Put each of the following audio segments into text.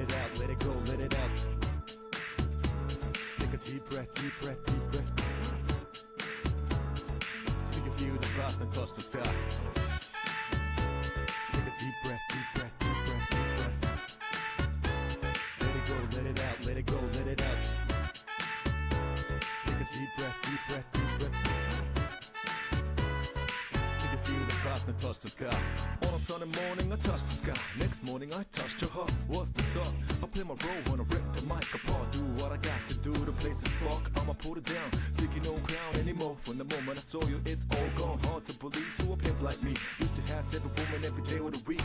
it out, let it go, let it out. Take a deep breath, deep breath, deep breath. Till you feel the breath and touch the sky. Take a deep breath, deep breath, deep breath, deep breath. Let it go, let it out, let it go, let it out. Take a deep breath, deep breath, deep breath. Till you feel the breath and touch the sky. On a sunny morning I touch the sky. Next morning I touched your heart. What's the start? I play my role when I rip the mic apart. Do what I got to do, the place is spark. I'ma put it down, seeking no crown anymore. From the moment I saw you, it's all gone. Hard to believe to a pimp like me. Used to have every woman every day of the week.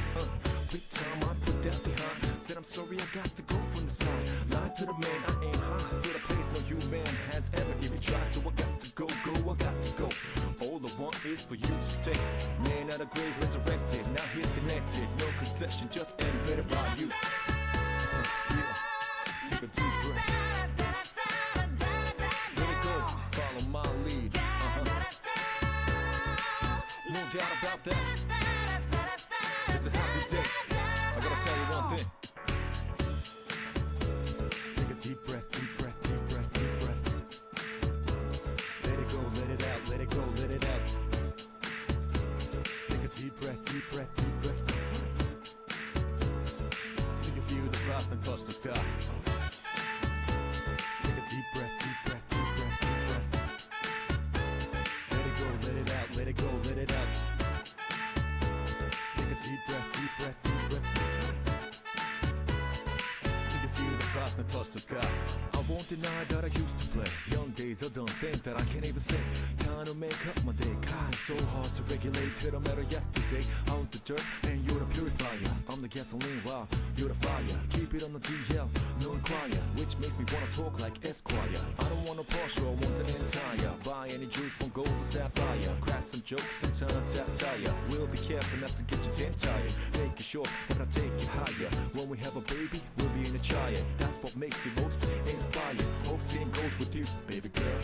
Big time, I put that behind. Said I'm sorry, I got to go from the side. Lied to the man, I ain't high. To the place no human has ever even tried. So I got to go, I got to go. All I want is for you to stay. Man out of grave resurrected, now he's connected. No concession, just embedded by you. Yeah. Take a deep breath. Let it go, follow my lead. No doubt about that. It's a happy day. I gotta tell you one thing. Take a deep breath, deep breath, deep breath, deep breath. Let it go, let it out, let it go, let it out. Take a deep breath, deep breath, deep breath. Till you feel the breath and touch the sky. Take a deep breath, deep breath, deep breath, deep breath. Let it go, let it out, let it go, let it out. Take a deep breath, deep breath, deep breath. Till you feel the breath and touch the sky. I won't deny that I used to play. Young days I've done things that I can't even say. Trying to make up my day. God, it's so hard to regulate till I met her yesterday. I was the dirt and you're the purifier. I'm the gasoline while you're the fire. Keep it on the DL, no inquire. Which makes me wanna talk like Esquire. I don't want a Porsche, I want an entire. Buy any juice from gold to sapphire. Crack some jokes and turn satire. We'll be careful not to get you tin tired. Make it short, but I'll take you higher. When we have a baby, we'll be in a child. That's what makes me most inspired. Hope seeing goes with you, baby girl.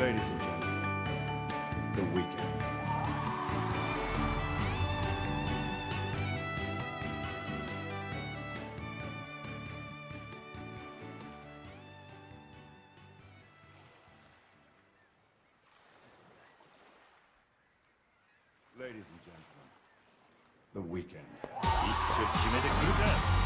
Ladies and gentlemen, the weekend. Ladies and gentlemen, the weekend. 一致決めてくるか。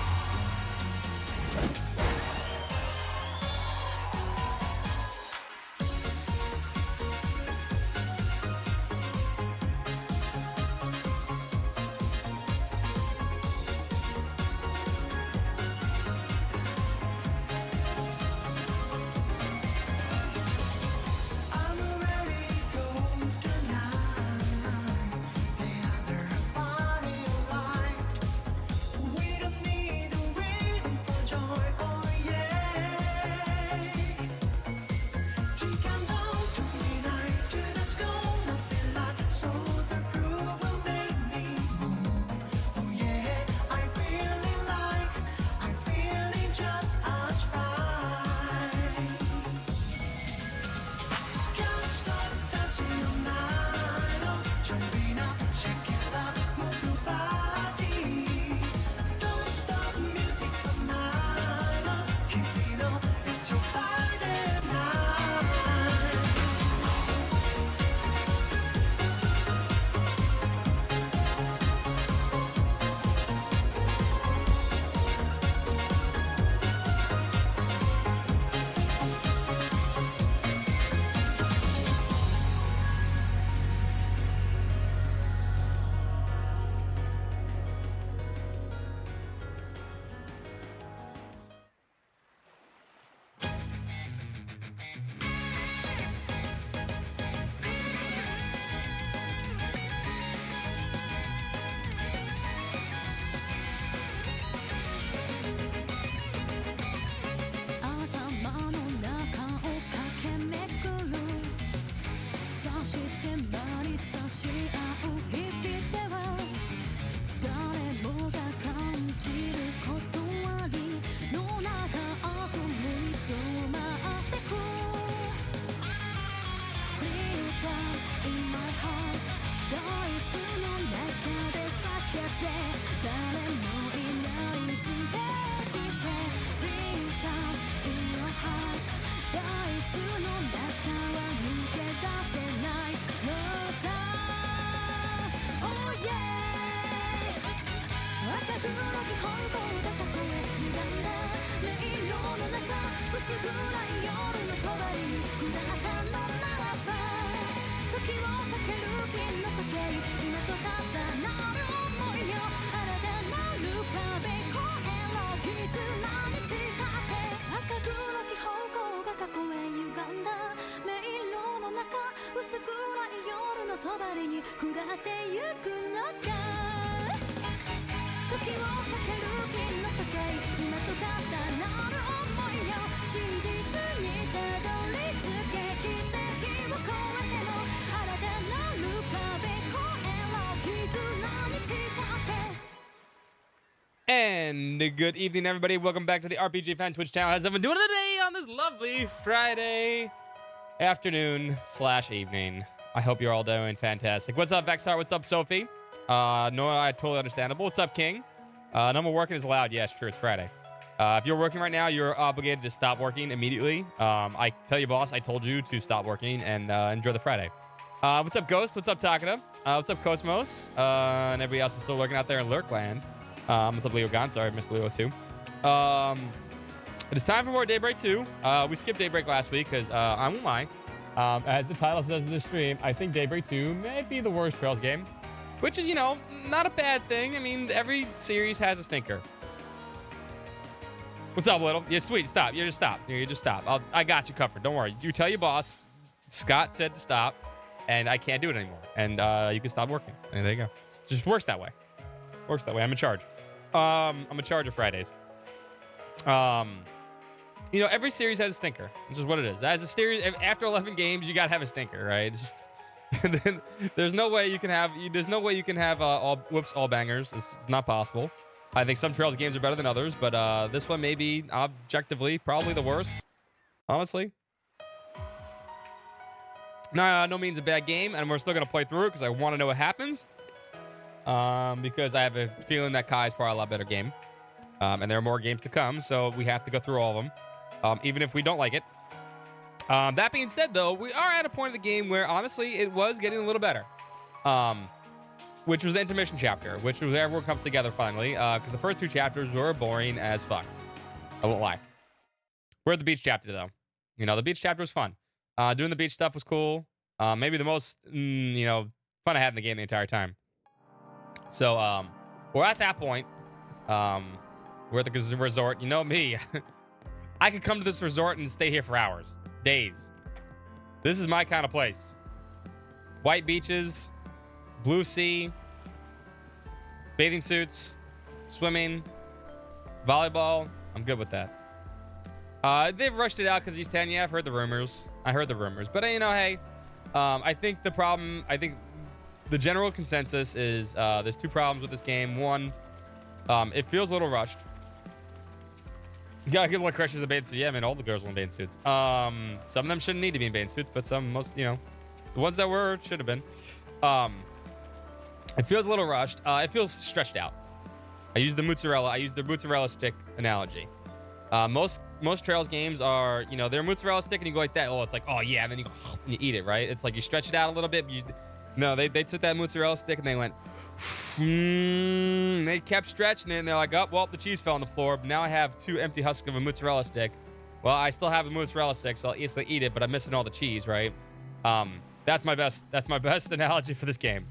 And good evening, everybody. Welcome back to the RPG Fan Twitch channel. How's everyone doing today on this lovely Friday afternoon / evening? I hope you're all doing fantastic. What's up, Vexar? What's up, Sophie? No, I totally understandable. What's up, King? No more working is allowed. Yes, true. It's Friday. If you're working right now, you're obligated to stop working immediately. I tell you, boss, I told you to stop working and enjoy the Friday. What's up, Ghost? What's up, Takada? What's up, Cosmos? And everybody else is still working out there in Lurkland. What's up, Leo Gon? Sorry, I missed Leo too. It is time for more Daybreak 2. We skipped Daybreak last week because I won't lie. As the title says in the stream, I think Daybreak 2 may be the worst Trails game, which is, you know, not a bad thing. I mean, every series has a stinker. What's up, Little? Yeah, sweet. Stop. You just stop. You just stop. I got you covered. Don't worry. You tell your boss. Scott said to stop, and I can't do it anymore. And you can stop working. And there you go. It just works that way. Works that way. I'm in charge. I'm in charge of Fridays. You know, every series has a stinker. This is what it is. As a series, after 11 games, you gotta have a stinker, right? It's just there's no way you can have all bangers. It's not possible. I think some Trails games are better than others, but this one may be objectively probably the worst. Honestly. No means a bad game, and we're still gonna play through it because I want to know what happens. Because I have a feeling that Kai is probably a lot better game, and there are more games to come, so we have to go through all of them, even if we don't like it. That being said, though, we are at a point of the game where honestly it was getting a little better, which was the intermission chapter, which was where everyone comes together finally. Because the first two chapters were boring as fuck. I won't lie. We're at the beach chapter though. You know, the beach chapter was fun. Doing the beach stuff was cool. Maybe the most, fun I had in the game the entire time. So, we're at that point. We're at the resort. You know me. I could come to this resort and stay here for hours, days. This is my kind of place. White beaches, blue sea, bathing suits, swimming, volleyball. I'm good with that. They've rushed it out because he's 10. Yeah, I've heard the rumors. I heard the rumors. But, hey, I think the general consensus is there's two problems with this game. One, it feels a little rushed. You gotta give a little crushes in the bathing suit. Yeah, man, all the girls want bathing suits. Some of them shouldn't need to be in bathing suits, but the ones that were should have been. It feels a little rushed. It feels stretched out. I use the mozzarella stick analogy. Most Trails games are, they're mozzarella stick and you go like that. Oh, it's like, oh yeah, and then you go and you eat it, right? It's like you stretch it out a little bit. They took that mozzarella stick and they went, they kept stretching it and they're like, oh, well, the cheese fell on the floor. But now I have 2 empty husks of a mozzarella stick. Well, I still have a mozzarella stick, so I'll easily eat it, but I'm missing all the cheese, right? That's my best analogy for this game.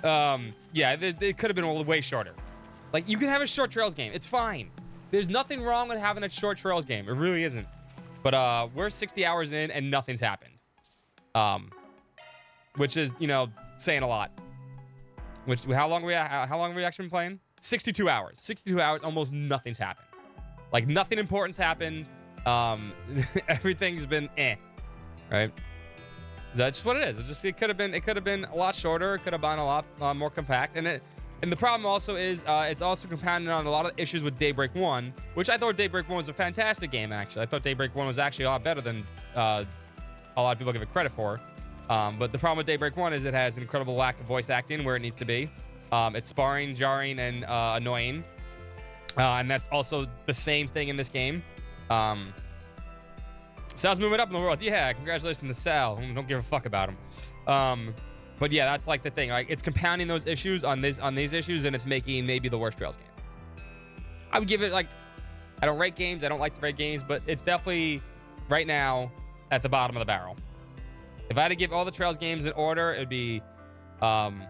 Yeah, it could have been way shorter. Like, you can have a short Trails game. It's fine. There's nothing wrong with having a short Trails game. It really isn't. But we're 60 hours in and nothing's happened. Which is, saying a lot. How long have we actually been playing? 62 hours. 62 hours, almost nothing's happened. Like, nothing important's happened. Everything's been right? That's what it is. It could have been a lot shorter. It could have been a lot more compact. And the problem also is it's also compounded on a lot of issues with Daybreak 1, which I thought Daybreak 1 was a fantastic game, actually. I thought Daybreak 1 was actually a lot better than a lot of people give it credit for. But the problem with Daybreak 1 is it has an incredible lack of voice acting where it needs to be. It's sparring, jarring, and annoying. And that's also the same thing in this game. Sal's moving up in the world. Yeah, congratulations to Sal. Don't give a fuck about him. But yeah, that's like the thing. Like, it's compounding those issues on these issues, and it's making maybe the worst Trails game. I would give it, like, I don't rate games. I don't like to rate games, but it's definitely right now at the bottom of the barrel. If I had to give all the Trails games in order, it'd be in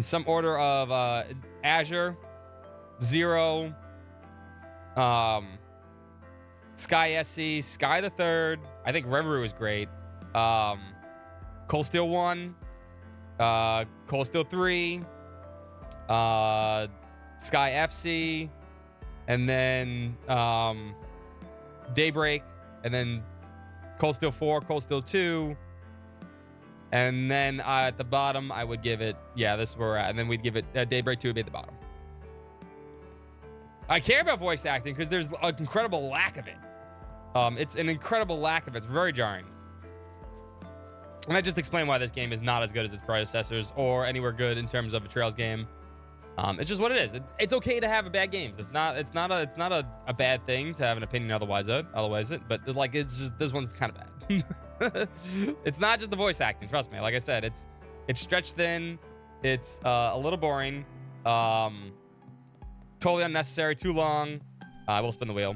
some order of Azure, Zero, Sky SC, Sky the Third. I think Reverie is great. Cold Steel 1, Cold Steel 3, Sky FC, and then Daybreak, and then Cold Steel 4, Cold Steel 2, and then at the bottom, I would give it, this is where we're at, and then we'd give it, Daybreak 2 would be at the bottom. I care about voice acting because there's an incredible lack of it. It's an incredible lack of it. It's very jarring. And I just explained why this game is not as good as its predecessors or anywhere good in terms of a Trails game. It's just what it is. It's okay to have a bad games. It's not a bad thing to have an opinion otherwise. But like, it's just, this one's kind of bad. It's not just the voice acting. Trust me. Like I said, it's stretched thin. It's a little boring. Totally unnecessary. Too long. I will spin the wheel.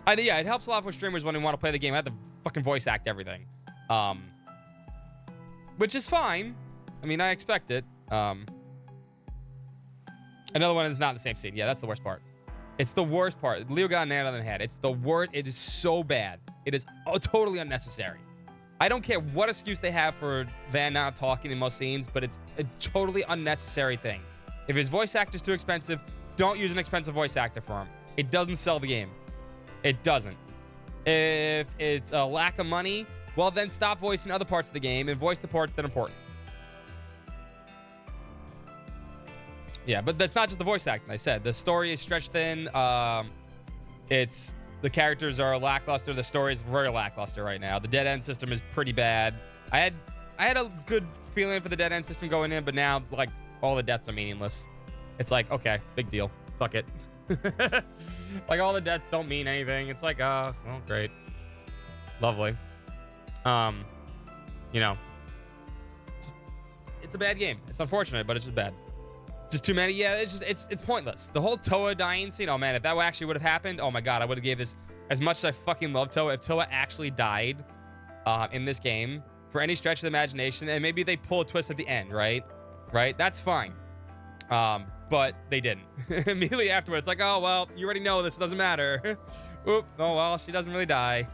It helps a lot for streamers when they want to play the game. I have to fucking voice act everything. Which is fine. I mean, I expect it. Another one is not in the same scene. Yeah, that's the worst part. It's the worst part. Leo got an nail on the head. It's the worst. It is so bad. It is totally unnecessary. I don't care what excuse they have for Van not talking in most scenes, but it's a totally unnecessary thing. If his voice actor's too expensive, don't use an expensive voice actor for him. It doesn't sell the game. It doesn't. If it's a lack of money, well, then stop voicing other parts of the game and voice the parts that are important. Yeah, but that's not just the voice acting. I said the story is stretched thin. It's The characters are lackluster. The story is very lackluster right now. The dead end system is pretty bad. I had a good feeling for the dead end system going in, but now like all the deaths are meaningless. It's like, okay, big deal. Fuck it. Like all the deaths don't mean anything. It's like, well, great. Lovely. You know, it's a bad game. It's unfortunate, but it's just bad. Just too many. Yeah, it's pointless. The whole Toa dying scene. Oh man, if that actually would have happened, oh my god, I would have gave this as much as I fucking love Toa. If Toa actually died in this game for any stretch of the imagination, and maybe they pull a twist at the end, right? Right? That's fine. But they didn't. Immediately afterwards, like, oh well, you already know this doesn't matter. Oop. Oh well, she doesn't really die.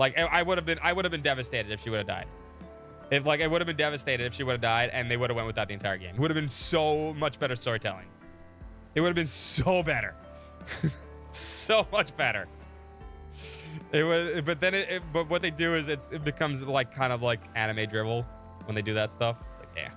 Like I would have been devastated if she would have died. It would have been devastated if she would have died and they would have went without the entire game. It would have been so much better storytelling. It would have been so better. So much better. It would, but then but what they do is it becomes like kind of like anime dribble when they do that stuff. It's like, yeah.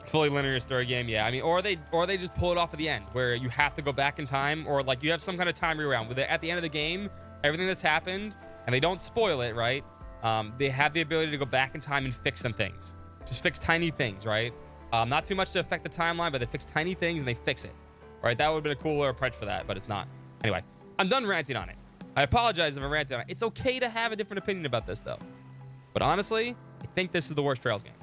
Fully linear story game, yeah. I mean, or they just pull it off at the end where you have to go back in time, or like you have some kind of time reround where at the end of the game, everything that's happened, and they don't spoil it, right? They have the ability to go back in time and fix some things. Just fix tiny things, right? Not too much to affect the timeline, but they fix tiny things and they fix it. Right? That would have been a cooler approach for that, but it's not. Anyway, I'm done ranting on it. I apologize if I ranted on it. It's okay to have a different opinion about this, though. But honestly, I think this is the worst Trails game.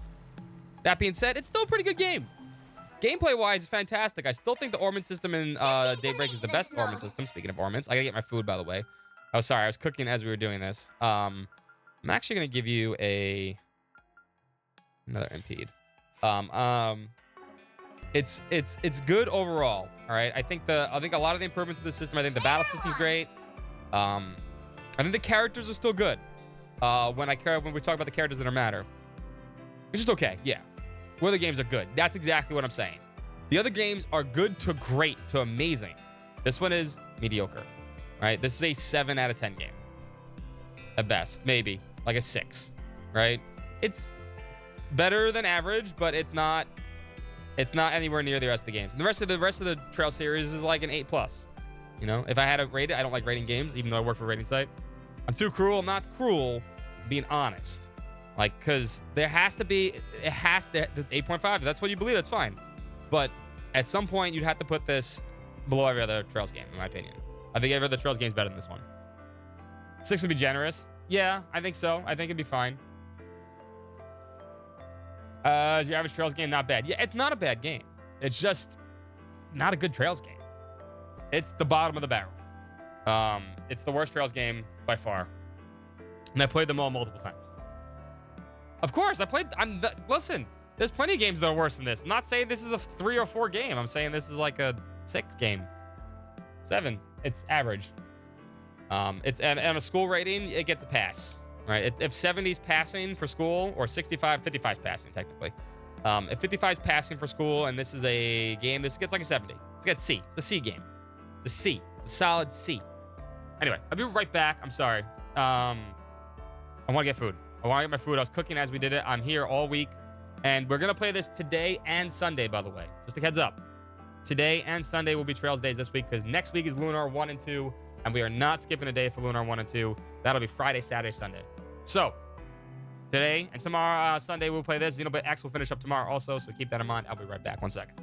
That being said, it's still a pretty good game. Gameplay-wise, it's fantastic. I still think the Ornament system in Daybreak is the best Ornament system. Speaking of Ornaments, I gotta get my food, by the way. Oh, sorry, I was cooking as we were doing this. I'm actually gonna give you another impede. It's good overall. All right. I think a lot of the improvements to the system. I think the battle system's great. I think the characters are still good. When we talk about the characters that are matter, it's just okay. Yeah. Where the games are good. That's exactly what I'm saying. The other games are good to great to amazing. This one is mediocre. Right. This is a 7 out of 10 game. At best, maybe like a 6, right? It's better than average, but it's not anywhere near the rest of the games. And the rest of the Trail series is like an 8+. You know, if I had to rate it, I don't like rating games, even though I work for a rating site. I'm too cruel. I'm not cruel, being honest. Like, because the 8.5. If that's what you believe, that's fine. But at some point, you'd have to put this below every other Trails game, in my opinion. I think every other Trails game is better than this one. 6 would be generous. Yeah, I think so. I think it'd be fine. Is your average Trails game not bad? Yeah, it's not a bad game. It's just not a good Trails game. It's the bottom of the barrel. It's the worst Trails game by far. And I played them all multiple times. Of course, listen, there's plenty of games that are worse than this. I'm not saying this is a 3 or 4 game. I'm saying this is like a 6 game. 7. It's average. It's and on a school rating, it gets a pass, right? If 70's passing for school, or 65, 55's passing technically. If 55's passing for school, and this is a game, this gets like a 70. It's got C. It's a C game. It's a C. It's a solid C. Anyway, I'll be right back. I'm sorry. I want to get food. I want to get my food. I was cooking as we did it. I'm here all week, and we're gonna play this today and Sunday, by the way. Just a heads up. Today and Sunday will be Trails days this week, because next week is Lunar 1 and 2. And we are not skipping a day for Lunar 1 and 2. That'll be Friday, Saturday, Sunday. So, today and tomorrow, Sunday, we'll play this. Xenoblade X will finish up tomorrow also, so keep that in mind. I'll be right back. 1 second.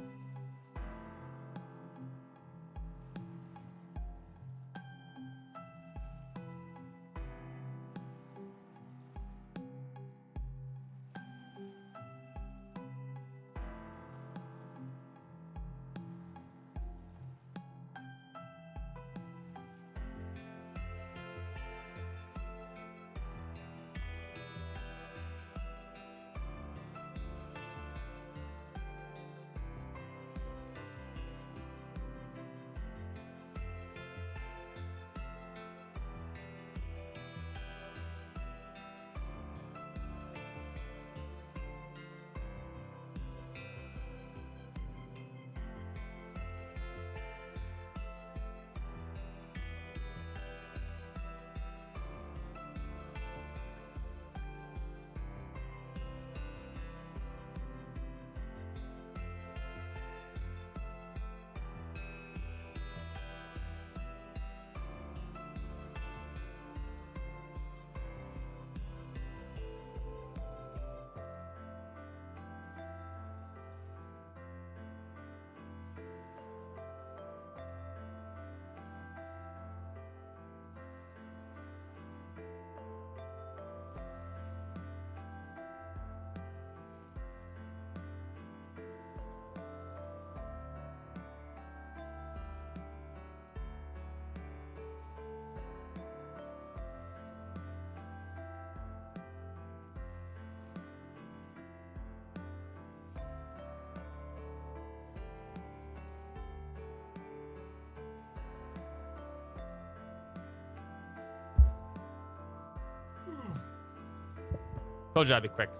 Told you I'd be quick.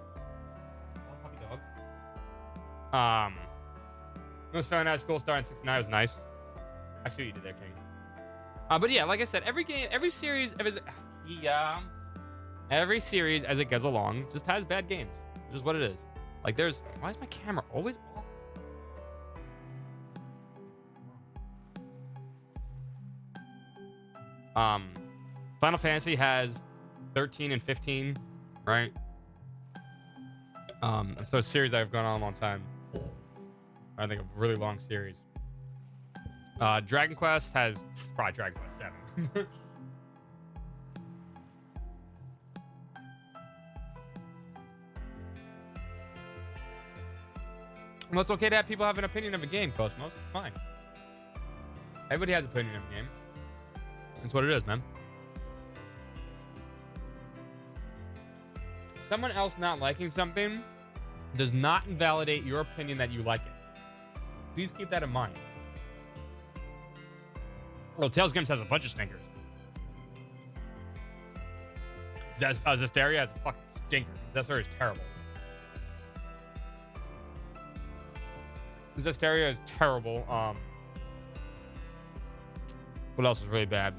Puppy dog. It was fun at school starting 69 was nice. I see what you did there, King. But yeah, like I said, every series as it goes along just has bad games. It's just what it is. Like why is my camera always off? Final Fantasy has 13 and 15, right? So a series that I've gone on a long time. I think a really long series. Dragon Quest has probably Dragon Quest 7. Well, it's okay to have people have an opinion of a game, Cosmos. It's fine. Everybody has an opinion of a game. That's what it is, man. Someone else not liking something does not invalidate your opinion that you like it. Please keep that in mind. Well, Tales Games has a bunch of stinkers. Zestiria has a fucking stinker. Zestiria is terrible. Zestiria is terrible. What else is really bad?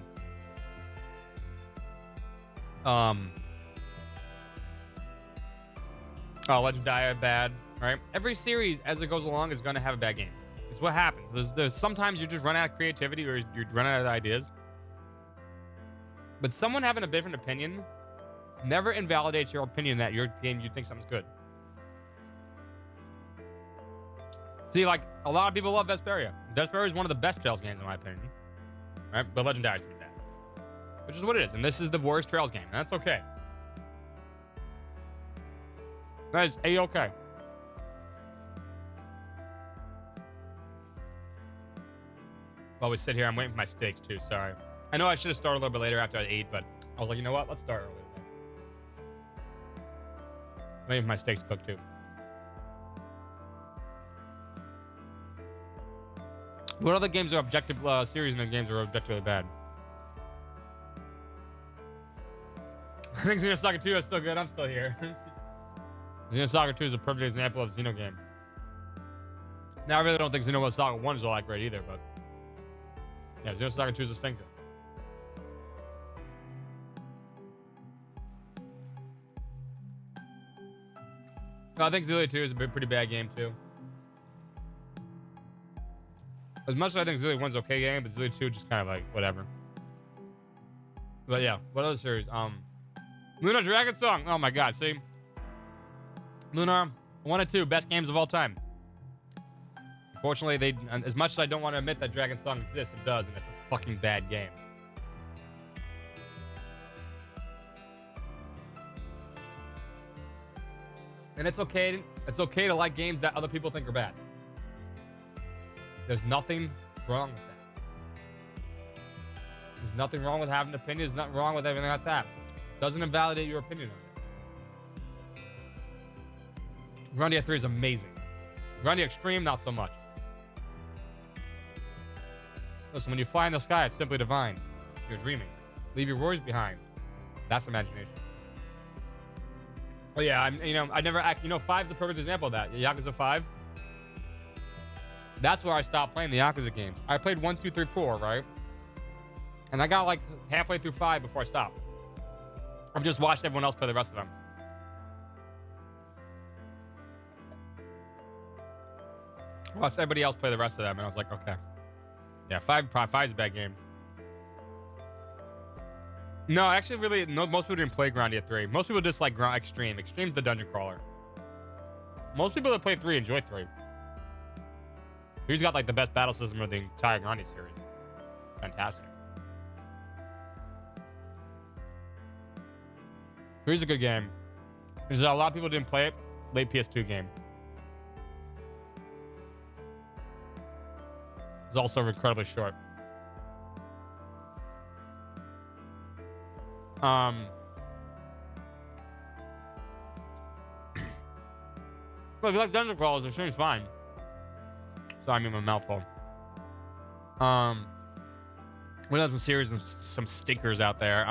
Legend Dia bad, right? Every series as it goes along is going to have a bad game. It's what happens. There's sometimes you just run out of creativity or you run out of ideas. But someone having a different opinion never invalidates your opinion that your game you think something's good. See, like a lot of people love Vesperia. Vesperia is one of the best Trails games in my opinion, right? But Legend Dia is pretty bad, which is what it is. And this is the worst Trails game, and that's okay. That is A-okay. While we sit here, I'm waiting for my steaks too. Sorry. I know I should have started a little bit later after I ate, but I was like, you know what? Let's start earlier. Waiting for my steaks to cook too. What other games are objective series and games are objectively bad? I think Xenosaga 2 is still good. I'm still here. Xenosaga 2 is a perfect example of a Xeno game. Now, I really don't think Xenosaga 1 is all that great either, but yeah, Xenosaga 2 is a stinker. I think Xillia 2 is a pretty bad game too. As much as I think Xillia 1's okay game, but Xillia 2 just kind of like whatever. But yeah, what other series? Lunar Dragon Song. Oh my god, see? Lunar 1 and 2, best games of all time. Unfortunately, as much as I don't want to admit that Dragon Song exists, it does, and it's a fucking bad game. And it's okay to like games that other people think are bad. There's nothing wrong with that. There's nothing wrong with having an opinion. There's nothing wrong with everything like that. It doesn't invalidate your opinion on it. Grandia 3 is amazing. Grandia Extreme, not so much. Listen, when you fly in the sky, it's simply divine. You're dreaming. Leave your worries behind. That's imagination. Oh yeah, I never act. 5's a perfect example of that. Yakuza 5. That's where I stopped playing the Yakuza games. I played 1, 2, 3, 4, right? And I got like halfway through 5 before I stopped. I've just watched everyone else play the rest of them. Watched everybody else play the rest of them, and I was like, okay. Yeah, 5 is a bad game. No, actually, really, most people didn't play Grandia 3. Most people just like Extreme. Extreme's the dungeon crawler. Most people that play 3 enjoy 3. 3's got like the best battle system of the entire Grandia series. Fantastic. 3's a good game. There's a lot of people didn't play it. Late PS2 game. It's also incredibly short. Well, if you like dungeon crawlers, the stream's fine. Sorry, I'm in my mouthful. We have some series and some stinkers out there.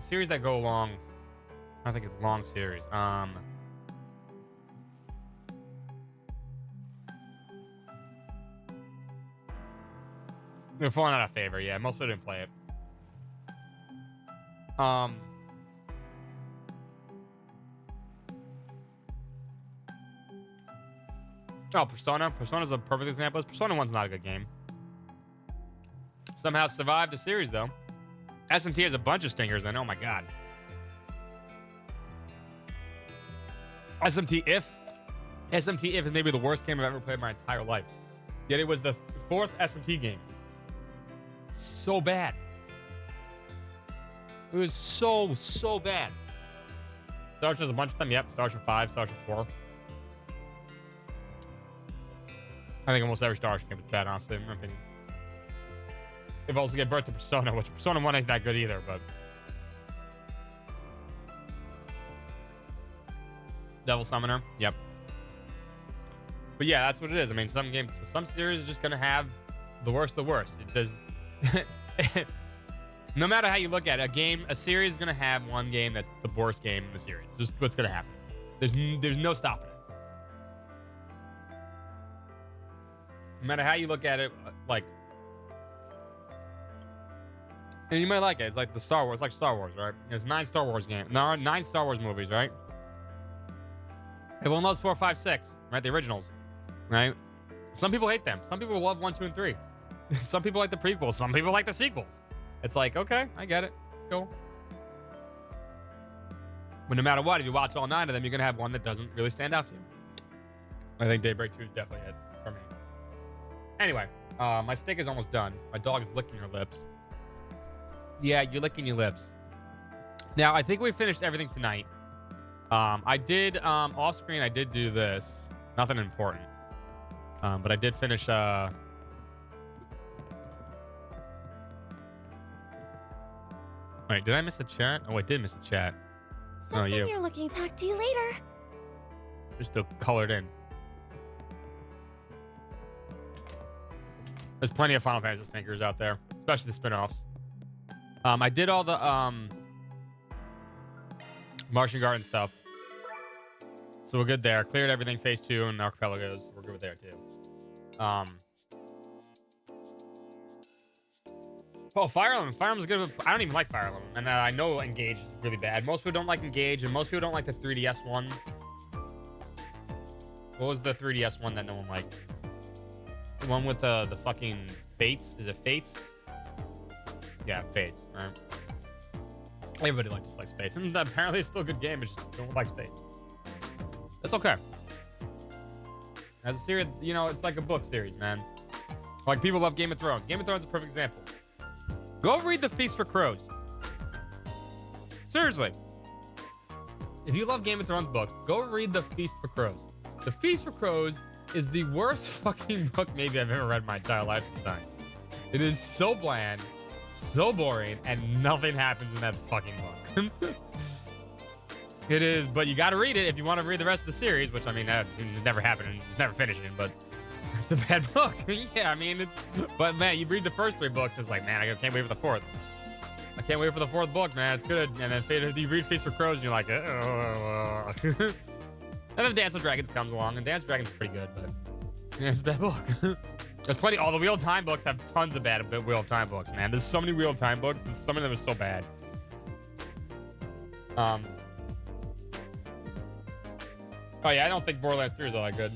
Series that go along. I think it's a long series. They're falling out of favor. Yeah, most people didn't play it. Oh, Persona. Persona's a perfect example. Persona 1's not a good game. Somehow survived the series, though. SMT has a bunch of stingers in. Oh, my God. SMT If is maybe the worst game I've ever played in my entire life. Yet it was the 4th SMT game. So bad. It was so bad. Star Wars has a bunch of them. Yep. Star Wars 5, Star Wars 4. I think almost every Star Wars game is bad, honestly, in my opinion. They've also get birth to Persona, which Persona 1 ain't that good either, but... Devil Summoner, yep. But yeah, that's what it is. I mean, some games, some series are just gonna have the worst of the worst. It does... No matter how you look at it, a series is gonna have one game that's the worst game in the series. Just what's gonna happen. There's no stopping it. No matter how you look at it, like, and you might like it. It's like the Star Wars, like Star Wars, right? There's 9 Star Wars games. There are 9 Star Wars movies, right? Everyone loves 4, 5, 6, right? The originals, right? Some people hate them. Some people love 1, 2, and 3. Some people like the prequels. Some people like the sequels. It's like, okay, I get it. Cool. But no matter what, if you watch all 9 of them, you're gonna have one that doesn't really stand out to you. I think Daybreak 2 is definitely it for me. Anyway, my steak is almost done. My dog is licking her lips. Yeah, you're licking your lips. Now, I think we finished everything tonight. I did, off screen, I did do this. Nothing important. But I did finish, Wait, did I miss a chat? Oh, I did miss a chat. Something you're looking. Talk to you later. They're still colored in. There's plenty of Final Fantasy stinkers out there, especially the spin-offs. I did all the Martian Garden stuff. So we're good there. Cleared everything, phase 2 and Archipelagos. We're good there too. Oh, Fire Emblem. Fire Emblem's good. I don't even like Fire Emblem. And I know Engage is really bad. Most people don't like Engage, and most people don't like the 3DS one. What was the 3DS one that no one liked? The one with the fucking Fates? Is it Fates? Yeah, Fates. Right. Everybody likes Fates. And apparently it's still a good game, it's just no one likes Fates. That's okay. As a series, you know, it's like a book series, man. Like, people love Game of Thrones. Game of Thrones is a perfect example. Go read The Feast for Crows. Seriously. If you love Game of Thrones books, go read The Feast for Crows. The Feast for Crows is the worst fucking book maybe I've ever read in my entire life sometimes. It is so bland, so boring, and nothing happens in that fucking book. It is, but you gotta read it if you want to read the rest of the series, which, I mean, it never happened and it's never finishing, but it's a bad book. Yeah, I mean, but man, you read the first 3 books, it's like, man, I can't wait for the 4th. I can't wait for the 4th book, man. It's good. And then you read Feast for Crows and you're like, oh. And then Dance of Dragons comes along, and Dance of Dragons is pretty good, but yeah, it's a bad book. There's plenty. All the Wheel of Time books have tons of bad Wheel of Time books, man. There's so many Wheel of Time books. Some of them are so bad. Oh yeah, I don't think Borderlands 3 is all that good.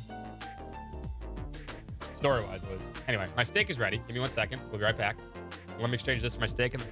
Story-wise, it was. Anyway, my steak is ready. Give me 1 second. We'll be right back. Let me exchange this for my steak and.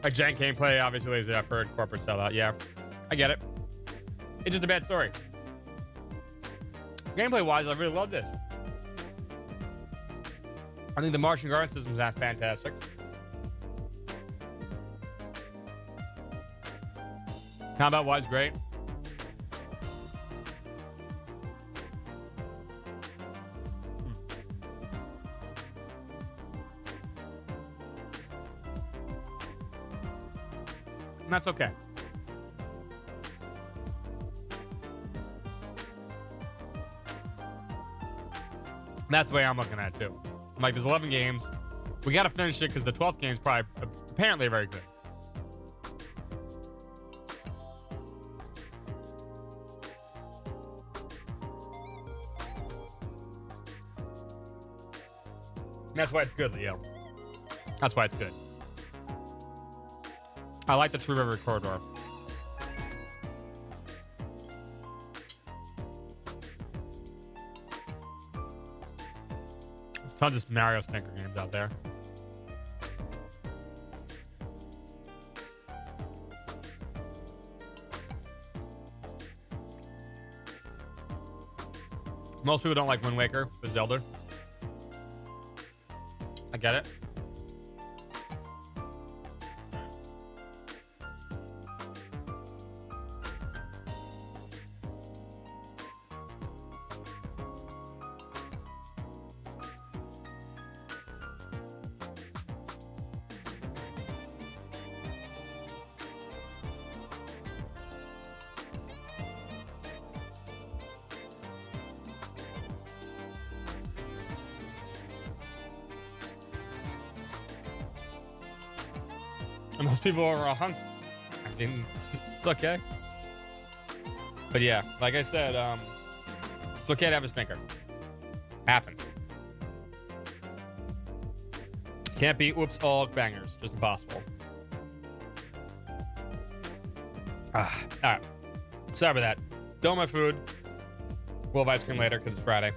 Like jank gameplay, obviously lazy effort, corporate sellout. Yeah, I get it. It's just a bad story. Gameplay wise, I really love this. I think the Martian guard system is fantastic. Combat wise, great. And that's okay. That's the way I'm looking at it too. I'm like, there's 11 games. We got to finish it because the 12th game is probably apparently very good. And that's why it's good, Leo. That's why it's good. I like the True River Corridor. There's tons of Mario stinker games out there. Most people don't like Wind Waker with Zelda. I get it. And most people are hung. I mean, it's okay. But yeah, like I said, it's okay to have a stinker. Happens. Can't be oops all bangers. Just impossible. All right. Sorry about that. Done my food. We'll have ice cream later because it's Friday.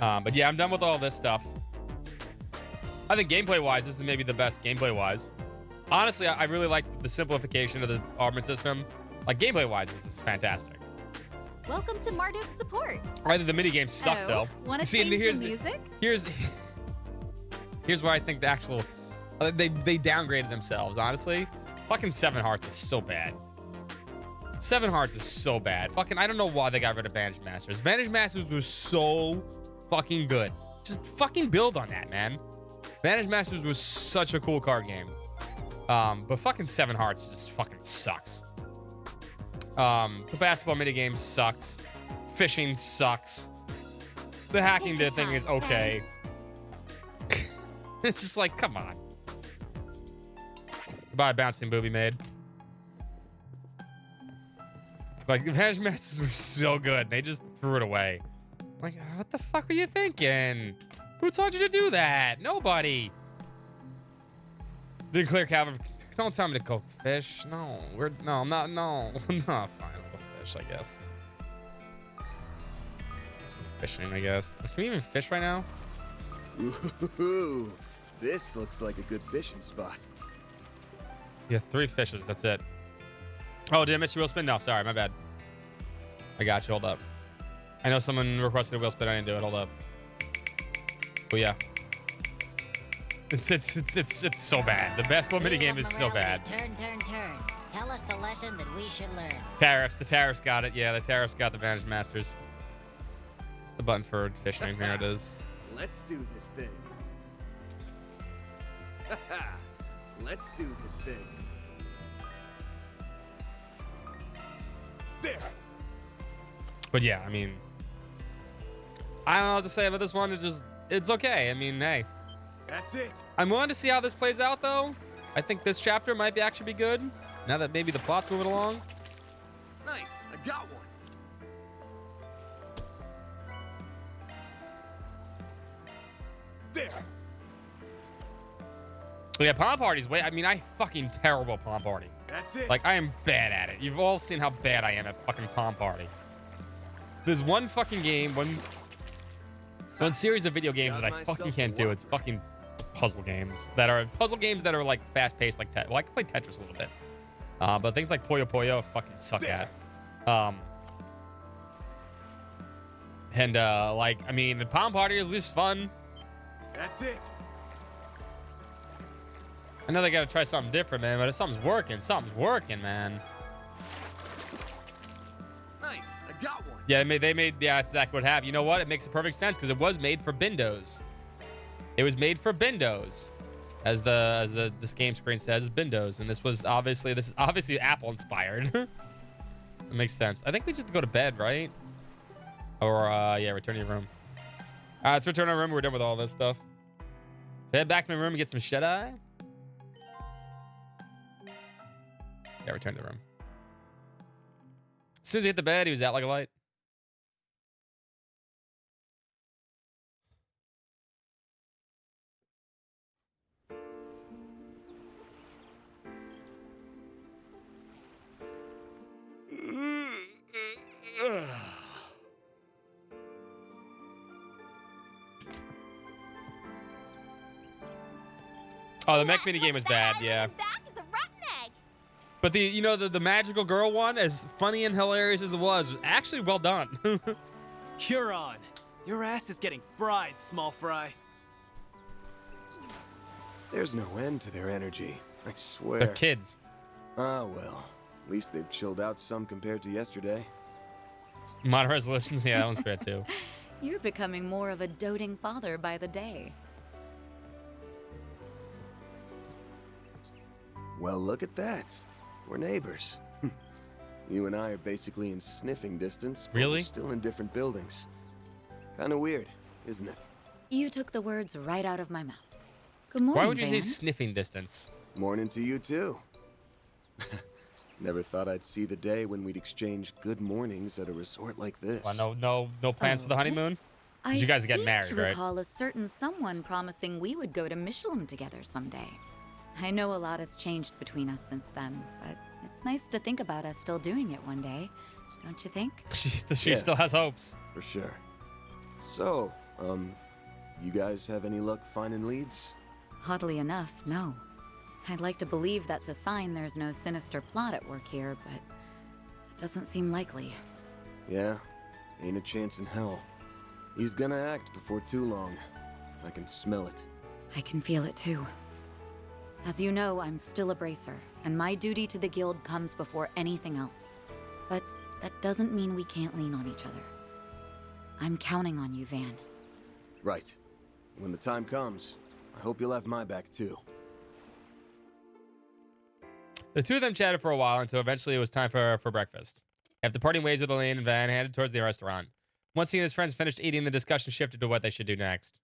But yeah, I'm done with all this stuff. I think gameplay-wise, this is maybe the best gameplay-wise. Honestly, I really like the simplification of the armament system. Like, gameplay-wise, this is fantastic. Welcome to Marduk support. I think the minigames suck, though. Want to See, change here's the music? Here's where I think the actual... They downgraded themselves, honestly. Fucking Seven Hearts is so bad. Seven Hearts is so bad. Fucking, I don't know why they got rid of Vantage Masters. Vantage Masters was so fucking good. Just fucking build on that, man. Vantage Masters was such a cool card game. But fucking Seven Hearts just fucking sucks. The basketball minigame sucks. Fishing sucks. The hacking thing is okay. It's just like, come on. Goodbye, Bouncing Booby Maid. Like, Vantage Masters were so good. They just threw it away. Like, what the fuck were you thinking? Who told you to do that? Nobody. Did clear Calvin. Don't tell me to go fish. No, I'm not. No, no, fine. I'll go fish, I guess. Some fishing, I guess. Can we even fish right now? Ooh, this looks like a good fishing spot. Yeah, 3 fishes. That's it. Oh, did I miss your wheel spin? No, sorry, my bad. I got you. Hold up. I know someone requested a wheel spin. I didn't do it. Hold up. Oh yeah. It's so bad. The basketball minigame is so bad. Turn. Tell us the lesson that we should learn. Tariffs. The tariffs got it. Yeah, the tariffs got the Vantage Masters. The button for fishing. Here it is. Let's do this thing. Let's do this thing. There. But yeah, I mean, I don't know what to say about this one. It's okay. I mean, hey. That's it. I'm willing to see how this plays out, though. I think this chapter might actually be good. Now that maybe the plot's moving along. Nice. I got one. There. But yeah, Pom Party's I mean, I fucking terrible Pom Party. That's it. Like, I am bad at it. You've all seen how bad I am at fucking Pom Party. There's one fucking game, one series of video games that I fucking can't do. It's fucking puzzle games that are like fast paced, like well, I can play Tetris a little bit, but things like Puyo Puyo I fucking suck at. And like, I mean, the Palm Party is at least fun. That's it. I know they gotta try something different, man, but if something's working, man. Nice. I got one. Yeah, yeah, that's exactly what happened. You know what? It makes perfect sense because it was made for Bindos. It was made for Bindos, as this game screen says, Bindos, and this is obviously Apple inspired. It makes sense. I think we just go to bed, right? Or yeah, return to your room. Let's return to our room. We're done with all this stuff. Head back to my room and get some shut eye. Yeah, return to the room. As soon as he hit the bed, he was out like a light. Oh, the mech mini game was bad, yeah. But the magical girl one, as funny and hilarious as it was actually well done. You're on. Your ass is getting fried, small fry. There's no end to their energy, I swear. They're kids. Ah, well. At least they've chilled out some compared to yesterday. Mod resolutions, yeah, that one's bad too. You're becoming more of a doting father by the day. Well, look at that. We're neighbors. You and I are basically in sniffing distance. But Really? we're still in different buildings. Kind of weird, isn't it? You took the words right out of my mouth. Good morning, Why would you say Van. sniffing distance? Morning to you, too. Never thought I'd see the day when we'd exchange good mornings at a resort like this. Well, no plans for the honeymoon? 'Cause you guys are getting married, I right? recall a certain someone promising we would go to Michelin together someday. I know a lot has changed between us since then, but it's nice to think about us still doing it one day, don't you think? She Yeah. still has hopes. For sure. So, you guys have any luck finding leads? Oddly enough, no. I'd like to believe that's a sign there's no sinister plot at work here, but it doesn't seem likely. Yeah, ain't a chance in hell. He's gonna act before too long. I can smell it. I can feel it too. As you know, I'm still a bracer, and my duty to the guild comes before anything else. But that doesn't mean we can't lean on each other. I'm counting on you, Van. Right. When the time comes, I hope you'll have my back too. The two of them chatted for a while until eventually it was time for breakfast. After parting ways with Elaine and Van headed towards the restaurant. Once he and his friends finished eating, the discussion shifted to what they should do next.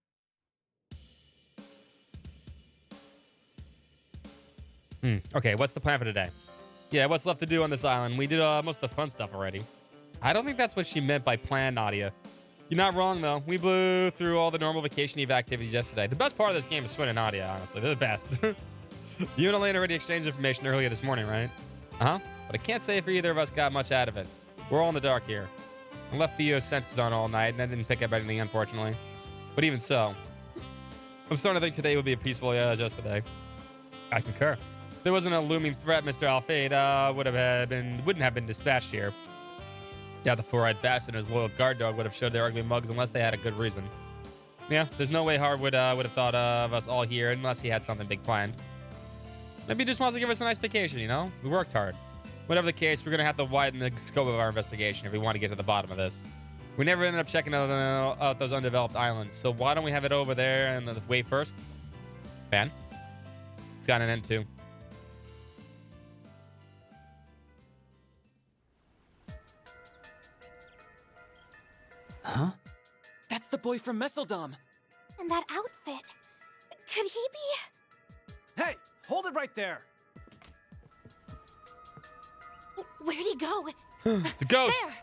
Okay, what's the plan for today? Yeah, what's left to do on this island? We did most of the fun stuff already. I don't think that's what she meant by plan, Nadia. You're not wrong, though. We blew through all the normal vacation eve activities yesterday. The best part of this game is Swin and Nadia, honestly. They're the best. You and Elaine already exchanged information earlier this morning, right? Uh-huh. But I can't say if either of us got much out of it. We're all in the dark here. I left Theo's sensors on all night, and I didn't pick up anything, unfortunately. But even so, I'm starting to think today would be a peaceful as yesterday. I concur. If there wasn't a looming threat, Mr. Alfade wouldn't have been dispatched here. Yeah, the four-eyed bastard and his loyal guard dog would have showed their ugly mugs unless they had a good reason. Yeah, there's no way Hard would have thought of us all here unless he had something big planned. Maybe he just wants to give us a nice vacation, you know? We worked hard. Whatever the case, we're going to have to widen the scope of our investigation if we want to get to the bottom of this. We never ended up checking out those undeveloped islands, so why don't we have it over there and wait first? Van? It's got an end too. Huh? That's the boy from Messeldom. And that outfit. Could he be? Hey, hold it right there. Where'd he go? It's a ghost. There.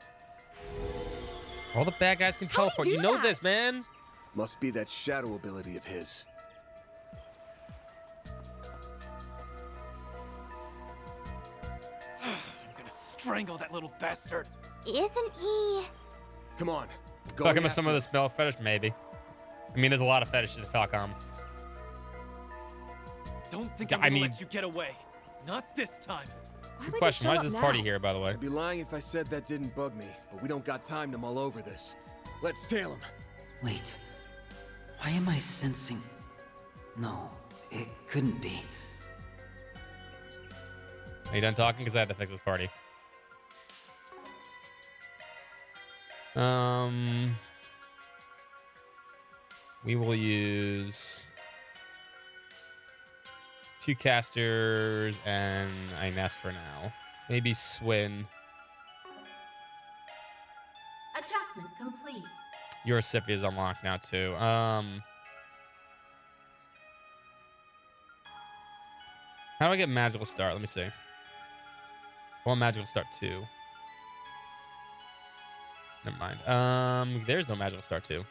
All the bad guys can How'd he teleport. do You know that? this, man. Must be that shadow ability of his. I'm gonna strangle that little bastard. Isn't he? Come on. Go Fuck him with after some of the spell fetish, maybe. I mean, there's a lot of fetishes to Falcom. Don't think Yeah, I'm gonna let you get away. Not this time. Why Good question. Why is this party here, by the way? I'd be lying if I said that didn't bug me, but we don't got time to mull over this. Let's tail him. Wait. Why am I sensing... No, it couldn't be. Are you done talking? Because I have to fix this party. We will use 2 casters and a nest for now. Maybe Swin. Adjustment complete. Your Sippy is unlocked now too. How do I get magical start? Let me see. I want magical start 2. Never mind. There's no magical start 2.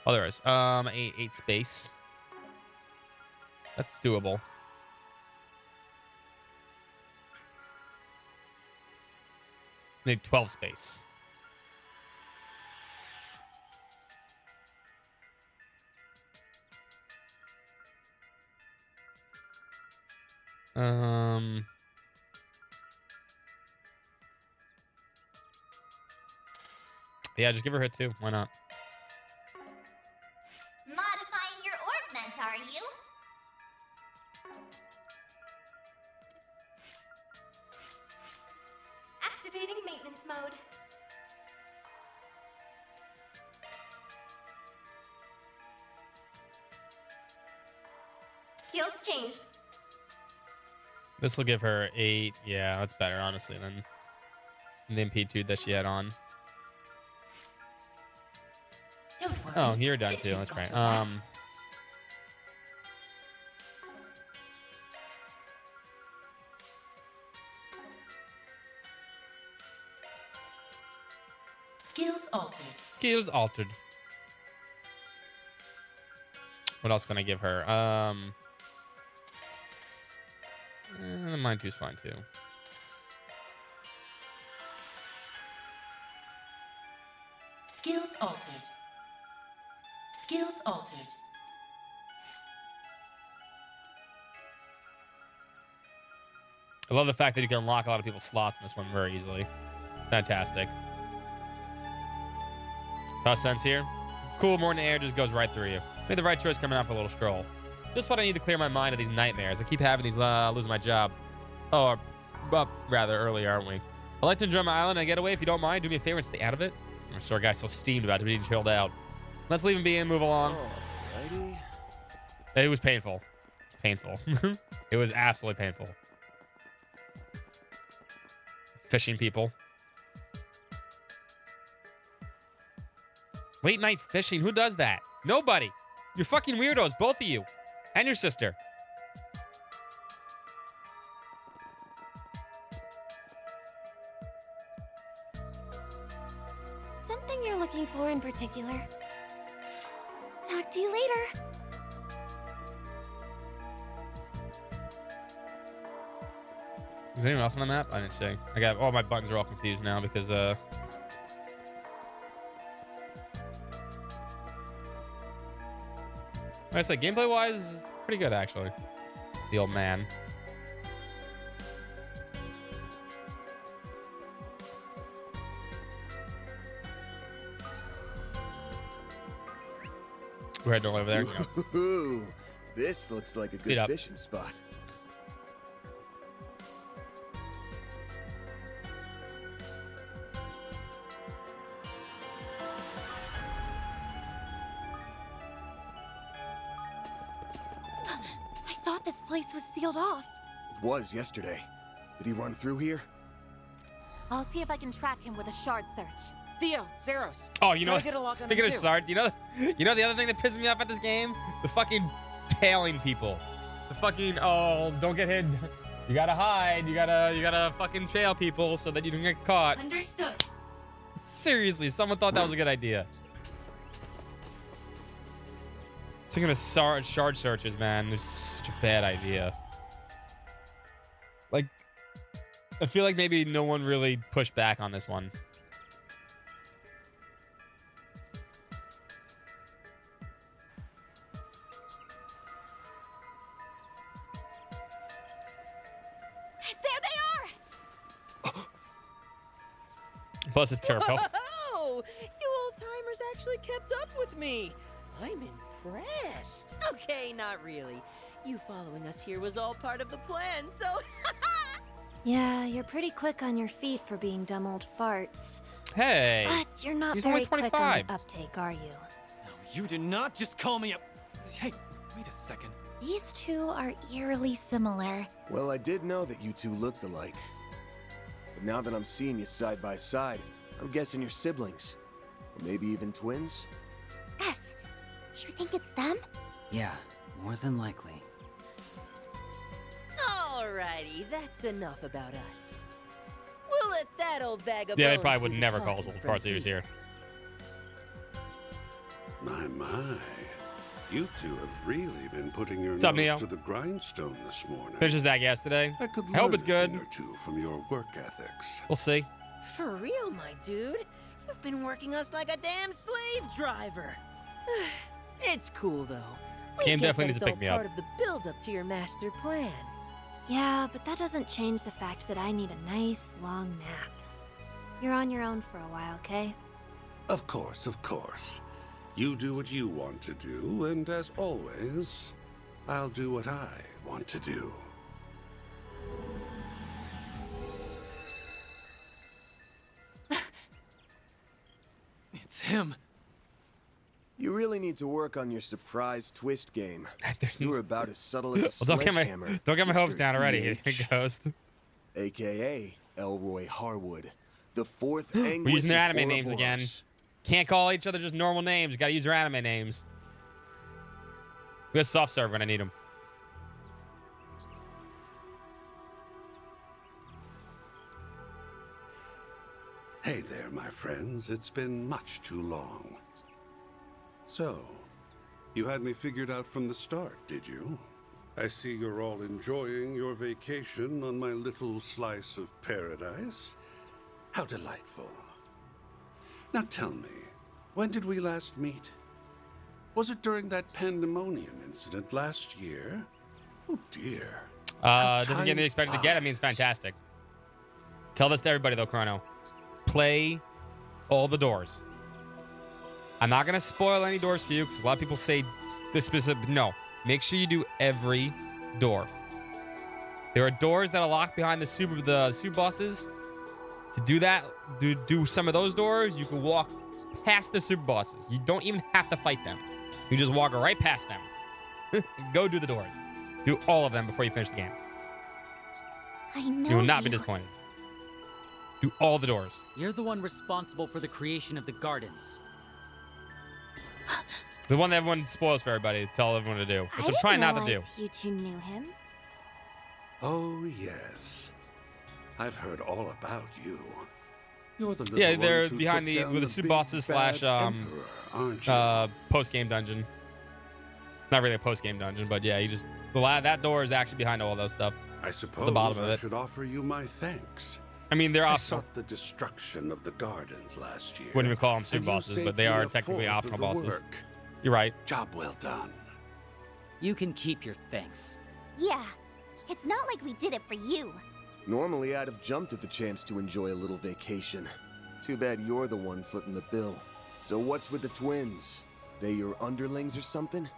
Oh, there is. 8 space. That's doable. Need 12 space. Yeah, just give her a hit too. Why not? Modifying your orbment, are you? Activating maintenance mode. Skills changed. This will give her 8. Yeah, that's better, honestly, than the MP2 that she had on. Don't worry. Oh, you're done too. City's That's got right. your back. Skills altered. Skills altered. What else can I give her? Mine two's fine too. Skills altered. Skills altered. I love the fact that you can unlock a lot of people's slots in this one very easily. Fantastic. Toss sense here. Cool morning air just goes right through you. Made the right choice coming out for a little stroll. Just what I need to clear my mind of these nightmares. I keep having these losing my job. Oh, well, rather early, aren't we? I'd like to enjoy my island and get away. If you don't mind, do me a favor and stay out of it. I'm sorry, guy's so steamed about it being chilled out. Let's leave him be and move along. Alrighty. It was painful. It's painful. It was absolutely painful. Fishing people. Late night fishing. Who does that? Nobody. You're fucking weirdos, both of you. And your sister. Something you're looking for in particular. Talk to you later. Is there anyone else on the map? I didn't see. I got all my buttons are all confused now because like I said, gameplay wise, pretty good actually. The old man. We're heading over there. Ooh, this looks like a Speed good up. fishing spot. I thought this place was sealed off. It was yesterday. Did he run through here? I'll see if I can track him with a shard search. Theo, Zeros. Oh, you know, Try to get a lock on speaking him of too. Sard, you know the other thing that pisses me off at this game? The fucking tailing people. The fucking, oh, don't get hit. You gotta hide. You gotta fucking trail people so that you don't get caught. Understood. Seriously, someone thought that was a good idea. Thinking of shard searches, man, it's such a bad idea. Like, I feel like maybe no one really pushed back on this one. Plus a turbo. Oh, you old-timers actually kept up with me. I'm impressed. Okay, not really. You following us here was all part of the plan, so... Yeah, you're pretty quick on your feet for being dumb old farts. Hey. But you're not he's very only quick 25. on the uptake, are you? No, you do not just call me a... Hey, wait a second. These two are eerily similar. Well, I did know that you two looked alike. But now that I'm seeing you side by side, I'm guessing you're siblings. Or maybe even twins? Yes. Do you think it's them? Yeah, more than likely. Alrighty, that's enough about us. We'll let that old bag of Yeah, they bones probably do would the never call us talking old from farts if he was here. My. You two have really been putting your What's up, nose Neo? to the grindstone this morning. Finishes that yesterday. I could I hope learn it's a good. thing or two from your work ethics. We'll see. For real, my dude. You've been working us like a damn slave driver. It's cool, though. This game We get definitely that needs it's to pick all me up. part of the build-up to your master plan. Yeah, but that doesn't change the fact that I need a nice, long nap. You're on your own for a while, okay? Of course, of course. You do what you want to do, and as always, I'll do what I want to do. It's him. You really need to work on your surprise twist game. There's You were about as subtle as a Well, sledgehammer. don't get my hopes Mr. down already, EH, Ghost. AKA Elroy Harwood, the fourth anguish We're using their of anime names again. Ouroboros. Can't call each other just normal names. You gotta use their anime names. We have soft serve when I need them. Hey there, my friends. It's been much too long. So, you had me figured out from the start, did you? I see you're all enjoying your vacation on my little slice of paradise. How delightful. Now tell me, when did we last meet? Was it during that pandemonium incident last year? Oh dear. Doesn't get the expected to get. I mean, it's fantastic. Tell this to everybody though, Chrono. Play all the doors. I'm not gonna spoil any doors for you because a lot of people say this specific. No, make sure you do every door. There are doors that are locked behind the super bosses. To do that, do some of those doors. You can walk past the super bosses. You don't even have to fight them. You just walk right past them. Go do the doors. Do all of them before you finish the game. I know You will not be disappointed. Do all the doors. You're the one responsible for the creation of the gardens. The one that everyone spoils for everybody. Tell everyone to do, which I'm trying not to do. You two knew him. Oh, yes. I've heard all about you. You're the little Yeah, they're ones who behind took the down with the the super big bosses bad slash emperor, aren't you? post game dungeon. Not really a post game dungeon, but yeah, you just that door is actually behind all those stuff. I suppose the bottom of I it. should offer you my thanks. I mean, they're I optional. sought the destruction of the gardens last year. Wouldn't even call them super and you bosses, but saved they me are a technically fourth of optional the bosses. work. You're right. Job well done. You can keep your thanks. Yeah. It's not like we did it for you. Normally, I'd have jumped at the chance to enjoy a little vacation. Too bad you're the one footing the bill. So what's with the twins? They your underlings or something?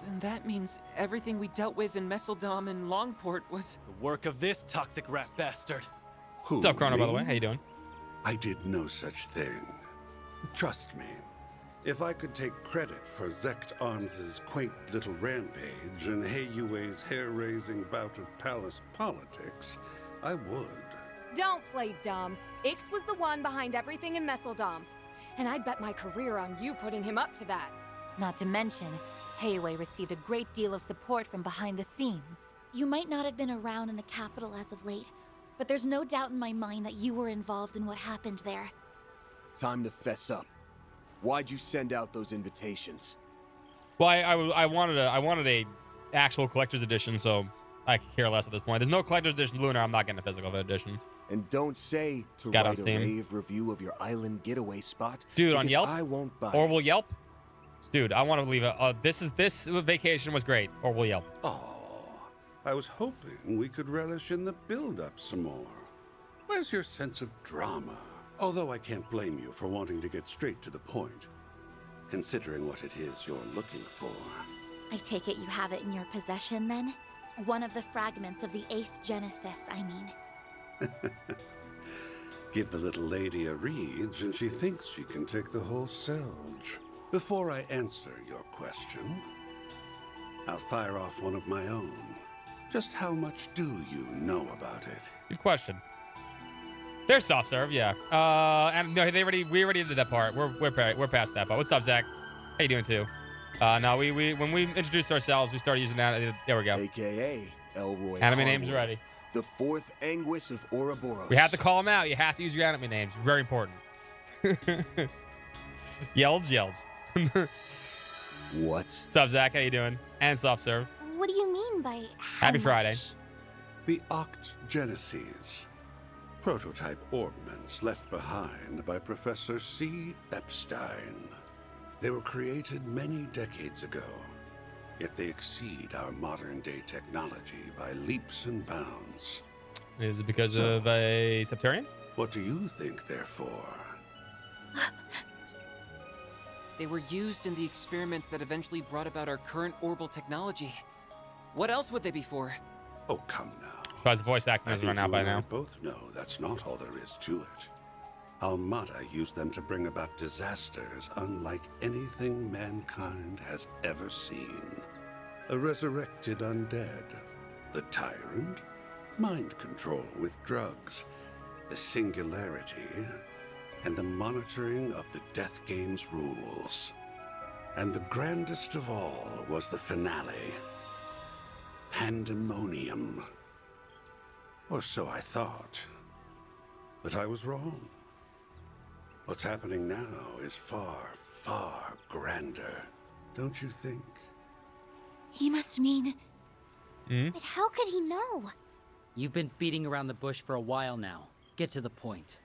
Then that means everything we dealt with in Messeldom and Longport was... The work of this toxic rat bastard. Who, What's up, Chrono, by the way? me? How you doing? I did no such thing. Trust me. If I could take credit for Zect Arms's quaint little rampage and Heiyue's hair-raising bout of palace politics, I would. Don't play dumb. Ix was the one behind everything in Messeldom. And I'd bet my career on you putting him up to that. Not to mention, Heiyue received a great deal of support from behind the scenes. You might not have been around in the capital as of late, but there's no doubt in my mind that you were involved in what happened there. Time to fess up. Why'd you send out those invitations? Well, I wanted a actual collector's edition, so I could care less at this point. There's no collector's edition Lunar. I'm not getting a physical edition. And don't say to Got on write a Steam. rave review of your island getaway spot. Dude, on because Yelp? I won't buy Or it. will Yelp? Dude, I want to leave it. This vacation was great. Or will Yelp? Oh, I was hoping we could relish in the build-up some more. Where's your sense of drama? Although I can't blame you for wanting to get straight to the point, considering what it is you're looking for. I take it you have it in your possession, then? One of the fragments of the 8th Genesis, I mean. Give the little lady a read, and she thinks she can take the whole Selge. Before I answer your question, I'll fire off one of my own. Just how much do you know about it? Good question. They're soft serve, yeah. And no, we already did that part. We're past that part. What's up, Zach? How you doing too? No, we when we introduced ourselves, we started using that. There we go. AKA Elroy. Anime Harwood, names ready. The 4th Anguis of Ouroboros. We have to call them out. You have to use your anime names. Very important. Yelds. What? What's up, Zach? How you doing? And soft serve. What do you mean by Happy Friday. The Oct Genesis. Prototype orbments left behind by Professor C. Epstein. They were created many decades ago, yet they exceed our modern-day technology by leaps and bounds. Is it because of a Septarian? What do you think they're for? They were used in the experiments that eventually brought about our current orbital technology. What else would they be for? Oh, come now. Because the voice acting is run out by now. I both know that's not all there is to it. Almada used them to bring about disasters unlike anything mankind has ever seen. A resurrected undead, the tyrant, mind control with drugs, the singularity, and the monitoring of the Death Game's rules. And the grandest of all was the finale. Pandemonium. Or so I thought. But I was wrong. What's happening now is far, far grander, don't you think? He must mean... But how could he know? You've been beating around the bush for a while now. Get to the point.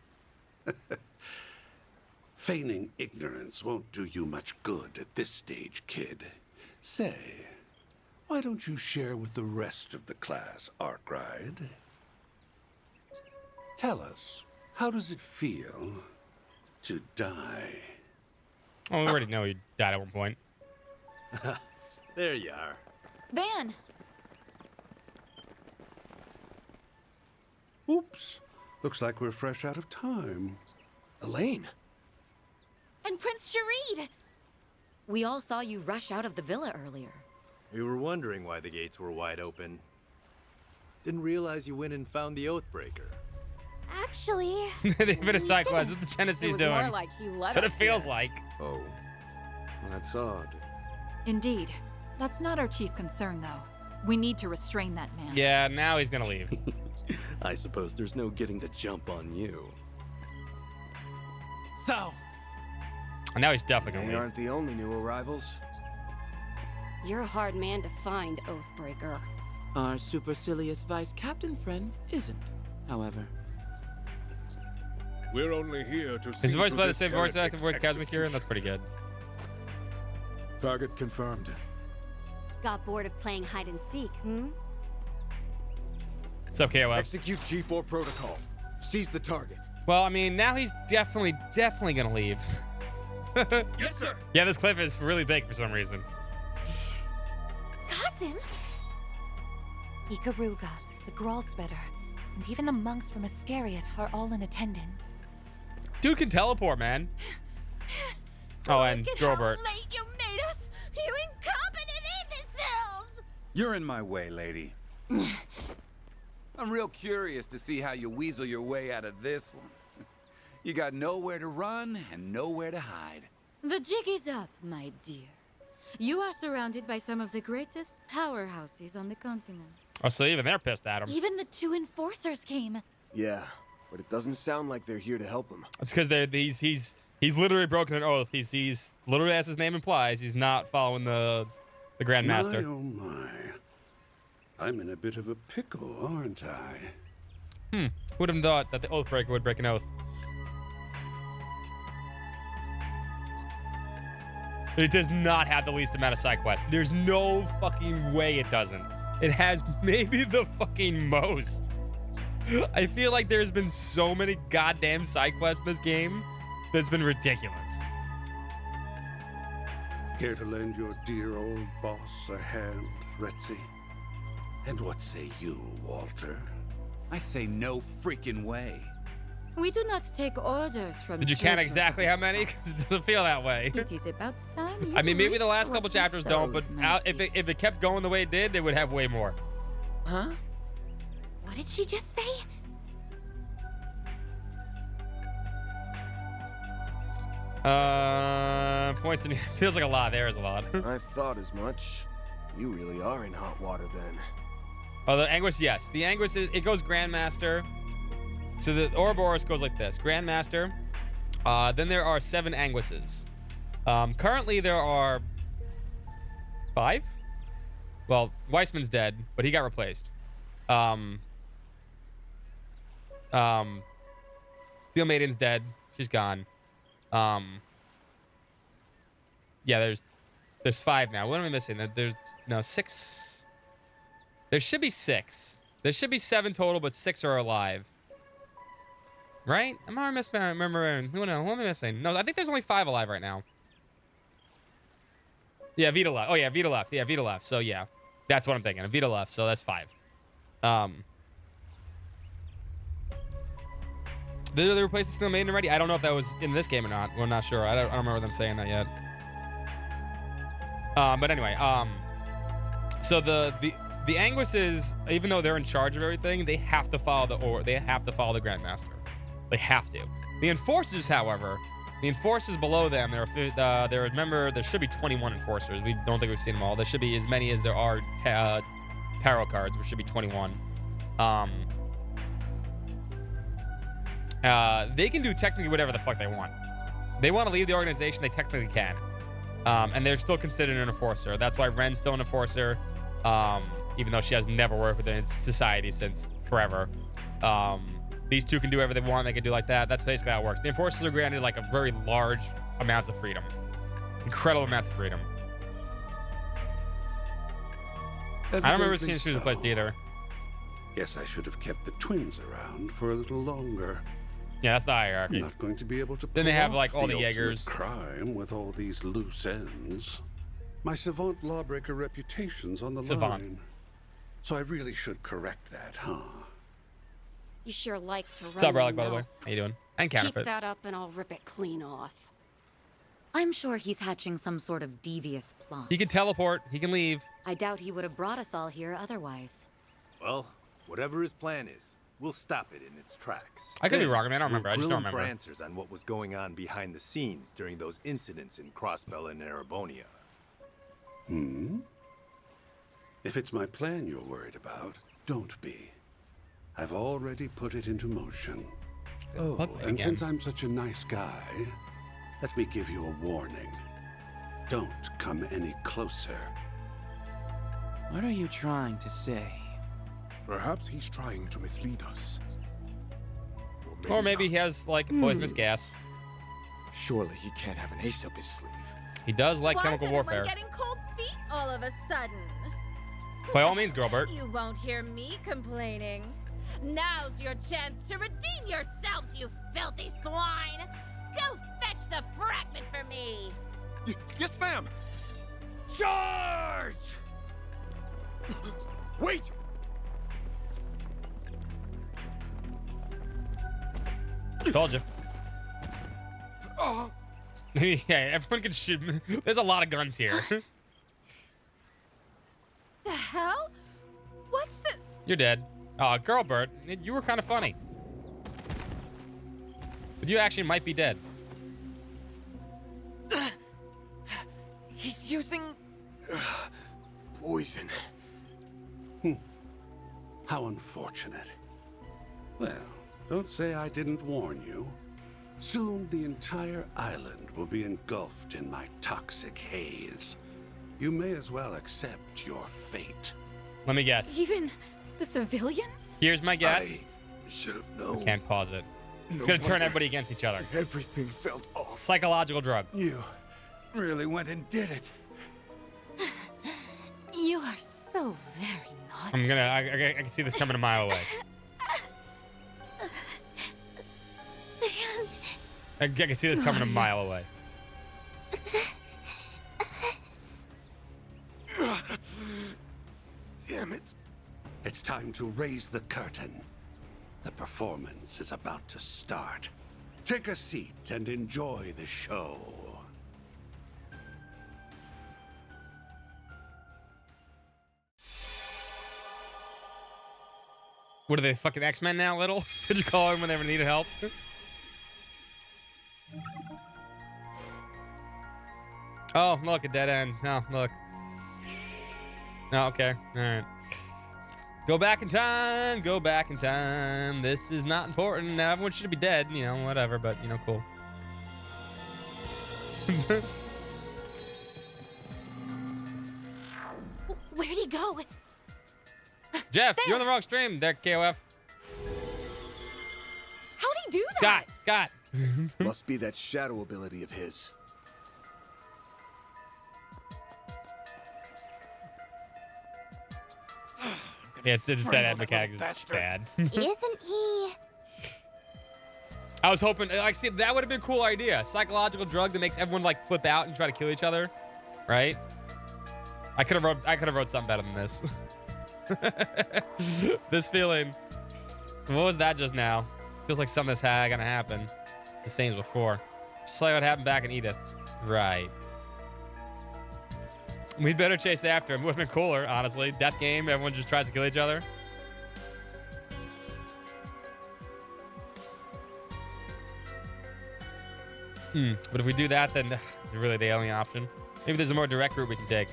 Feigning ignorance won't do you much good at this stage, kid. Say, why don't you share with the rest of the class, Arkride? Tell us, how does it feel to die? Oh, we already know you died at one point. There you are. Van! Oops. Looks like we're fresh out of time. Elaine! And Prince Sharid! We all saw you rush out of the villa earlier. We were wondering why the gates were wide open. Didn't realize you went and found the Oathbreaker. Actually... They finished side quest that the Genesis It was doing. more like he let That's what it us feels do like. Oh, that's odd. Indeed. That's not our chief concern, though. We need to restrain that man. Yeah, now he's gonna leave. I suppose there's no getting the jump on you. So, And now he's definitely They gonna leave. aren't the only new arrivals. You're a hard man to find, Oathbreaker. Our supercilious vice captain friend isn't, however. We're only here to see Is voiced to by the this same voice actor heretic's for Cosmic Hero, and execution. that's pretty good. Target confirmed. Got bored of playing hide and seek, What's up, KOF? Execute G4 protocol. Seize the target. Well, I mean, now he's definitely gonna leave. Yes, sir. Yeah, this cliff is really big for some reason. Kasim? Ikaruga, the Gralspetter, and even the monks from Iscariot are all in attendance. Dude can teleport, man. Oh, and Grobert. late you made us, you incompetent imbeciles! You're in my way, lady. I'm real curious to see how you weasel your way out of this one. You got nowhere to run and nowhere to hide. The jig is up, my dear. You are surrounded by some of the greatest powerhouses on the continent. Oh, so even they're pissed at him. Even the 2 enforcers came. Yeah, but it doesn't sound like they're here to help him. It's because he's literally broken an oath. He's literally, as his name implies, he's not following the Grand Master. My, oh my. I'm in a bit of a pickle, aren't I? Who would have thought that the Oathbreaker would break an oath? It does not have the least amount of side quests. There's no fucking way it doesn't. It has maybe the fucking most. I feel like there's been so many goddamn side quests in this game that's been ridiculous. Care to lend your dear old boss a hand, Retzi? And what say you, Walter? I say no freaking way. We do not take orders from. Did you count exactly how many? 'Cause it doesn't feel that way. It is about time. I mean, maybe the last couple chapters don't, but if it kept going the way it did, it would have way more. Huh? What did she just say? Points in feels like a lot. There is a lot. I thought as much. You really are in hot water then. Oh, the Anguish, yes. The Anguish, it goes Grandmaster. So the Ouroboros goes like this. Grandmaster. Then there are 7 Anguishes. Currently, there are 5? Well, Weissman's dead, but he got replaced. Steel Maiden's dead. She's gone. Yeah, there's 5 now. What am I missing? There's 6. There should be 6. There should be 7 total, but 6 are alive. Right? Am I remembering? Who knows? What am I missing? No, I think there's only 5 alive right now. Yeah, Vita left. Oh yeah, Vita left. Yeah, Vita left. So yeah, that's what I'm thinking. Vita left. So that's 5. Did they replace the Steel Maiden already? I don't know if that was in this game or not. We're not sure. I don't remember them saying that yet. But anyway, so the Anguishes, even though they're in charge of everything, they have to follow the Grandmaster. They have to. The Enforcers, however, the Enforcers below them, remember, there should be 21 Enforcers. We don't think we've seen them all. There should be as many as there are tarot cards, which should be 21. They can do technically whatever the fuck they want. They want to leave the organization, they technically can. And they're still considered an Enforcer. That's why Ren's still an Enforcer, even though she has never worked within society since forever. These two can do whatever they want. They can do like that. That's basically how it works. The Enforcers are granted like a very large amounts of freedom. Incredible amounts of freedom. I don't remember seeing she was replaced either. Guess I should have kept the twins around for a little longer. Yeah, that's the hierarchy. I'm not going to be able to. Then they have pull like off all the ultimate Jaegers. Crime with all these loose ends. My savant lawbreaker reputation's on the Savant. line. So I really should correct that, huh? You sure like to run. What's up, Relic, your by the way? mouth. How you doing? And Keep Counterfeit. that up and I'll rip it clean off. I'm sure he's hatching some sort of devious plot. He can teleport. He can leave. I doubt he would have brought us all here otherwise. Well, whatever his plan is, we'll stop it in its tracks. I could be Then wrong. I mean, I don't we'll remember. I just grill don't him for remember. answers on what was going on behind the scenes during those incidents in Crossbell and Erebonia. If it's my plan you're worried about, don't be. I've already put it into motion. Oh, and again. since I'm such a nice guy, let me give you a warning. Don't come any closer. What are you trying to say? Perhaps he's trying to mislead us. Or maybe he has like poisonous gas. Surely he can't have an ace up his sleeve. He does like Why chemical is warfare. everyone getting cold feet all of a sudden? By all means, Girlbert. You won't hear me complaining. Now's your chance to redeem yourselves, you filthy swine! Go fetch the fragment for me! Yes, ma'am! Charge! Wait! Told you. Oh. Yeah, everyone can shoot. There's a lot of guns here. The hell? What's the... You're dead. Girlbert, you were kind of funny. But you actually might be dead. He's using... Poison. How unfortunate. Well, don't say I didn't warn you. Soon the entire island will be engulfed in my toxic haze. You may as well accept your fate. Let me guess. Even the civilians? Here's my guess. Should have known. I can't pause it. It's No gonna turn wonder everybody against each other. Everything felt off. Psychological drug. You really went and did it. You are so very naughty. I'm gonna. I can see this coming a mile away. I can see this coming a mile away. Damn it. It's time to raise the curtain. The performance is about to start. Take a seat and enjoy the show. What are they, fucking X-Men now, little? Could you call them when they ever needed help? Oh, look, a dead end. Oh, look. Oh, okay. All right. Go back in time. Go back in time. This is not important. Now, everyone should be dead. You know, whatever, but, you know, cool. Where'd he go? Jeff, you're on the wrong stream. There, KOF. How'd he do that? Scott. Must be that shadow ability of his. Yeah, it's that ad mechanic is bad. Isn't he? I was hoping, like, see, that would have been a cool idea. Psychological drug that makes everyone like flip out and try to kill each other, right? I could have wrote something better than this. This feeling. What was that just now? Feels like something that's gonna happen. The same as before. Just like what happened back in Edith. Right. We better chase after him. Would have been cooler, honestly. Death game, everyone just tries to kill each other. But if we do that, then it's really the only option. Maybe there's a more direct route we can take.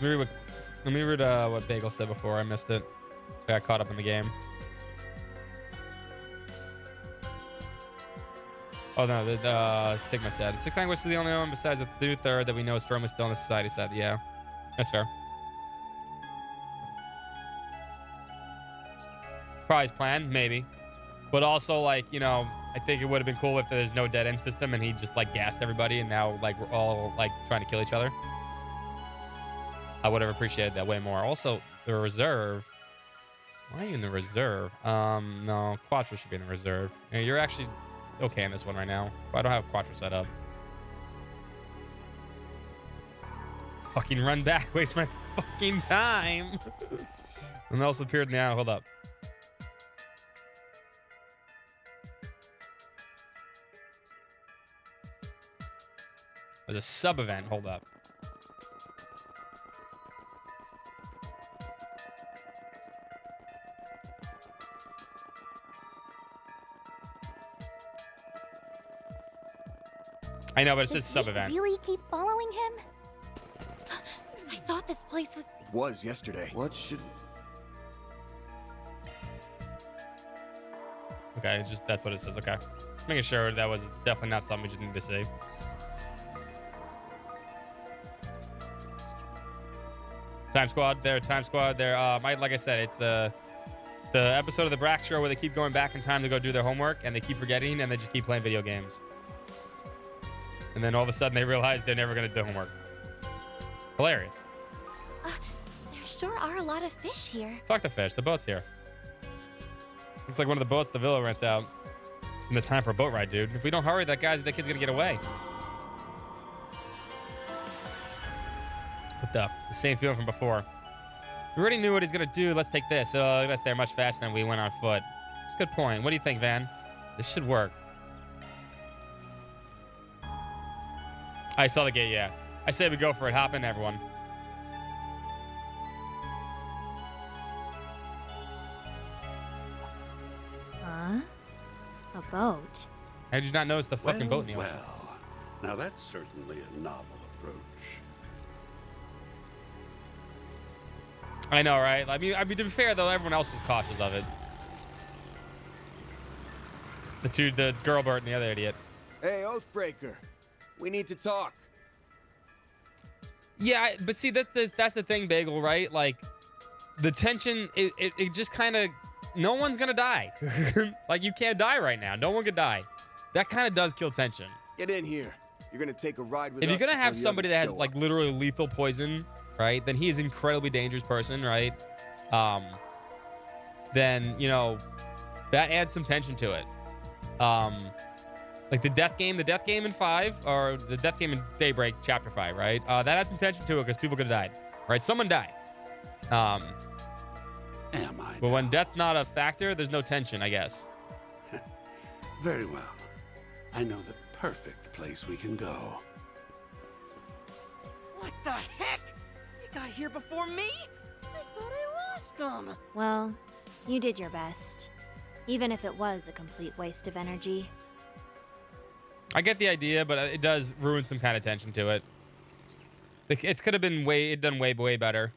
Let me read what Bagel said before. I missed it. Got caught up in the game. Oh, no, Sigma said. Six Language is the only one besides the new third that we know is firmly still in the society said. Yeah, that's fair. Probably his plan, maybe. But also, like, you know, I think it would have been cool if there's no dead end system and he just, like, gassed everybody and now, like, we're all, like, trying to kill each other. I would have appreciated that way more. Also, the reserve. Why are you in the reserve? No, Quattro should be in the reserve. Yeah, you're actually okay in this one right now. But I don't have Quattro set up. Fucking run back. Waste my fucking time. And else appeared now. Hold up. There's a sub event. Hold up. I know, but it says sub event. Really keep following him? I thought this place was. It was yesterday. What should? Okay, just that's what it says. Okay, making sure that was definitely not something we just need to see. Time Squad there. Time Squad there. Like I said, it's the episode of the Brack Show where they keep going back in time to go do their homework and they keep forgetting and they just keep playing video games. And then all of a sudden they realize they're never going to do homework. Hilarious. There sure are a lot of fish here. Fuck the fish. The boat's here. Looks like one of the boats the villa rents out. In the time for a boat ride, dude. If we don't hurry, that kid's going to get away. What the same feeling from before. We already knew what he's going to do. Let's take this. It'll get us there much faster than we went on foot. It's a good point. What do you think, Van? This should work. I saw the gate, yeah. I say we go for it. Hop in, everyone. Huh? A boat? How did you not notice the fucking boat in the ocean? Well, now that's certainly a novel approach. I know, right? I mean, to be fair, though, everyone else was cautious of it. It's the girl bird and the other idiot. Hey, Oathbreaker. We need to talk. Yeah, but see, that's the thing, Bagel, right? Like, the tension, it just kind of, no one's going to die. Like, you can't die right now. No one could die. That kind of does kill tension. Get in here. You're going to take a ride with us. If you're going to have before the somebody that others has, show like, up. literally lethal poison, right? Then he is an incredibly dangerous person, right? Then, you know, that adds some tension to it. Like the death game in 5, or the death game in Daybreak Chapter 5, right? That has some tension to it because people could have died, right? Someone died. Am I? But when death's not a factor, there's no tension, I guess. Very well. I know the perfect place we can go. What the heck? You got here before me? I thought I lost them. Well, you did your best. Even if it was a complete waste of energy. I get the idea, but it does ruin some kind of tension to it. Like, it could have been done way better.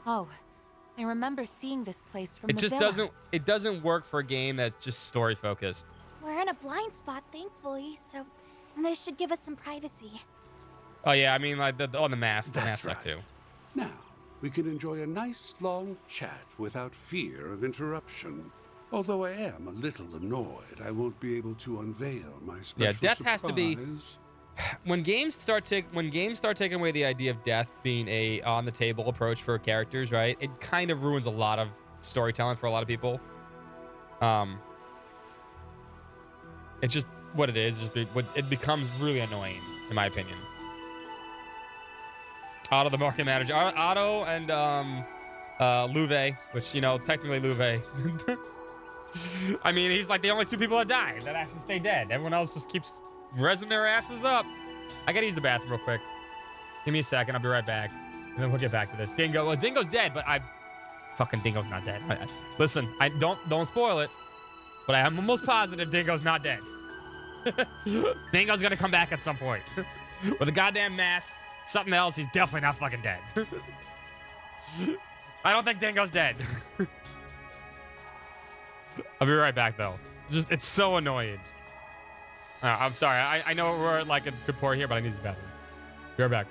Oh, I remember seeing this place from It the just villa. doesn't work for a game that's just story focused. We're in a blind spot, thankfully, so this should give us some privacy. Oh yeah, I mean like the mask, the That's mask suck right. too. Now, we can enjoy a nice long chat without fear of interruption. Although I am a little annoyed I won't be able to unveil my special Yeah, death has to be. surprise. When games start taking away the idea of death being a on the table approach for characters, right? It kind of ruins a lot of storytelling for a lot of people. It's just what it is. It becomes really annoying, in my opinion. Otto, the market manager, Otto, and Louve, which technically Louve. I mean, he's like the only 2 people that died that actually stay dead. Everyone else just keeps rezzing their asses up. I gotta use the bathroom real quick. Give me a second. I'll be right back. And then we'll get back to this. Dingo. Well, Dingo's dead, but fucking Dingo's not dead. Listen, I don't spoil it, but I am almost positive Dingo's not dead. Dingo's gonna come back at some point. With a goddamn mask, something else, he's definitely not fucking dead. I don't think Dingo's dead. I'll be right back, though. It's so annoying. I'm sorry. I know we're at like a good point here, but I need this bathroom. Be right back.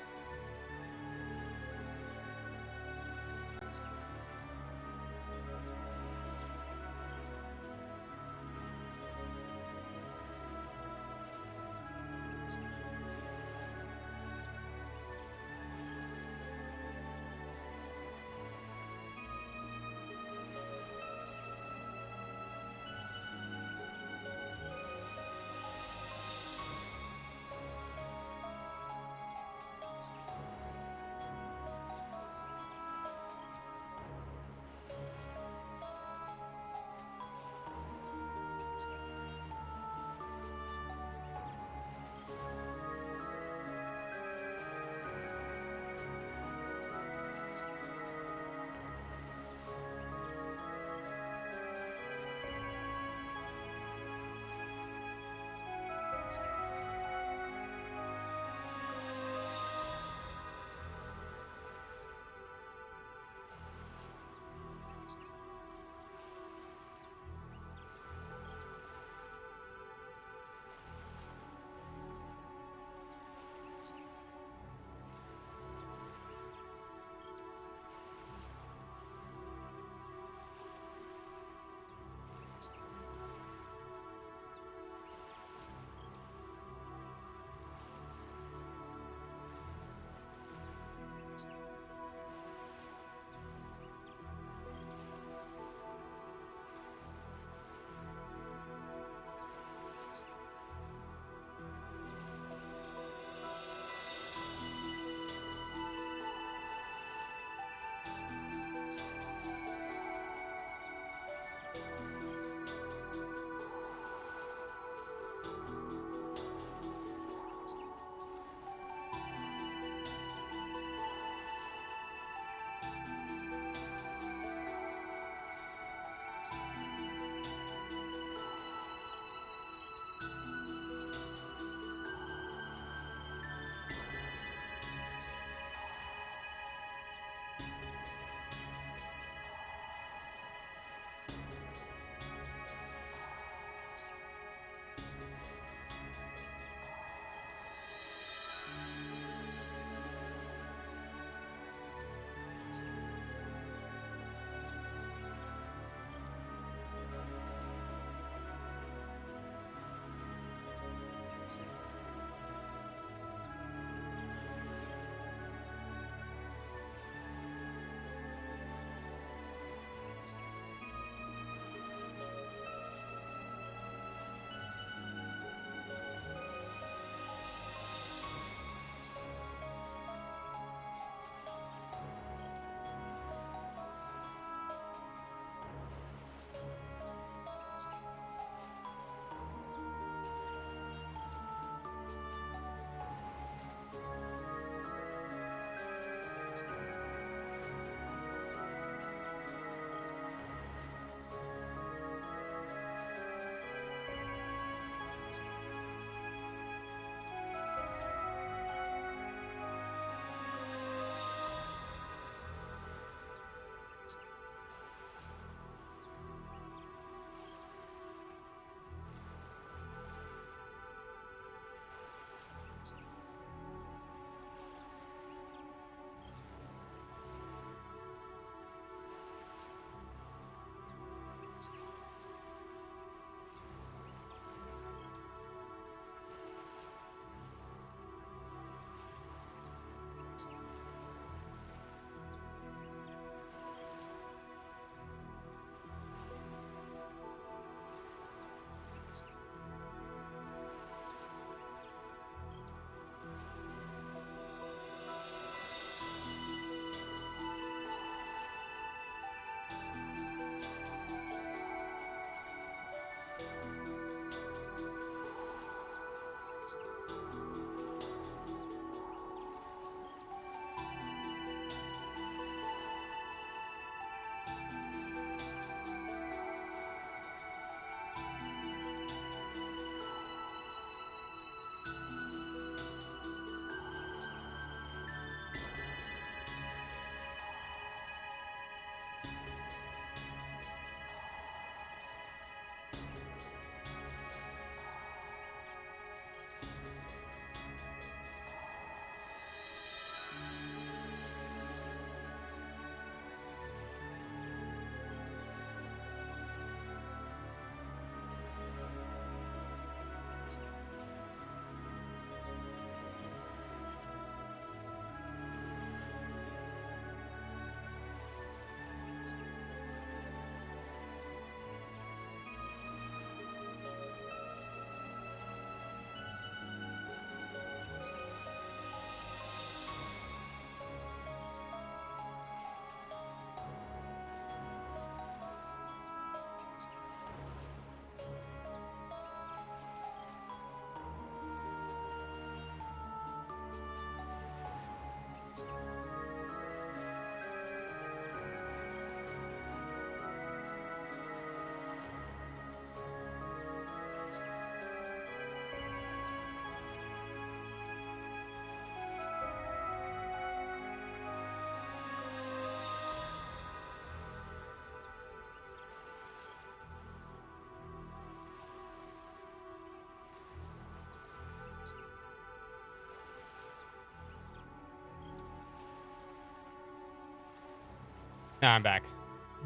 I'm back.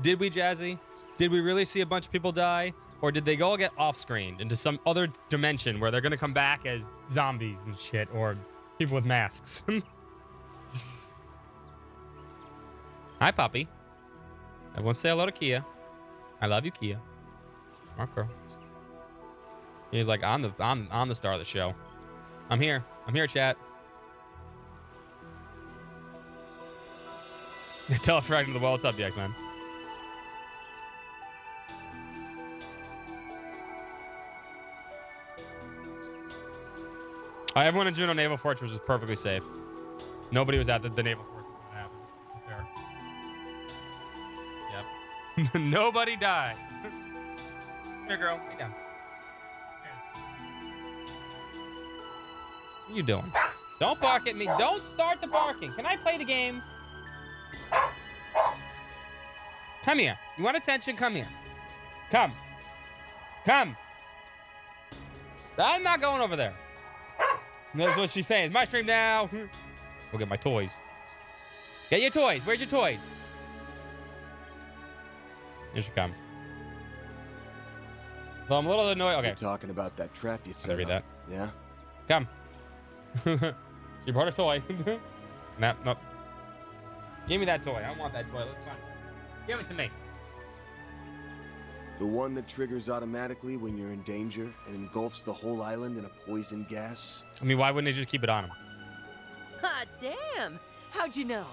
Did we, Jazzy? Did we really see a bunch of people die? Or did they go get off-screened into some other dimension where they're going to come back as zombies and shit, or people with masks? Hi, Poppy. Everyone say hello to Kia. I love you, Kia. Smart girl. He's like, I'm the star of the show. I'm here, chat. Tell a fragment of the world. What's up, DX, man? Everyone in Juneau Naval Fortress was perfectly safe. Nobody was at the Naval Fortress when it happened. Fair. Yep. Nobody died. Come here, girl. Lay down. What are you doing? Don't bark at me. Don't start the barking. Can I play the game? Come here. You want attention? Come here. Come. Come. I'm not going over there. That's what she's saying. It's my stream now. Go get my toys. Get your toys. Where's your toys? Here she comes. Well, I'm a little annoyed. Okay. You're talking about that trap you set read that. Yeah? Come. She brought a toy. Nope. Give me that toy. I don't want that toy. Let's find it. Give it to me. The one that triggers automatically when you're in danger and engulfs the whole island in a poison gas? I mean, why wouldn't they just keep it on him? Hot damn! How'd you know?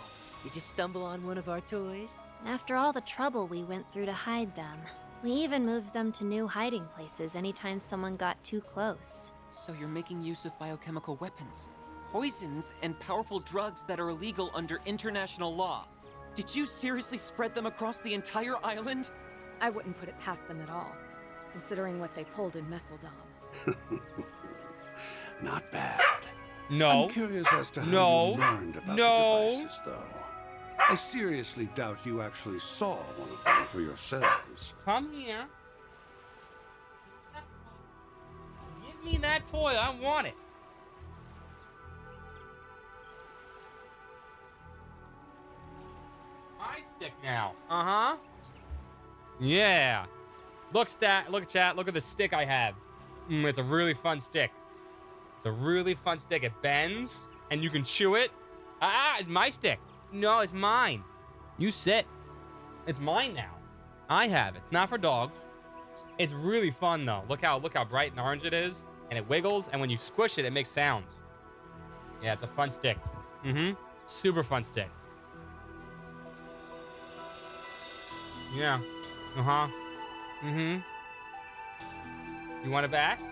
Did you stumble on one of our toys? After all the trouble we went through to hide them, we even moved them to new hiding places anytime someone got too close. So you're making use of biochemical weapons, poisons, and powerful drugs that are illegal under international law. Did you seriously spread them across the entire island? I wouldn't put it past them at all, considering what they pulled in Messeldom. Not bad. No. I'm curious as to how you learned about the devices, though. I seriously doubt you actually saw one of them for yourselves. Come here. Give me that toy. I want it. My stick now. Uh-huh. Yeah. Look, chat. Look at the stick I have. It's a really fun stick. It's a really fun stick. It bends, and you can chew it. It's my stick. No, it's mine. You sit. It's mine now. I have it. It's not for dogs. It's really fun, though. Look how bright and orange it is. And it wiggles, and when you squish it, it makes sounds. Yeah, it's a fun stick. Super fun stick. Yeah. You want it back? You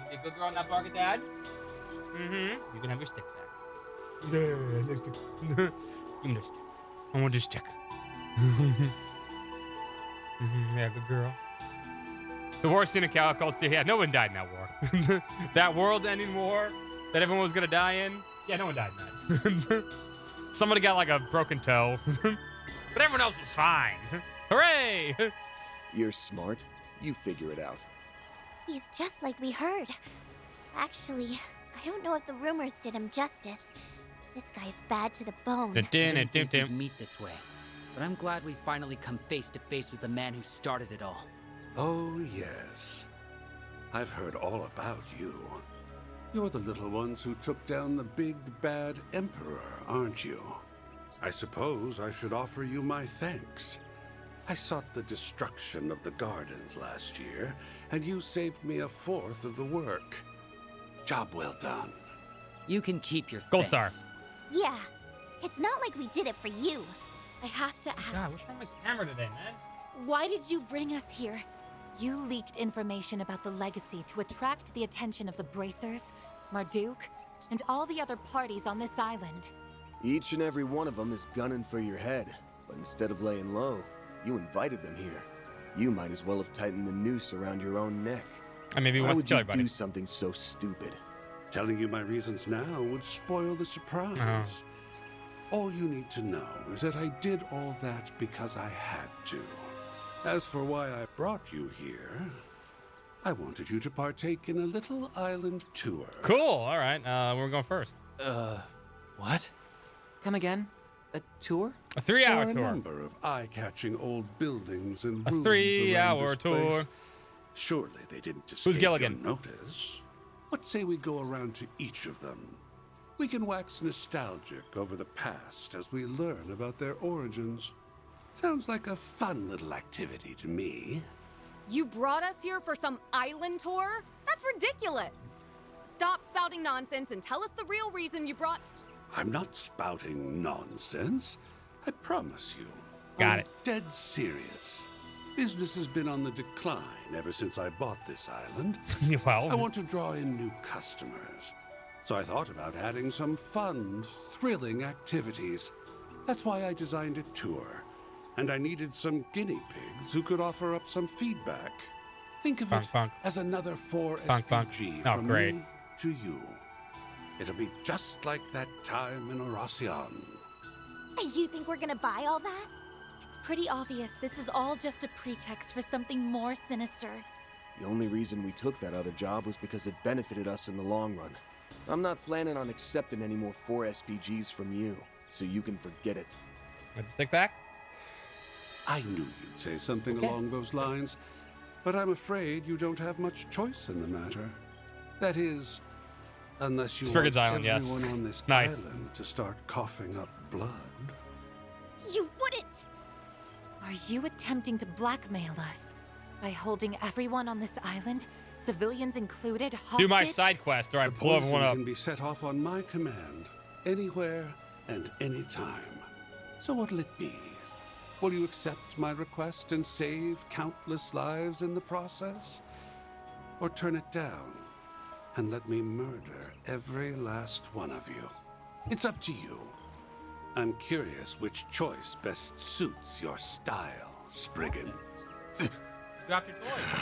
be a good girl and not bark at Dad? You can have your stick back. Yeah, stick. Give me the stick. I want your stick. Yeah, good girl. The worst thing in Calico Steel. Yeah, no one died in that war. That world-ending war that everyone was gonna die in. Yeah, no one died in that. Somebody got like a broken toe. But everyone else was fine. Hooray! You're smart. You figure it out. He's just like we heard. Actually, I don't know if the rumors did him justice. This guy's bad to the bone. I didn't think we'd meet this way, but I'm glad we finally come face to face with the man who started it all. Oh, yes. I've heard all about you. You're the little ones who took down the big, bad Emperor, aren't you? I suppose I should offer you my thanks. I sought the destruction of the gardens last year, and you saved me a fourth of the work. Job well done. You can keep your Gold thanks. star. Yeah, it's not like we did it for you. I have to ask. God, what's wrong with my camera today, man? Why did you bring us here? You leaked information about the legacy to attract the attention of the Bracers, Marduk, and all the other parties on this island. Each and every one of them is gunning for your head, but instead of laying low, you invited them here. You might as well have tightened the noose around your own neck. And maybe he Why wants would to kill you everybody. do something so stupid? Telling you my reasons now would spoil the surprise. All you need to know is that I did all that because I had to. As for why I brought you here, I wanted you to partake in a little island tour. Cool. All right. We're going first. What? Come again? A tour? A 3-hour There are tour. a number of eye-catching old buildings and A rooms 3-hour around this tour. place. Surely they didn't Who's escape your Gilligan? notice. What say we go around to each of them? We can wax nostalgic over the past as we learn about their origins. Sounds like a fun little activity to me. You brought us here for some island tour? That's ridiculous. Stop spouting nonsense and tell us the real reason you brought... I'm not spouting nonsense. I promise you. Got I'm it. dead serious. Business has been on the decline ever since I bought this island. Well, I want to draw in new customers. So I thought about adding some fun, thrilling activities. That's why I designed a tour. And I needed some guinea pigs who could offer up some feedback. Think of it as another 4 SPG Oh, from great. me to you. It'll be just like that time in Oracion. You think we're gonna buy all that? It's pretty obvious this is all just a pretext for something more sinister. The only reason we took that other job was because it benefited us in the long run. I'm not planning on accepting any more 4 SPGs from you, so you can forget it. Let's stick back. I knew you'd say something Okay. along those lines, but I'm afraid you don't have much choice in the matter. That is, unless you Spriggan's want Island, yes. everyone on this Nice. island to start coughing up blood. You wouldn't! Are you attempting to blackmail us by holding everyone on this island, civilians included, hostage? Do my side quest, or I The blow everyone poison up. can be set off on my command, anywhere and any time. So what'll it be? Will you accept my request and save countless lives in the process? Or turn it down and let me murder every last one of you? It's up to you. I'm curious which choice best suits your style, Spriggan. Drop your toy.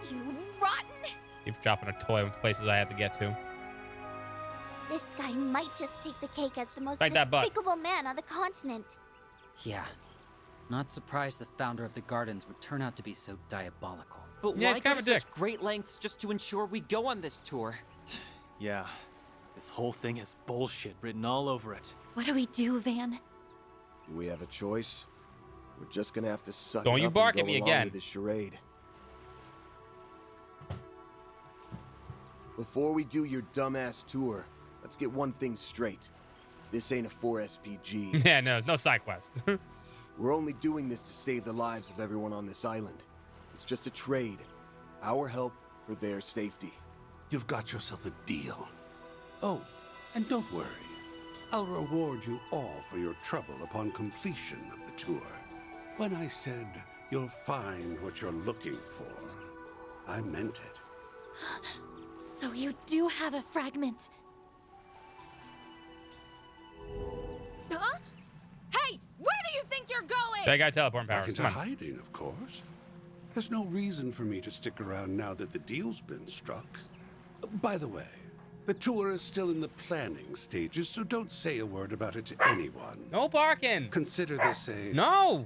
You rotten! Keeps dropping a toy in places I have to get to. This guy might just take the cake as the most Like that butt. despicable man on the continent. Yeah. Not surprised the founder of the gardens would turn out to be so diabolical. But Yeah, why he's go kind to of a such great lengths just to ensure we go on this tour? Yeah, this whole thing has bullshit written all over it. What do we do, Van? Do we have a choice? We're just gonna have to suck Don't it you up bark and at go me along again. with this charade. Before we do your dumbass tour, let's get one thing straight. This ain't a 4 SPG. Yeah, no side quest. We're only doing this to save the lives of everyone on this island. It's just a trade. Our help for their safety. You've got yourself a deal. Oh, and don't worry. I'll reward you all for your trouble upon completion of the tour. When I said you'll find what you're looking for, I meant it. So you do have a fragment. Huh? Hey, where do you think you're going? That guy teleporting Back powers. into Come on. hiding, of course. There's no reason for me to stick around now that the deal's been struck. By the way, the tour is still in the planning stages, so don't say a word about it to anyone. No barking. Consider this a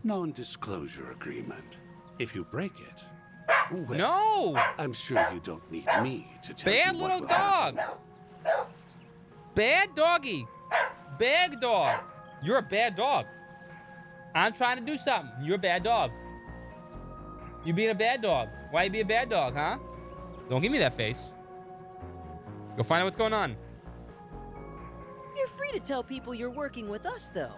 non-disclosure agreement. If you break it, well, No. I'm sure you don't need me to tell Bad you what little will dog. happen. Bad doggy. Bad dog. You're a bad dog. I'm trying to do something. You're a bad dog. You being a bad dog. Why you be a bad dog, huh? Don't give me that face. Go find out what's going on. You're free to tell people you're working with us, though.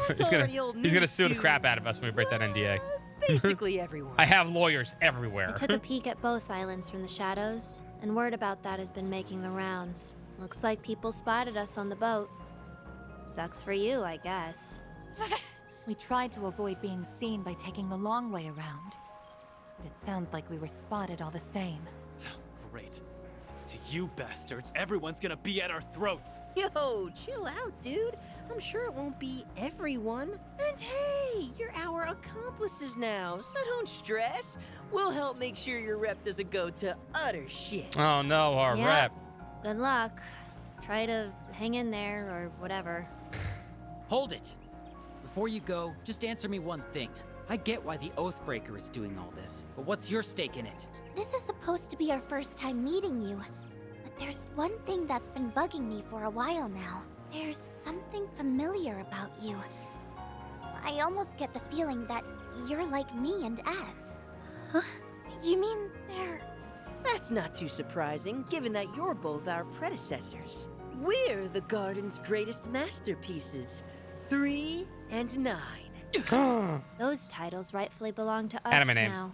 he's gonna old he's gonna news sue the to, crap out of us when we break that NDA. Basically everyone. I have lawyers everywhere. I took a peek at both islands from the shadows, and word about that has been making the rounds. Looks like people spotted us on the boat. Sucks for you, I guess. We tried to avoid being seen by taking the long way around. But it sounds like we were spotted all the same. Great. It's to you bastards. Everyone's gonna be at our throats. Yo, chill out, dude. I'm sure it won't be everyone. And hey, you're our accomplices now, so don't stress. We'll help make sure your rep doesn't go to utter shit. Oh no, our Yep. rep. Good luck. Try to hang in there or whatever. Hold it! Before you go, just answer me one thing. I get why the Oathbreaker is doing all this, but what's your stake in it? this is supposed to be our first time meeting you. But there's one thing that's been bugging me for a while now. There's something familiar about you. I almost get the feeling that you're like me and S. Huh? You mean they're... That's not too surprising, given that you're both our predecessors. We're the Garden's greatest masterpieces, 3 and 9. Those titles rightfully belong to us Anime names. now,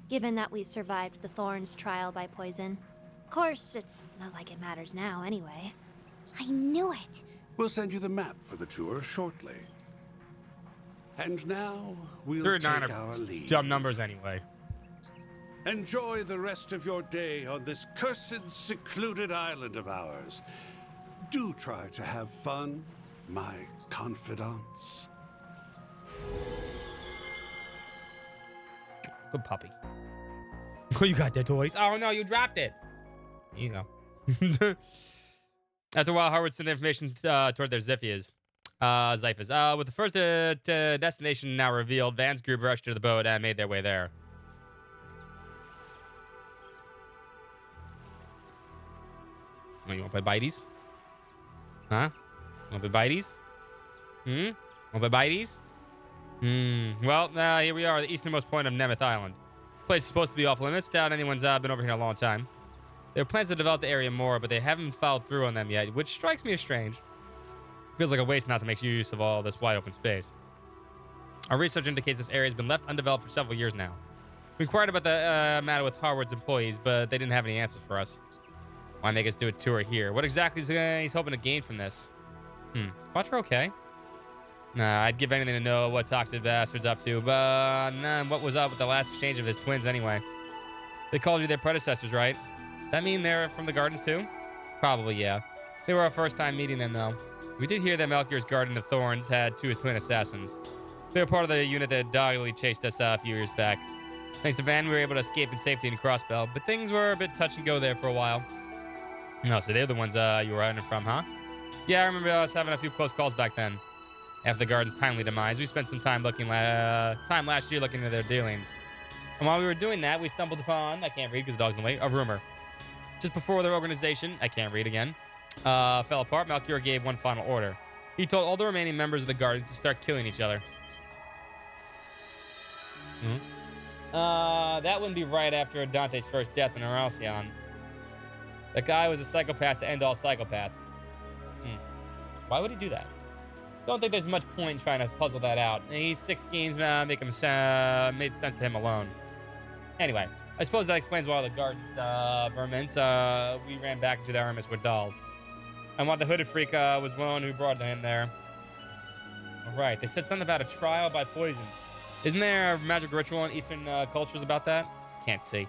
given that we survived the Thorns trial by poison. Of course, it's not like it matters now anyway. I knew it. We'll send you the map for the tour shortly. And now, we'll 3 and 9 take are our leave. dumb numbers anyway. Enjoy the rest of your day on this cursed, secluded island of ours. Do try to have fun, my confidants. Good puppy. Oh, you got their toys. Oh, no, you dropped it. Here you go. After a while, Harwood sent the information toward their Zyphas. With the first destination now revealed, Van's group rushed to the boat and made their way there. Oh, you want to play Bites? Huh? Want to play Bites? Want to play Bites? Well, here we are, the easternmost point of Nemeth Island. This place is supposed to be off limits. Doubt anyone's been over here in a long time. There are plans to develop the area more, but they haven't followed through on them yet, which strikes me as strange. Feels like a waste not to make use of all this wide open space. Our research indicates this area has been left undeveloped for several years now. We inquired about the matter with Harwood's employees, but they didn't have any answers for us. Why make us do a tour here? What exactly is he's hoping to gain from this? Quattro okay? Nah, I'd give anything to know what Toxic Bastard's up to, but nah, what was up with the last exchange of his twins anyway? They called you their predecessors, right? Does that mean they're from the Gardens too? Probably, yeah. They were our first time meeting them, though. We did hear that Melchior's Garden of Thorns had 2 twin assassins. They were part of the unit that doggedly chased us a few years back. Thanks to Van, we were able to escape in safety in Crossbell, but things were a bit touch and go there for a while. No, so they're the ones you were running from, huh? Yeah, I remember us having a few close calls back then. After the Garden's timely demise, we spent some time last year looking into their dealings. And while we were doing that, we stumbled upon, I can't read because the dog's in the way, a rumor. Just before their organization, I can't read again, fell apart, Melchior gave one final order. He told all the remaining members of the Gardens to start killing each other. That wouldn't be right after Dante's first death in Halcyon. That guy was a psychopath to end all psychopaths. Why would he do that? Don't think there's much point in trying to puzzle that out. These 6 schemes made sense to him alone. Anyway, I suppose that explains why all the Garden vermins we ran back into the Aramis with dolls. And why the hooded freak was one who brought him there. All right, they said something about a trial by poison. Isn't there a magic ritual in Eastern cultures about that? Can't see.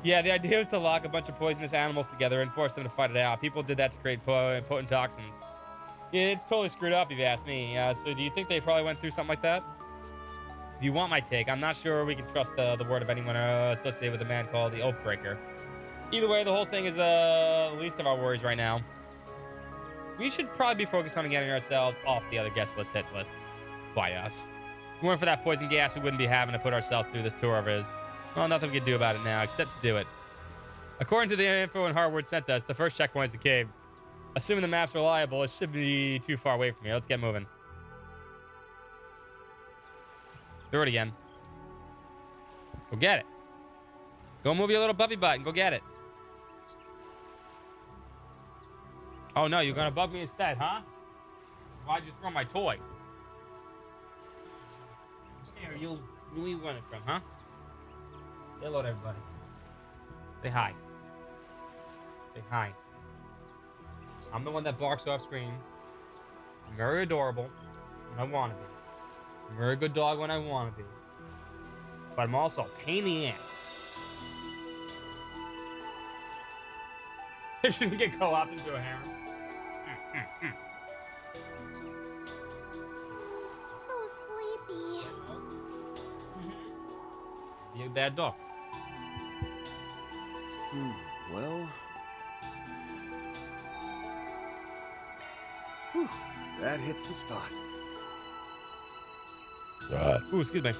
Yeah, the idea was to lock a bunch of poisonous animals together and force them to fight it out. People did that to create potent toxins. Yeah, it's totally screwed up if you ask me. So do you think they probably went through something like that? If you want my take, I'm not sure we can trust the word of anyone associated with a man called the Oathbreaker. Either way, the whole thing is the least of our worries right now. We should probably be focused on getting ourselves off the other guest list hit lists by us. If it weren't for that poison gas, we wouldn't be having to put ourselves through this tour of his. Well, nothing we can do about it now, except to do it. According to the info and Harwood sent us, the first checkpoint is the cave. Assuming the map's reliable, it should be too far away from here. Let's get moving. Do it again. Go get it. Go move your little puppy butt and go get it. Oh no, you're gonna bug me instead, huh? Why'd you throw my toy? Where you running from, huh? Say hello to everybody. Say hi. Say hi. I'm the one that barks off screen. I'm very adorable when I want to be. I'm a very good dog when I want to be. But I'm also a pain in the ass. I shouldn't get co-opted into a harem. So sleepy. You're a bad dog. Well... Whew, that hits the spot. Ooh, excuse me.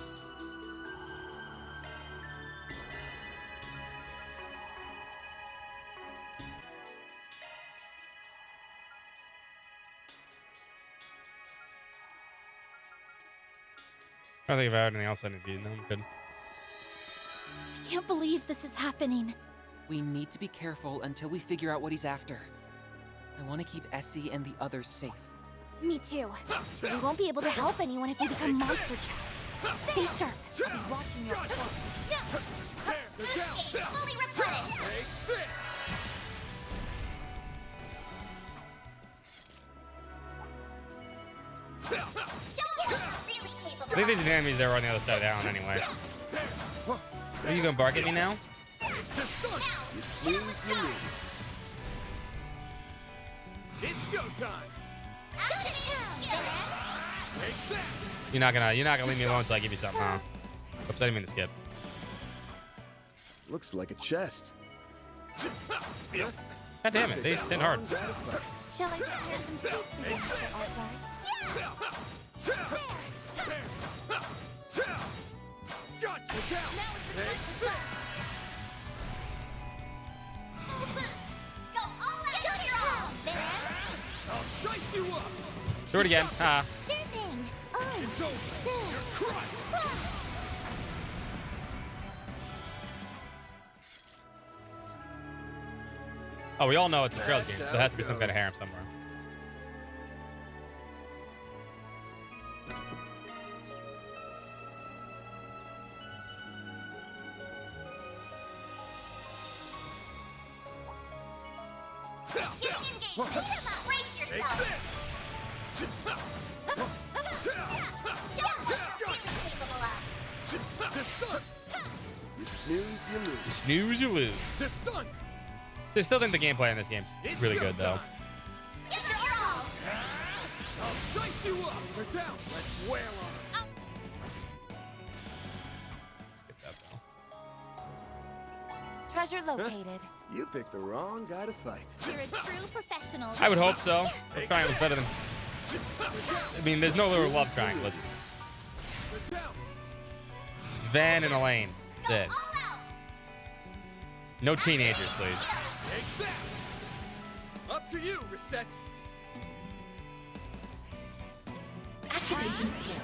I don't think about anything else I need to do. No, I'm good. I can't believe this is happening. We need to be careful until we figure out what he's after. I want to keep Essie and the others safe. Me too. We won't be able to help anyone if we become monster chow. Stay sharp. I'll be watching your performance. Fully replenished. I think these enemies there are on the other side of the island anyway. Are you gonna bark at me now? You snooze, you lose. It's go time. You're not gonna leave me alone until I give you something, huh? Oops, I didn't mean to skip. Looks like a chest. God damn it, they hit hard. Shall I prepare some soup for you, Mr. Arkwright? Gotcha down. Go all out. Go your all, man. I'll dice you up. Do it again. Ah. Sure thing. Oh. It's over. You're crushed. Oh, we all know it's a Trails game, so there has to be some kind of harem somewhere. Brace yourself. You snooze, you lose. You snooze, you lose. So I still think the gameplay in this game's really good, though. I'll dice you up. We're down. Let's wail on her. Skip that, though. Treasure located. You picked the wrong guy to fight. You're a true professional. I would hope so. The triangle's better than... I mean, there's no little love triangle. It's Van and Elaine. That's it. No teenagers, please. Take that. Up to you, Reset. Activating skill.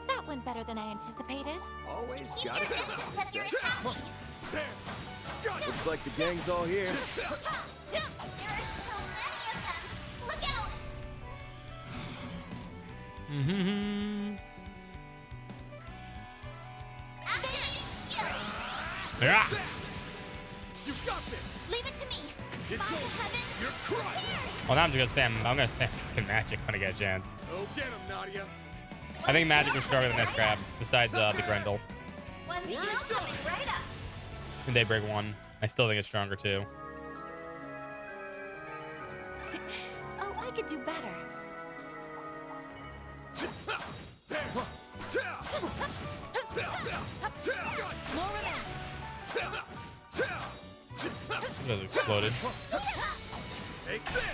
That went better than I anticipated. Always got it. Looks like the gang's all here. Look out! Mm-hmm. Activating Yeah. You got this. Leave it to me. It's By the over. heavens. You're crushed. Well, now I'm just gonna spam. I'm gonna spam fucking magic when I get a chance. Go get him, Nadia. I think magic is stronger than S crabs, besides the Grendel One's still coming right up. in Daybreak 1. I still think it's stronger too. Oh, I could do better. More revenge. It just exploded. Take this.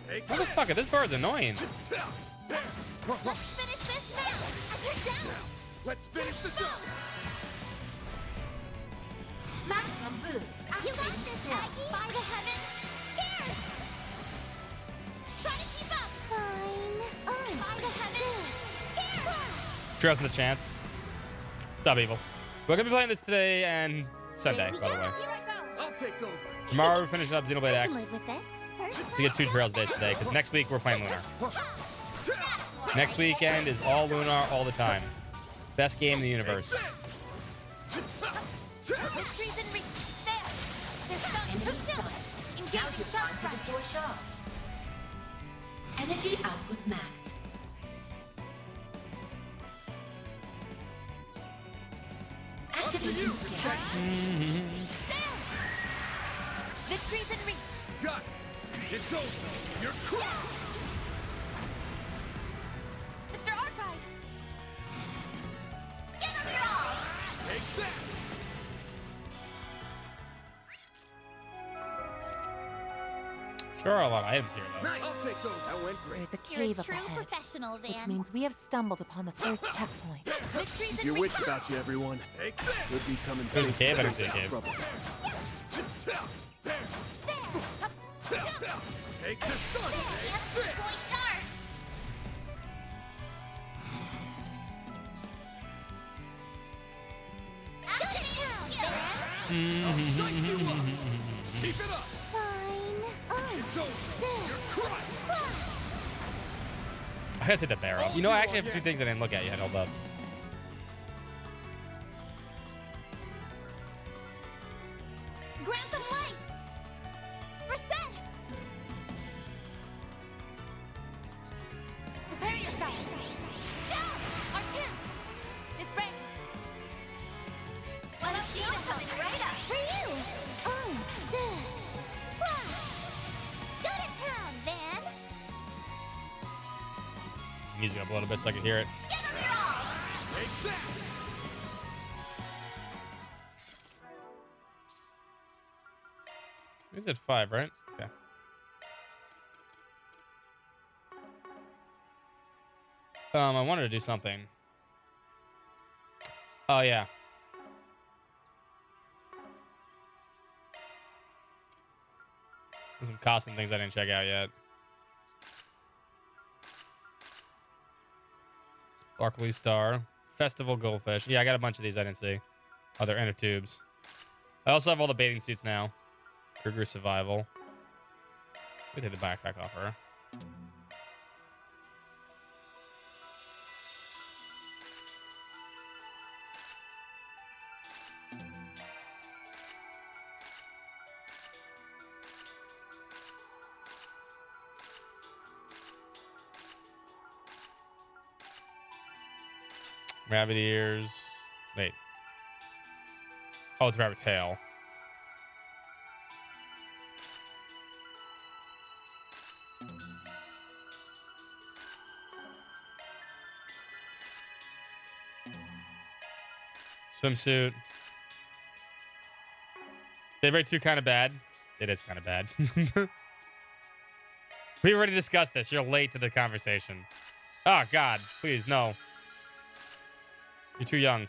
Take Motherfucker, this bird's annoying. Let's finish this now. You're down. Let's finish the job. Maximum boost. You got this, Aggie. By the heavens. Fierce. Try to keep up. Fine. Oh. By the heavens. Fierce. Trust in the chance. Stop evil. We're gonna be playing this today and Sunday, by the way. Here I go. I'll take over. Tomorrow we're finishing up I Xenoblade can X. live with this. We get 2 Trails days today, because next week we're playing Lunar. Next weekend is all Lunar all the time. Best game in the universe. Victory's in reach. There. There's some. Engaging shot to deploy shots. Energy output max. Activating skill. Victory's in reach. Got it. It's over. You're crushed. Mr. Archive. Give them your all. Take that. Sure are a lot of items here, though. Nice. I'll take over. That went great. There's a You're a cave up true ahead, professional, Van. which means we have stumbled upon the first checkpoint. Victory's Keep in your reach. wits about you, everyone. Take that. Could be coming There's a face cave, to I didn't face see a with cave. trouble. Take the stun! Boy shark! Keep it up! Fine. Oh. It's over! You're crushed! I gotta take the bear off. You know, I actually have 2 things I didn't look at yet. Hold up. Grant them light! Reset! Prepare yourself! Down! R2! It's ready! LFD coming right up! For you. Oh. Wah. Go to town, Van. Music up a little bit so I can hear it. Give them your all! Take that! Is it 5, right? Okay. I wanted to do something. Oh, yeah. There's some costume things I didn't check out yet. Sparkly Star. Festival Goldfish. Yeah, I got a bunch of these I didn't see. Other inner tubes. I also have all the bathing suits now. Kruger Survival. Let me take the backpack off her. Rabbit ears. Wait. Oh, it's rabbit tail. Swimsuit. Daybreak 2 kind of bad. It is kind of bad. We already discussed this. You're late to the conversation. Oh, God. Please, no. You're too young.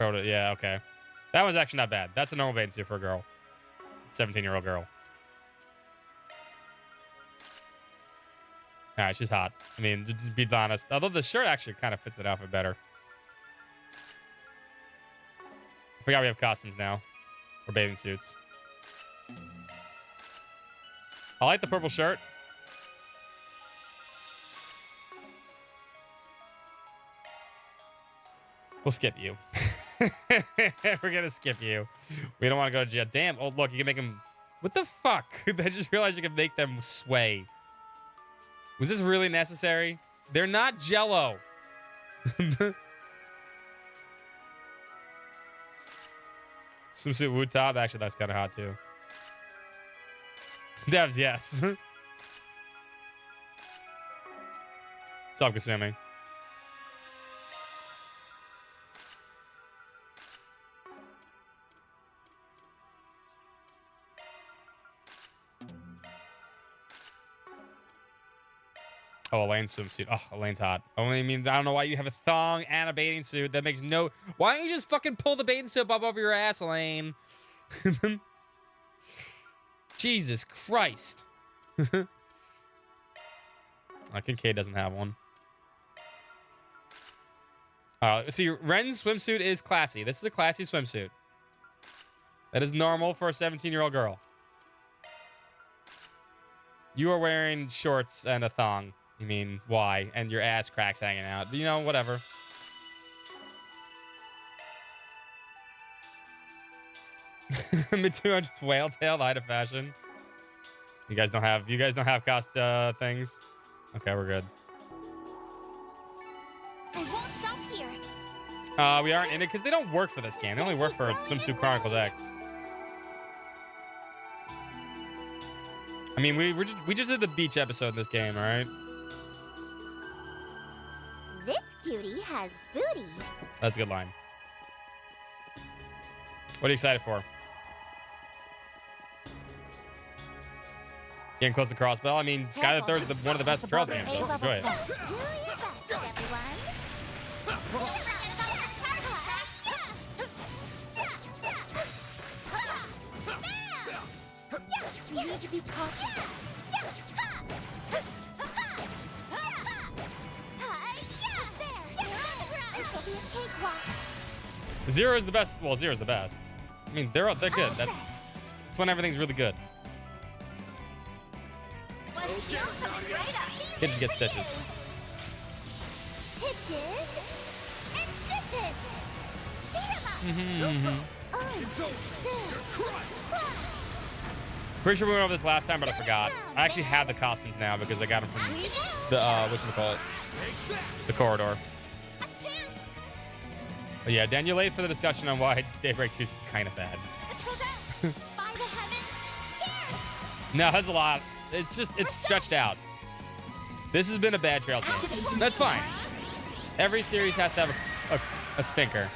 Yeah, okay. That one's actually not bad. That's a normal bathing suit for a girl. 17-year-old girl. All right, she's hot. I mean, to be honest. Although the shirt actually kind of fits that outfit better. I forgot we have costumes now. Or bathing suits. I like the purple shirt. We'll skip you. We're going to skip you. We don't want to go to jail. Damn. Oh, look, you can make them... What the fuck? I just realized you can make them sway. Was this really necessary? They're not Jell-O. Swimsuit Wu top. Actually, that's kind of hot, too. Devs, yes. Self-consuming. Oh, Elaine's swimsuit. Oh, Elaine's hot. I mean, I don't know why you have a thong and a bathing suit. That makes no... Why don't you just fucking pull the bathing suit up over your ass, Elaine? Jesus Christ. Kincaid doesn't have one. See, Ren's swimsuit is classy. This is a classy swimsuit. That is normal for a 17-year-old girl. You are wearing shorts and a thong. You mean, why? And your ass cracks hanging out. You know, whatever. Mid-200s whale tail, the height of fashion. You guys don't have cost things? Okay, we're good. I won't stop here. We aren't in it because they don't work for this game. They only work for Swimsuit Chronicles X. I mean, we just did the beach episode in this game, all right? This cutie has booty. That's a good line. What are you excited for? Getting close to Crossbell. I mean, Skylar Third is one of the best trails games. So enjoy it. Do your best, everyone. We need to be cautious. Zero is the best. Well, Zero is the best. I mean, they're good. That's when everything's really good. Kids get stitches. Pitches and stitches. Pretty sure we went over this last time, but I forgot. I actually have the costumes now because I got them from the whatchamacallit, the corridor. But yeah, Dan, you're late for the discussion on why Daybreak 2 is kind of bad. No, that's a lot. It's just, it's stretched out. This has been a bad Trails game. That's fine. Every series has to have a stinker.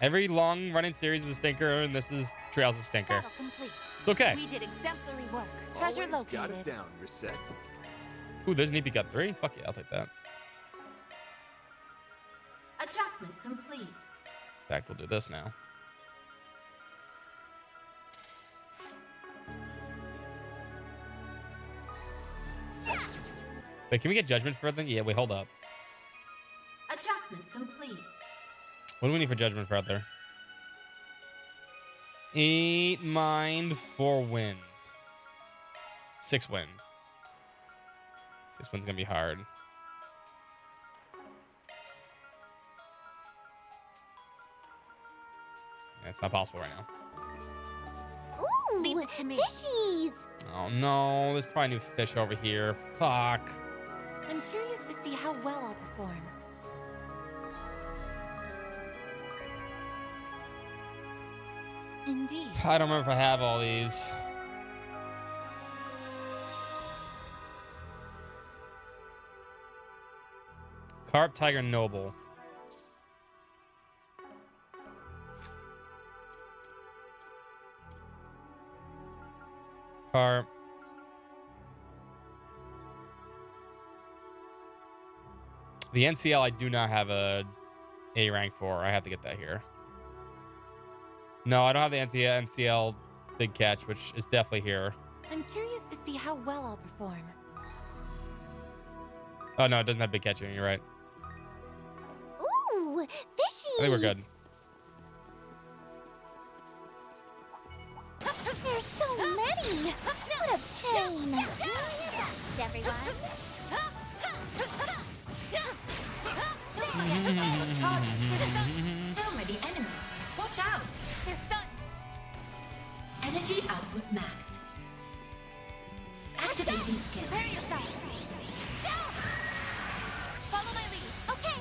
Every long-running series is a stinker, and this is Trails' stinker. It's okay. We did exemplary work. Treasure located. Got it down, Reset. Ooh, there's an EP cut 3. Fuck yeah, I'll take that. Adjustment complete. In fact, we'll do this now. Wait, can we get judgment for everything? Yeah, wait, hold up. Adjustment complete. What do we need for judgment for out there? 8 mind, 4 wind. 6 wind. 6 wind's gonna be hard. Yeah, it's not possible right now. Ooh, leave this to me. Fishies. Oh no, there's probably new fish over here. Fuck. I'm curious to see how well I'll perform. Indeed. I don't remember if I have all these. Carp, Tiger, Noble. Carp. The NCL I do not have a rank for. I have to get that here. No, I don't have the NCL big catch, which is definitely here. I'm curious to see how well I'll perform. Oh no, it doesn't have big catch here. You're right. Ooh, fishies. I think we're good. There's so many. What a pain. Rest, everyone. So many enemies. Watch out. They're stunned. Energy output max. Activating skill. Prepare yourself. Follow my lead. Okay.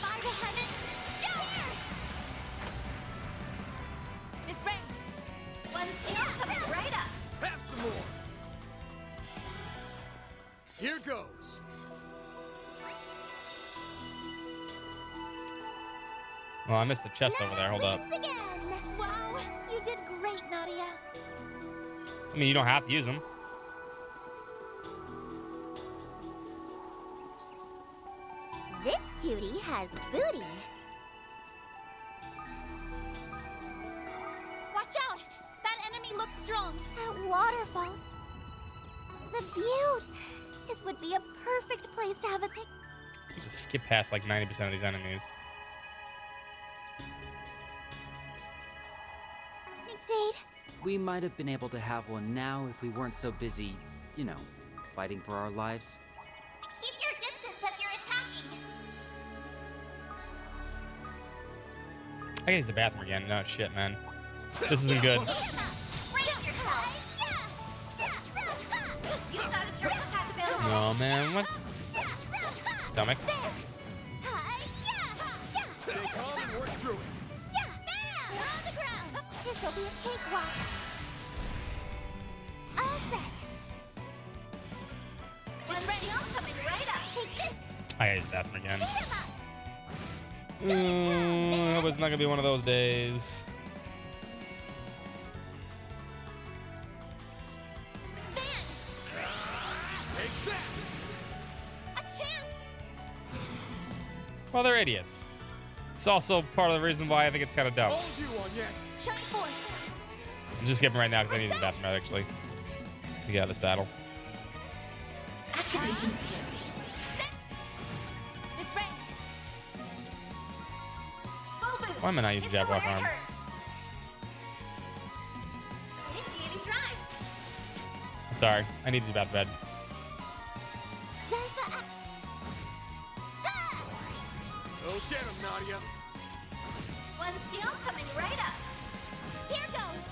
By the heavens. Fierce. This ring. One skill coming right up. Have some more. Here goes. Well, I missed the chest over there. Hold up. Again. Wow, you did great, Nadia. I mean, you don't have to use them. This cutie has booty. Watch out! That enemy looks strong. That waterfall is a beaut. This would be a perfect place to have a pic. You just skip past like 90% of these enemies. Date. We might have been able to have one now if we weren't so busy, you know, fighting for our lives. Keep your distance as you're attacking. I gotta use the bathroom again. No shit, man. This isn't good. No, man. What? Stomach. Stay calm and work through it. On the ground. This'll be a cakewalk. All set. When ready, I'm coming right up. Take this. I gotta use the bathroom again. It was not gonna be one of those days. A chance. Well, they're idiots. It's also part of the reason why I think it's kind of dumb. All you on yes. Shine forth. I'm just skipping right now because I need the bathroom actually. To get out of this battle. Activating skill. It's ready. Why am I not using jab lock arm? Initiating drive. I'm sorry. I need to bed. Go get him, Nadia. One skill coming right up. Here goes.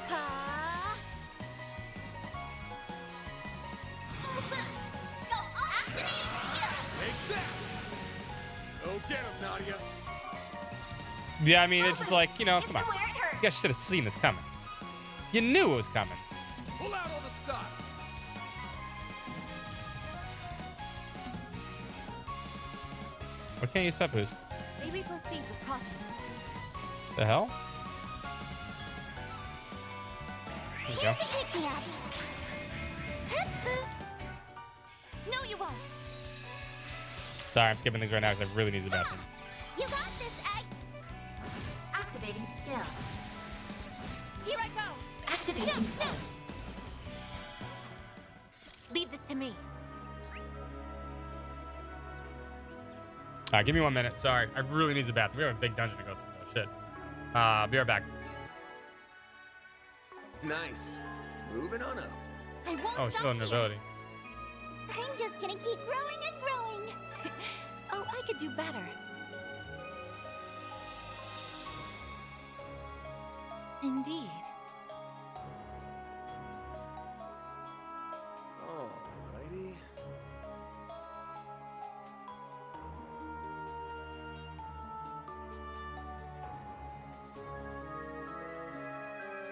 Ha! Go activating skill. Take that. Go get him, Nadia. Yeah, I mean, it's just like, you know, come on. You guys should have seen this coming. You knew it was coming. Pull out all the stops. Why can't I use pet boost? May we proceed with caution? The hell? There we go. Pick me up. No, you won't. Sorry, I'm skipping these right now because I really need the bathroom. You got this, Egg. Activating skill. Here I go. Activating skill. Leave this to me. All right, give me 1 minute. Sorry, I really need the bathroom. We have a big dungeon to go through. Oh, shit. Be right back. Nice. Moving on up. I won't Oh, stop still in here. ability. I'm just gonna keep growing and growing. Oh, I could do better. Indeed. Alrighty.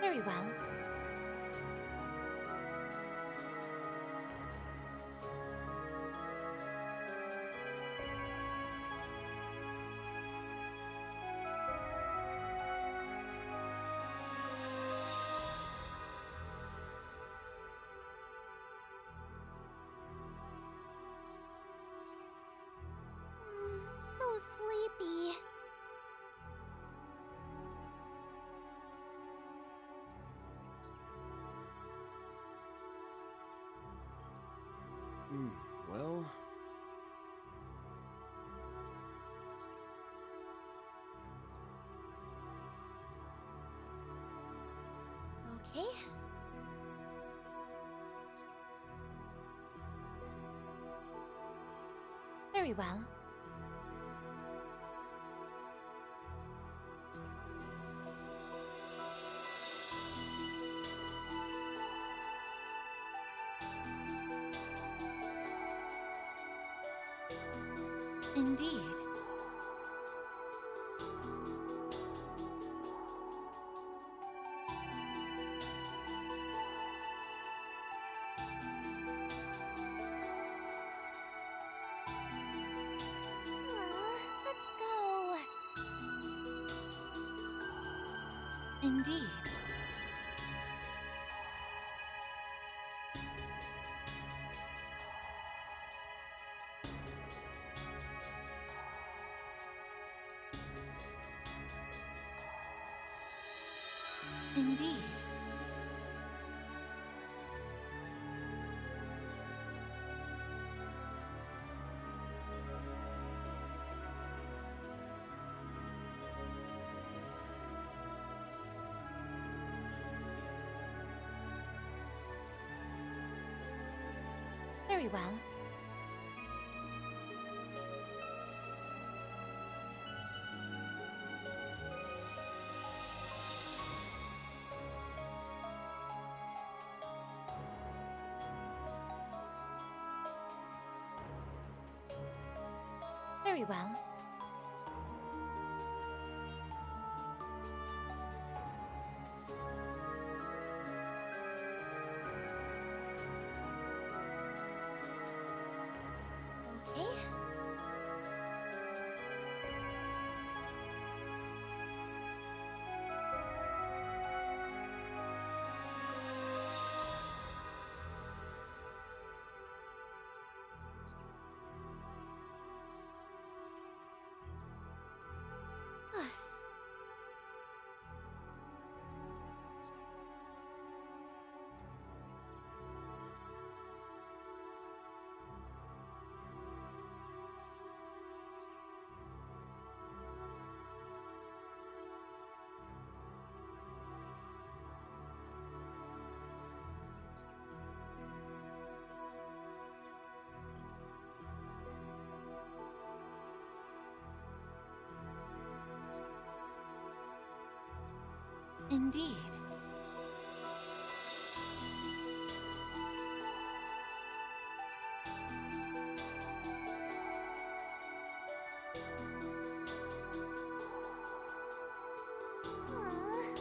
Very well. So sleepy. Well, Okay. Very well. Indeed. Let's go. Indeed. Indeed. Very well. Very well. Okay. Indeed.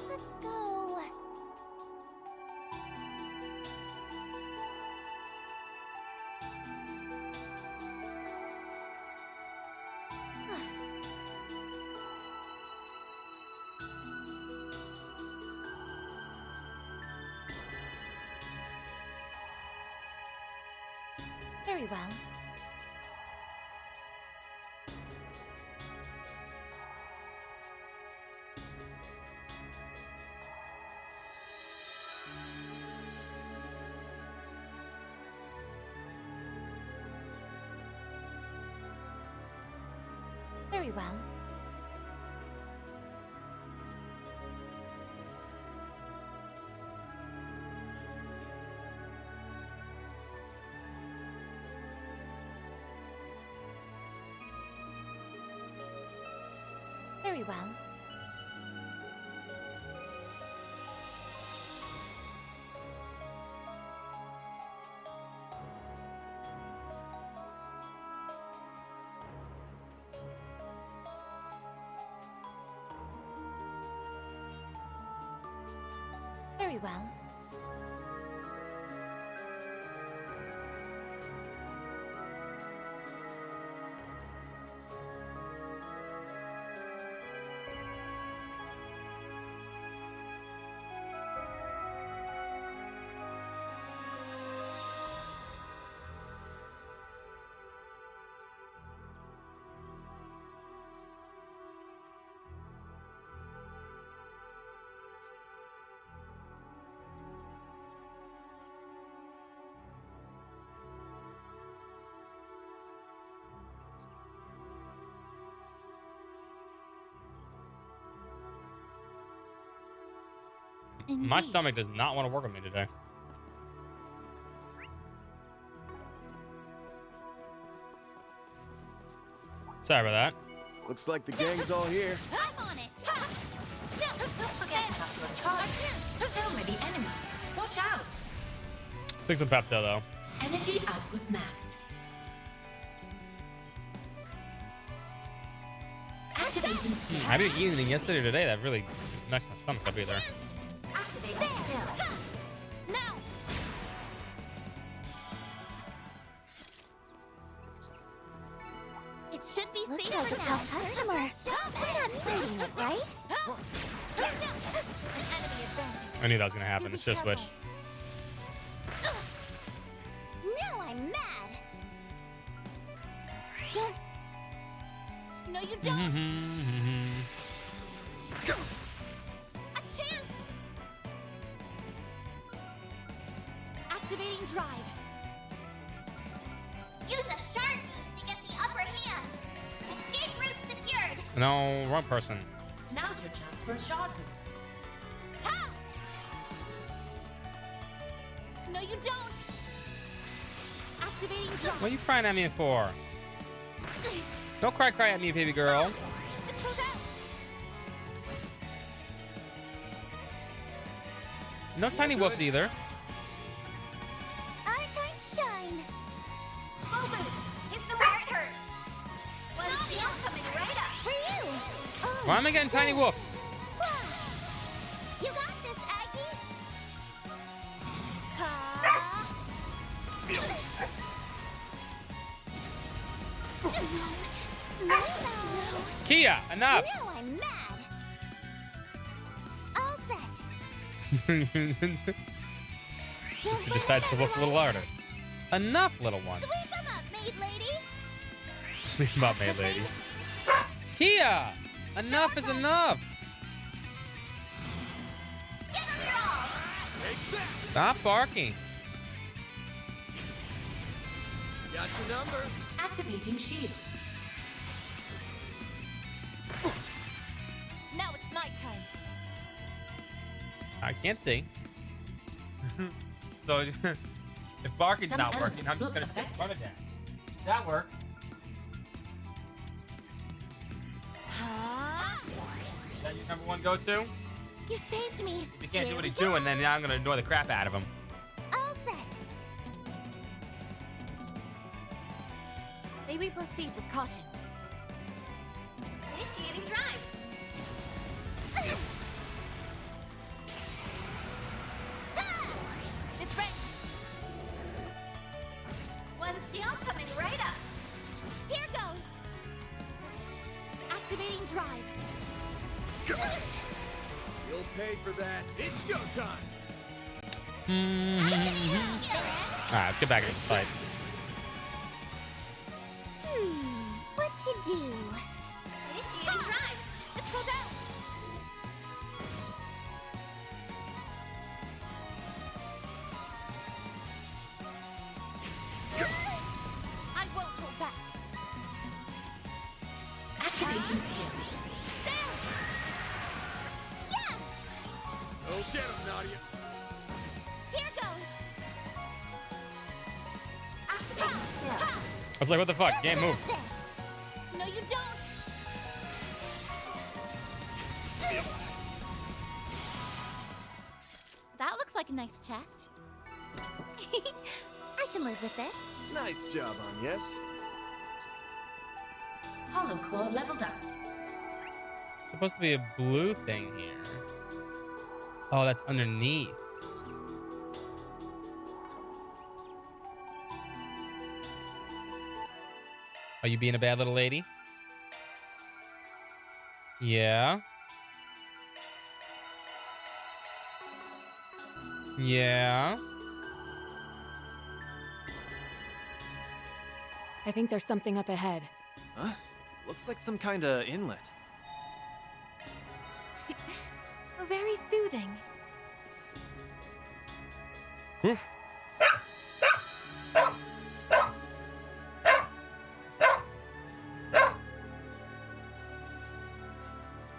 Let's go. Very well. Very well. Very well. Very well. My stomach does not want to work with me today. Sorry about that. Looks like the gang's all here. I'm on it! Forget about your charge. So many enemies. Watch out! Take some Pepto though. Energy output max. Activating skill. I didn't eat anything yesterday or today that really knocked my stomach up either. Activate skill. Now! It should be Looks safer like a now. tough customer. We're not playing it, right? An enemy advantage. I knew that was gonna happen. It's just wish. Now I'm mad. Don't. No, you don't. A chance. Activating drive. Use a sharp boost to get the upper hand. Escape route secured. No, wrong person. Now's your chance for a shard boost. Ha! No, you don't. Activating drive. What are you crying at me for? Don't cry at me, baby girl. This goes out. No tiny whoofs either. Our time to shine. Full boost. Hit them where it hurts. One steel coming right up. For you. Oh, Why am I getting tiny woof? you got this, Aggie. Ha! No. Kia, enough. Now I'm mad. All set. She decides to look a little harder. Enough, little one. Sweep 'em up, maid lady. Sweep him up, maid lady. Kia, enough is enough. Give 'em your all. Stop barking. Got your number. Activating shield. Now it's my turn. I can't see. So if barking's Some not working, I'm elements just gonna will sit in affect front of that. That works. Ha! Is that your number one go-to? You saved me. If he can't do what he's doing, then I'm gonna annoy the crap out of him. All set. May we proceed with caution? Initiating drive. It's ready. One skill coming right up. Here goes. Activating drive. You'll pay for that. It's go time. Alright, let's get back into this fight. What to do? Initiating drive. Let's go down. I won't hold back. Activating skill. Yeah! Go get him, Nadia. Here goes. Activating skill. I was like, what the fuck? Game move. No, you don't. That looks like a nice chest. I can live with this. Nice job, Agnes. Hollow core leveled up. It's supposed to be a blue thing here. Oh, that's underneath. Are you being a bad little lady? Yeah. Yeah. I think there's something up ahead. Huh? Looks like some kind of inlet. Very soothing. Oof.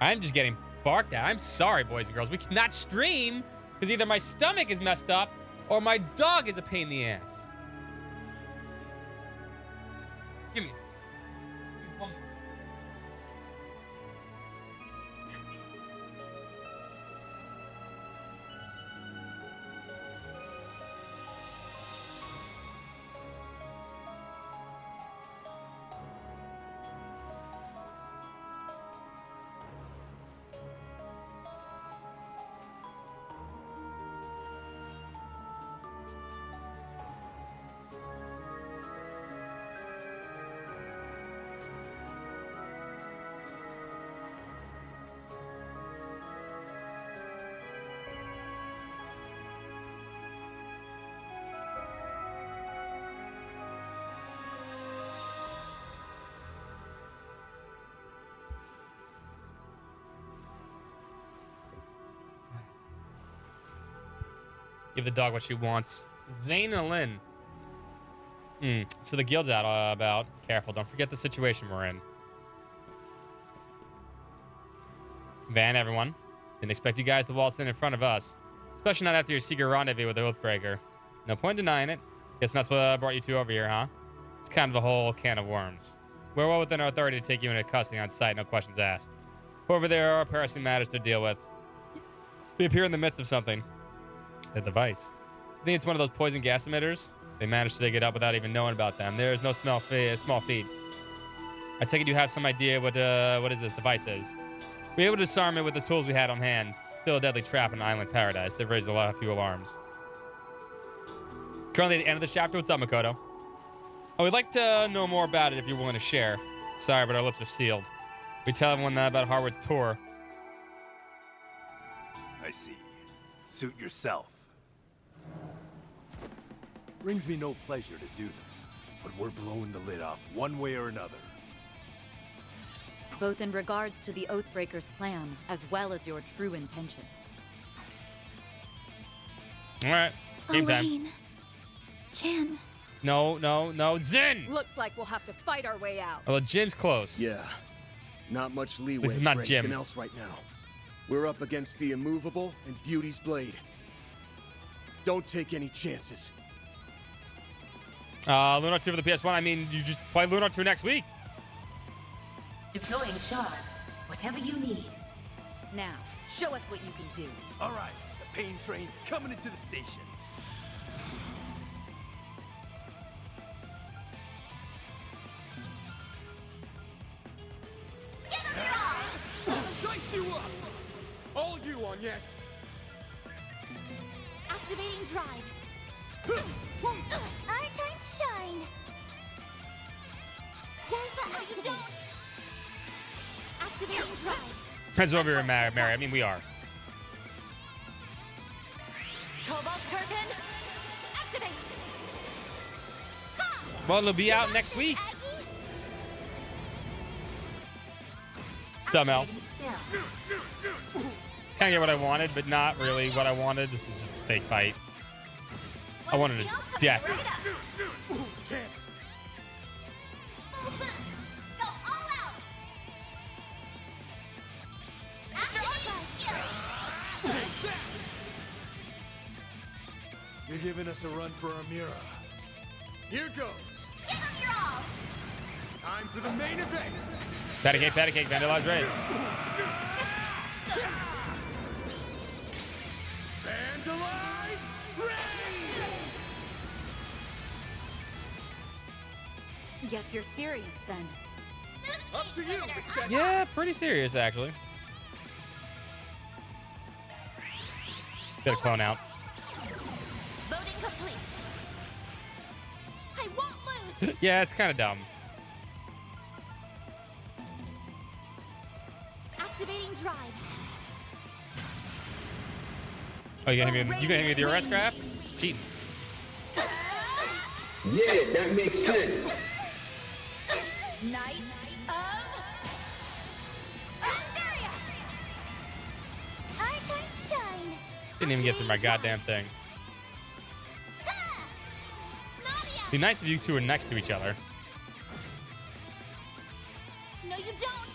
I'm just getting barked at. I'm sorry, boys and girls. We cannot stream because either my stomach is messed up or my dog is a pain in the ass. Give me a second. Give the dog what she wants. Zane and Lynn. So the guild's out about. Careful, don't forget the situation we're in. Van, everyone. Didn't expect you guys to waltz in front of us. Especially not after your secret rendezvous with the Oathbreaker. No point denying it. Guess that's what brought you two over here, huh? It's kind of a whole can of worms. We're well within our authority to take you into custody on sight, no questions asked. Over there are pressing matters to deal with. We appear in the midst of something. The device. I think it's one of those poison gas emitters. They managed to dig it up without even knowing about them. There is no small feed. I take it you have some idea what is this device is. We were able to disarm it with the tools we had on hand. Still a deadly trap in island paradise. They've raised a few alarms. Currently at the end of the chapter. What's up, Makoto? I would like to know more about it if you're willing to share. Sorry, but our lips are sealed. We tell everyone about Harvard's tour. I see. Suit yourself. Brings me no pleasure to do this, but we're blowing the lid off one way or another. Both in regards to the Oathbreaker's plan, as well as your true intentions. All right. Game time. Elaine. Jin. No. Zin! Looks like we'll have to fight our way out. Well, Jin's close. Yeah. Not much leeway This is not for Jim. anything else right now. We're up against the immovable and Beauty's blade. Don't take any chances. Lunar 2 for the PS1. I mean, you just play Lunar 2 next week. Deploying shards. Whatever you need. Now, Show us what you can do. All right, the pain train's coming into the station. Dice you up! All you on yes! Activating drive. Our time to shine. Zypha, activate. Activating drive. Might as well be married. I mean, we are. Cobalt curtain, activate. Well, it'll be out next week. What's up, Mel? Kind of get what I wanted, but not really what I wanted. This is just a fake fight. I wanted a death. Chance. Go all out. You're giving us a run for our mirror. Here goes. Give them your all. Time for the main event. Patty cake, vandalize raid. Vandalize raid! Guess you're serious then. Up to you, Yeah, pretty serious actually. Get a clone out. Voting complete. I won't lose. Yeah, it's kind of dumb. Activating drive. Oh, you gonna hit me with the arrest craft? Cheating. Yeah, that makes sense. Knights of Hysteria. Our time to shine. Didn't even get through my goddamn thing. Be nice if you two were next to each other. No, you don't.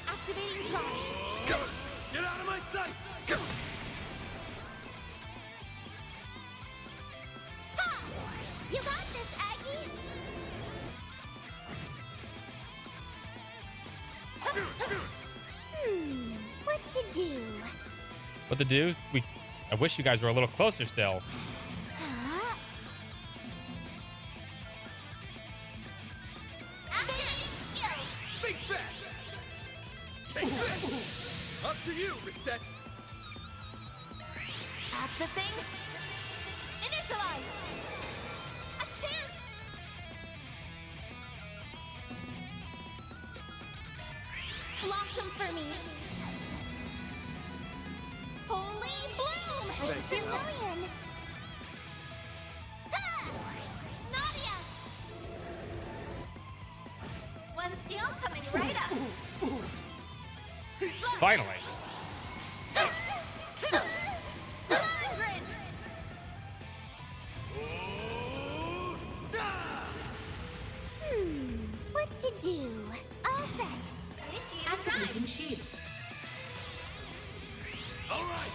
Activating drive. Go! Get out of my sight! Go! Ha! You got this, Aggie. What to do? What to do? I wish you guys were a little closer still. Huh? Activating skill. Think fast! Take this! Up to you, Reset! Accessing. Initialize. A chance. Blossom for me. Holy bloom. Thank you. Million. Ha! Nadia. One skill coming right up. Too slow. Finally. What to do? All set. Activating shield. All right.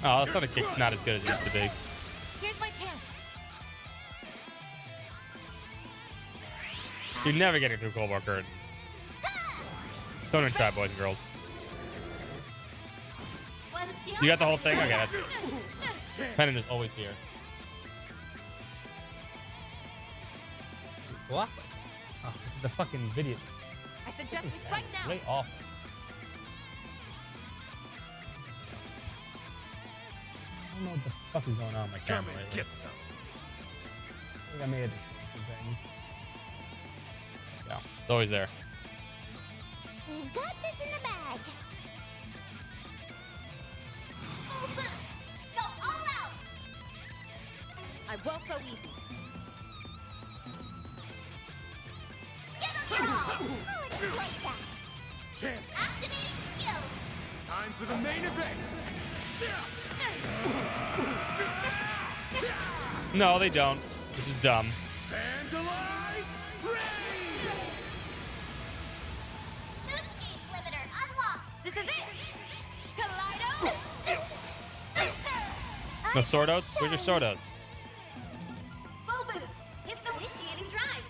Oh, I thought the kick's not as good as it used to be. Here's my chance. You're never getting through Cobalt Curtain. Don't even try, boys and girls. One skill. You got the whole thing? Okay, that's good. Pennant is always here. Block myself. Oh, this is the fucking video. I suggest we strike now. Really awful. I don't know what the fuck is going on with my Come camera and lately. get some. I think I made some things. Yeah, it's always there. We've got this in the bag. Go all out. I won't go easy. Give them your all. Oh, it's like that. Chance. Activating skill. Time for the main event. No, they don't. Which is dumb. Vandalize raid! New speed limiter unlocked. This is it. Kaleido. No sword oats? Where's your sword oats? Full boost. Hit the initiating drive.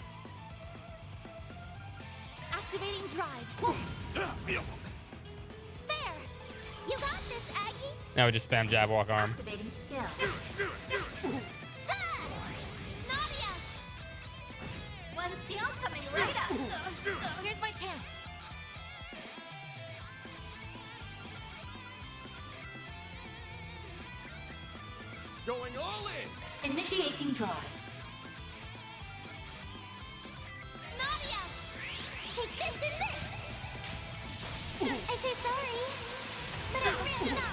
Activating drive. There. Now we just spam jab, walk, arm. Activating skill. Nadia! One skill coming right up. Here's my chance. Going all in. Initiating drive. Nadia! Take this and this! I say sorry, but I'm really not.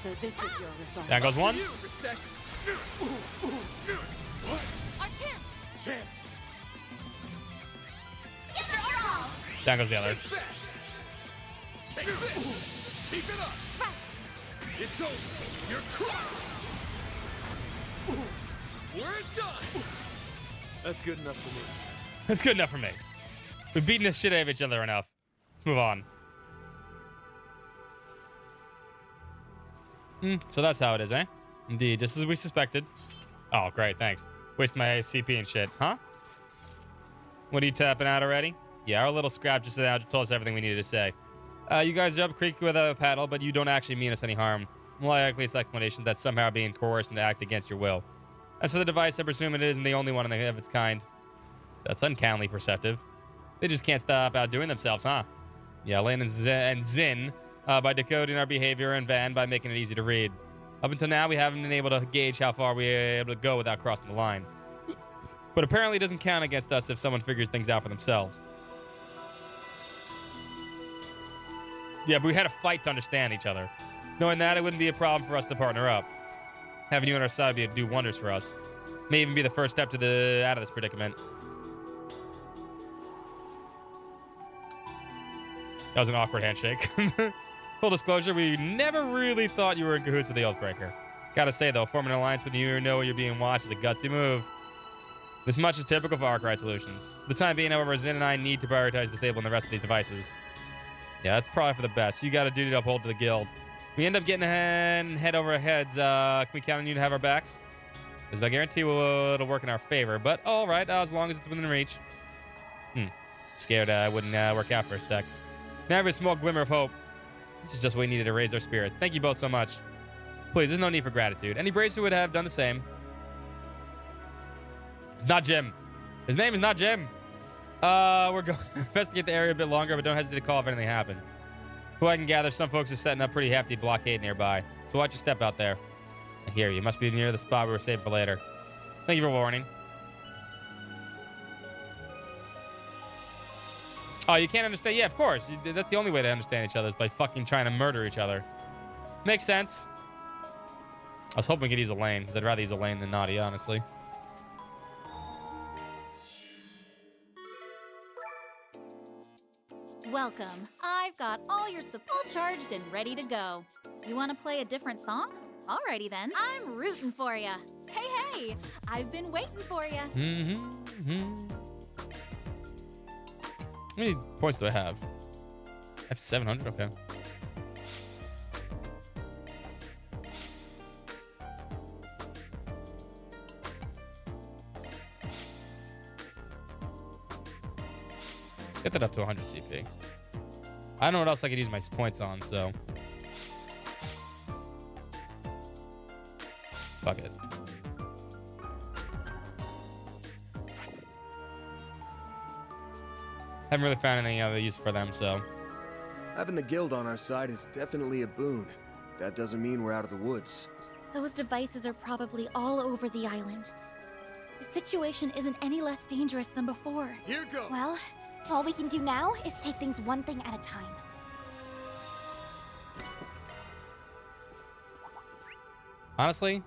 So this is your result. That goes one. Our chance! Chance. Give it your all! Down goes the other. Take this. Keep it up. It's over. You're crushed. We're done. That's good enough for me. That's good enough for me. We've beaten the shit out of each other enough. Let's move on. So that's how it is, eh? Indeed, just as we suspected. Oh, great, thanks. Waste my CP and shit, huh? What are you tapping out already? Yeah, our little scrap just told us everything we needed to say. You guys are up creek with a paddle, but you don't actually mean us any harm. Likely it's explanation that somehow being coerced and act against your will. As for the device, I presume it isn't the only one of its kind. That's uncannily perceptive. They just can't stop outdoing themselves, huh? Yeah, Lane and Zin by decoding our behavior, and Van by making it easy to read. Up until now, we haven't been able to gauge how far we're able to go without crossing the line. But apparently it doesn't count against us if someone figures things out for themselves. Yeah, but we had to fight to understand each other. Knowing that, it wouldn't be a problem for us to partner up. Having you on our side would do wonders for us. May even be the first step to out of this predicament. That was an awkward handshake. Full disclosure, we never really thought you were in cahoots with the Oathbreaker. Gotta say, though, forming an alliance when you know you're being watched is a gutsy move. This much is typical for Arkwright Solutions. For the time being, however, Zin and I need to prioritize disabling the rest of these devices. Yeah, that's probably for the best. You got a duty to uphold to the guild. We end up getting head over heads. Can we count on you to have our backs? Because I guarantee it'll work in our favor. But all right, as long as it's within reach. Scared I wouldn't work out for a sec. Now I have a small glimmer of hope. This is just what we needed to raise our spirits. Thank you both so much. Please, there's no need for gratitude. Any bracer would have done the same. It's not Jim. His name is not Jim. We're going to investigate the area a bit longer, but don't hesitate to call if anything happens. Who I can gather, some folks are setting up pretty hefty blockade nearby. So watch your step out there. I hear you. You must be near the spot we were saved for later. Thank you for warning. Oh, you can't understand? Yeah, of course. That's the only way to understand each other is by fucking trying to murder each other. Makes sense. I was hoping we could use a lane, because I'd rather use a lane than Nadia, honestly. Welcome. I've got all your support charged and ready to go. You want to play a different song? Alrighty then. I'm rooting for ya. Hey, I've been waiting for ya. How many points do I have? I have 700. Okay. Get that up to 100 CP. I don't know what else I could use my points on, so. Fuck it. Haven't really found anything other use for them, so. Having the guild on our side is definitely a boon. That doesn't mean we're out of the woods. Those devices are probably all over the island. The situation isn't any less dangerous than before. Here goes. Well, all we can do now is take things one thing at a time. Honestly?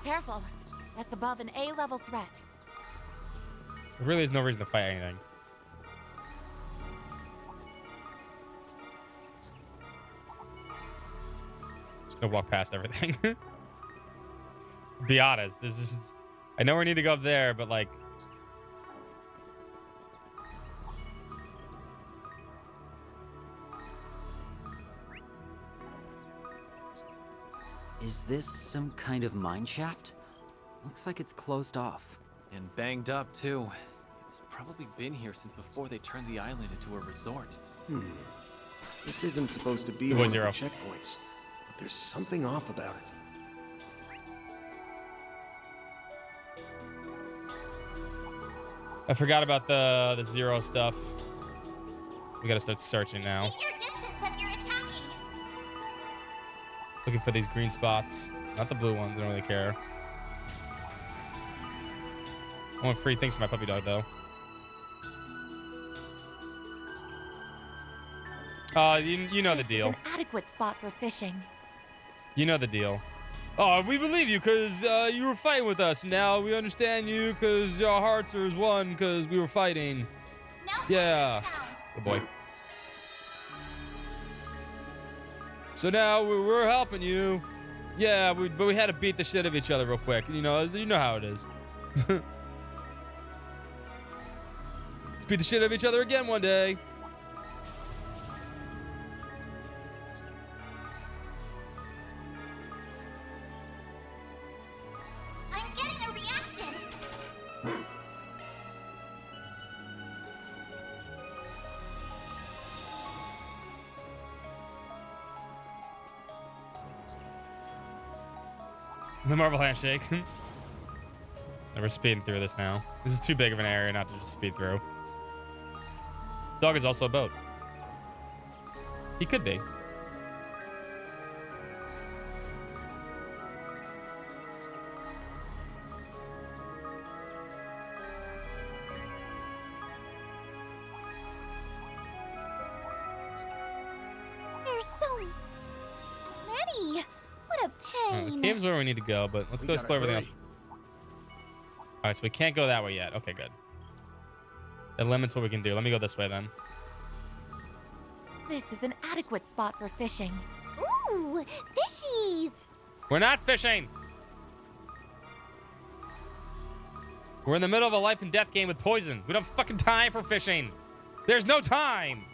Careful. That's above an A-level threat. There really is no reason to fight anything. Just gonna walk past everything. Be honest, this is... I know we need to go up there, but like... Is this some kind of mine shaft? Looks like it's closed off. And banged up, too. It's probably been here since before they turned the island into a resort. This isn't supposed to be one of the checkpoints. There's something off about it. I forgot about the zero stuff. So we gotta start searching now. Keep your distance as you're attacking. Looking for these green spots. Not the blue ones, I don't really care. I want free things for my puppy dog, though. You know the deal. This is an adequate spot for fishing. You know the deal. Oh, we believe you because you were fighting with us. Now we understand you because our hearts are as one because we were fighting. Yeah. Good boy. So now we're helping you. Yeah, but we had to beat the shit out of each other real quick. You know how it is. Let's beat the shit out of each other again one day. I'm getting a reaction. The marble handshake. We're speeding through this now. This is too big of an area not to just speed through. Dog is also a boat. He could be. There's so many. What a The pain. cave's where we need to go, but let's go explore everything else. All right, so we can't go that way yet. Okay, good. It limits what we can do. Let me go this way then. This is an adequate spot for fishing. Ooh, fishies. We're not fishing. We're in the middle of a life and death game with poison. We don't have fucking time for fishing. There's no time.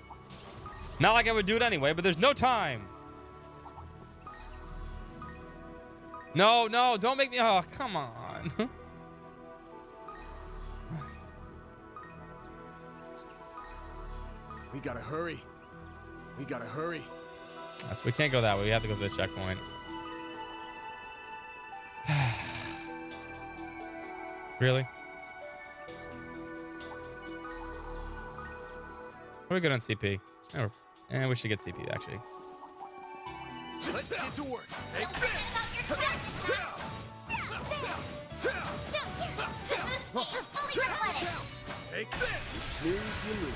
Not like I would do it anyway, but there's no time. No, don't make me. Oh, come on. We gotta hurry. We gotta hurry. So we can't go that way. We have to go to the checkpoint. Really? What are we good on CP? Oh, we should get CP actually. Let's get to work. Take this. You snooze, you lose.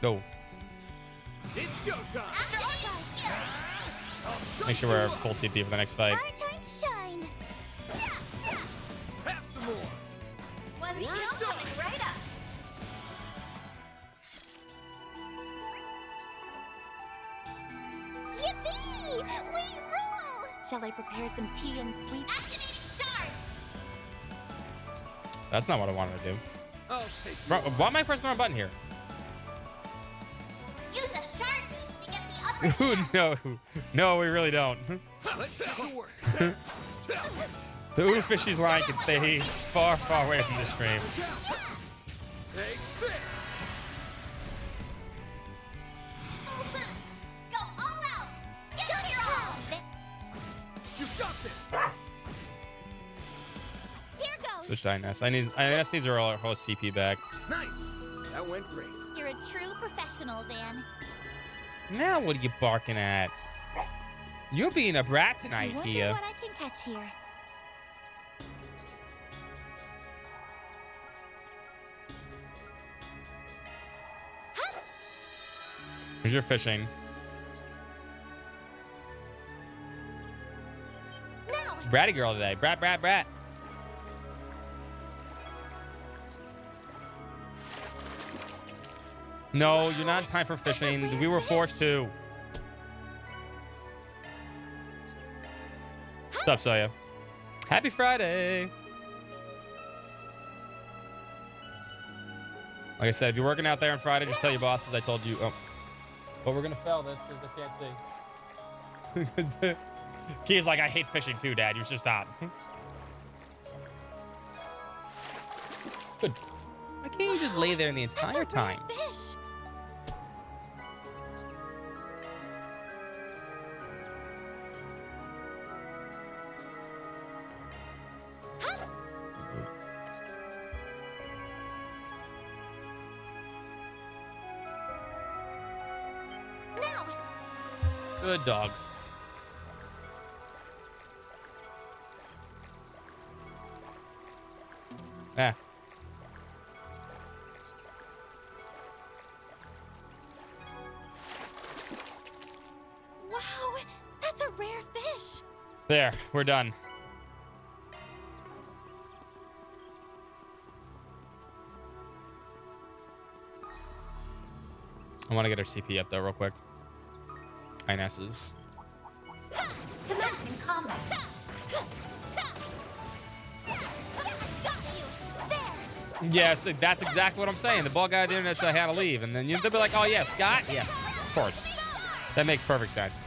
Go. It's go time. Make sure we're full CP for the next fight. Our time to shine. Have some more. One's still coming right up. Yippee! We rule! Shall I prepare some tea and sweets? Activating stars! That's not what I wanted to do. I'll take Bro, why am I pressing the wrong button here? Use a shard boost to get the upper hand. No, we really don't. Let's get to work. The Ooh Fishies line can stay far, far away from this stream. Take this. Full boost. Go all out. Get your all. You got this. Here goes. Switch to INS. INS needs our whole CP back. Nice. That went great. You're a true professional, Dan. Now what are you barking at? You're being a brat tonight, I wonder Kia. what I can catch here. Here's your fishing. Now. Bratty girl today. Brat. No, you're not in time for fishing. We were forced to. What's up, Soya? Happy Friday. Like I said, if you're working out there on Friday, just tell your bosses I told you. Oh, but we're going to fail this because I can't see. Kia's like, I hate fishing too, Dad. You should stop. Good. Why can't you just lay there the entire time? Fish. Good dog. Ah. Wow, that's a rare fish. There, we're done. I want to get our CP up though, real quick. INS's. Commencing combat. Yes, that's exactly what I'm saying. The ball guy didn't know how to leave, and then they'll be like, "Oh yeah, Scott, yeah, of course." That makes perfect sense.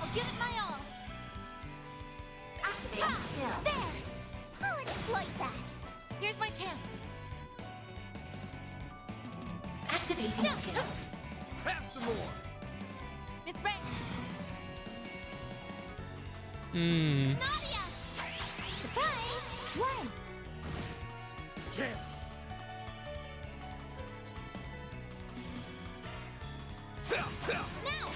I'll give it my all. Activating skill. There. I'll exploit that. Here's my chance. Activating skill. Have some more. Miss Ray. Hmm. Surprise. One. Chance. Now.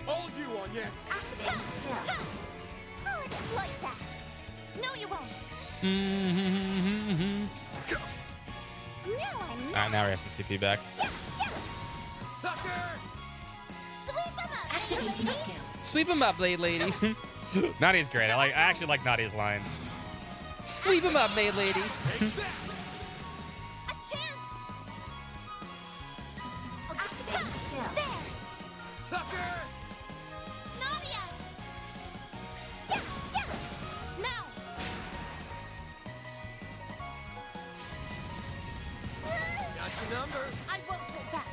All you on yes. Activating skill. I'll exploit that. No, you won't. No, I'm not. Now we have some CP back. Sucker. Sweep him up. Activating skill. Sweep him up, Blade Lady. Nadia's great. I actually like Nadia's line. Sweep him up, Maid Lady. A chance. Activating skill. There. Sucker. Nadia. Yeah, yeah. Now. Got your number. I won't hold back.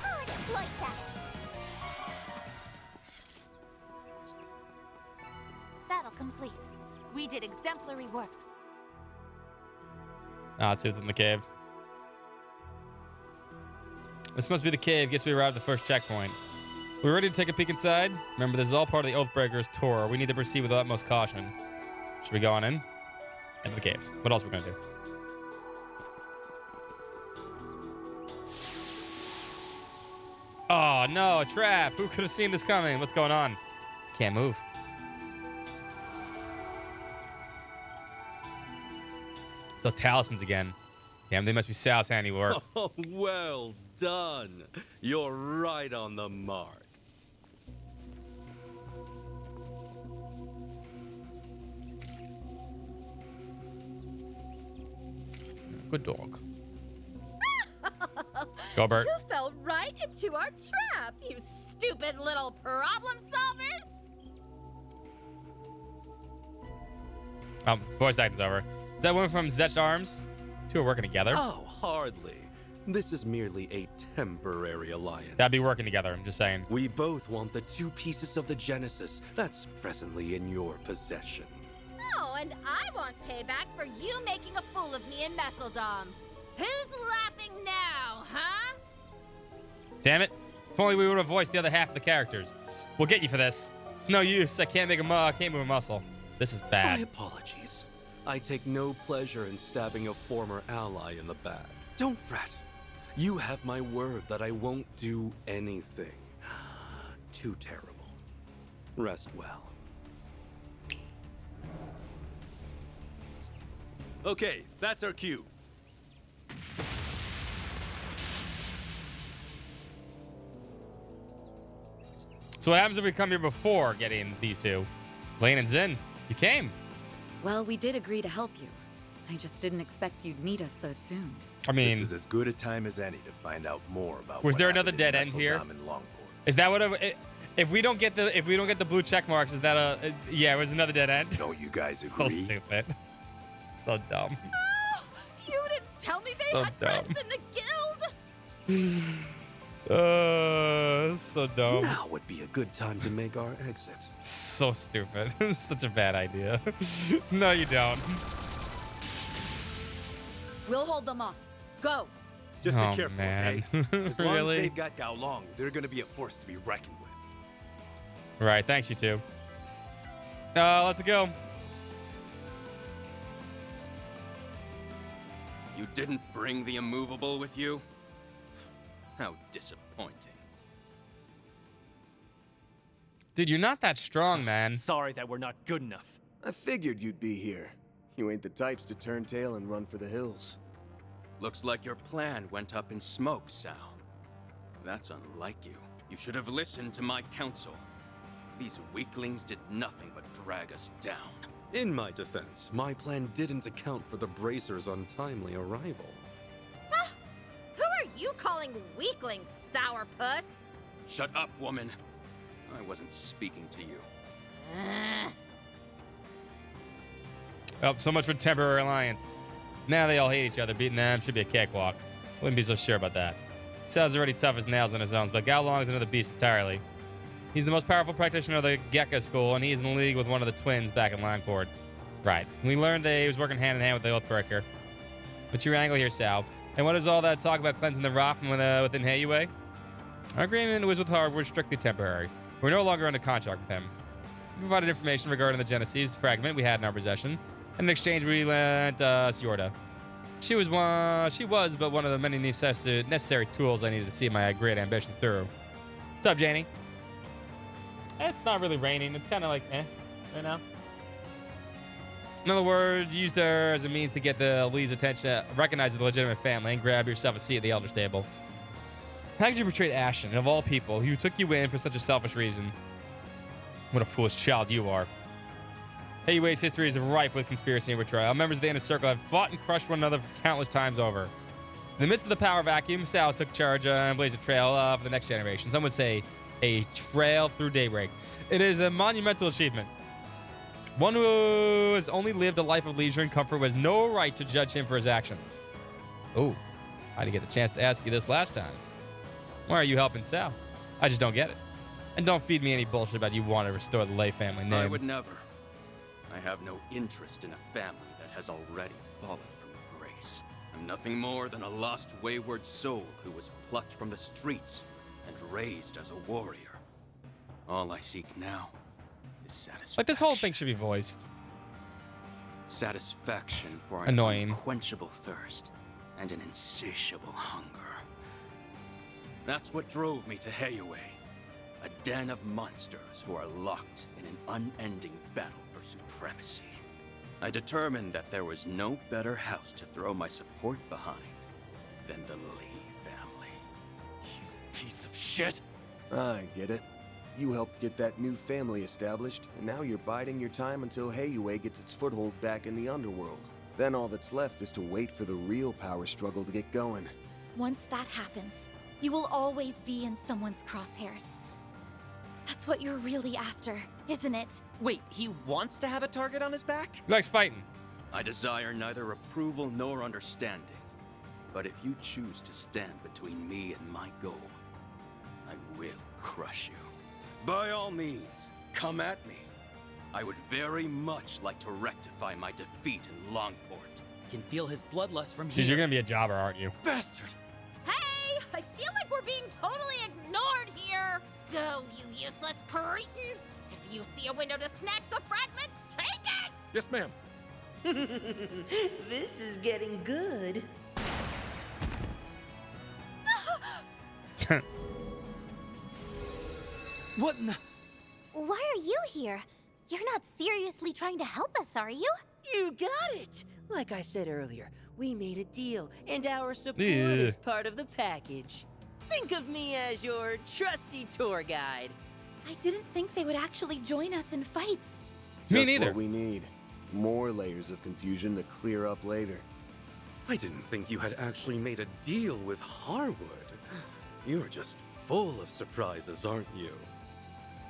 I'll exploit that. Battle complete. We did exemplary work. Ah, let's see what's in the cave. This must be the cave. Guess we arrived at the first checkpoint. We're ready to take a peek inside. Remember, this is all part of the Oathbreakers tour. We need to proceed with the utmost caution. Should we go on in? Into the caves. What else are we gonna do? Oh no, a trap. Who could have seen this coming? What's going on? Can't move. So talismans again. Damn, they must be Sal's handiwork. Oh, well done. You're right on the mark. Good dog. Go, Bert. You fell right into our trap, you stupid little problem solvers! Voice acting's over. Is that one from Zetched Arms? Two are working together. Oh, hardly. This is merely a temporary alliance. That'd be working together, I'm just saying. We both want the 2 pieces of the Genesis that's presently in your possession. Oh, and I want payback for you making a fool of me in Messeldom. Who's laughing now, huh? Damn it. If only we would have voiced the other half of the characters. We'll get you for this. It's no use. I can't move a muscle. This is bad. My apologies. I take no pleasure in stabbing a former ally in the back. Don't fret. You have my word that I won't do anything too terrible. Rest well. Okay, that's our cue. So what happens if we come here before getting these two? Lane and Zin, you came. Well, we did agree to help you. I just didn't expect you'd need us so soon. I mean, this is as good a time as any to find out more about. Was what there another happened dead in end here? Messeldom and Longport. Is that what? If we don't get the blue check marks, is that a? Yeah, it was another dead end. Don't you guys agree? So stupid. So dumb. Oh, you didn't tell me they So had dumb. friends in the guild. So dumb. Now would be a good time to make our exit. So stupid. Such a bad idea. No, you don't. We'll hold them off. Go. Just be Oh, careful, man. okay? As long Really? as they've got Gao Long, they're gonna be a force to be reckoned with. Right. Thanks, you two. Let's go. You didn't bring the immovable with you? How disappointing. Dude, you're not that strong, man. Sorry that we're not good enough. I figured you'd be here. You ain't the types to turn tail and run for the hills. Looks like your plan went up in smoke, Sal. That's unlike you. You should have listened to my counsel. These weaklings did nothing but drag us down. In my defense, my plan didn't account for the Bracers' untimely arrival. Huh? Who are you calling weaklings, sourpuss? Shut up, woman. I wasn't speaking to you. Oh, so much for temporary alliance. Now they all hate each other. Beating them should be a cakewalk. Wouldn't be so sure about that. Sal's already tough as nails on his own, but Gao Long's another beast entirely. He's the most powerful practitioner of the Gekka school, and he's in the league with one of the twins back in Lineport. Right. We learned that he was working hand in hand with the Oathbreaker. What's your angle here, Sal? And what is all that talk about cleansing the rock within Heiyue? Our agreement was with Hardwood strictly temporary. We're no longer under contract with him. We provided information regarding the Genesis fragment we had in our possession. In exchange, we lent Yorda. She was but one of the many necessary tools I needed to see my great ambitions through. What's up, Janie? It's not really raining. It's kind of like, right now. In other words, used her as a means to get the Lee's attention, recognize the legitimate family, and grab yourself a seat at the Elder's table. How could you betray Ashton, of all people, who took you in for such a selfish reason? What a foolish child you are. Heiyue's history is rife with conspiracy and betrayal. Members of the Inner Circle have fought and crushed one another countless times over. In the midst of the power vacuum, Sal took charge and blazed a trail for the next generation. Some would say a trail through Daybreak. It is a monumental achievement. One who has only lived a life of leisure and comfort has no right to judge him for his actions. Oh, I didn't get the chance to ask you this last time. Why are you helping Sal? I just don't get it. And don't feed me any bullshit about you want to restore the Lei family name. I would never. I have no interest in a family that has already fallen from grace. I'm nothing more than a lost, wayward soul who was plucked from the streets and raised as a warrior. All I seek now is satisfaction. Like, this whole thing should be voiced. Satisfaction for an unquenchable thirst and an insatiable hunger. That's what drove me to Heiyue, a den of monsters who are locked in an unending battle for supremacy. I determined that there was no better house to throw my support behind than the Lee family. You piece of shit! I get it. You helped get that new family established, and now you're biding your time until Heiyue gets its foothold back in the underworld. Then all that's left is to wait for the real power struggle to get going. Once that happens, you will always be in someone's crosshairs. That's what you're really after, isn't it? Wait, he wants to have a target on his back? He likes fighting. I desire neither approval nor understanding. But if you choose to stand between me and my goal, I will crush you. By all means, come at me. I would very much like to rectify my defeat in Longport. You can feel his bloodlust from here. Dude, you're gonna be a jobber, aren't you? Bastard! Hey, I feel like we're being totally ignored here. Go, you useless cretins! If you see a window to snatch the fragments, take it! Yes, ma'am. This is getting good. What in the... Why are you here? You're not seriously trying to help us, are you? You got it! Like I said earlier, we made a deal, and our support Yeah. is part of the package. Think of me as your trusty tour guide. I didn't think they would actually join us in fights. Me Just neither. what we need. More layers of confusion to clear up later. I didn't think you had actually made a deal with Harwood. You're just full of surprises, aren't you?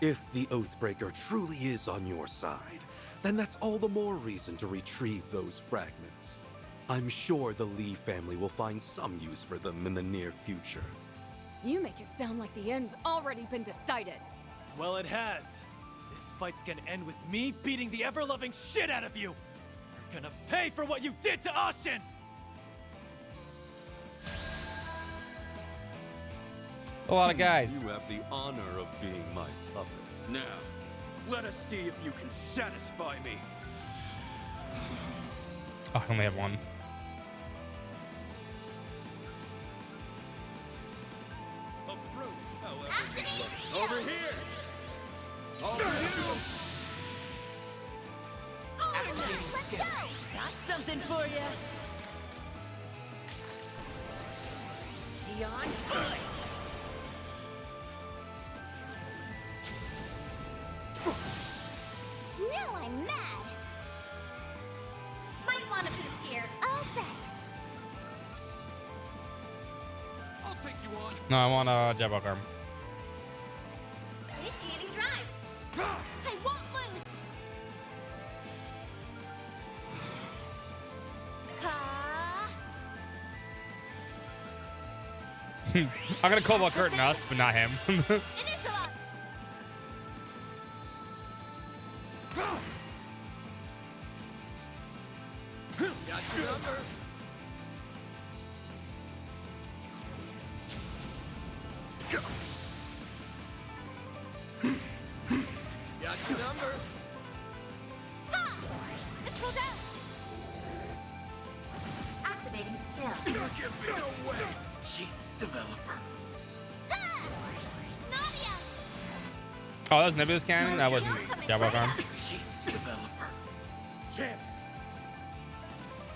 If the Oathbreaker truly is on your side, then that's all the more reason to retrieve those fragments. I'm sure the Lee family will find some use for them in the near future. You make it sound like the end's already been decided. Well, it has. This fight's gonna end with me beating the ever-loving shit out of you. You're gonna pay for what you did to Austin! A lot of guys. You have the honor of being my puppet. Now, let us see if you can satisfy me. Oh, I only have one. Approach, however. Over here! go! Got something for you. See on foot. Now I'm mad. Might want to boost here. All set. I'll take you on. No, I want a Jabba arm. Initiating drive. I won't lose. I'm gonna Cobalt Curtain us, but not him. Initial up. Got your number. Got your number. Ha! This goes out. Activating skill. You're giving away. Chief developer. Ha! Nadia. Oh, that was Nebula's cannon? That wasn't Jabba arm. Chief developer. Champs.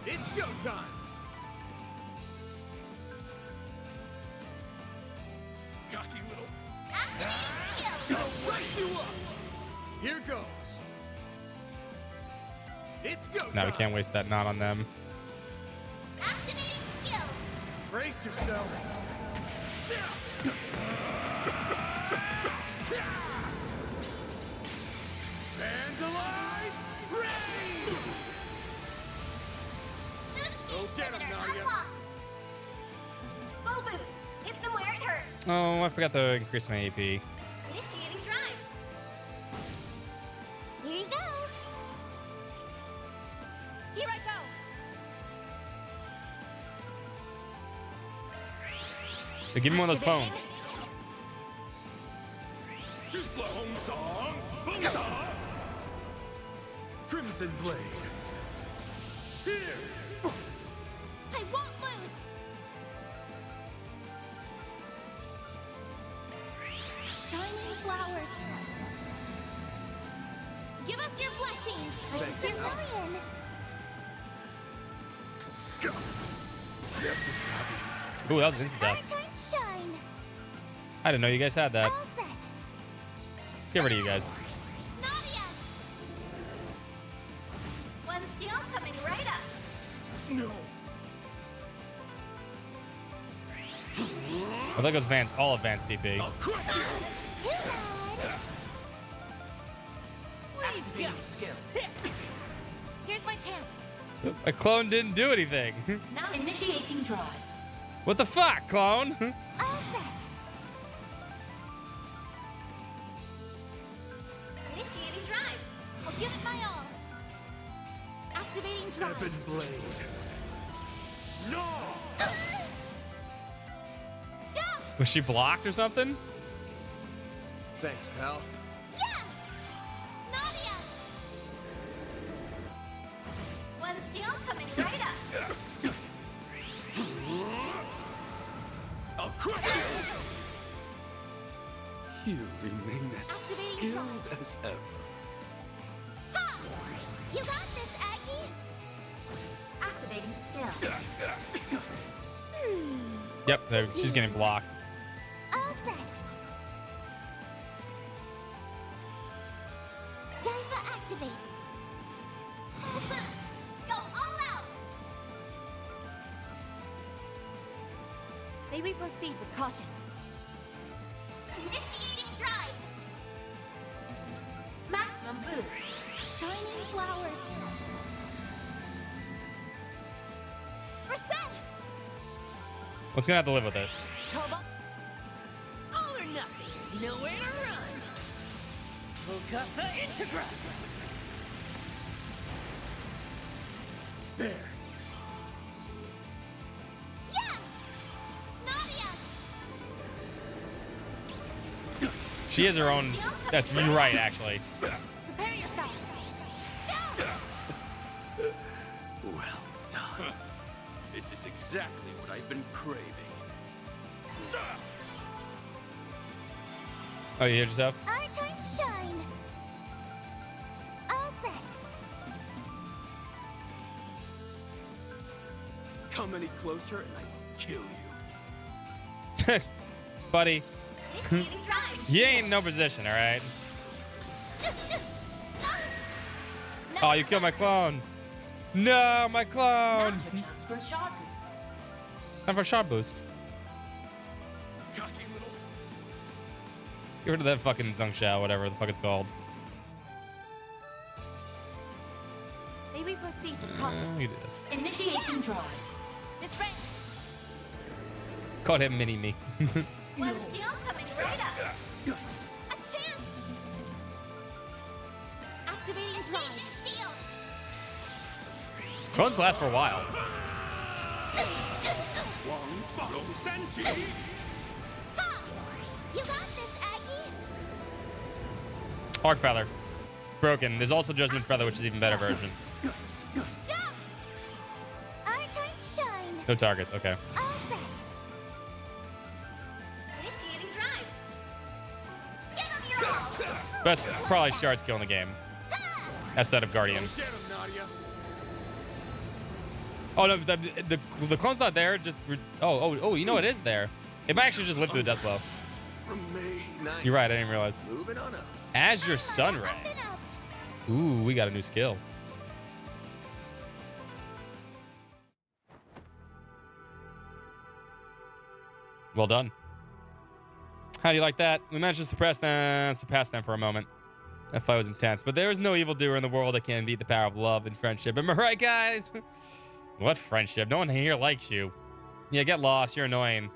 It's go time. Cocky little. Activating skill. I'll raise you up. Here goes. It's go time. No, we can't waste that knot on them. Activating skill. Brace yourself. Vandalize! Rain! Go get him, Nadia. Bow boost. Hit them where it hurts. Oh, I forgot to increase my AP. Initiating drive. Here you go. Here I go. So give me one of those phones. Crimson Blade. Here. I won't lose. Shining flowers. Give us your blessings. Thanks, Your Al. million. Yes, Ooh, that was instant death. Our time to shine. I didn't know you guys had that. All set. Let's get rid of you guys. Nadia. One skill coming right up. no. I think it was advanced, all advanced CP. I'll crush you. Too bad. Activating skill. Here's my chance. My clone didn't do anything. Now initiating drive. What the fuck, clone? All set. Initiating drive. I'll give it my all. Activating drive. Ebon Blade. No. Go! Was she blocked or something? Thanks, pal. Yeah! Nadia! One skill coming right up. I'll crush you. You remain as Activating skilled as ever. Ha! You got this, Aggie. Activating skill. Yep, she's getting blocked. All set. Zypher activate. Go all out! May we proceed with caution. Initiating drive. Maximum boost. Shining flowers. We're set! What's gonna have to live with it? Cobalt. All or nothing. There's nowhere to run. Okapa Integra. There. Yeah! Nadia! She has her own. That's you're right, actually. Prepare yourself. Well done. This is exactly what I've been craving. Oh, you heard yourself? Our time to shine. All set. Come any closer and I will kill you. Buddy. You ain't in no position, all right? Oh, you killed my clone. No, my clone. Time for a shot boost. Get rid of that fucking Zhengxiao, whatever the fuck it's called. May we proceed with caution? Let me do this. Initiating drive. This way. Called him Mini-Me. Well, skill coming right up. A chance. Activating drive. Shield. Clones last for a while. You got this, Aggie. Arc Feather. Broken. There's also Judgment Feather, which is even better version. Shine. No targets, okay. All set. Initiating drive. Give him your all. Best probably shard skill in the game. Outside of Guardian. Oh no, the clone's not there. Just oh, you know it is there. It might actually just live through the death blow. You're right, I didn't realize. Moving on up. Azure Sunray. Ooh, we got a new skill. Well done. How do you like that? We managed to surpass them for a moment. That fight was intense, but there is no evildoer in the world that can beat the power of love and friendship. Am I right, guys? What friendship? No one here likes you. Yeah, get lost. You're annoying.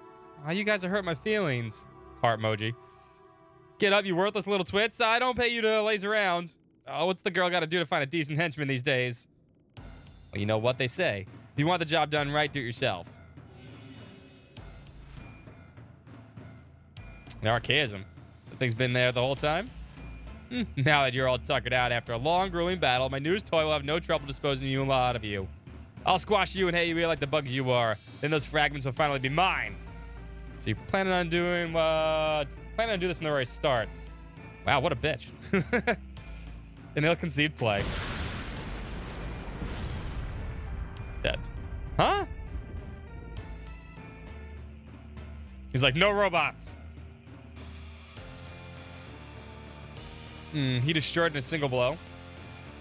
Oh, you guys are hurting my feelings. Heart emoji. Get up, you worthless little twits. I don't pay you to laze around. Oh, what's the girl got to do to find a decent henchman these days? Well, you know what they say. If you want the job done right, do it yourself. The archaism. That thing's been there the whole time? Now that you're all tuckered out after a long, grueling battle, my newest toy will have no trouble disposing of you and a lot of you. I'll squash you and hate you like the bugs you are. Then those fragments will finally be mine. So you're planning on doing what? Planning on doing this from the very start. Wow, what a bitch. An ill-conceived play. It's dead. Huh? He's like, no robots. He destroyed in a single blow.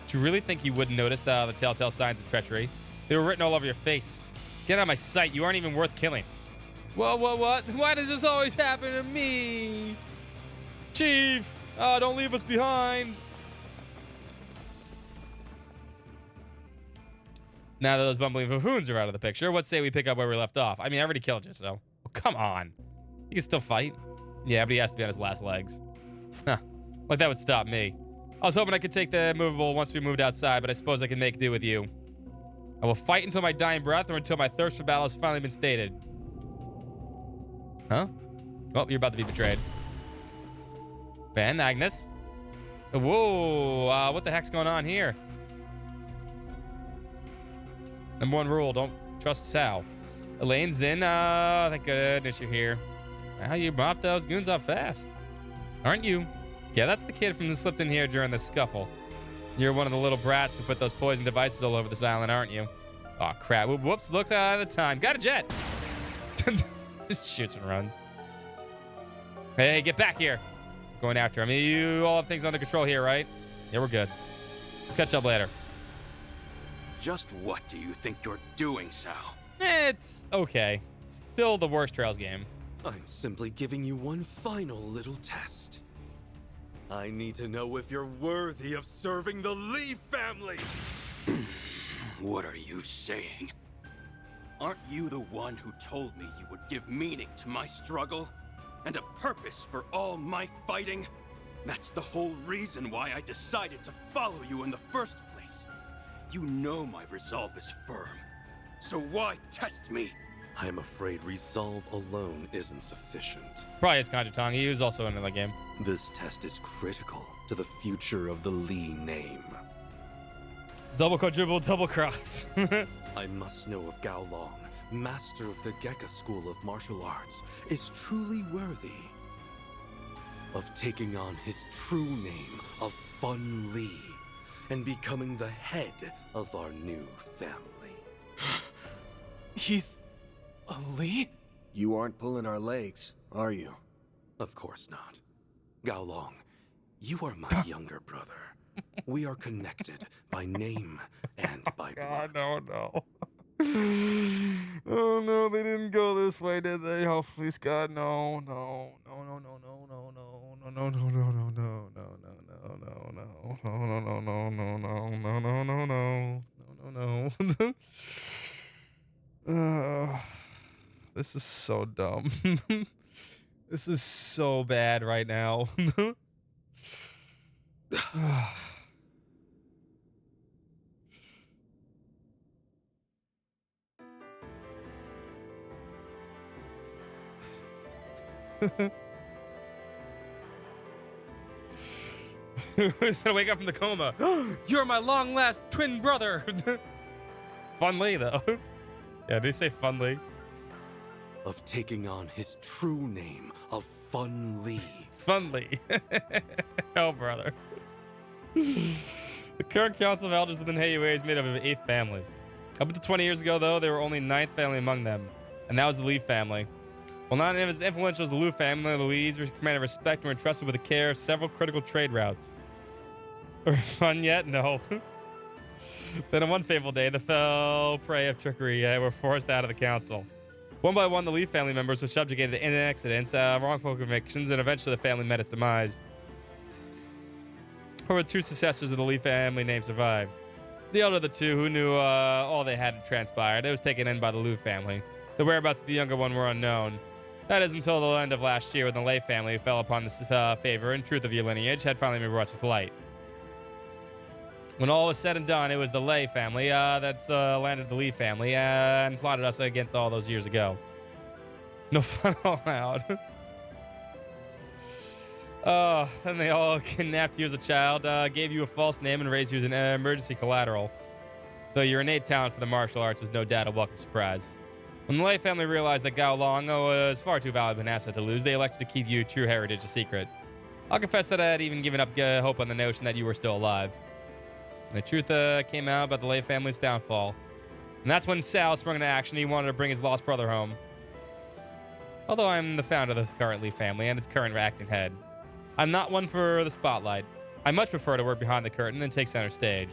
Do you really think you wouldn't notice the telltale signs of treachery? They were written all over your face. Get out of my sight. You aren't even worth killing. What? Why does this always happen to me? Chief! Oh, don't leave us behind. Now that those bumbling buffoons are out of the picture, what say we pick up where we left off? I mean, I already killed you, so... Oh, come on. You can still fight. Yeah, but he has to be on his last legs. Huh. Like that would stop me. I was hoping I could take the movable once we moved outside, but I suppose I can make do with you. I will fight until my dying breath or until my thirst for battle has finally been stated. Huh? Well, you're about to be betrayed. Ben, Agnes. Whoa, what the heck's going on here? Number one rule, don't trust Sal. Elaine's in. Thank goodness you're here. Wow, you mopped those goons up fast. Aren't you? Yeah, that's the kid from who slipped in here during the scuffle. You're one of the little brats who put those poison devices all over this island, aren't you? Oh, crap. Whoops, looks out of the time. Got a jet. Just shoots and runs. Hey, get back here. Going after him. You all have things under control here, right? Yeah, we're good. Catch up later. Just what do you think you're doing, Sal? It's okay. Still the worst Trails game. I'm simply giving you one final little test. I need to know if you're worthy of serving the Lee family. What are you saying? Aren't you the one who told me you would give meaning to my struggle? And a purpose for all my fighting? That's the whole reason why I decided to follow you in the first place. You know my resolve is firm. So why test me? I am afraid resolve alone isn't sufficient. Probably is Kanjitong. He was also in the game. This test is critical to the future of the Lee name. Double quadruple, double cross. I must know if Gao Long, master of the Gekka School of Martial Arts, is truly worthy of taking on his true name of Fun Lee and becoming the head of our new family. He's a Lee? You aren't pulling our legs, are you? Of course not. Gao Long, you are my younger brother. We are connected by name and by blood. No. Oh no, they didn't go this way, did they? Oh please God, no. This is so dumb. This is so bad right now. Who's gonna wake up from the coma? You're my long last twin brother. Fun Lee, though. Yeah, they say Fun Lee. Of taking on his true name of Fun Lee. Fun Lee. Hell, brother. The current council of elders within Heiyue is made up of 8 families. Up until 20 years ago, though, there were only 9th family among them, and that was the Lee family. While not as influential as the Liu family, the Lees were commanded respect and were entrusted with the care of several critical trade routes. Or fun yet? No. Then on one fateful day, the fell prey of trickery were forced out of the council. One by one, the Lee family members were subjugated to accidents, wrongful convictions, and eventually the family met its demise. However, 2 successors of the Lee family name survived. The elder of the 2, who knew all they had transpired, it was taken in by the Liu family. The whereabouts of the younger one were unknown. That is until the end of last year when the Lei family, who fell upon the favor and truth of your lineage, had finally been brought to light. When all was said and done, it was the Lei family that's landed the Lee family and plotted us against all those years ago. No fun allowed. Then they all kidnapped you as a child, gave you a false name, and raised you as an emergency collateral. Though your innate talent for the martial arts was no doubt a welcome surprise. When the Lei family realized that Gao Long was far too valuable an asset to lose, they elected to keep your true heritage a secret. I'll confess that I had even given up hope on the notion that you were still alive. And the truth came out about the Lei family's downfall. And that's when Sal sprung into action. He wanted to bring his lost brother home. Although I'm the founder of the current Lee family and its current acting head, I'm not one for the spotlight. I much prefer to work behind the curtain than take center stage.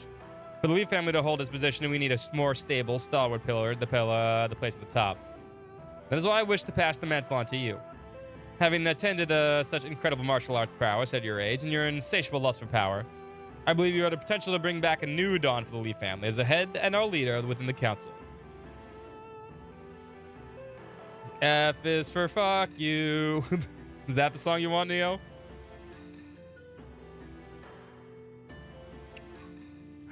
For the Lee family to hold its position, we need a more stable, stalwart pillar, the place at the top. That is why I wish to pass the mantle on to you. Having attended such incredible martial arts prowess at your age and your insatiable lust for power, I believe you have the potential to bring back a new dawn for the Lee family as a head and our leader within the council. F is for fuck you. Is that the song you want, Neo?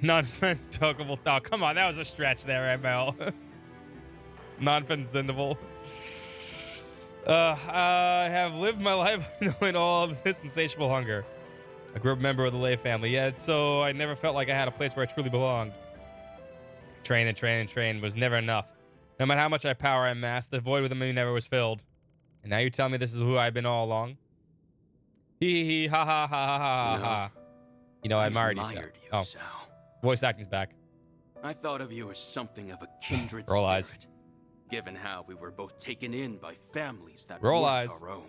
Non-fentokable. Oh, come on. That was a stretch there, ML. Non-fentokable. I have lived my life knowing all of this insatiable hunger. I grew up a member of the Lei family, yet so I never felt like I had a place where I truly belonged. Train was never enough. No matter how much power I amassed, the void within me never was filled. And now you tell me this is who I've been all along? Hee ha ha ha ha ha ha. You know, I admired you, Sal. Voice acting's back. I thought of you as something of a kindred Roll spirit, eyes. given how we were both taken in by families that Roll weren't eyes. our own.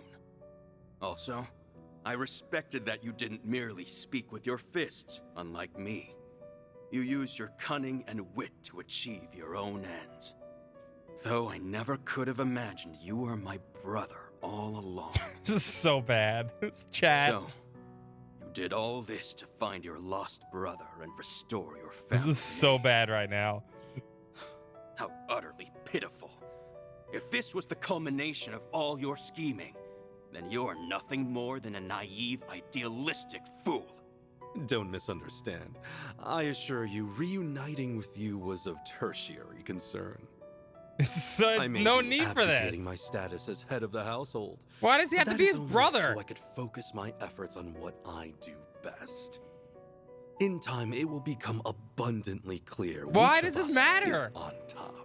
Also, I respected that you didn't merely speak with your fists, unlike me. You used your cunning and wit to achieve your own ends. Though I never could have imagined you were my brother all along. This is so bad. It's Chad. So, you did all this to find your lost brother and restore your family. This is so bad right now. How utterly pitiful. If this was the culmination of all your scheming, then you're nothing more than a naive, idealistic fool. Don't misunderstand. I assure you, reuniting with you was of tertiary concern. It's no need for this. Abdicating my status as head of the household. Why does he have to be his brother? So I could focus my efforts on what I do best. In time, it will become abundantly clear. Why does this matter? Is on top.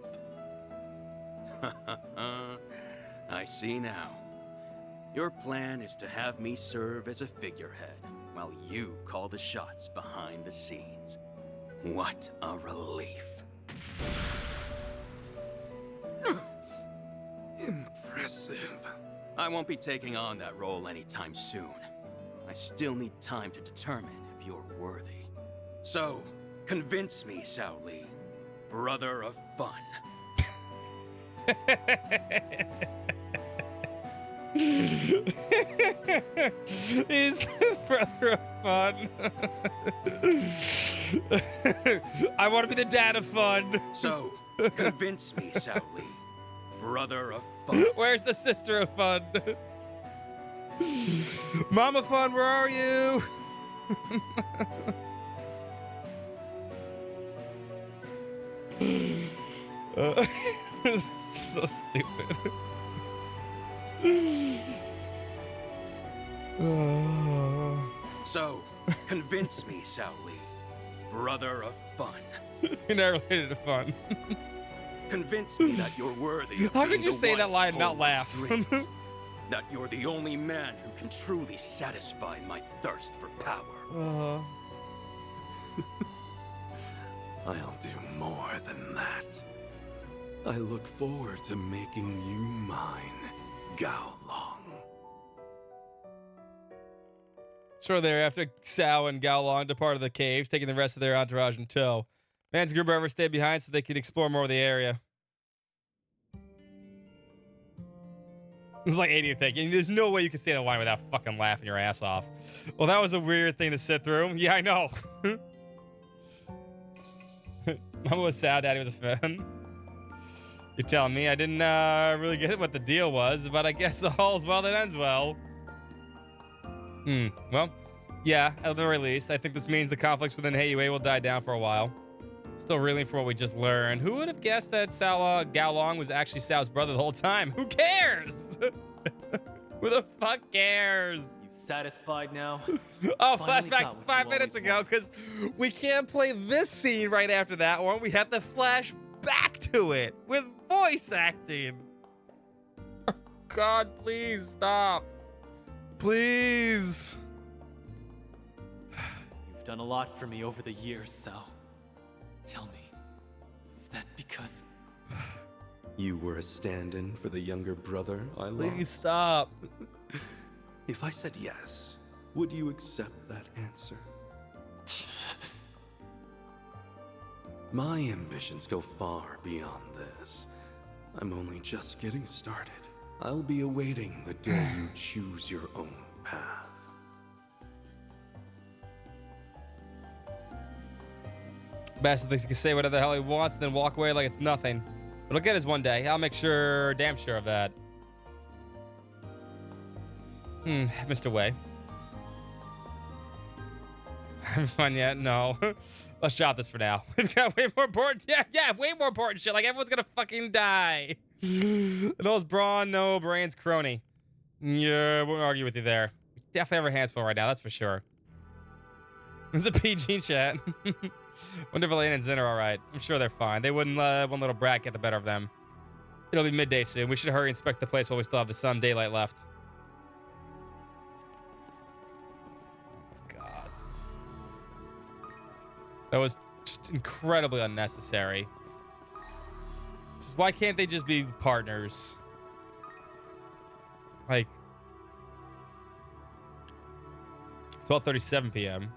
I see now. Your plan is to have me serve as a figurehead, while you call the shots behind the scenes. What a relief. impressive. I won't be taking on that role anytime soon. I still need time to determine if you're worthy. So, convince me, Sao Li, brother of fun. He's the brother of fun. I want to be the dad of fun. So, convince me, Sao Li, brother of fun. Where's the sister of fun? Mama Fun, where are you? So stupid. So, convince me, Sao Li, brother of fun. You're not related to fun. Convince me that you're worthy of How being could you the say one that to line and pull not the laugh? strings. That you're the only man who can truly satisfy my thirst for power. I'll do more than that. I look forward to making you mine, Gao Long. Shortly thereafter, Sao and Gao Long departed the caves, taking the rest of their entourage in tow. Man's group, however, stayed behind so they could explore more of the area. It's like 80th thinking. There's no way you can say the line without fucking laughing your ass off. Well, that was a weird thing to sit through. Yeah, I know. Mama was sad, Daddy was a fan. You're telling me I didn't really get what the deal was, but I guess all's well that ends well. Well, yeah, at the very least, I think this means the conflicts within Heiyue will die down for a while. Still reeling for what we just learned. Who would have guessed that Gao Long was actually Sao's brother the whole time? Who cares? Who the fuck cares? You satisfied now? Oh, Finally flashback got to what 5 you minutes always ago, because we can't play this scene right after that one. We have to flash back to it with voice acting. Oh, God, please stop. Please. You've done a lot for me over the years, Sao. Tell me, is that because... You were a stand-in for the younger brother I lost? Please stop. If I said yes, would you accept that answer? My ambitions go far beyond this. I'm only just getting started. I'll be awaiting the day you choose your own path. Bastard thinks he can say whatever the hell he wants and then walk away like it's nothing. But he'll get his one day. I'll make sure, damn sure of that. Mr. Way. Having fun yet? No. Let's drop this for now. We've got way more important, way more important shit. Like everyone's gonna fucking die. Those brawn, no brains, crony. Yeah, won't argue with you there. Definitely have our hands full right now, that's for sure. This is a PG chat. Wonder if Elena and Zen are alright. I'm sure they're fine. They wouldn't let one little brat get the better of them. It'll be midday soon. We should hurry and inspect the place while we still have the sun daylight left. God. That was just incredibly unnecessary. Just, why can't they just be partners? Like... 12:37 p.m.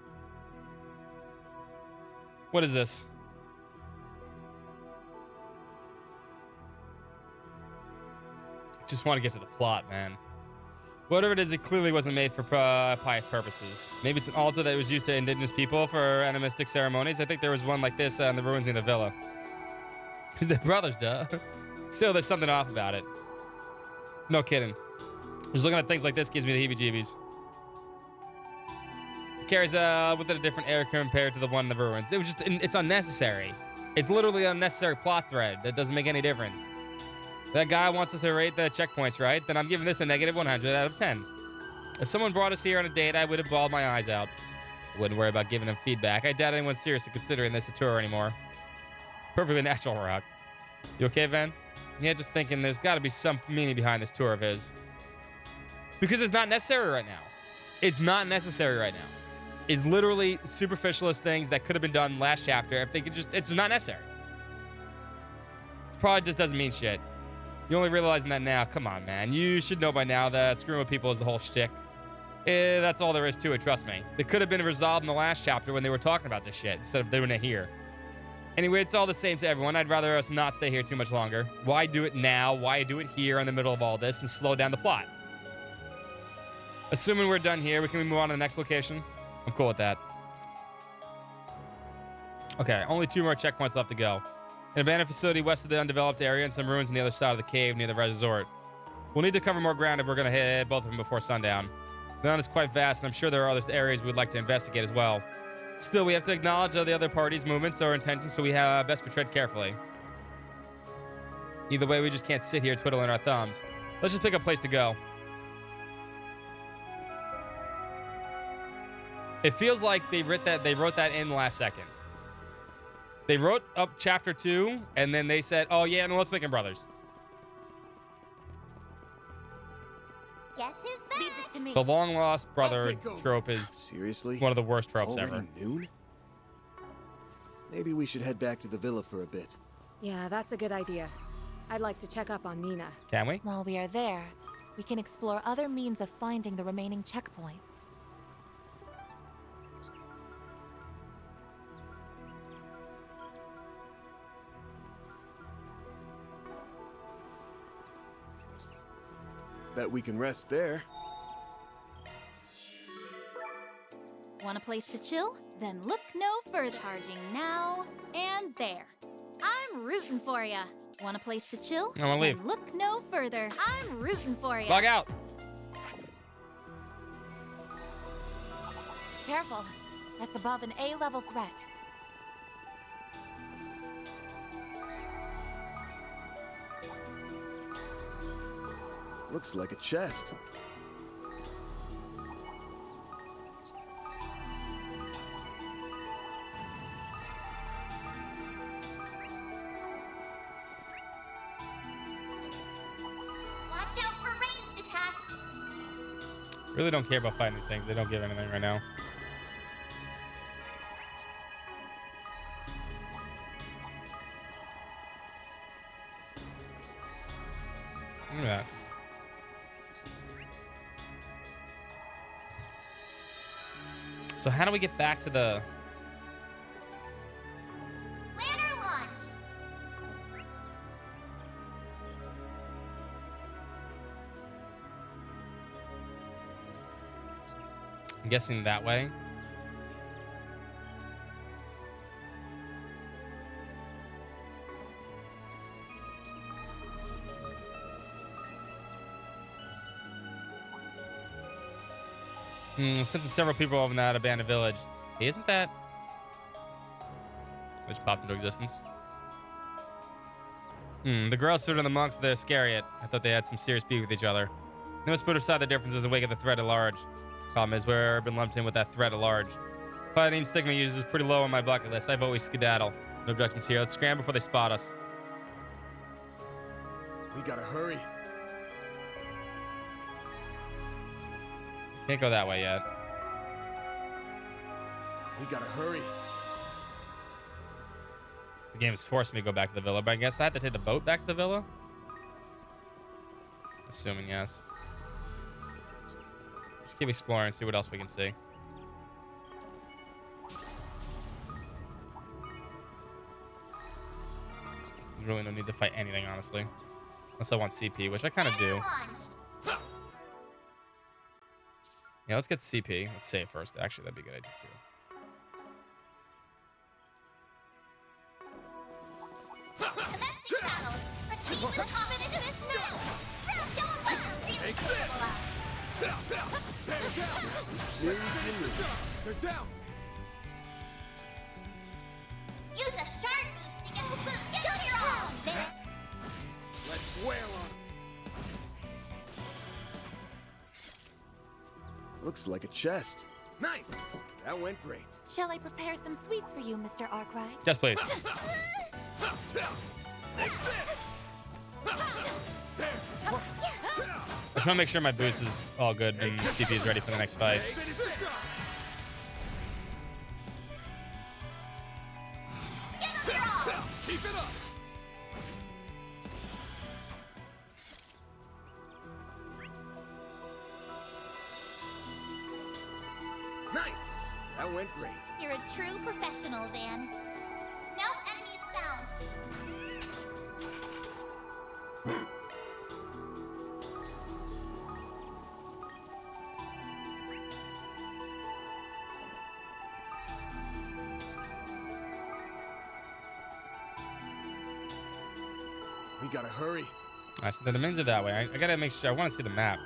What is this? Just want to get to the plot, man. Whatever it is, it clearly wasn't made for pious purposes. Maybe it's an altar that was used to indigenous people for animistic ceremonies. I think there was one like this in the ruins near the villa. They're brothers, duh. Still, there's something off about it. No kidding. Just looking at things like this gives me the heebie-jeebies. Carries with it a different air compared to the one in the ruins. It was just, it's unnecessary. It's literally an unnecessary plot thread that doesn't make any difference. That guy wants us to rate the checkpoints, right? Then I'm giving this a negative 100 out of 10. If someone brought us here on a date, I would have bawled my eyes out. I wouldn't worry about giving him feedback. I doubt anyone's seriously considering this a tour anymore. Perfectly natural, Rock. You okay, Van? Yeah, just thinking there's got to be some meaning behind this tour of his. Because it's not necessary right now. It's not necessary right now. It's literally superficialist things that could have been done last chapter if they could just... It's not necessary. It probably just doesn't mean shit. You're only realizing that now. Come on, man. You should know by now that screwing with people is the whole shtick. That's all there is to it, trust me. It could have been resolved in the last chapter when they were talking about this shit instead of doing it here. Anyway, it's all the same to everyone. I'd rather us not stay here too much longer. Why do it now? Why do it here in the middle of all this and slow down the plot? Assuming we're done here, we can move on to the next location. I'm cool with that. Okay, only 2 more checkpoints left to go. An abandoned facility west of the undeveloped area and some ruins on the other side of the cave near the resort. We'll need to cover more ground if we're going to hit both of them before sundown. The island is quite vast, and I'm sure there are other areas we'd like to investigate as well. Still, we have to acknowledge the other party's movements or intentions, so we have best to tread carefully. Either way, we just can't sit here twiddling our thumbs. Let's just pick a place to go. It feels like they wrote that in last second. They wrote up chapter 2, and then they said, "Oh yeah, no, let's make them brothers." Guess who's back? Leave this to me. The long lost brother trope is seriously one of the worst tropes It's already ever. Noon? Maybe we should head back to the villa for a bit. Yeah, that's a good idea. I'd like to check up on Nina. Can we? While we are there, we can explore other means of finding the remaining checkpoints. Bet we can rest there. Want a place to chill? Then look no further. Charging now and there. I'm rooting for ya. Want a place to chill? I wanna leave. Then look no further. I'm rooting for ya. Log out. Careful. That's above an A-level threat. Looks like a chest. Watch out for ranged attacks. Really don't care about fighting these things. They don't give anything right now. Look at that. So how do we get back to the... Lantern launched. I'm guessing that way. Since there's several people in that abandoned village. Hey, isn't that... Which popped into existence. The girls stood and the monks, they're scary. I thought they had some serious beef with each other. They must put aside the differences and wake up the threat at large. Problem is, we've been lumped in with that threat at large. Fighting stigma use is pretty low on my bucket list. I've always skedaddle. No objections here. Let's scram before they spot us. We gotta hurry. Can't go that way yet. We gotta hurry. The game's forced me to go back to the villa, but I guess I have to take the boat back to the villa? Assuming yes. Just keep exploring and see what else we can see. There's really no need to fight anything, honestly. Unless I want CP, which I kind of do. Yeah, let's get CP. Let's save first. Actually, that'd be a good idea, too. Proceed with confidence in this now. Round down fire. Really terrible out. They're down. Use a shark boost to get the boost. Kill your all. There. Let's wail on 'em. Looks like a chest. Nice. That went great. Shall I prepare some sweets for you, Mr. Arkwright? Yes, please. I just want to make sure my boost is all good and CP is ready for the next fight. Keep it up. went great. You're a true professional, Van. No enemies found. We gotta hurry. I said the dimensions are that way. I gotta make sure. I want to see the map.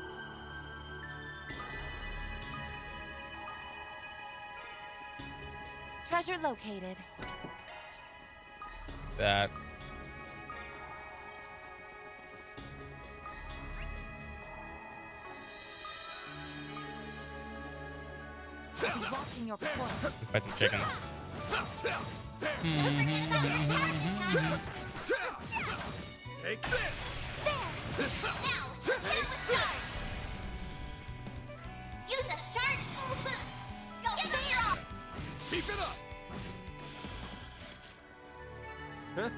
Treasure located. That. I'll be watching your performance. Fight some chickens. Take this! Now, hit him with charge. Use a sharp full boost. Go fire up. Keep it up! Huh?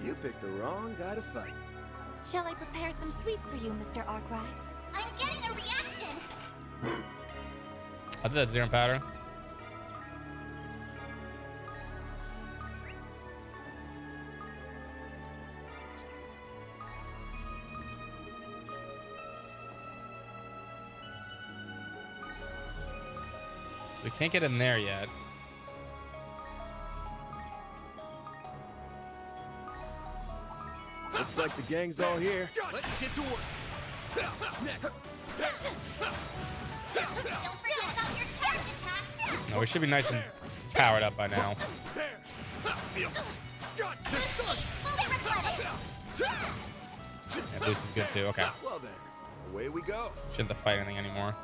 You picked the wrong guy to fight. Shall I prepare some sweets for you, Mr. Arkwright? I'm getting a reaction. I think that's zero powder. So we can't get in there yet. Looks like the gang's all here. Let's get to work. Next. Don't forget about your charge attacks. Oh, we should be nice and powered up by now. Fully replenished. Yeah, boost is good too. Okay. Well then, away we go. Shouldn't have to fight anything anymore.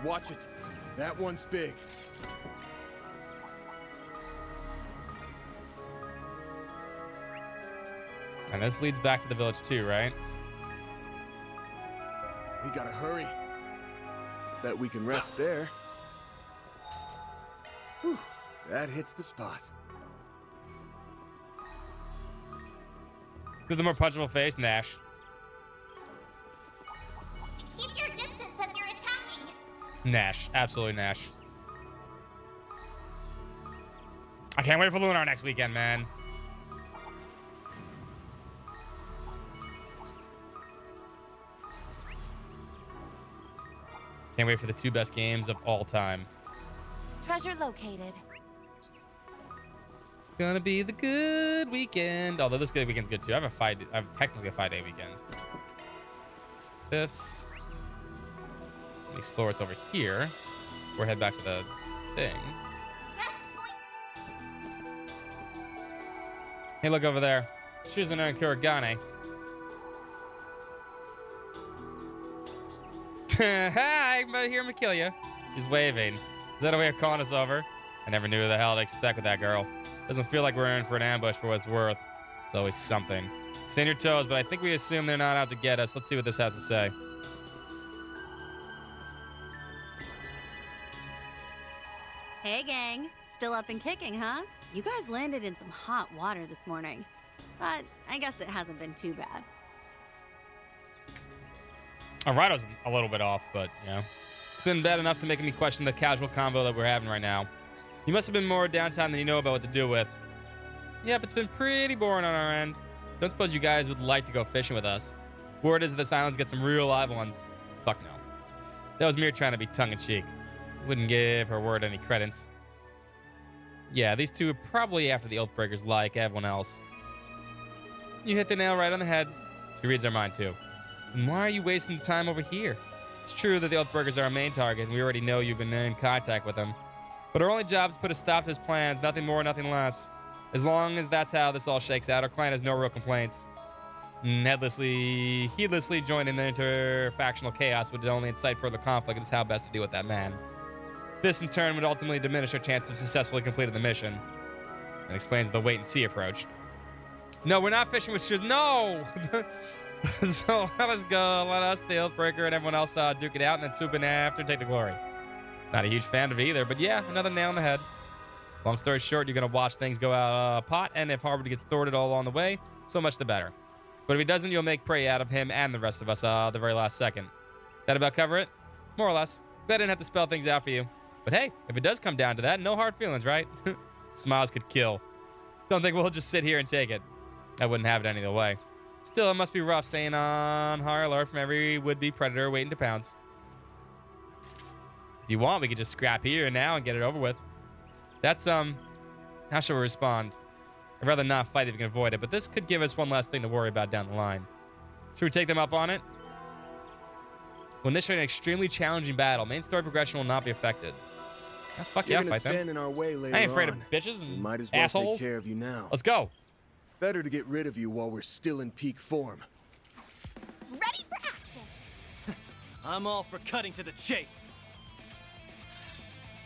Watch it. That one's big. And this leads back to the village too, right? We gotta hurry. Bet we can rest there. Whew, that hits the spot. With the more punchable face, Nash. Keep your distance as you're attacking. Nash. Absolutely Nash. I can't wait for Lunar next weekend, man. Can't wait for the two best games of all time. Treasure located. Gonna be the good weekend. Although this good weekend's good too. I have technically a 5-day weekend. This. Explore what's over here. We'll head back to the thing. Hey, look over there. Shizuna and Kuragane. Hi, I'm here to kill you. She's waving. Is that a way of calling us over? I never knew who the hell to expect with that girl. Doesn't feel like we're in for an ambush for what it's worth. It's always something. Stay on your toes, but I think we assume they're not out to get us. Let's see what this has to say. Hey, gang. Still up and kicking, huh? You guys landed in some hot water this morning. But I guess it hasn't been too bad. All right, I was a little bit off, but, you know. It's been bad enough to make me question the casual convo that we're having right now. You must have been more downtime than you know about what to do with. Yep, it's been pretty boring on our end. Don't suppose you guys would like to go fishing with us. Word is that this island's got some real live ones. Fuck no. That was Mir trying to be tongue-in-cheek. Wouldn't give her word any credence. Yeah, these two are probably after the Oathbreakers like everyone else. You hit the nail right on the head. She reads our mind too. And why are you wasting time over here? It's true that the Oathbreakers are our main target, and we already know you've been in contact with them. But our only job is to put a stop to his plans, nothing more, nothing less. As long as that's how this all shakes out, our clan has no real complaints. Heedlessly joining the interfactional chaos would only incite further conflict, and is how best to deal with that man. This, in turn, would ultimately diminish our chance of successfully completing the mission. And explains the wait-and-see approach. No, we're not fishing with shoes. No! So let us go. Let us, the Oathbreaker, and everyone else duke it out and then swoop in after and take the glory. Not a huge fan of it either, but yeah, another nail on the head. Long story short, you're going to watch things go out pot, and if Harvard gets thwarted all along the way, so much the better. But if he doesn't, you'll make prey out of him and the rest of us the very last second. That about cover it? More or less. Bet I didn't have to spell things out for you. But hey, if it does come down to that, no hard feelings, right? Smiles could kill. Don't think we'll just sit here and take it. I wouldn't have it any other way. Still, it must be rough saying on high alert from every would-be predator waiting to pounce. If you want, we could just scrap here and now and get it over with. That's, how shall we respond? I'd rather not fight if you can avoid it, but this could give us one last thing to worry about down the line. Should we take them up on it? We'll initiate an extremely challenging battle. Main story progression will not be affected. Oh, fuck yeah, fight them. Stand in our way later I ain't afraid on. of bitches and might as well assholes. take care of you now. Let's go. Better to get rid of you while we're still in peak form. Ready for action. I'm all for cutting to the chase.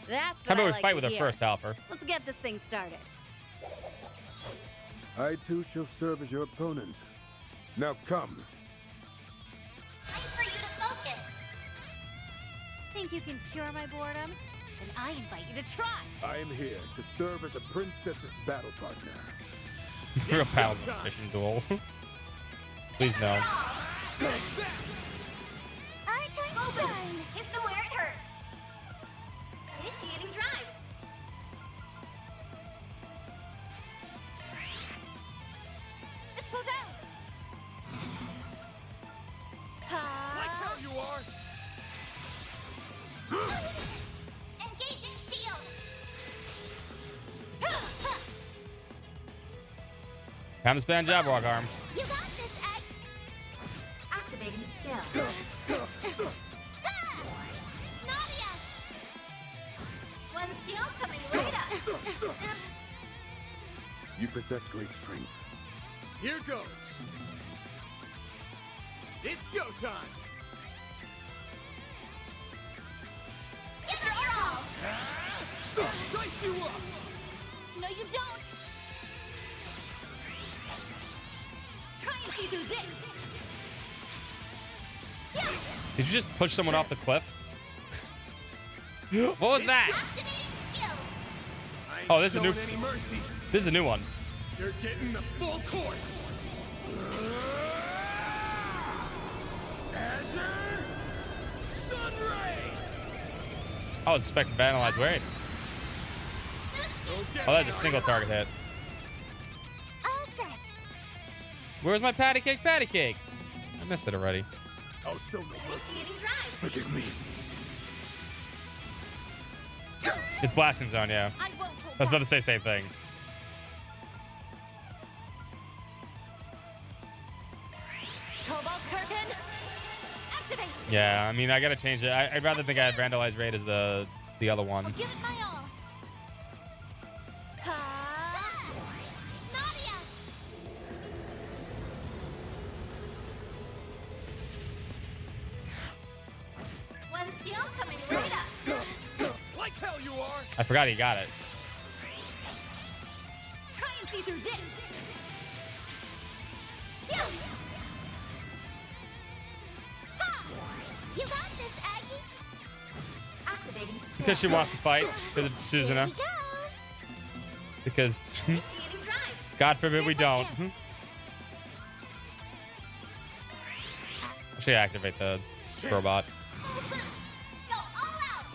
That's How what about I we like fight to with her hear. first, Alpha? Let's get this thing started. I too shall serve as your opponent. Now come. Time for you to focus. Think you can cure my boredom? Then I invite you to try. I am here to serve as a princess's battle partner. Real pal mission duel. Please no. Our time shine. Hit them where it hurts. Initiating drive. Let's go down. Like how you are. Engaging shield. Time to spend job walk arm. You got this, Egg. Activating skill. Nadia. One skill coming right up. You possess great strength. Here goes. It's go time. Give it your all. Dice you up. No, you don't. Try and see through this. Did you just push someone off the cliff? What was that? Oh, this is a new. Any mercy. This is a new one. You're getting the full course. Azure Sunray. I was expecting Vandalized Raid. Oh, that's a single target hit. All set. Where's my patty cake? Patty cake. I missed it already. I'll show no mercy. Initiating drive. Forgive me. It's blasting zone, yeah. I won't hold I was about to say same thing. Cobalt curtain. Activate. Yeah, I mean, I gotta change it. I'd rather think I had Vandalized Raid as the other one. Give it my all. Nadia. One skill coming right up. Like hell you are. I forgot he got it. Try and see through this. You got this, Aggie. Activating skill. Because she wants to fight. Because it's Here Susanna. we go. Because, Initiating drive. God forbid we don't. I should activate the robot. Go all out.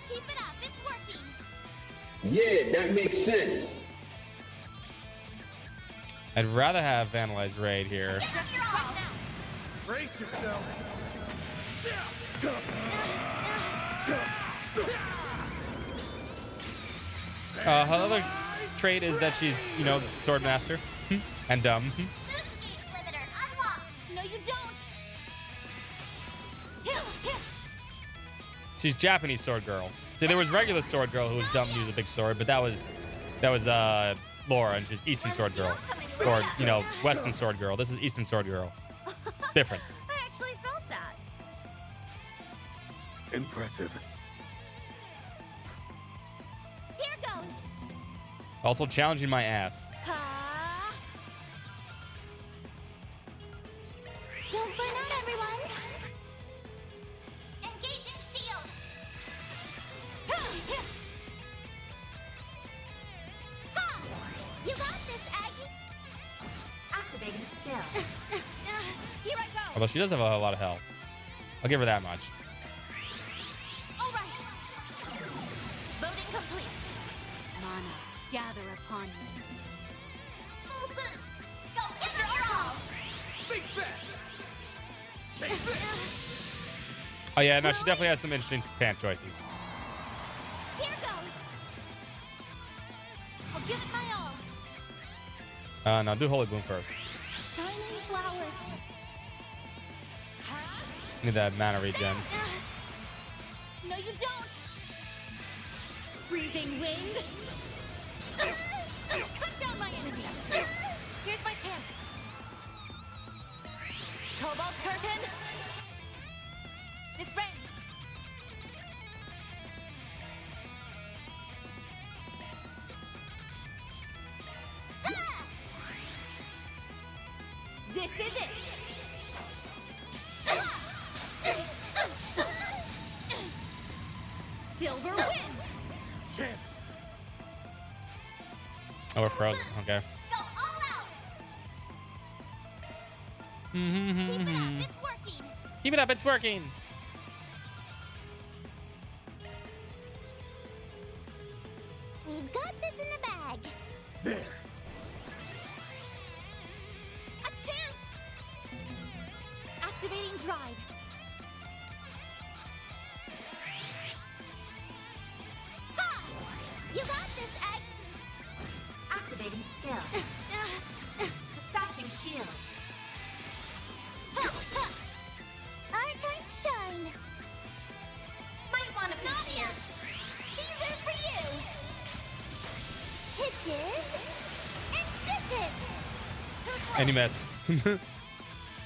Keep it up. It's working. Yeah, that makes sense. I'd rather have Vandalized Raid here. Give it your all. Brace yourself. Her other trait is that she's, you know, sword master and dumb. Boost gauge limiter unlocked. No, you don't. She's Japanese sword girl. See, there was regular sword girl who was dumb and used a big sword, but that was Laura, and she's Eastern sword girl, or you know, Western sword girl. This is Eastern sword girl. Difference. I actually felt that. Impressive. Here goes. Also challenging my ass. Don't burn out, everyone. Engaging shield. skill. Here I go. Although she does have a lot of health. I'll give her that much. All right. Loading complete. Mana, gather upon me. Full boost. Go get her all. Think fast. Take this. Oh yeah, no, she definitely has some interesting pant choices. Here goes. I'll give it my all. No, do Holy Bloom first. Shining flowers. Need that mana regen. No, you don't. Freezing wind. Cut down my enemy. Here's my chance. Cobalt curtain. Miss Rain. This is it. Silver wins. Chance. Oh, we're frozen. Okay. Go all out. Keep it up. It's working. Keep it up. It's working. We've got this in the bag. There. A chance. Activating drive. Ha! You got this, Egg. Activating skill. Dispatching shield. Our time to shine. Might want to be here. These are for you. Hitches and stitches. And you missed.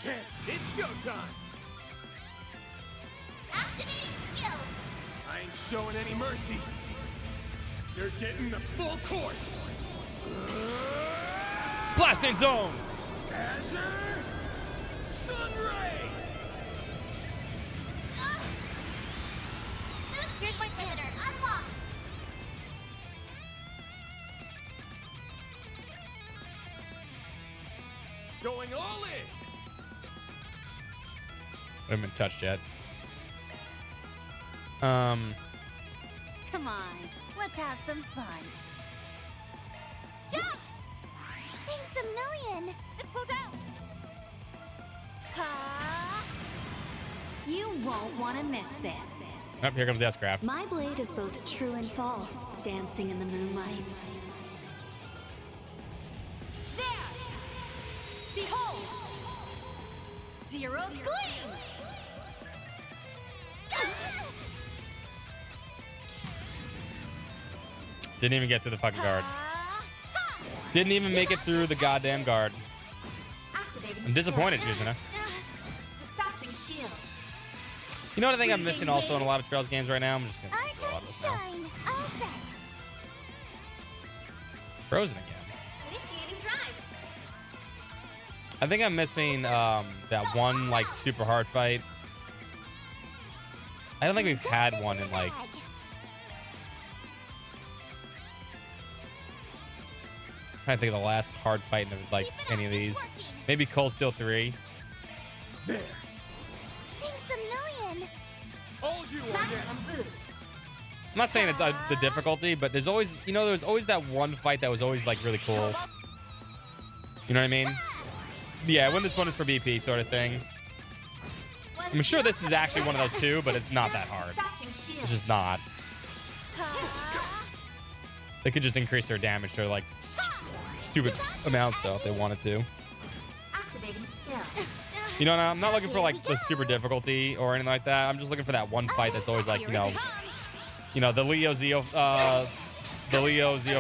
Chance. It's go time. Activating skill. I ain't showing any mercy. You're getting the full course. Blasting zone. Azure Sunray. Here's my janitor. Unlocked. Going all in. I haven't been touched yet. Come on, let's have some fun. Yeah! Thanks a million. Let's go down. You won't want to miss this. Oh, here comes the S-Craft. My blade is both true and false, dancing in the moonlight. There. Behold. Zero gleam. Didn't even get through the fucking guard. Didn't even make it through the goddamn guard. Activating I'm disappointed she was in it. Dispatching shield. You know what I think I'm missing also in a lot of Trails games right now? I'm just gonna skip a lot of this now. Shine. All set. Frozen again. Initiating drive. I think I'm missing that one like super hard fight. I don't think we've had one in like. I'm trying to think of the last hard fight in like any of these. Maybe Cold Steel 3. There. Thanks a million. All you are Maximum boost. I'm not saying it's the difficulty, but there's always, you know, there's always that one fight that was always like really cool. You know what I mean? Yeah, win this bonus for BP sort of thing. I'm sure this is actually one of those two, but it's not that hard. It's just not. They could just increase their damage to like stupid amounts though if they wanted to. Activating skill. You know, I'm not looking for like the super difficulty or anything like that. I'm just looking for that one fight that's always like, you know, the Leo Zeo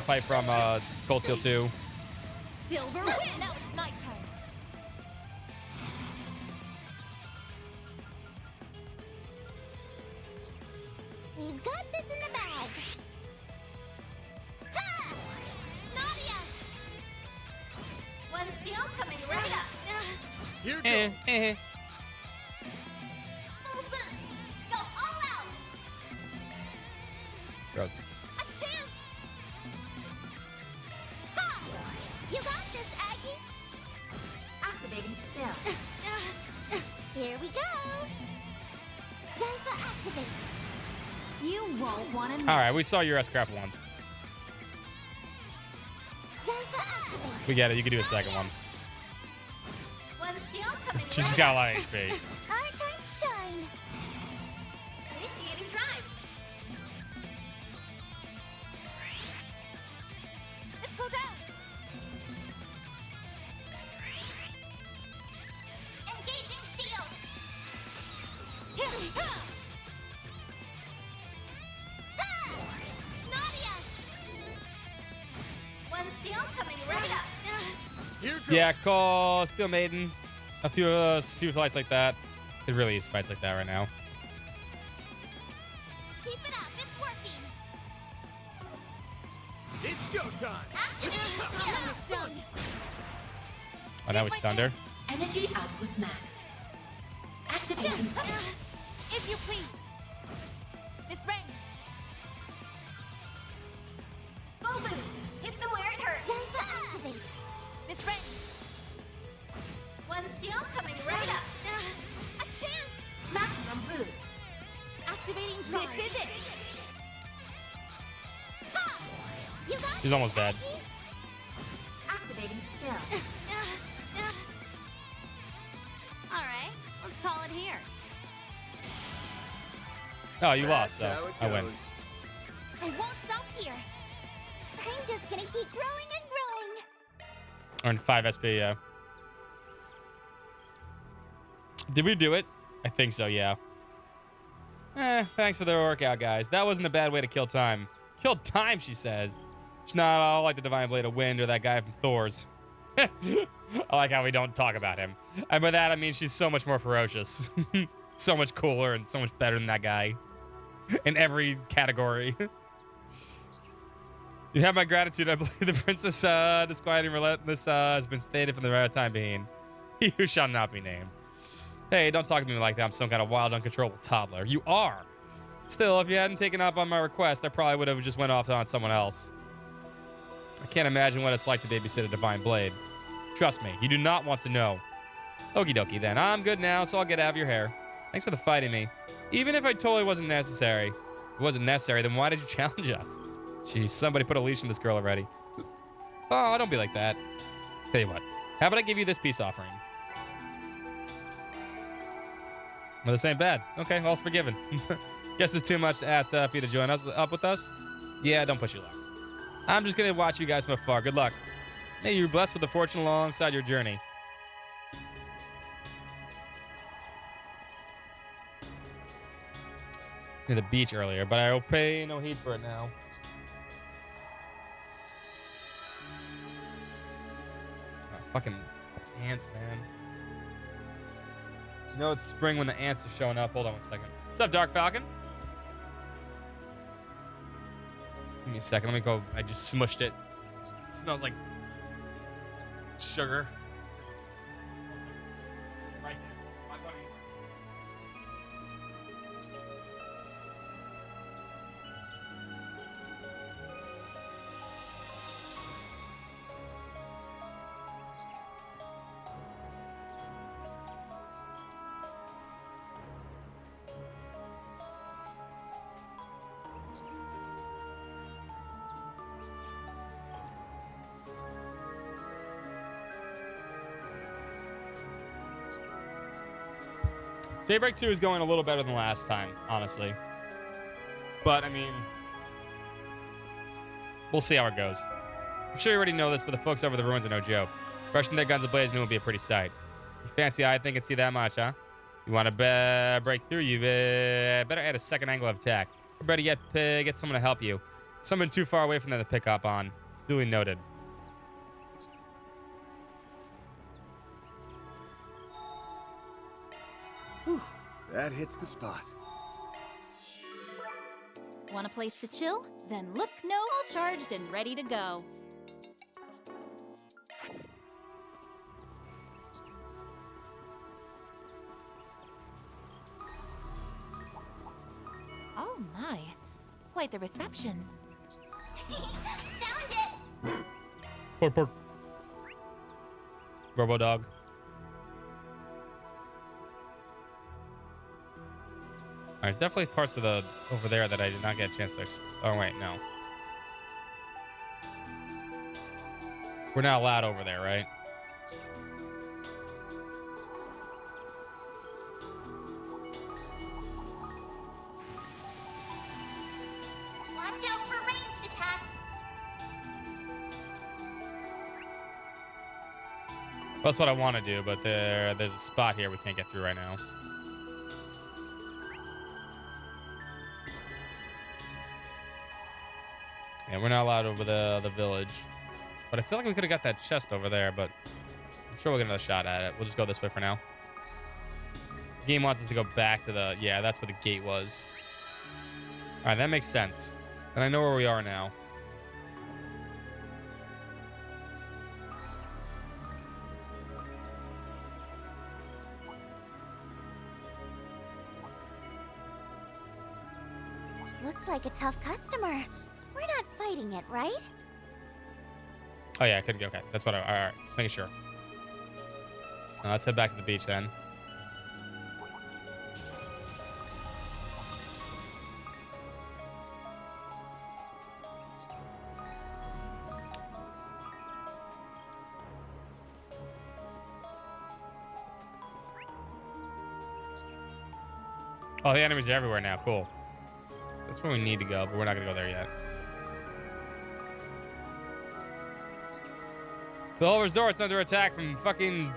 fight from Cold Steel 2. Silver win. Now it's nighttime. We've got this in the bag. Ha! Nadia. One skill coming right up. Here goes. Full boost. Go all out. Frozen. A chance. Ha! You got this, Aggie. Activating skill. Here we go. Zypha activate. You won't want to miss. All right, we saw your S-Crap once. Zypha activate. We get it. You can do a second one. One skill coming. She's got a lot of HP. Our time to shine. Initiating drive. Let's go down. Engaging shield. Nadia. One skill coming right up. Yeah, call Steel Maiden. A few fights like that. Could really use fights like that right now. Keep it up. It's working. It's go time. Activating skill. Oh, now we stunned her. Energy output max. Activating skill. If you please. Miss Rain. Full boost. Hit them where it hurts. Zypha activate. Miss Rain. One skill coming right up. A chance. Maximum boost. Activating drive. This is it. Ha! You got She's almost dead. Activating skill. All right, let's call it here. Oh, you lost, so That's how it I win. goes. I won't stop here. I'm just gonna keep growing and growing. Earned 5 SP, yeah. Did we do it? I think so, yeah. Thanks for the workout, guys. That wasn't a bad way to kill time. Kill time, she says. She's not all like the Divine Blade of Wind or that guy from Thor's. I like how we don't talk about him. And by that, I mean she's so much more ferocious. So much cooler and so much better than that guy. In every category. You have my gratitude. I believe the princess disquieting relentless has been stated for the right time being. He who shall not be named. Hey, don't talk to me like that. I'm some kind of wild, uncontrollable toddler. You are. Still, if you hadn't taken up on my request, I probably would have just went off on someone else. I can't imagine what it's like to babysit a Divine Blade. Trust me, you do not want to know. Okie dokie then. I'm good now, so I'll get out of your hair. Thanks for the fighting me. Even if I totally wasn't necessary. If it wasn't necessary, then why did you challenge us? Jeez, somebody put a leash on this girl already. Oh, don't be like that. Tell you what, how about I give you this peace offering? Well, this ain't bad. Okay, all's forgiven. Guess it's too much to ask for you to join us up with us? Yeah, don't push your luck. I'm just gonna watch you guys from afar. Good luck. May you're blessed with a fortune alongside your journey. Near the beach earlier, but I'll pay no heed for it now. Oh, fucking ants, man. You know it's spring when the ants are showing up. Hold on 1 second. What's up, Dark Falcon? Give me a second. Let me go. I just smushed it. It smells like sugar. Right there. My buddy. Daybreak 2 is going a little better than last time, honestly. But, I mean, we'll see how it goes. I'm sure you already know this, but the folks over the ruins are no joke. Rushing their guns ablaze would be a pretty sight. You fancy I think and see that much, huh? You want to break through, you better add a second angle of attack. Or better yet, get someone to help you. Someone too far away from them to pick up on. Duly noted. That hits the spot. Want a place to chill? Then look no, all charged and ready to go. Oh my, quite the reception. Found it! Pork, pork. Robo dog. There's definitely parts of the over there that I did not get a chance to. Oh wait, no. We're not allowed over there, right? Watch out for ranged attacks. That's what I want to do, but there's a spot here we can't get through right now. Yeah, we're not allowed over the village. But I feel like we could have got that chest over there, but I'm sure we'll get another shot at it. We'll just go this way for now. The game wants us to go back to the... Yeah, that's where the gate was. All right, that makes sense. And I know where we are now. Looks like a tough customer. We're not fighting it, right? Oh, yeah, I couldn't go. Okay, that's what I... All right, just making sure. Now, let's head back to the beach then. Oh, the enemies are everywhere now. Cool. That's where we need to go, but we're not going to go there yet. The whole resort's under attack from fucking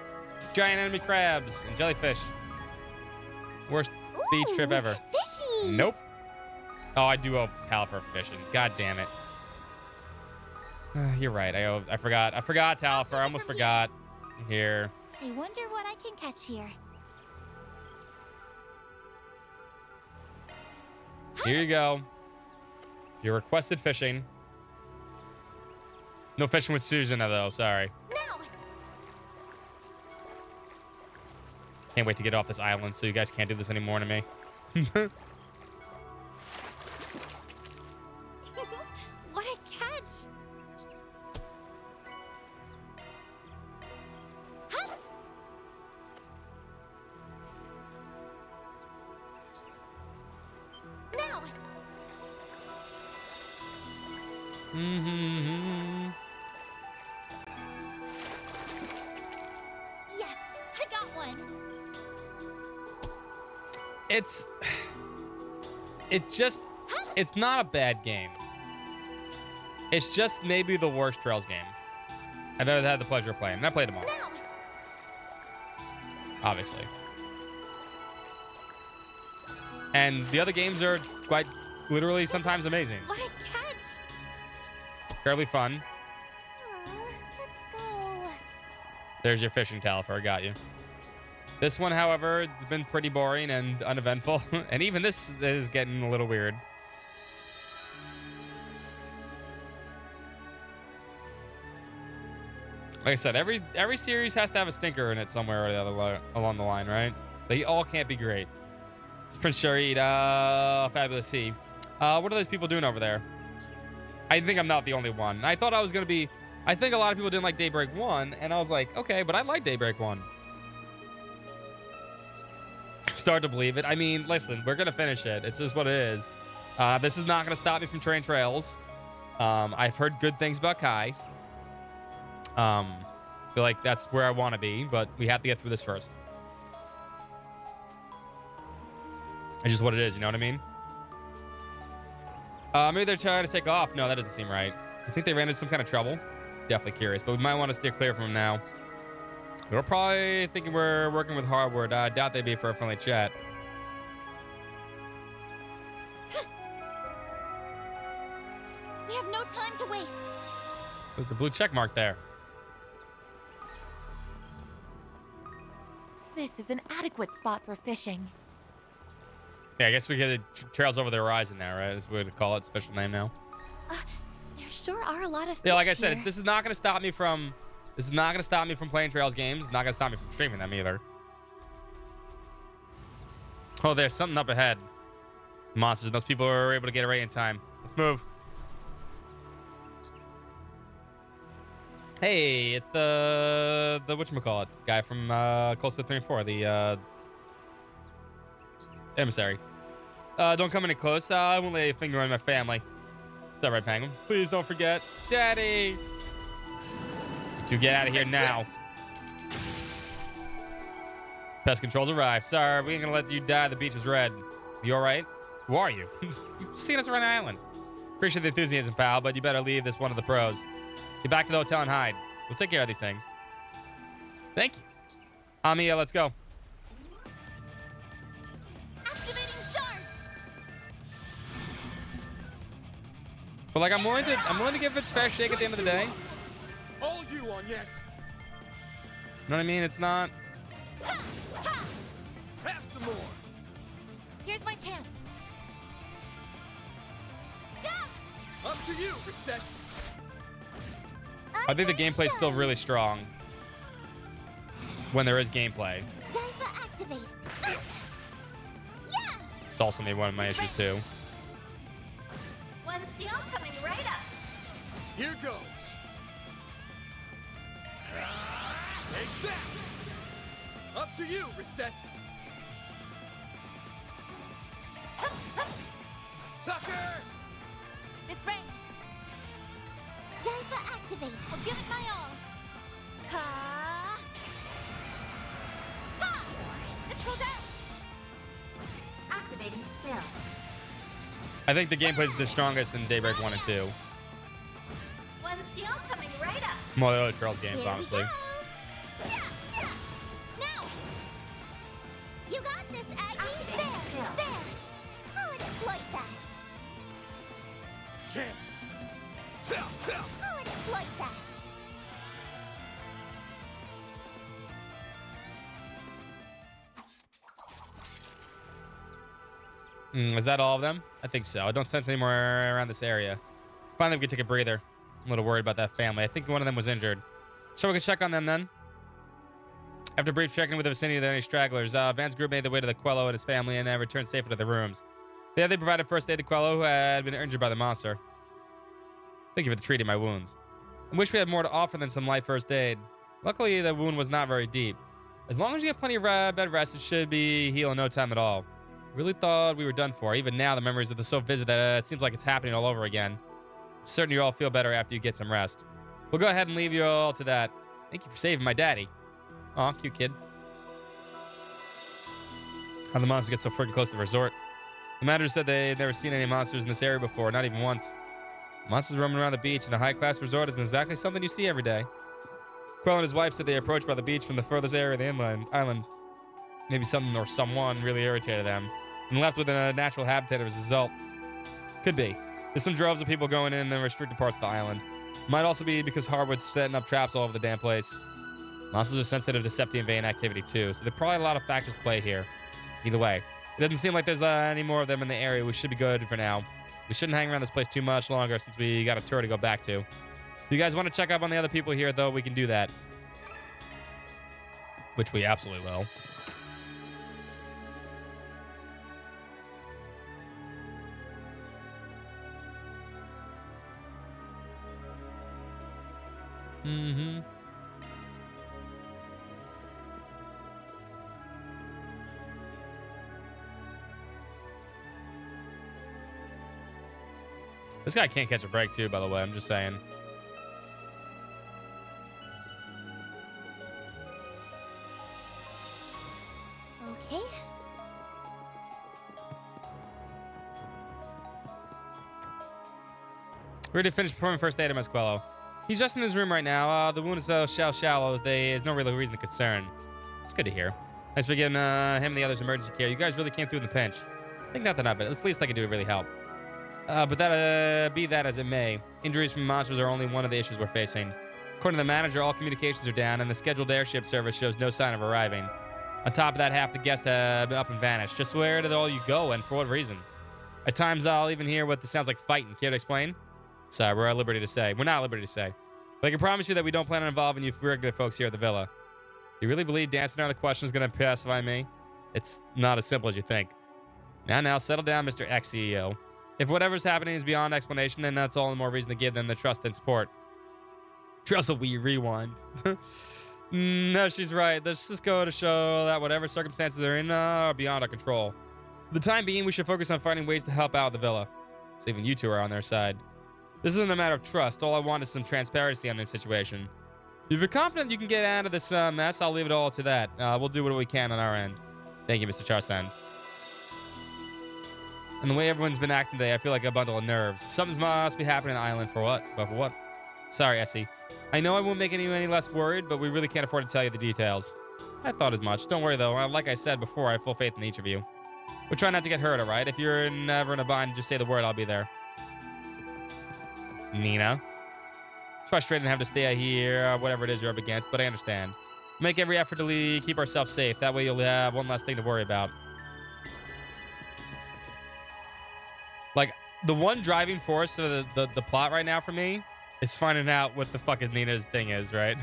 giant enemy crabs and jellyfish. Worst beach trip ever. Fishies! Nope. Oh, I do owe Tal for fishing. God damn it. You're right. I forgot. I forgot Talifer. I almost forgot. Here. I wonder what I can catch here. Here you go. Your requested fishing. No fishing with Susan, though. Sorry. Now. Can't wait to get off this island so you guys can't do this anymore to me. What a catch! Huh? Now. Yes, I got one. It's not a bad game. It's just maybe the worst Trails game I've ever had the pleasure of playing. And I played them all. Now. Obviously. And the other games are quite literally sometimes amazing. What a catch! Incredibly fun. Let's go. There's your fishing Talifer. I got you. This one, however, it's been pretty boring and uneventful. And even this is getting a little weird. Like I said, every series has to have a stinker in it somewhere or the other along the line, right? They all can't be great. It's Prince Sharid, Fabulous He. What are those people doing over there? I think I'm not the only one. I thought I was going to be... I think a lot of people didn't like Daybreak 1, and I was like, okay, but I like Daybreak 1. Start to believe it. I mean, listen, we're going to finish it. It's just what it is. This is not going to stop me from trying Trails. I've heard good things about Kai. Feel like that's where I want to be, but we have to get through this first. It's just what it is, you know what I mean? Maybe they're trying to take off. No, that doesn't seem right. I think they ran into some kind of trouble. Definitely curious, but we might want to steer clear from them now. We're probably thinking we're working with Hardwood. I doubt they'd be for a friendly chat. We have no time to waste. There's a blue check mark there. This is an adequate spot for fishing. Yeah, I guess we get Trails Over the Horizon now, right? That's what we call it. Special name now. There sure are a lot of fish Yeah, like I said, here. this is not going to stop me from... This is not going to stop me from playing Trails games. It's not going to stop me from streaming them either. Oh, there's something up ahead. Monsters. Those people are able to get away in time. Let's move. Hey, it's the whatchamacallit guy from close to 3 and 4. The emissary. Don't come any close. I won't lay a finger on my family. Is that right, Penguin? Please don't forget. Daddy! You two get out of here now. Pest control's arrived. Sorry, we ain't gonna let you die. The beach is red. You alright? Who are you? You've seen us around the island. Appreciate the enthusiasm, pal, but you better leave this one of the pros. Get back to the hotel and hide. We'll take care of these things. Thank you. Amiya, let's go. Activating shards. But like, I'm willing to give it its fair shake at the end of the day. All you on, yes. You know what I mean? It's not. Have some more. Here's my chance. Up to you, Reset. I think the gameplay is still really strong when there is gameplay. Zypher activate. Yeah. It's also maybe one of my issues too. One steel coming right up. Here goes. Take that. Up to you, Reset. Sucker! It's rain. Zypher activate. I'll give it my all. Ha! Ha! Let's go down. Activating spell. I think the gameplay is the strongest in Daybreak 1 and 2. One steel coming right up. More than other Trails games, Here we honestly. go. Now. You got this, Aggie. There. I'll exploit that. Chance. I'll exploit that. Is that all of them? I think so. I don't sense any more around this area. Finally, we can take a breather. I'm a little worried about that family. I think one of them was injured. Shall we go check on them then? After a brief check-in with the vicinity, are there any stragglers? Van's group made their way to the Quello and his family and returned safely to their rooms. There, they provided first aid to Quello, who had been injured by the monster. Thank you for treating my wounds. I wish we had more to offer than some light first aid. Luckily, the wound was not very deep. As long as you get plenty of bed rest, it should be heal in no time at all. Really thought we were done for. Even now, the memories of the so vivid that it seems like it's happening all over again. I'm certain you all feel better after you get some rest. We'll go ahead and leave you all to that. Thank you for saving my daddy. Aw, cute kid. How'd the monsters get so freaking close to the resort? The manager said they'd never seen any monsters in this area before, not even once. Monsters roaming around the beach in a high-class resort isn't exactly something you see every day. Quill and his wife said they approached by the beach from the furthest area of the island. Maybe something or someone really irritated them and left with a natural habitat as a result. Could be. There's some droves of people going in the restricted parts of the island. Might also be because Harwood's setting up traps all over the damn place. Monsters are sensitive to Septian vein activity too, so there are probably a lot of factors to play here. Either way, it doesn't seem like there's any more of them in the area. We should be good for now. We shouldn't hang around this place too much longer since we got a tour to go back to. If you guys want to check up on the other people here, though, we can do that. Which we absolutely will. Mm-hmm. This guy can't catch a break, too, by the way. I'm just saying. Okay. We're ready to finish performing first aid at Mesquello. He's just in his room right now. The wound is so shallow, there's no real reason to concern. It's good to hear. Thanks for giving him and the others emergency care. You guys really came through in the pinch. I think nothing of it. It's the least I can do to really help. But that be that as it may, injuries from monsters are only one of the issues we're facing. According to the manager, all communications are down, and the scheduled airship service shows no sign of arriving. On top of that, half the guests have been up and vanished. Just where did all you go, and for what reason? At times, I'll even hear what this sounds like fighting. Care to explain? Sorry, we're at liberty to say. We're not at liberty to say. But I can promise you that we don't plan on involving you regular folks here at the villa. You really believe dancing around the question is going to pacify me? It's not as simple as you think. Now, settle down, Mr. Ex-CEO. If whatever's happening is beyond explanation, then that's all the more reason to give them the trust and support. Trust we rewind. No, she's right. Let's just go to show that whatever circumstances they're in are beyond our control. For the time being, we should focus on finding ways to help out the villa. So even you two are on their side. This isn't a matter of trust. All I want is some transparency on this situation. If you're confident you can get out of this mess, I'll leave it all to that. We'll do what we can on our end. Thank you, Mr. Charsand. And the way everyone's been acting today, I feel like a bundle of nerves. Something must be happening on the island. For what? But for what? Sorry, Essie. I know I won't make you any less worried, but we really can't afford to tell you the details. I thought as much. Don't worry, though. Like I said before, I have full faith in each of you. We'll try not to get hurt, all right? If you're never in a bind, just say the word. I'll be there. Nina. It's frustrating to have to stay here, whatever it is you're up against, but I understand. Make every effort to keep ourselves safe. That way you'll have one less thing to worry about. Like, the one driving force of the plot right now for me is finding out what the fuck Nina's thing is, right?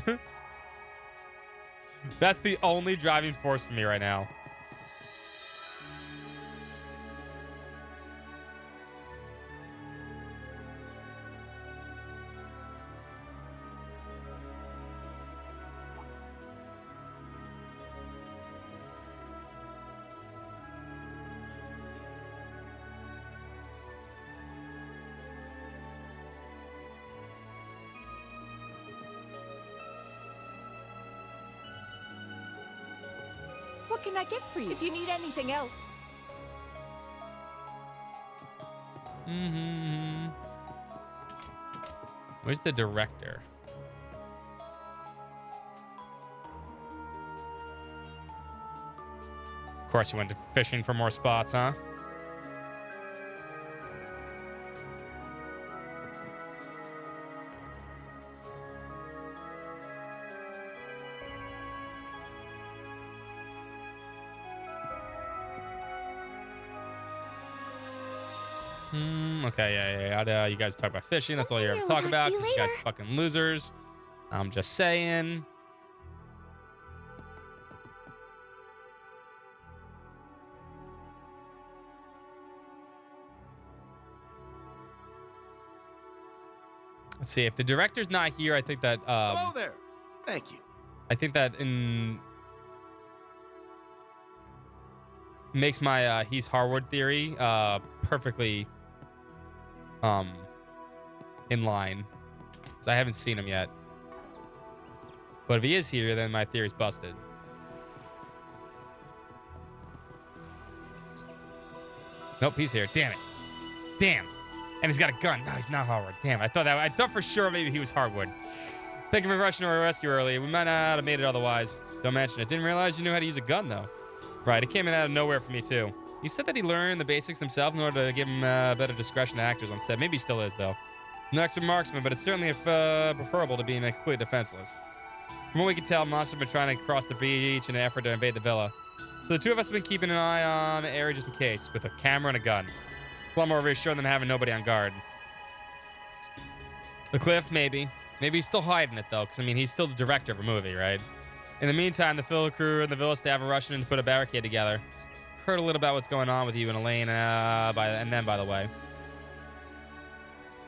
That's the only driving force for me right now. What can I get for you if you need anything else? Where's the director? Of course you went fishing for more spots, huh? Okay, yeah. You guys talk about fishing. That's all you ever talk about. You guys are fucking losers. I'm just saying. Let's see. If the director's not here, I think that. Hello there. Thank you. I think that makes my he's Harwood theory perfectly in line, because I haven't seen him yet. But if he is here, then my theory's busted. Nope, he's here. Damn it. Damn. And he's got a gun. No, he's not Harwood. Damn, I thought for sure maybe he was Harwood. Thank you for rushing to our rescue early. We might not have made it otherwise. Don't mention it. Didn't realize you knew how to use a gun, though. Right, it came in out of nowhere for me, too. He said that he learned the basics himself in order to give him better discretion to actors on set. Maybe he still is, though. No expert marksman, but it's certainly preferable to being completely defenseless. From what we can tell, monsters have been trying to cross the beach in an effort to invade the villa. So the two of us have been keeping an eye on the area just in case, with a camera and a gun. It's a lot more reassuring than having nobody on guard. The cliff, maybe. Maybe he's still hiding it, though, because, I mean, he's still the director of a movie, right? In the meantime, the villa crew and the villa staff are rushing in to put a barricade together. Heard a little about what's going on with you and Elaine, by the way.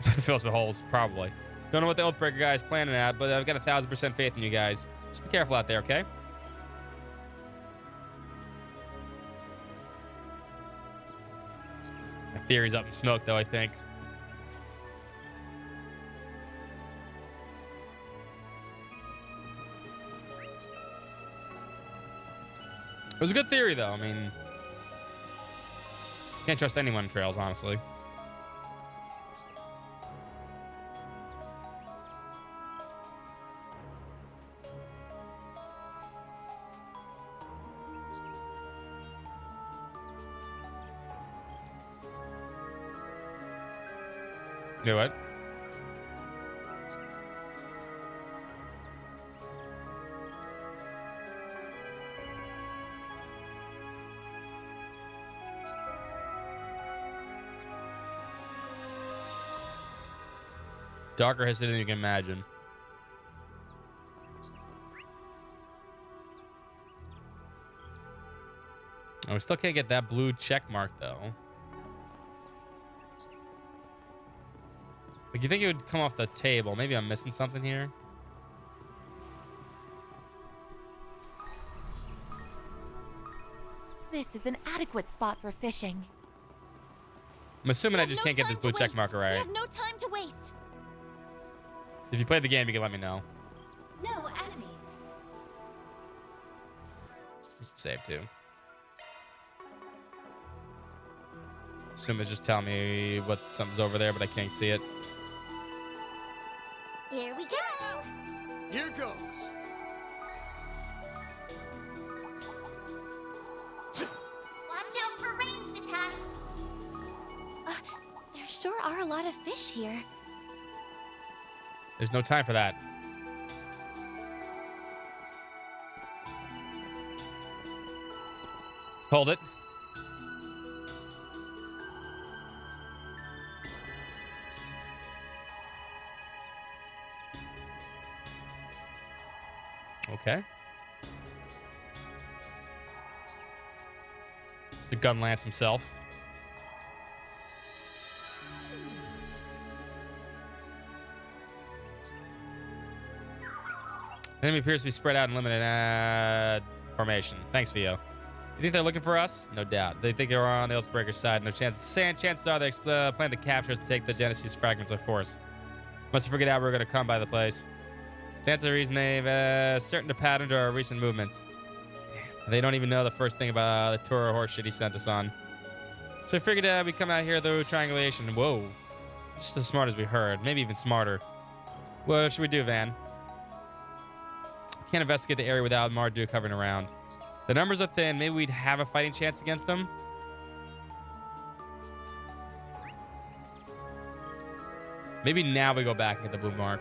The fills with holes, probably. Don't know what the Oathbreaker guy is planning at, but I've got 1,000% faith in you guys. Just be careful out there, okay? My theory's up in smoke, though, I think. It was a good theory, though. I mean, can't trust anyone in trails, honestly. Do what? Darker history than you can imagine. Oh, we still can't get that blue check mark, though. Like, you think it would come off the table? Maybe I'm missing something here. This is an adequate spot for fishing. I'm assuming I just can't get this blue check marker We right. have no time to waste. If you played the game, you can let me know. No enemies. Save too. Assume it's just telling me what something's over there, but I can't see it. Here we go. Here goes. Watch out for ranged attacks. There sure are a lot of fish here. There's no time for that. Hold it. Okay. It's the gun lance himself. The enemy appears to be spread out in limited formation. Thanks, Vio. You think they're looking for us? No doubt. They think they're on the Oathbreaker's side. No chance. Chances are they plan to capture us and take the Genesis fragments by force. Must have figured out we're going to come by the place. That's the reason they've certain the pattern to our recent movements. Damn. They don't even know the first thing about the tour horse shit he sent us on. So I figured we'd come out here through triangulation. Whoa. It's just as smart as we heard. Maybe even smarter. What should we do, Van? Can't investigate the area without Mardu covering around. The numbers are thin. Maybe we'd have a fighting chance against them. Maybe now we go back and get the blue mark.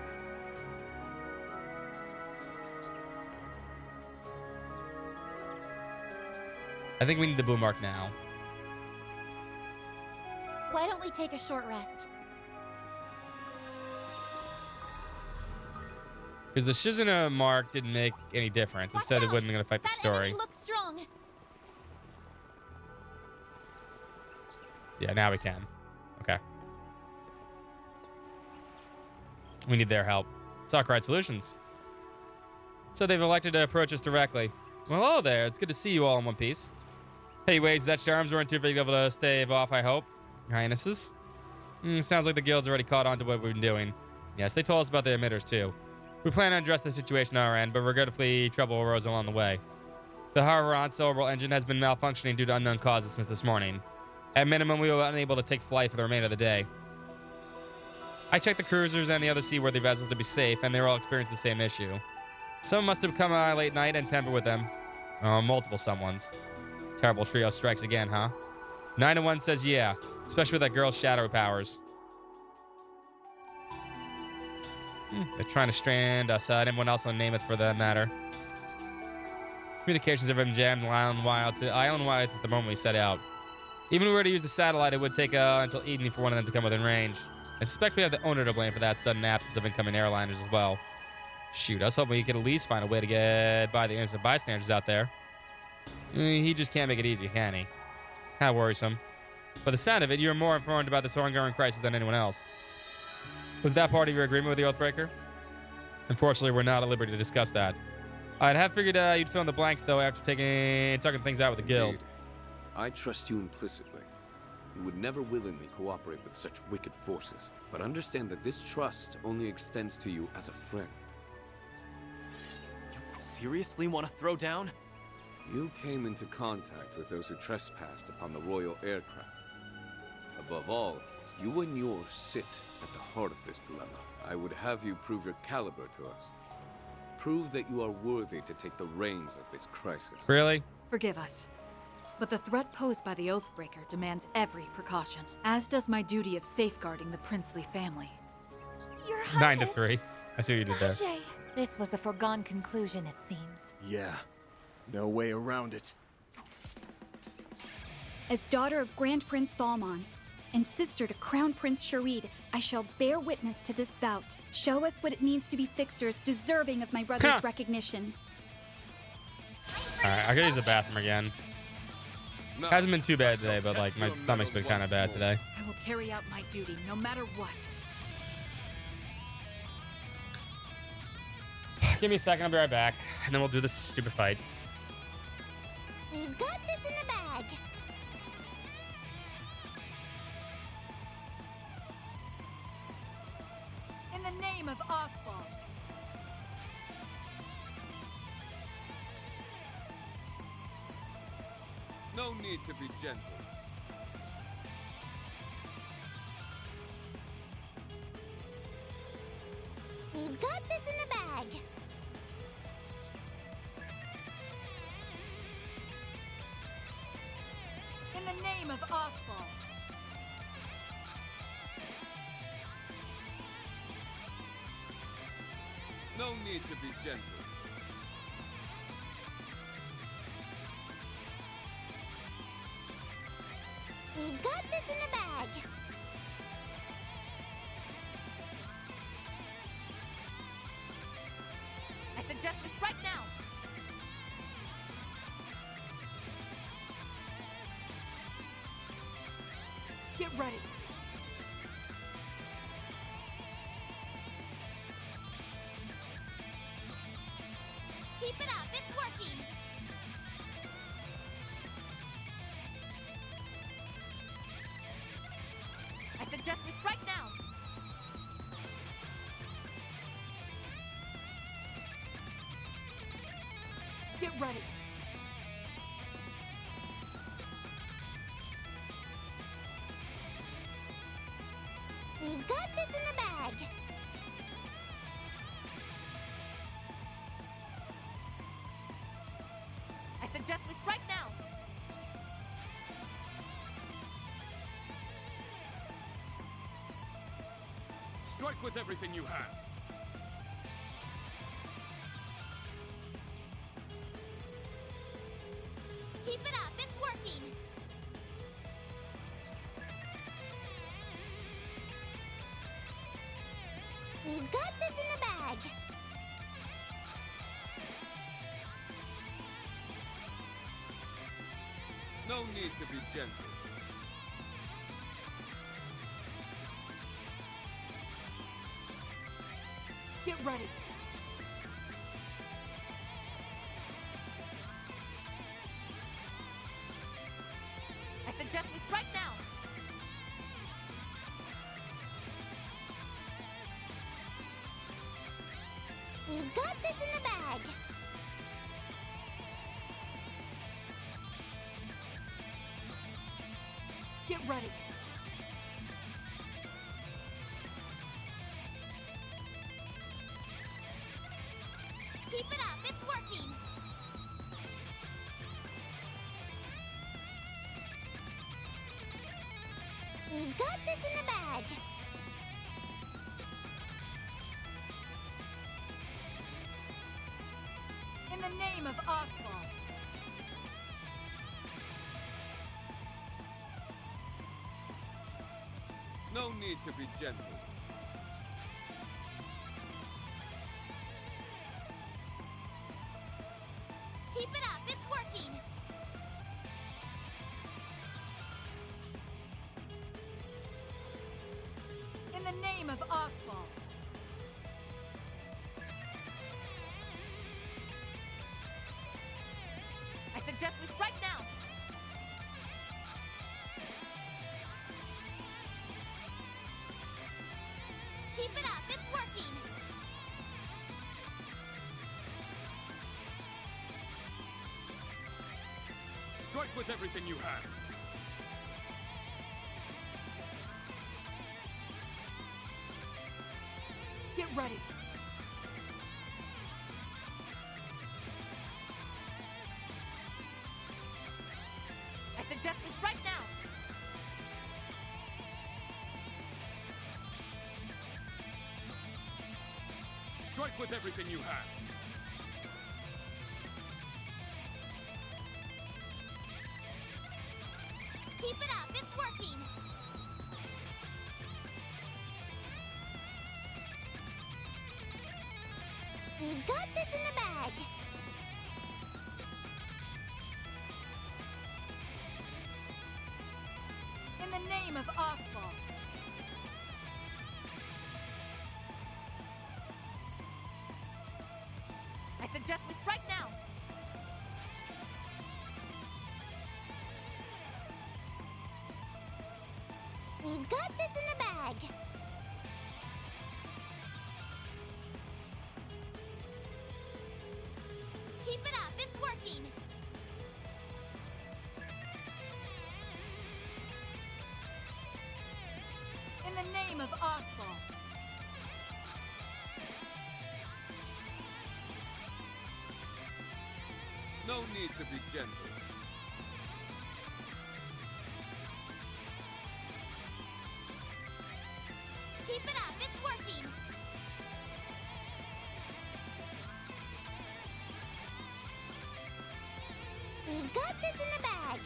I think we need the blue mark now. Why don't we take a short rest? Because the Shizuna mark didn't make any difference. Instead, it wasn't going to affect the story. Enemy looks strong. Yeah, now we can. Okay. We need their help. Sakurai Solutions. So they've elected to approach us directly. Well, hello there. It's good to see you all in one piece. Hey, Waze, that your arms weren't too big able to stave off, I hope. Your Highnesses. Sounds like the guild's already caught on to what we've been doing. Yes, they told us about the emitters, too. We plan to address the situation on our end, but regrettably, trouble arose along the way. The Harvaran orbital engine has been malfunctioning due to unknown causes since this morning. At minimum, we were unable to take flight for the remainder of the day. I checked the cruisers and the other seaworthy vessels to be safe, and they all experienced the same issue. Someone must have come late night and tampered with them. Multiple someones. Terrible trio strikes again, huh? 9-1 says yeah, especially with that girl's shadow powers. They're trying to strand us, and everyone else on Namath for that matter. Communications have been jammed island-wide since the moment we set out. Even if we were to use the satellite, it would take until evening for one of them to come within range. I suspect we have the owner to blame for that sudden absence of incoming airliners as well. Shoot, I was hoping we could at least find a way to get by the innocent bystanders out there. He just can't make it easy, can he? How worrisome. By the sound of it, you're more informed about this ongoing crisis than anyone else. Was that part of your agreement with the Oathbreaker? Unfortunately, we're not at liberty to discuss that. I'd have figured you'd fill in the blanks, though, after talking things out with the guild. Indeed. I trust you implicitly. You would never willingly cooperate with such wicked forces. But understand that this trust only extends to you as a friend. You seriously want to throw down? You came into contact with those who trespassed upon the royal aircraft. Above all, you and yours sit at the heart of this dilemma. I would have you prove your caliber to us. Prove that you are worthy to take the reins of this crisis. Really? Forgive us. But the threat posed by the Oathbreaker demands every precaution, as does my duty of safeguarding the princely family. Your 9-3. I see what you did there. This was a foregone conclusion, it seems. Yeah. No way around it. As daughter of Grand Prince Salman and sister to Crown Prince Sharid, I shall bear witness to this bout. Show us what it means to be fixers deserving of my brother's recognition. Alright, I could use the bathroom again. Hasn't been too bad today, but like my stomach's been kind of bad today. I will carry out my duty, no matter what. Give me a second, I'll be right back, and then we'll do this stupid fight. We've got this in the bag. In the name of Oswald. No need to be gentle. We've got this in the bag. In the name of Oswald. No need to be gentle. We've got this in the bag. I suggest we strike now. Get ready. Keep it up, it's working. I suggest we strike now. Get ready. We've got this in the bag. I suggest we strike now. Strike with everything you have. Keep it up, it's working. We've got this in the bag. No need to be gentle. Get ready. I suggest we strike now. We've got this in the bag. Get ready. Keep it up, it's working. We've got this in the bag. In the name of Oswald. No need to be gentle. Keep it up, it's working. In the name of Oswald. I suggest we strike now. Keep it up, it's working. Strike with everything you have. Get ready. I suggest we strike now. Strike with everything you have. Keep it up, it's working. We've got this in the bag. In the name of Oswald. I suggest we strike now. We've got this in the bag. Keep it up, it's working. In the name of Oswald. No need to be gentle. Keep it up, it's working. We've got this in the bag.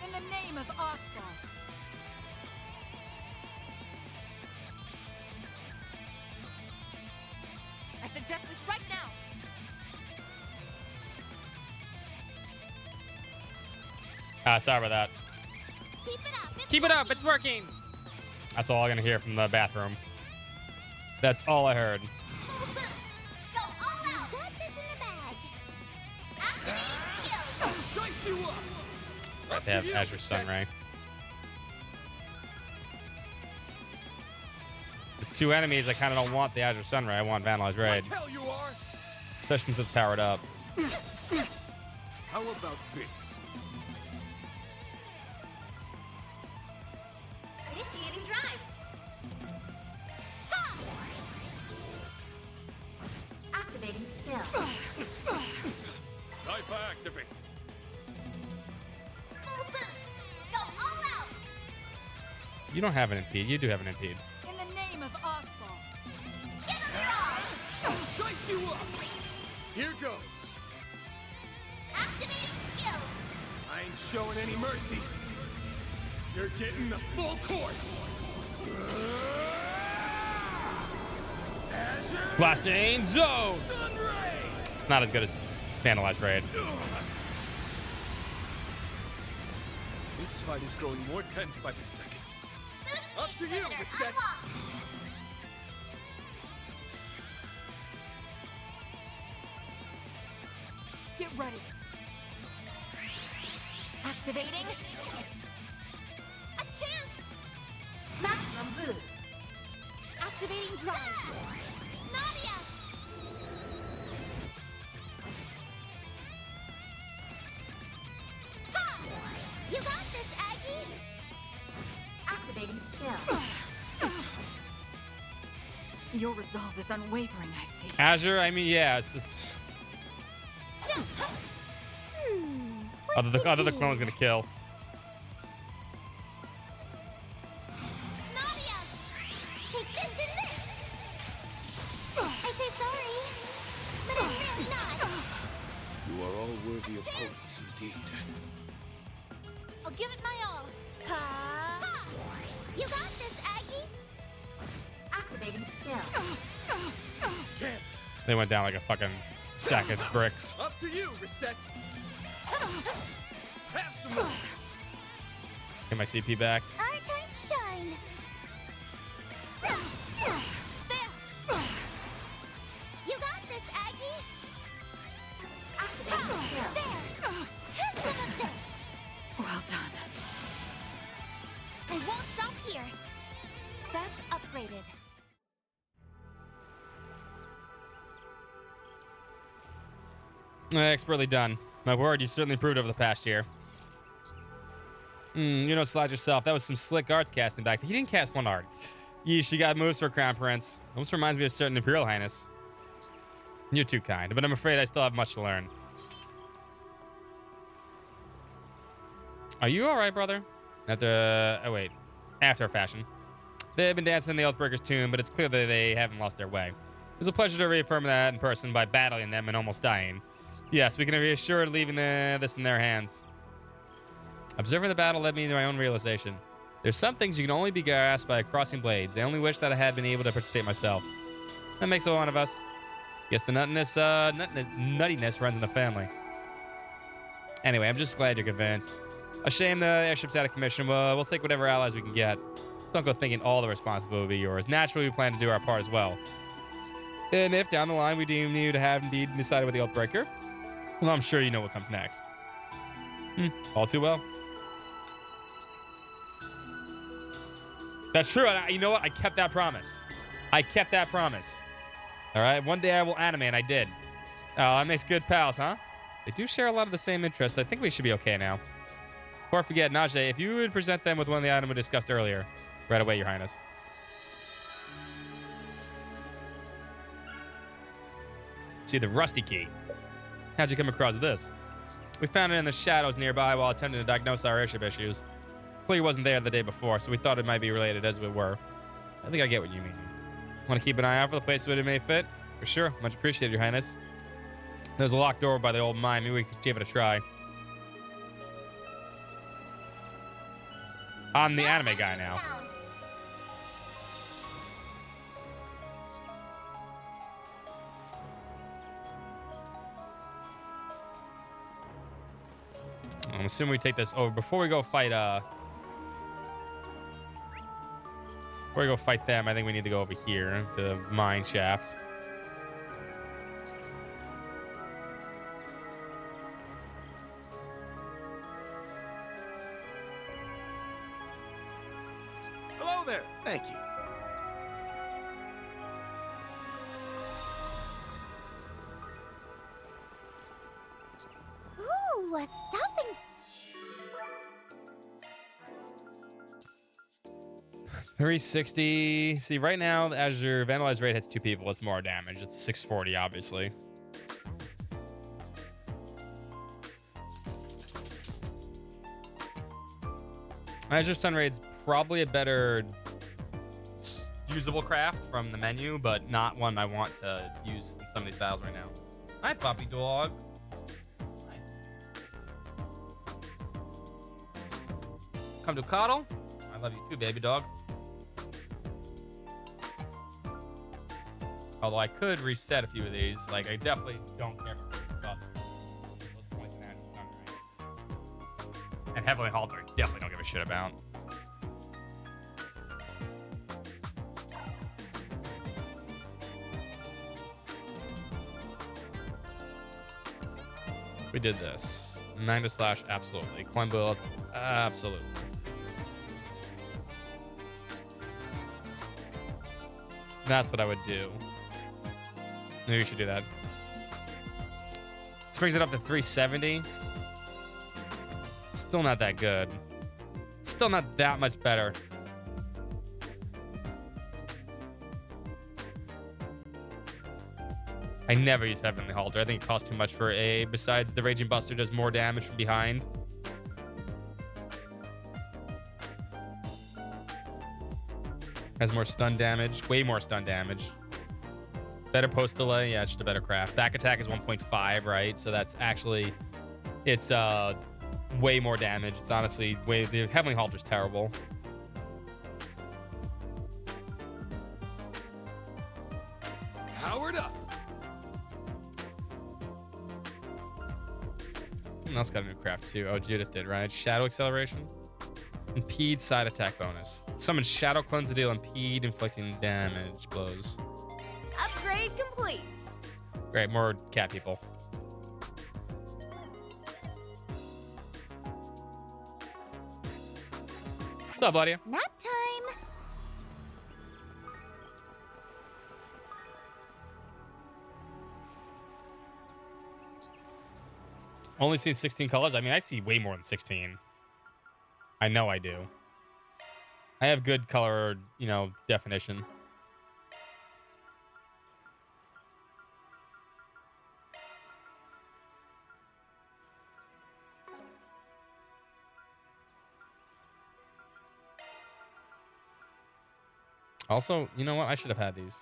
In the name of Oswald. I suggest we strike now. Sorry about that. Keep it up, it's working. That's all I'm gonna hear from the bathroom. That's all I heard. Go all out. Got this in the bag. Activating skills. Dice you up! They have Azure Sunray. There's two enemies I kind of don't want the Azure Sunray. I want Vandalized Raid. Hell you are! Especially since it's powered up. How about this? Initiating drive. Activating skill. Cypher activate. Full boost. Go all out. You don't have an impede. You do have an impede. In the name of Oswald. Give him your all. Dice you up! Here goes. Activating skills. I ain't showing any mercy. You're getting the full course. Azure Blasting Zone! Sunray! Not as good as Vandalized Raid. This fight is growing more tense by the second. Up to you, Reset. Get ready. Activating. A chance. Maximum boost. Activating drive. Nadia. Ha! You got this, Aggie. Activating skill. Your resolve is unwavering, I see. Azure, I mean, yeah, it's other the clone's gonna kill. Nadia. Take this and this. I say sorry, but I'm really not. You are all worthy opponents indeed. I'll give it my all. Ha! You got this, Aggie. Activating skill. Chance. They went down like a fucking sack of bricks. Up to you, Reset. Have some more. Get my CP back. Our time to shine. There. You got this, Aggie. Activating skill. There. Have some of this. Well done. I won't stop here. Stats upgraded. Expertly done. My word, you've certainly improved over the past year. You know, Slide yourself. That was some slick arts casting back there. He didn't cast one art. Yeesh, you got moves for Crown Prince. Almost reminds me of a certain Imperial Highness. You're too kind, but I'm afraid I still have much to learn. Are you alright, brother? After a fashion. They've been dancing in the Oathbreaker's tomb, but it's clear that they haven't lost their way. It was a pleasure to reaffirm that in person by battling them and almost dying. Yes, we can be assured leaving this in their hands. Observing the battle led me to my own realization. There's some things you can only be grasped by crossing blades. I only wish that I had been able to participate myself. That makes one of us. Guess the nuttiness runs in the family. Anyway, I'm just glad you're convinced. A shame the airship's out of commission. Well, we'll take whatever allies we can get. Don't go thinking all the responsibility will be yours. Naturally, we plan to do our part as well. And if down the line we deem you to have indeed decided with the Oathbreaker, Well, I'm sure you know what comes next. All too well. That's true. You know what? I kept that promise. I kept that promise. All right. One day I will anime, and I did. Oh, that makes good pals, huh? They do share a lot of the same interests. I think we should be okay now. Before I forget, Najee, if you would present them with one of the items we discussed earlier. Right away, Your Highness. See, the rusty key. How'd you come across this? We found it in the shadows nearby while attempting to diagnose our airship issues. Clear wasn't there the day before, so we thought it might be related as we were. I think I get what you mean. Want to keep an eye out for the place where it may fit? For sure. Much appreciated, Your Highness. There's a locked door by the old mine. Maybe we could give it a try. I'm the anime guy now. I'm assuming we take this over before we go fight before we go fight them. I think we need to go over here to the mine shaft. Hello there. Thank you. Ooh, a stopping. 360. See, right now, as your vandalize rate hits 2 people, it's more damage. It's 640, obviously. As your stun rate's probably a better usable craft from the menu, but not one I want to use in some of these battles right now. Hi, puppy dog. Come to cuddle. I love you too, baby dog. Although I could reset a few of these. Like, I definitely don't care for those points in added stun rate. And heavily halter, I definitely don't give a shit about. We did this. 9 to slash, absolutely. Coin bullets, absolutely. That's what I would do. Maybe we should do that. This brings it up to 370. Still not that good. Still not that much better. I never use Heavenly Halter. I think it costs too much for A. Besides, the Raging Buster does more damage from behind. Has more stun damage. Way more stun damage. Better post delay. Yeah, it's just a better craft. Back attack is 1.5, right? So that's actually... It's way more damage. It's honestly way... The Heavenly Halter's terrible. Powered up. Someone else got a new craft too. Oh, Judith did, right? Shadow acceleration. Impede side attack bonus. Summon shadow clones to deal impede inflicting damage blows. Upgrade complete. Great, more cat people. What's up, buddy? Nap time. Only seen 16 colors? I mean, I see way more than 16. I know I do. I have good color, you know, definition. Also, you know what? I should have had these.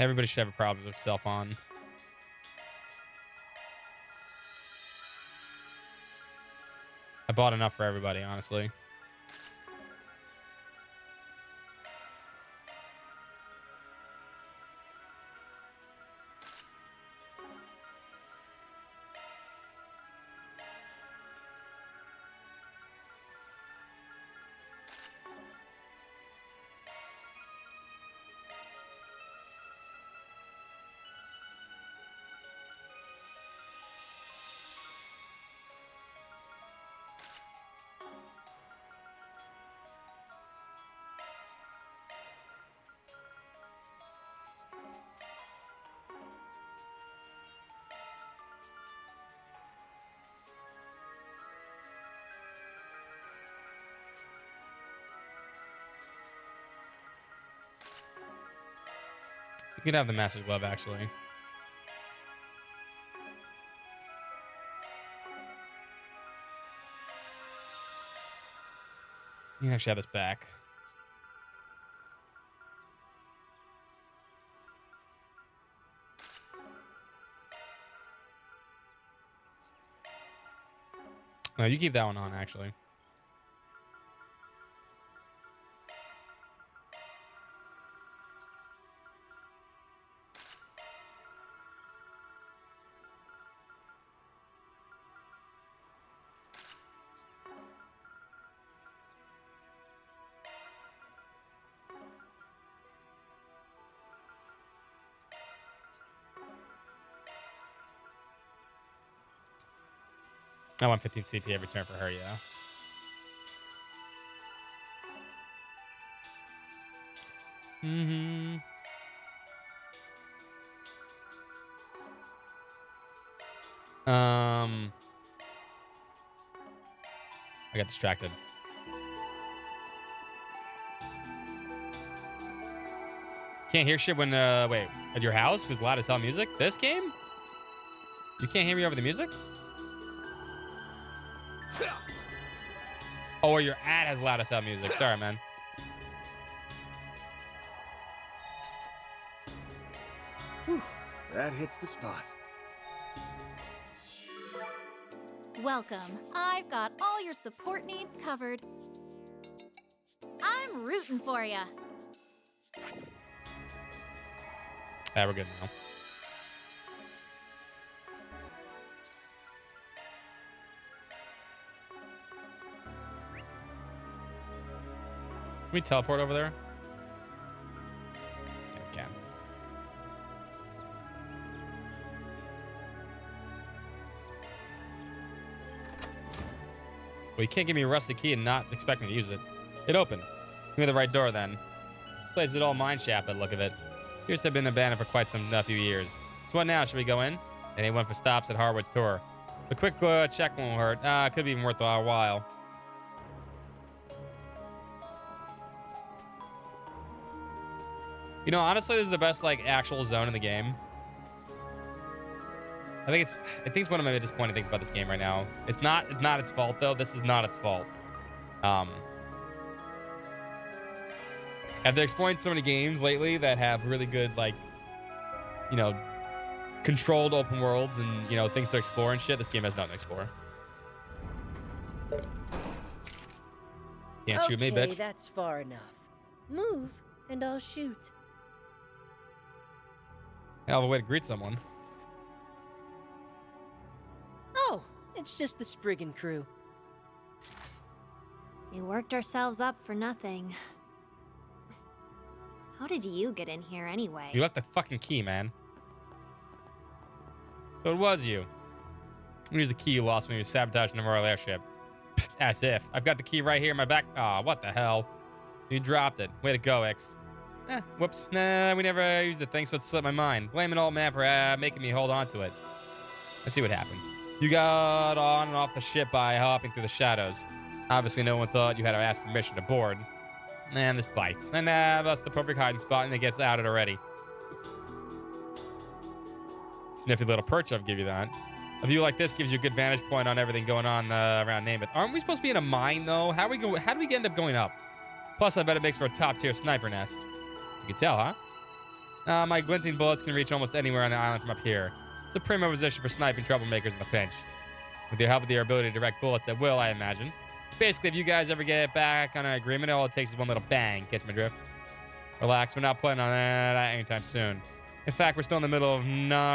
Everybody should have a problem with self-on. I bought enough for everybody, honestly. You can have the Master's Glove, actually. You can actually have this back. No, you keep that one on, actually. I want 15 CP every turn for her, yeah. Mm-hmm. I got distracted. Can't hear shit when, wait, at your house was loud as hell music? This game? You can't hear me over the music? Oh, where you're at has loud as hell music. Sorry, man. Whew, that hits the spot. Welcome. I've got all your support needs covered. I'm rooting for you. Yeah, we're good now. Can we teleport over there? Yeah, we can. Well, you can't give me a rusty key and not expect me to use it. It opened. Give me the right door then. This place is all mine shaft by the look of it. Appears to have been abandoned for quite a few years. So what now? Should we go in? Anyone for stops at Harwood's tour? A quick check won't hurt. Could be even worth a while. You know, honestly, this is the best like actual zone in the game. I think it's one of my disappointing things about this game right now. It's not its fault though. This is not its fault. Have they explored so many games lately that have really good like, you know, controlled open worlds and, you know, things to explore and shit? This game has nothing to explore. Can't shoot me, bitch. Okay, that's far enough. Move, and I'll shoot. Hell of a way to greet someone. Oh, it's just the Spriggan crew. We worked ourselves up for nothing. How did you get in here anyway? You left the fucking key, man. So it was you. Here's the key you lost when you sabotaged the Royal airship. As if. I've got the key right here in my back. Aw, what the hell? So you dropped it. Way to go, X. Whoops. Nah, we never used the thing, so it slipped my mind. Blame it all, man, for making me hold on to it. Let's see what happened. You got on and off the ship by hopping through the shadows. Obviously, no one thought you had to ask permission to board. Man, this bites. And that's the perfect hiding spot, and it gets outed already. Sniffy little perch, I'll give you that. A view like this gives you a good vantage point on everything going on around Namath. Aren't we supposed to be in a mine, though? How do we end up going up? Plus, I bet it makes for a top-tier sniper nest. You can tell, huh? My glinting bullets can reach almost anywhere on the island from up here. It's a primo position for sniping troublemakers in the pinch. With the help of your ability to direct bullets at will, I imagine. Basically, if you guys ever get back on an agreement, all it takes is one little bang. Catch my drift? Relax, we're not planning on that anytime soon. In fact, we're still in the middle of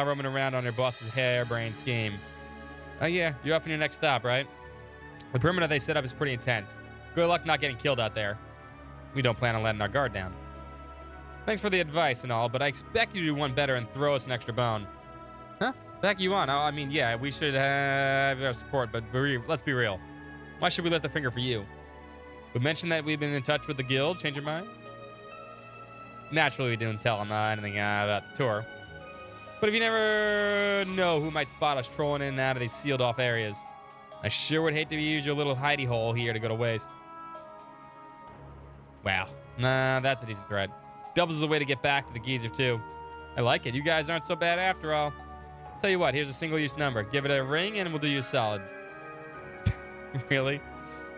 roaming around on your boss's harebrained scheme. Oh yeah, you're up in your next stop, right? The perimeter they set up is pretty intense. Good luck not getting killed out there. We don't plan on letting our guard down. Thanks for the advice and all, but I expect you to do one better and throw us an extra bone. Huh? Back you on. Oh, I mean, yeah, we should have our support, but let's be real. Why should we lift the finger for you? We mentioned that we've been in touch with the guild. Change your mind? Naturally, we didn't tell them anything about the tour. But if you never know who might spot us trolling in and out of these sealed-off areas, I sure would hate to use your little hidey hole here to go to waste. Wow. Nah, that's a decent threat. Doubles as a way to get back to the geezer, too. I like it. You guys aren't so bad after all. Tell you what, here's a single-use number. Give it a ring, and we'll do you a solid. Really?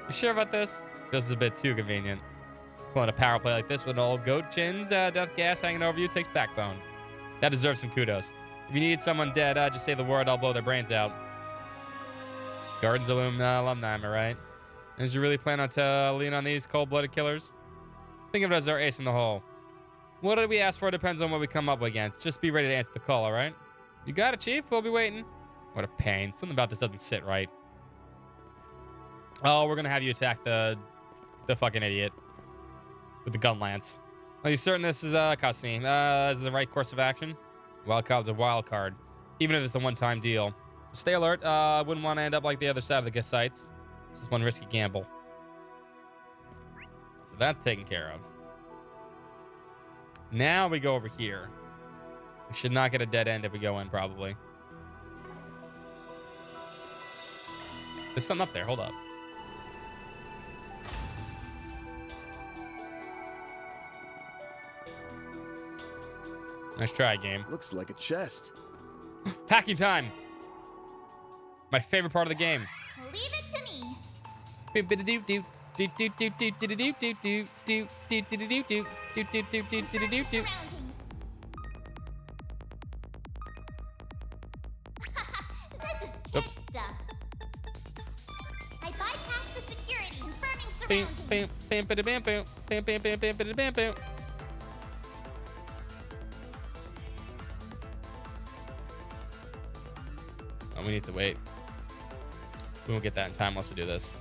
You sure about this? This is a bit too convenient. Pulling a power play like this with old goat chins, death gas hanging over you takes backbone. That deserves some kudos. If you need someone dead, just say the word, I'll blow their brains out. Gardens alumni, am I right? Did you really plan on leaning on these cold-blooded killers? Think of it as our ace in the hole. What did we ask for depends on what we come up against. Just be ready to answer the call, all right? You got it, Chief. We'll be waiting. What a pain. Something about this doesn't sit right. Oh, we're going to have you attack the fucking idiot with the gun lance. Are you certain this is a cutscene? Is the right course of action? Wild card's a wild card, even if it's a one-time deal. Stay alert. Wouldn't want to end up like the other side of the guest sites. This is one risky gamble. So that's taken care of. Now we go over here. We should not get a dead end if we go in, probably. There's something up there. Hold up. Nice try, game. Looks like a chest. Hacking time. My favorite part of the game. Leave it to me. This is kid stuff. I bypassed the security, confirming surroundings. Oh, we need to wait. We won't get that in time unless we do this.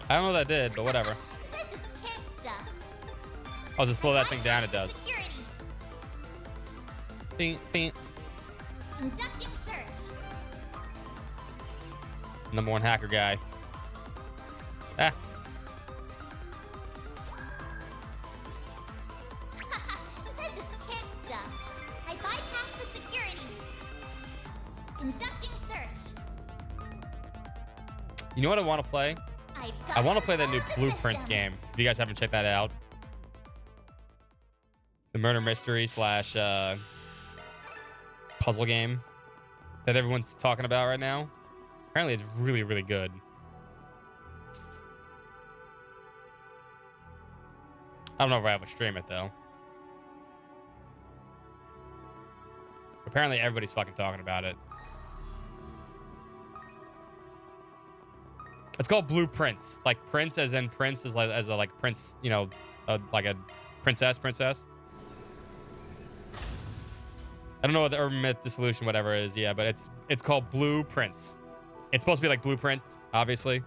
I don't know what that did, but whatever. This is kid stuff. I'll just slow that thing down. It does. Security. Bing, bing. Conducting search. Number one hacker guy. Ah. This is kid stuff. I bypassed the security. Conducting search. You know what I want to play? I want to play that new Blueprints game. If you guys haven't checked that out. The murder mystery slash puzzle game that everyone's talking about right now. Apparently it's really, really good. I don't know if I have to stream it, though. Apparently everybody's fucking talking about it. It's called Blueprints. Like Prince as in Prince is like as a like Prince, you know, like a princess. I don't know what the urban myth, dissolution, whatever it is. Yeah, but it's called Blueprints. It's supposed to be like Blueprint, obviously.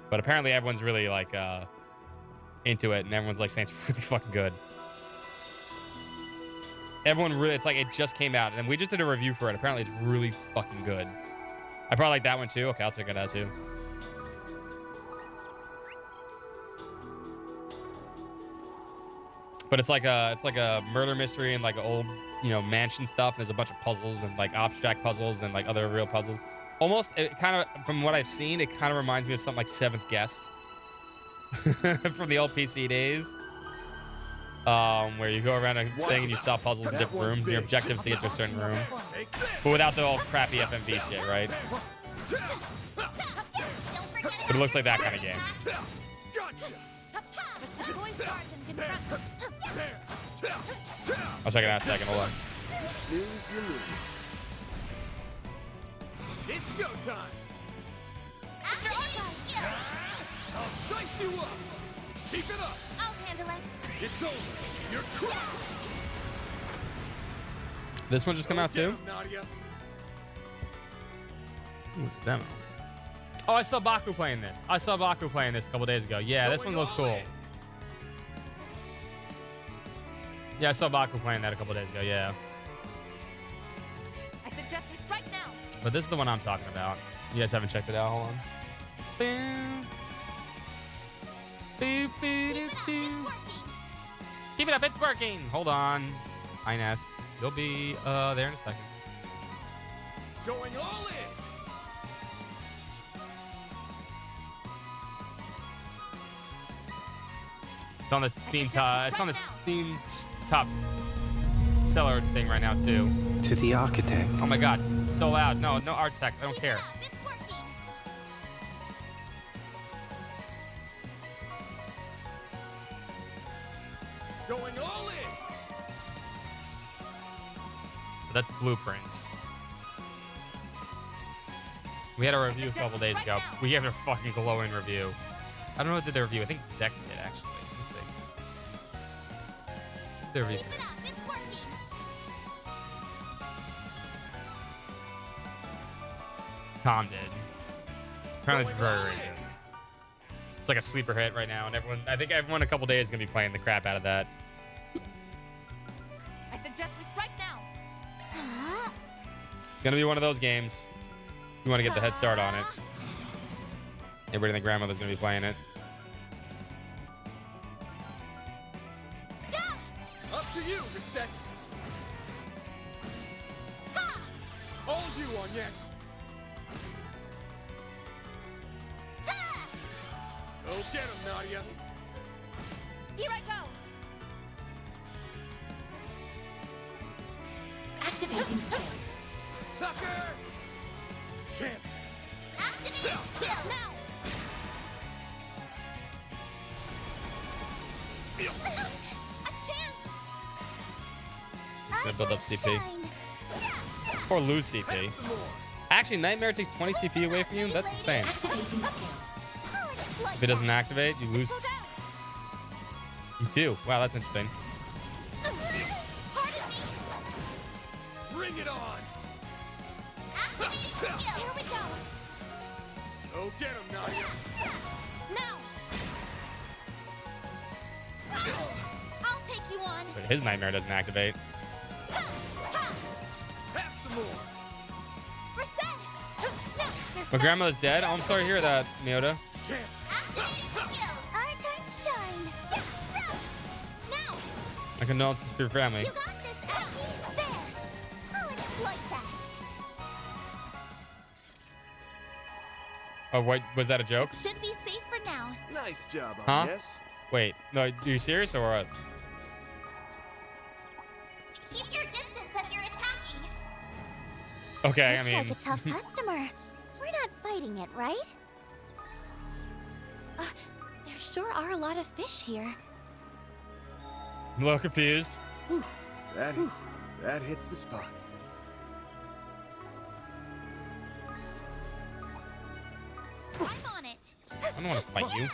But apparently everyone's really like into it, and everyone's like saying it's really fucking good. Everyone really, it's like it just came out, and we just did a review for it. Apparently it's really fucking good. I probably like that one too. Okay, I'll check it out too. But it's like a murder mystery and like old, you know, mansion stuff. And there's a bunch of puzzles and like abstract puzzles and like other real puzzles. Almost, it kind of, from what I've seen, it kind of reminds me of something like Seventh Guest from the old PC days. where you go around a thing and you solve puzzles in different rooms, and your objective is to get to a certain room, but without the old crappy FMV shit, right? But it looks like that kind of game. I'll check it out in a second. Hold on. Snooze, you lose. It's go time. I'll dice you up. Keep it up. I'll handle it. It's over. You're crushed. This one just come out too? Nadia. It was a demo. Oh, I saw Baku playing this. I saw Baku playing this a couple days ago. Yeah, this one looks cool. Yeah, I saw Baku playing that a couple days ago. Yeah. I suggest we strike now. But this is the one I'm talking about. You guys haven't checked it out. Hold on. Boom. Boop, boop, boop. Keep it up. It's working. Hold on. Ines. You'll be there in a second. Going all in. It's on the Steam top. It's on the Steam top seller thing right now too. To the architect. Oh my god, so loud. No, no architect. I don't care. Going all in. That's Blueprints. We had a review a couple days ago. We have a fucking glowing review. I don't know what did the review. I think Zach did actually. Let me see. The review. Tom did. Apparently it's very good. It's like a sleeper hit right now, and everyone. I think everyone in a couple days is gonna be playing the crap out of that. I suggest we strike now. It's gonna be one of those games. You want to get the head start on it. Everybody and their grandmother's gonna be playing it. Up to you, Reset. All you on yes. Go get him, Nadia. Here I go. Activating skill. Sucker! Chance. Activating skill. Now. A chance. Gonna build up CP. Or lose CP. Actually, Nightmare takes 20 CP away from you? That's insane. Activating skill. If it doesn't activate, you lose. You too. Wow, that's interesting. Bring it on. Here we go. Go get him, Nadia. Now. I'll take you on. But his Nightmare doesn't activate. Have some more. My grandmother's dead? Oh, I'm sorry to hear that, Miota. Our time to shine. Now. My condolences for your family. You got this, Effie. There. I'll exploit that. Oh, what? Was that a joke? Should be safe for now. Nice job, Huh? I guess. Wait, no, are you serious or what? Keep your distance as you're attacking. Okay, Looks I mean... like a tough customer. We're not fighting it, right? There sure are a lot of fish here. I'm a little confused. That hits the spot. I'm on it. I don't want to fight you.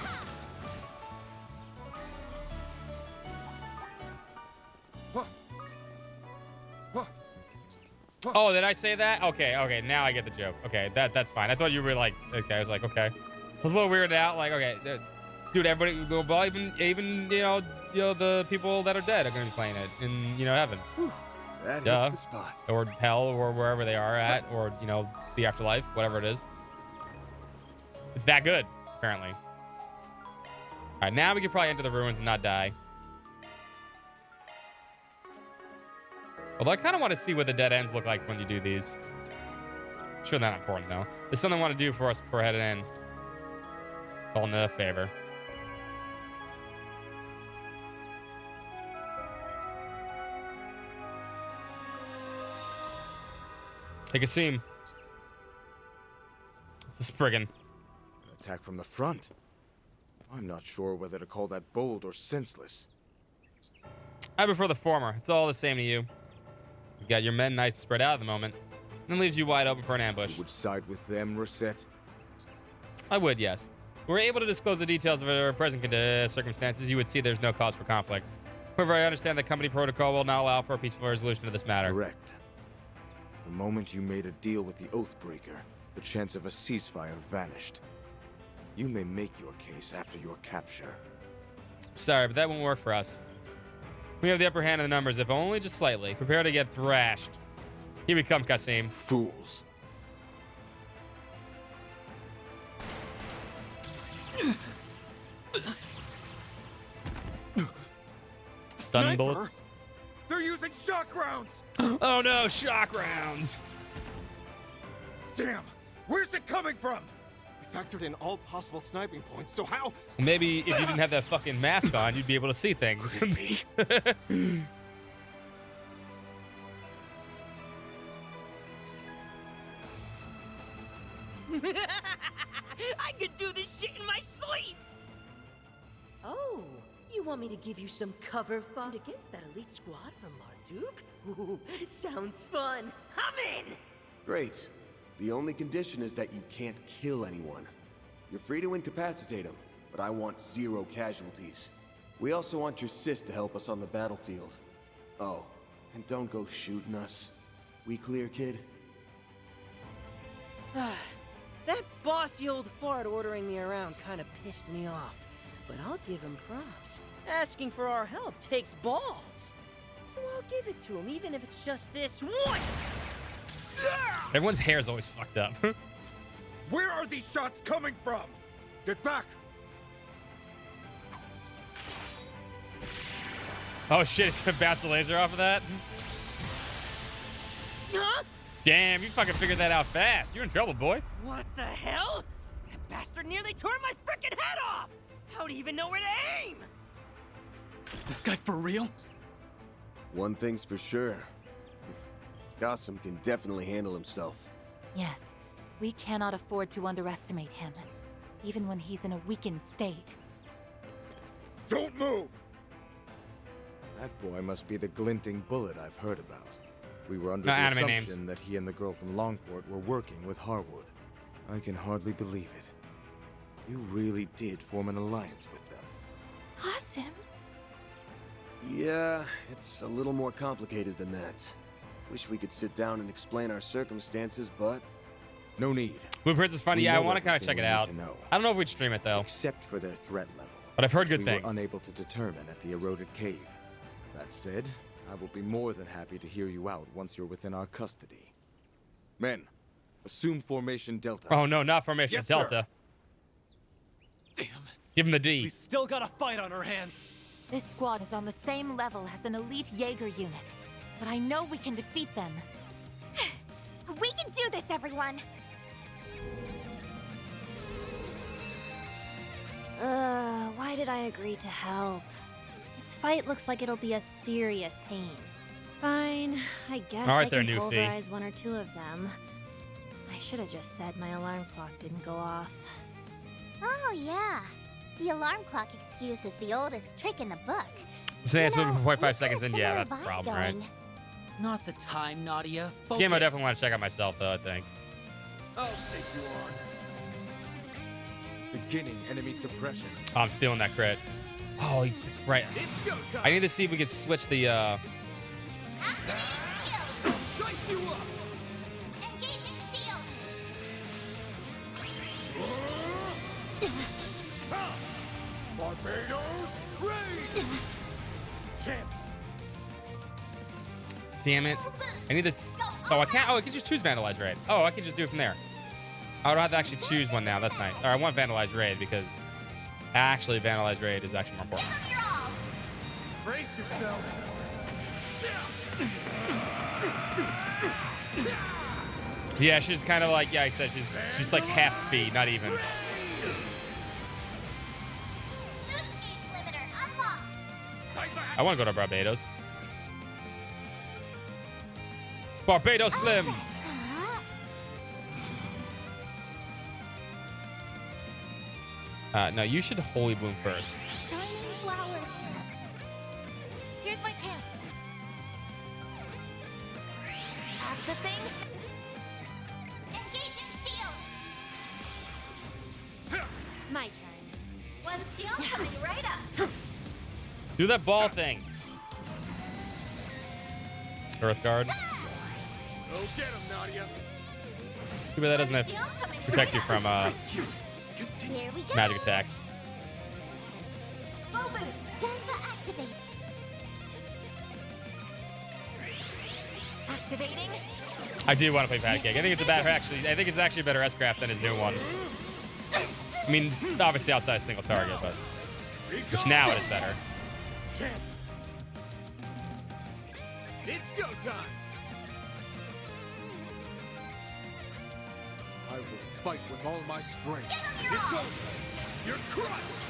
Oh, did I say that? Okay, okay, now I get the joke. Okay, that's fine. I thought you were like, okay, I was like, okay. I was a little weirded out, like, okay, dude, everybody, well, even you know, the people that are dead are gonna be playing it in, heaven. That Duh. hits the spot. Or hell, or wherever they are at, or the afterlife, whatever it is. It's that good, apparently. All right, now we can probably enter the ruins and not die. Although I kind of want to see what the dead ends look like when you do these. Sure, they're not important though. There's something I want to do for us before heading in. All in the favor. Take a seam. It's a Spriggan. An attack from the front. I'm not sure whether to call that bold or senseless. I prefer the former. It's all the same to you. You've got your men nice and spread out at the moment. And leaves you wide open for an ambush. You would side with them, Rosette? I would, yes. If we're able to disclose the details of our present circumstances, you would see there's no cause for conflict. However, I understand that company protocol will not allow for a peaceful resolution of this matter. Correct. The moment you made a deal with the Oathbreaker, the chance of a ceasefire vanished. You may make your case after your capture. Sorry, but that won't work for us. We have the upper hand in the numbers, if only just slightly. Prepare to get thrashed. Here we come, Kasim. Fools. Stun bullets. They're using shock rounds! Oh no, shock rounds! Damn! Where's it coming from? We factored in all possible sniping points, so how? Maybe if you didn't have that fucking mask on, you'd be able to see things. I could do this shit in my sleep! Oh, you want me to give you some cover fire against that elite squad from Marduk? Ooh, sounds fun. I'm in! Great. The only condition is that you can't kill anyone. You're free to incapacitate them, but I want 0 casualties. We also want your sis to help us on the battlefield. Oh, and don't go shooting us. We clear, kid? That bossy old fart ordering me around kind of pissed me off. But I'll give him props. Asking for our help takes balls. So I'll give it to him, even if it's just this once! Everyone's hair's always fucked up. Where are these shots coming from? Get back! Oh shit, it's gonna bounce the laser off of that? Huh? Damn, you fucking figured that out fast. You're in trouble, boy. What the hell? That bastard nearly tore my frickin' head off! How'd he even know where to aim? Is this guy for real? One thing's for sure. Gossam can definitely handle himself. Yes, we cannot afford to underestimate him, even when he's in a weakened state. Don't move! That boy must be the glinting bullet I've heard about. We were under No the anime assumption names. that he and the girl from Longport were working with Harwood. I can hardly believe it. You really did form an alliance with them. Awesome. Yeah, it's a little more complicated than that. Wish we could sit down and explain our circumstances, but no need. Blueprints is funny. We Yeah, I know want to kind of everything check it we out. need to know. I don't know if we'd stream it though. Except for their threat level. But I've heard good we things. were unable to determine at the eroded cave. That said, I will be more than happy to hear you out once you're within our custody. Men, assume formation Delta. Oh no, not formation Yes, Delta. Damn. Give him the D. We've still got a fight on our hands. This squad is on the same level as an elite Jaeger unit, but I know we can defeat them. We can do this, everyone! Why did I agree to help? This fight looks like it'll be a serious pain. Fine, I guess All right I there, can Newfie. pulverize 1 or 2 of them. I should have just said my alarm clock didn't go off. Oh, yeah. The alarm clock excuse is the oldest trick in the book. Say it's You know, 1.5 seconds in. Yeah, similar that's the vibe problem, right? going. Not the time, Nadia. This game I definitely want to check out myself, though, I think. I'll take you on. Beginning enemy suppression. Oh, I'm stealing that crit. Oh, that's right. It's go time. I need to see if we can switch the, Dice you up! Engaging shield! Barbados, raid! Champs! Damn it. I need this. Oh, I can't. Oh, I can just choose Vandalize Raid. Oh, I can just do it from there. I don't have to actually choose one now. That's nice. All right, I want Vandalize Raid because actually Vandalize Raid is actually more important. Brace yourself! Yeah, she's kind of like, yeah, I said she's like half B, not even. I want to go to Barbados. Barbados Slim. No, you should Holy Bloom first. Shining flowers. Here's my chance. Accessing. Engaging shield. My turn. One skill coming right up. Do that ball thing. Earth Guard. Go get him, Nadia. Too bad that doesn't protect you from Here we go. magic attacks. Full boost. Zenfa activate. Activating. I do want to play Pancake. I think it's a better actually. I think it's actually a better S-Craft than his new one. I mean, obviously outside a single target, but which now it is better. Chance. It's go time. I will fight with all my strength. It's over. You're crushed.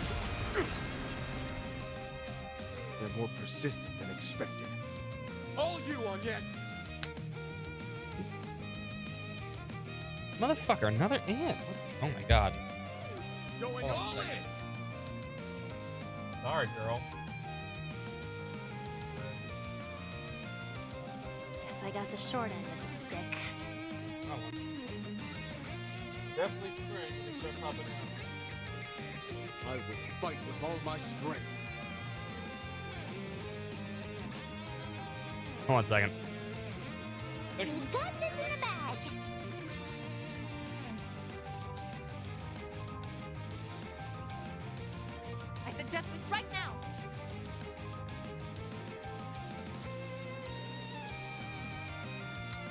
They're more persistent than expected. All you on yes. Motherfucker, another ant. Oh my god. Going all in. Sorry, girl. Guess I got the short end of the stick. Oh. Definitely spring. I will fight with all my strength. Hold on a second. We've got this in the bag. I suggest we strike now.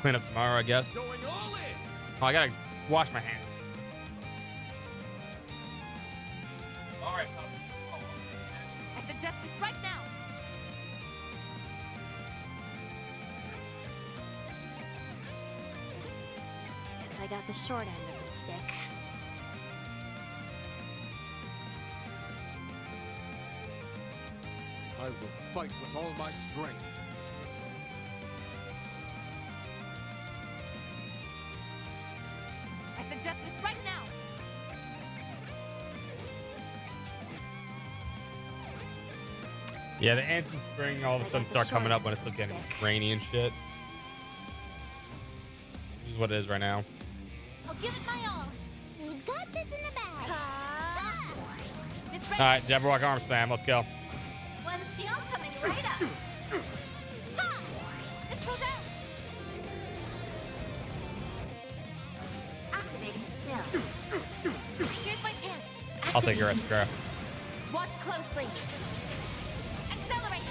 Clean up tomorrow, I guess. Going all in. Oh, I gotta wash my hands. All right, I suggest we strike now. Guess I got the short end of the stick. I will fight with all my strength. I suggest we strike now. Yeah, the ants in spring all of a sudden start coming up when it's still getting rainy and shit. This is what it is right now. I'll give it my all. We've got this in the bag. All right, Jabberwock arm spam. Let's go. One skill coming right up. Ha! This goes out. Activating skill. Here's my chance. I'll take your Esper. Watch closely. Accelerate.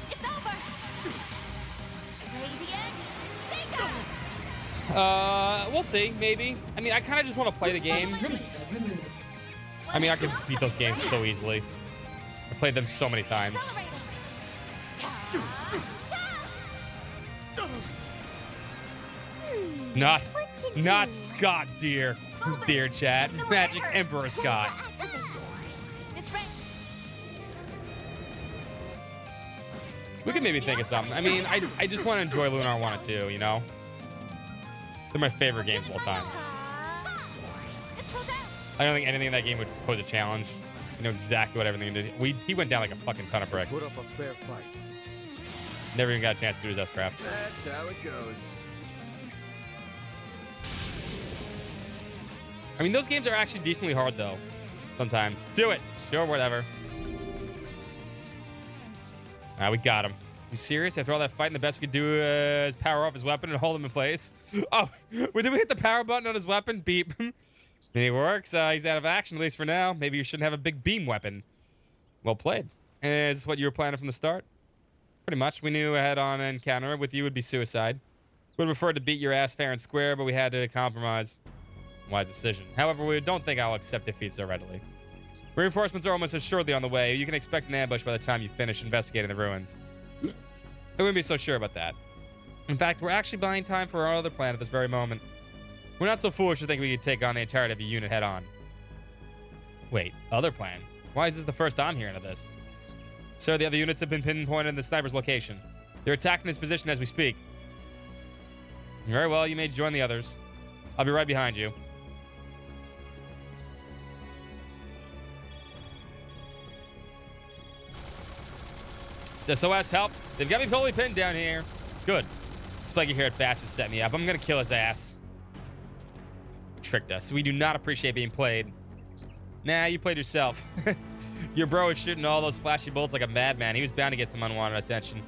It's over. Radiant. Seeker. We'll see. Maybe. I mean, I kind of just want to play the game. I mean, I could beat those games so easily. I played them so many times. Not Scott, dear chat. Magic Emperor Scott. We could maybe think of something. I mean, I just want to enjoy Lunar 1 and 2, you know? They're my favorite games of all time. I don't think anything in that game would pose a challenge. You know exactly what everything did. He went down like a fucking ton of bricks. Put up a fair fight. Never even got a chance to do his S-Craft. That's how it goes. I mean, those games are actually decently hard, though. Sometimes. Do it. Sure, whatever. We got him. You serious? After all that fighting, the best we could do is power off his weapon and hold him in place. Oh, did we hit the power button on his weapon? Beep. It works. He's out of action, at least for now. Maybe you shouldn't have a big beam weapon. Well played. Is this what you were planning from the start? Pretty much. We knew a head-on encounter with you would be suicide. Would have preferred to beat your ass fair and square, but we had to compromise. Wise decision. However, we don't think I'll accept defeat so readily. Reinforcements are almost assuredly on the way. You can expect an ambush by the time you finish investigating the ruins. I wouldn't be so sure about that. In fact, we're actually buying time for our other plan at this very moment. We're not so foolish to think we could take on the entirety of a unit head on. Wait, other plan? Why is this the first I'm hearing of this? Sir, the other units have been pinpointed in the sniper's location. They're attacking this position as we speak. Very well, you may join the others. I'll be right behind you. SOS, help. They've got me totally pinned down here. Good. Spiky haired bastard set me up. I'm gonna kill his ass. Tricked us. We do not appreciate being played. Nah, you played yourself. Your bro is shooting all those flashy bolts like a madman. He was bound to get some unwanted attention.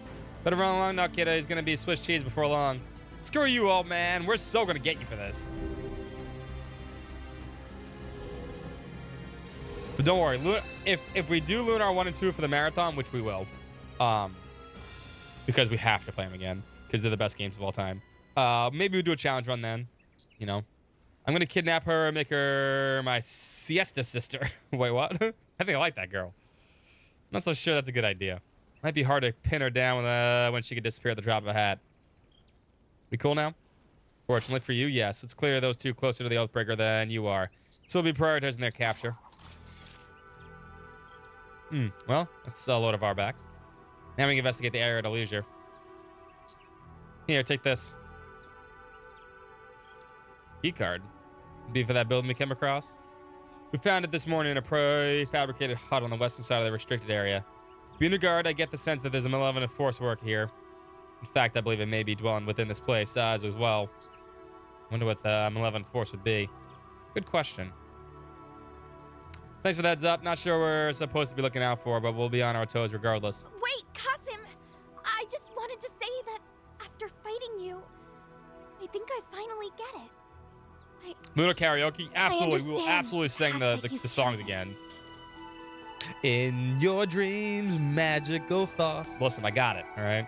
Better run along now, kiddo. He's gonna be Swiss cheese before long. Screw you, old man. We're so gonna get you for this. But don't worry. If we do Lunar 1 and 2 for the marathon, which we will, because we have to play them again, because they're the best games of all time. Maybe we'll do a challenge run then. You know, I'm gonna kidnap her and make her my siesta sister. Wait, what? I think I like that girl. I'm not so sure that's a good idea. Might be hard to pin her down when she could disappear at the drop of a hat. We cool now? Fortunately for you, yes. It's clear those two closer to the Oathbreaker than you are. So we'll be prioritizing their capture. Well, that's a load of our backs. Now we can investigate the area at our leisure. Here, take this. Key card. Be for that building we came across. We found it this morning in a prefabricated hut on the western side of the restricted area. Being a guard, I get the sense that there's a malevolent force work here. In fact, I believe it may be dwelling within this place as well. Wonder what the malevolent force would be. Good question. Thanks for the heads up. Not sure we're supposed to be looking out for, but we'll be on our toes regardless. Wait, Kasim! I just wanted to say that after fighting you, I think I finally get it. Lunar karaoke? Absolutely. We will absolutely sing the songs again. In your dreams, magical thoughts. Listen, I got it. All right.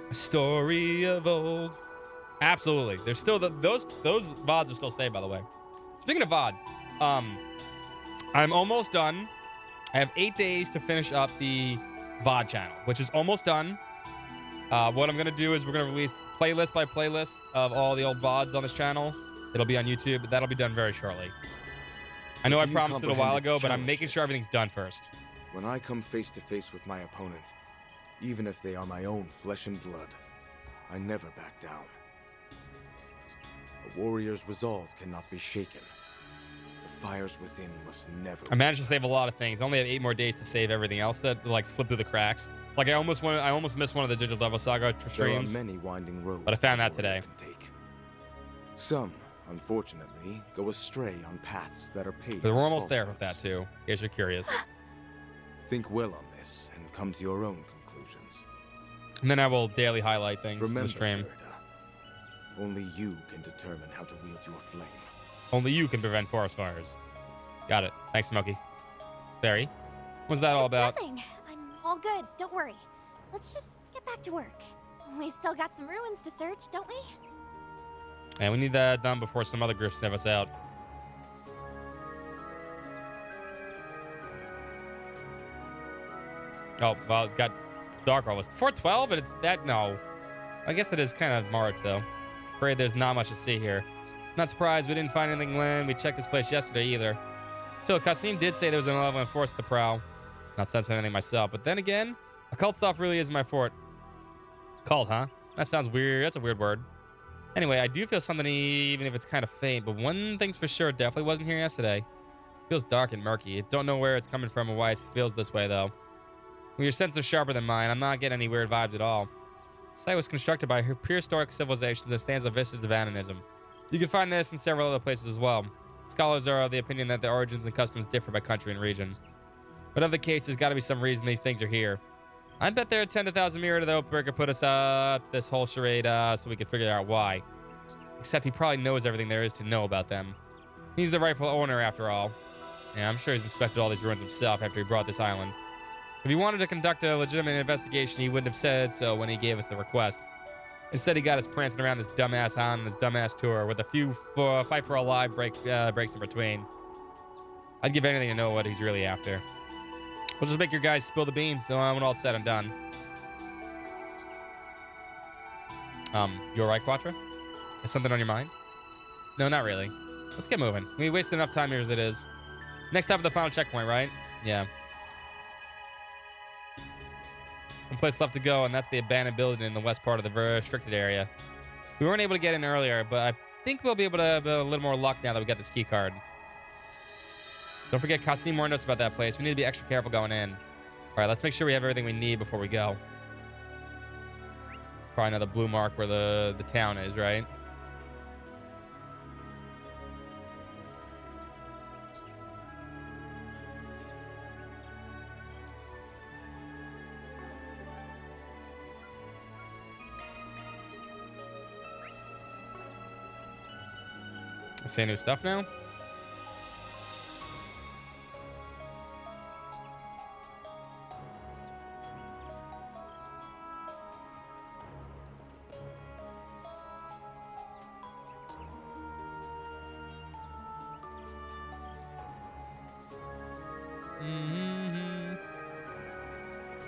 A story of old. Absolutely. There's still those VODs are still saved, by the way. Speaking of VODs, I'm almost done. I have 8 days to finish up the VOD channel, which is almost done. What I'm gonna do is we're gonna release playlist by playlist of all the old VODs on this channel. It'll be on YouTube, but that'll be done very shortly. I know I promised it a while ago, but I'm making sure everything's done first. When I come face to face with my opponent, even if they are my own flesh and blood, I never back down. A warrior's resolve cannot be shaken. The fires within must never. I managed to save a lot of things. I only have 8 more days to save everything else that like slipped through the cracks. Like I almost missed one of the Digital Devil Saga streams. There are many winding roads, but I found that today. Some, unfortunately, go astray on paths that are paved. But we're almost there with that too, in case you're curious. Think well on this and come to your own conclusions. And then I will daily highlight things in the stream. Merida, only you can determine how to wield your flame. Only you can prevent forest fires. Got it. Thanks, Smokey. Barry, what's that all about? Nothing. I'm all good. Don't worry. Let's just get back to work. We've still got some ruins to search, don't we? And we need that done before some other groups sniff us out. Oh, well, it got dark almost. 412, and it's that? No. I guess it is kind of March, though. Afraid there's not much to see here. Not surprised we didn't find anything when we checked this place yesterday either. Still, Kasim did say there was an 11 force at the prow. Not sensing anything myself, but then again, occult stuff really is my fort. Cult, huh? That sounds weird. That's a weird word. Anyway, I do feel something even if it's kind of faint, but one thing's for sure, definitely wasn't here yesterday. It feels dark and murky. Don't know where it's coming from or why it feels this way, though. When your sense is sharper than mine, I'm not getting any weird vibes at all. The site was constructed by prehistoric civilizations and stands on vistas of animism. You can find this in several other places as well. Scholars are of the opinion that the origins and customs differ by country and region. Whatever the case, there's got to be some reason these things are here. I bet there are 10,000 mirror to the Oathbreaker put us this whole charade so we can figure out why. Except he probably knows everything there is to know about them. He's the rightful owner after all. Yeah, I'm sure he's inspected all these ruins himself after he brought this island. If he wanted to conduct a legitimate investigation, he wouldn't have said so when he gave us the request. Instead, he got us prancing around this dumbass on this dumbass tour with a few fight for a live breaks in between. I'd give anything to know what he's really after. We'll just make your guys spill the beans so when all said and done. You alright, Quattro? Is something on your mind? No, not really. Let's get moving. We wasted enough time here as it is. Next stop at the final checkpoint, right? Yeah. One place left to go, and that's the abandoned building in the west part of the restricted area. We weren't able to get in earlier, but think we'll be able to have a little more luck now that we got this key card. Don't forget, Casim warned us about that place. We need to be extra careful going in. All right, let's make sure we have everything we need before we go. Probably another blue mark where the town is, right? Say new stuff now?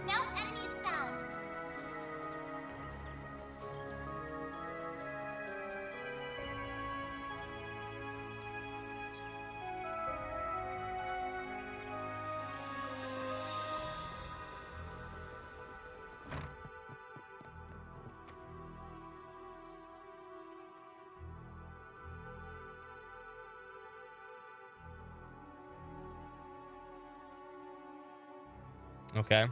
No enemies found. Okay.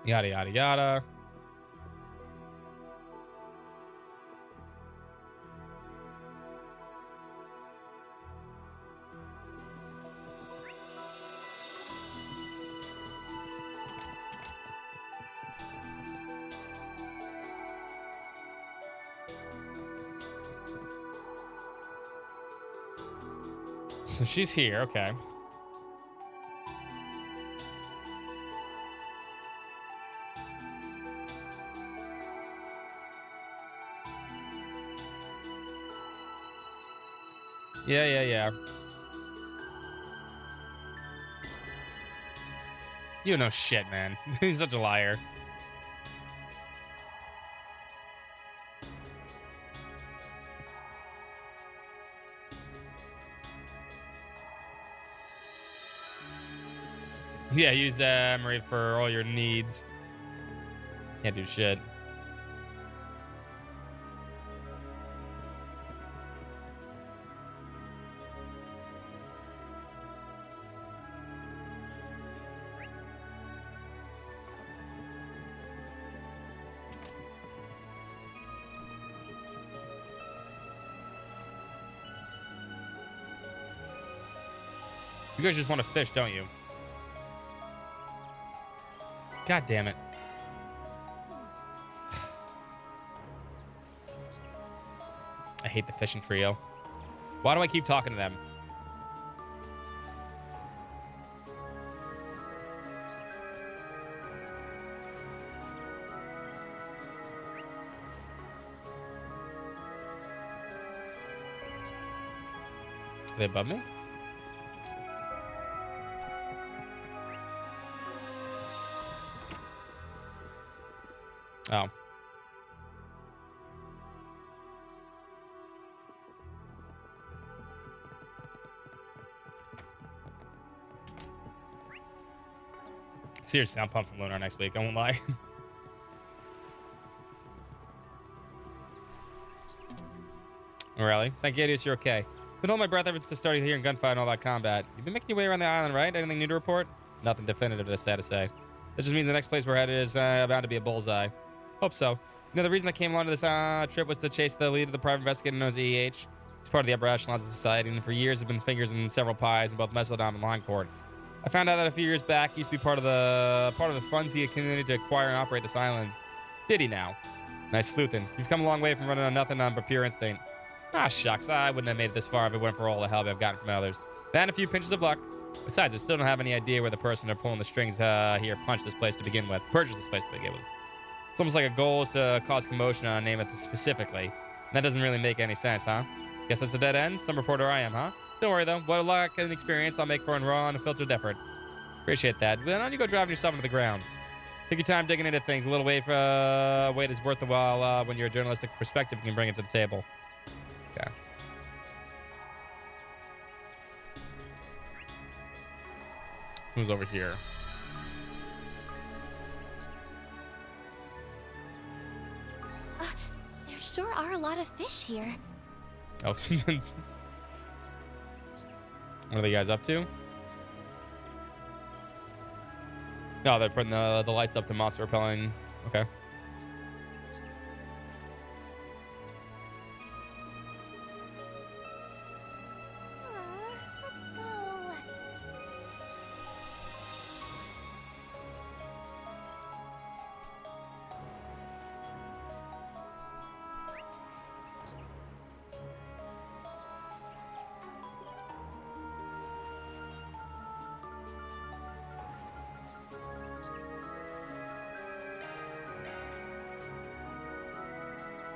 Yada, yada, yada. So she's here, okay. Yeah. You know shit, man. He's such a liar. Yeah, use Emery for all your needs. Can't do shit. You guys just want to fish, don't you? God damn it. I hate the fishing trio. Why do I keep talking to them? Are they above me? Oh. Seriously, I'm pumped for Lunar next week. I won't lie. Really? Thank you, Adios, you're okay. Been holding my breath ever since I started hearing gunfire and all that combat. You've been making your way around the island, right? Anything new to report? Nothing definitive, to sad to say. That just means the next place we're headed is bound to be a bullseye. Hope so. You know, the reason I came along to this trip was to chase the lead of the private investigator known as EH. He's part of the upper echelons of society, and for years have been fingers in several pies in both Mesolodom and Limecourt. I found out that a few years back he used to be part of the funds he accumulated to acquire and operate this island. Did he now? Nice sleuthing. You've come a long way from running on nothing but pure instinct. Ah, shucks. I wouldn't have made it this far if it weren't for all the help I've gotten from others. That and a few pinches of luck. Besides, I still don't have any idea where the person they're pulling the strings here purchased this place to begin with. It's almost like a goal is to cause commotion on a name specifically. And that doesn't really make any sense, huh? Guess that's a dead end? Some reporter I am, huh? Don't worry, though. What luck and experience I'll make for and raw and unfiltered effort. Appreciate that. Why don't you go driving yourself into the ground? Take your time digging into things. A little weight is worth the while when your journalistic perspective can bring it to the table. Okay. Who's over here? There sure are a lot of fish here. Oh. What are the guys up to? No, they're putting the lights up to monster repelling. Okay.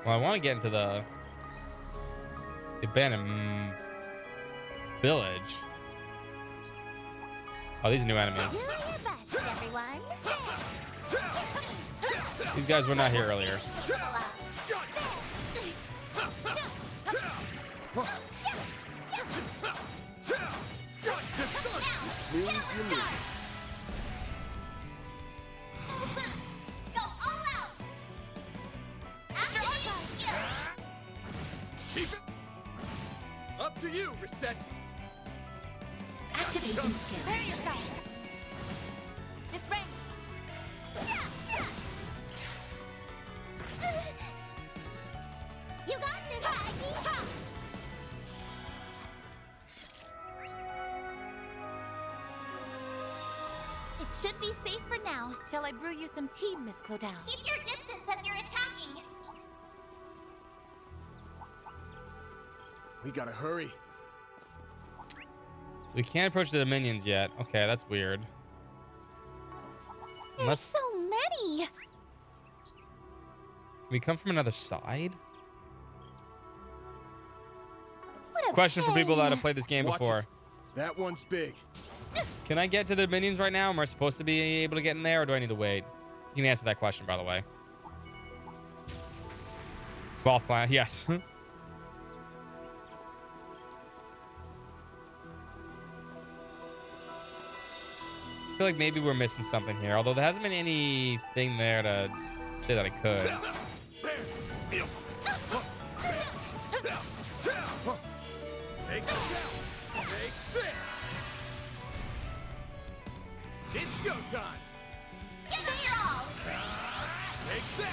Well, I want to get into the abandoned village. Oh, these are new enemies. Do your best, everyone. These guys were not here earlier. Up to you, Reset. Activating skill. Prepare yourself. It's ready. You got this, Maggie. It should be safe for now. Shall I brew you some tea, Miss Clodown? Keep your distance as you're attacking. We gotta hurry. So we can't approach the minions yet. Okay, that's weird. There's Unless so many. can we come from another side? What a Question for people that pain. have played this game Watch before. it. That one's big. Can I get to the minions right now? Am I supposed to be able to get in there, or do I need to wait? You can answer that question, by the way. Ball plan, yes. I feel like maybe we're missing something here, although there hasn't been anything there to say that I could. Take this down. Take this. It's go time. Give it your all. Take that.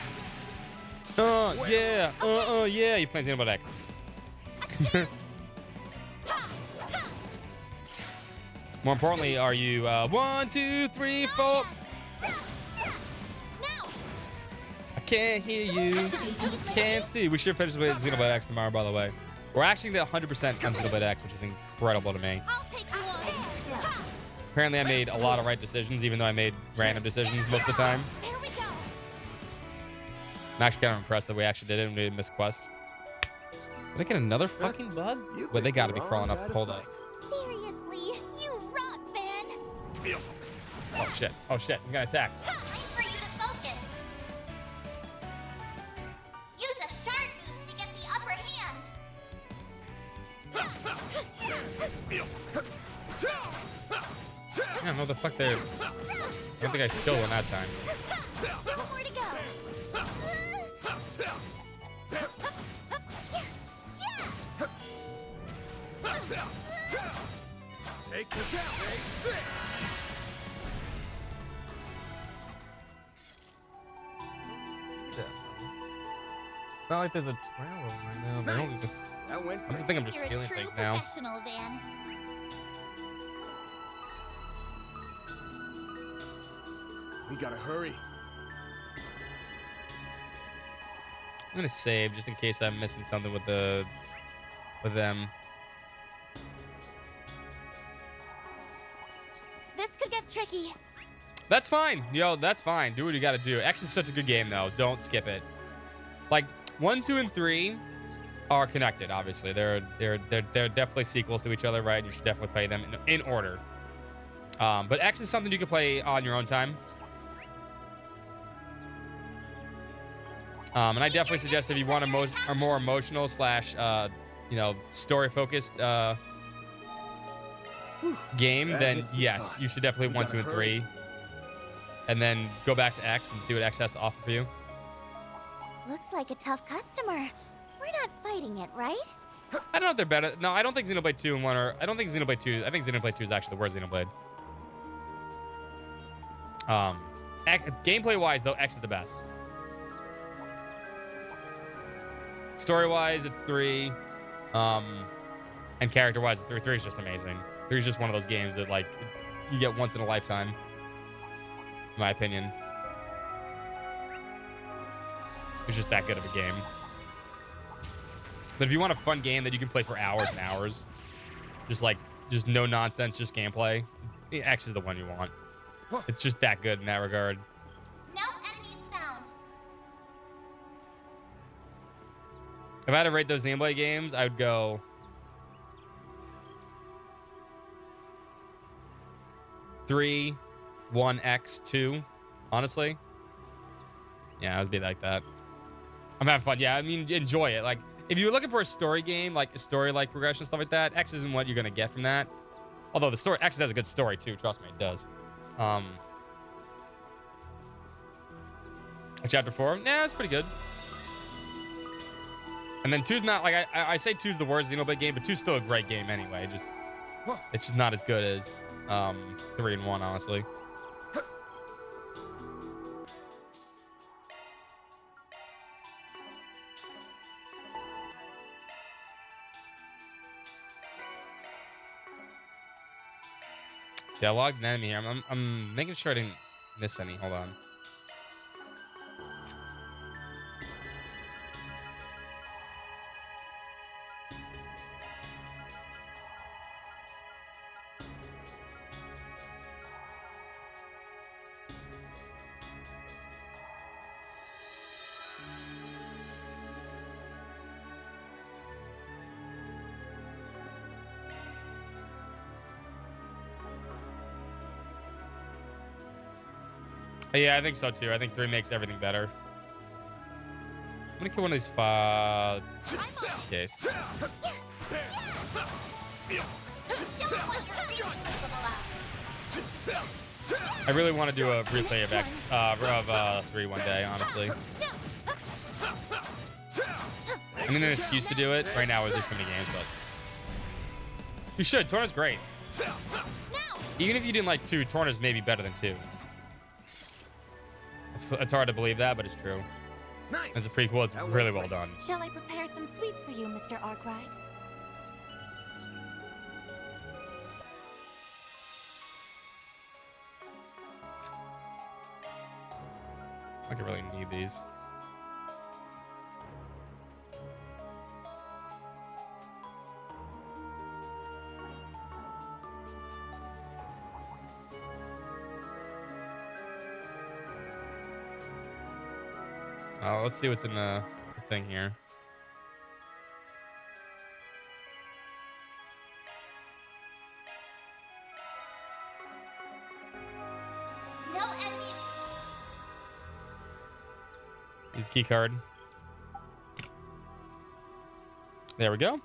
Yeah. You playing Xenoblade X. More importantly, are you 1, 2, 3, 4? I can't hear you. Can't see. We should finish with Xenoblade X tomorrow, by the way. We're actually at 100% on Xenoblade X, which is incredible to me. Apparently, I made a lot of right decisions, even though I made random decisions most of the time. I'm actually kind of impressed that we actually did it and we didn't miss quest. Did I get another fucking bug? Wait, they gotta be crawling up. Hold up. Seriously, you rock, man. Oh shit. Oh shit. I'm gonna attack. Time for you to focus. Use a shard boost to get the upper hand. I don't know what the fuck they're. I don't think I killed one that time. More to go. Take this down. Take this. It's not like there's a trial right now. Nice. That went I think I'm just You're a stealing true things now. professional, Van. We gotta hurry. I'm gonna save just in case I'm missing something with them. This could get tricky. That's fine. Yo, that's fine. Do what you gotta do. X is such a good game though. Don't skip it. Like 1, 2, and 3 are connected, obviously. They're definitely sequels to each other, right? You should definitely play them in order. But X is something you can play on your own time. And I definitely suggest if you want a more emotional slash you know, story-focused game, then yes, you should definitely 1, 2, and 3. And then go back to X and see what X has to offer for you. Looks like a tough customer. We're not fighting it, right? I don't know if they're better. No, I don't think Xenoblade 2 and 1 are... I don't think Xenoblade 2... I think Xenoblade 2 is actually the worst Xenoblade. Gameplay-wise, though, X is the best. Story-wise, it's 3. And character-wise, 3. 3 is just amazing. 3 is just one of those games that, like, you get once in a lifetime. In my opinion. It's just that good of a game. But if you want a fun game that you can play for hours and hours, just no nonsense, just gameplay, X is the one you want. It's just that good in that regard. No enemies found. If I had to rate those Xenoblade games, I would go 3, 1, X, 2. Honestly, yeah, it would be like that. I'm having fun. Yeah, I mean, enjoy it. Like, if you're looking for a story game, like a story-like progression, stuff like that, X isn't what you're gonna get from that. Although the story, X has a good story too. Trust me, it does. Chapter 4, nah, it's pretty good. And then 2's not like I say 2's the worst Xenoblade game, but 2's still a great game anyway. It's just not as good as 3 and 1, honestly. See, I logged an enemy here. I'm making sure I didn't miss any. Hold on. Yeah, I think so too. I think 3 makes everything better. I'm gonna kill one of these just in case. I really want to do a replay of 3 one day, honestly. I need an excuse to do it. Right now, there's too many games, but you should. Torna's great. Even if you didn't like 2, Torna's maybe better than 2. It's hard to believe that, but it's true. Nice. As a prequel, it's really well done. Shall I prepare some sweets for you, Mr. Arkwright? I could really need these. Let's see what's in the thing here. No enemies. Use the key card. There we go.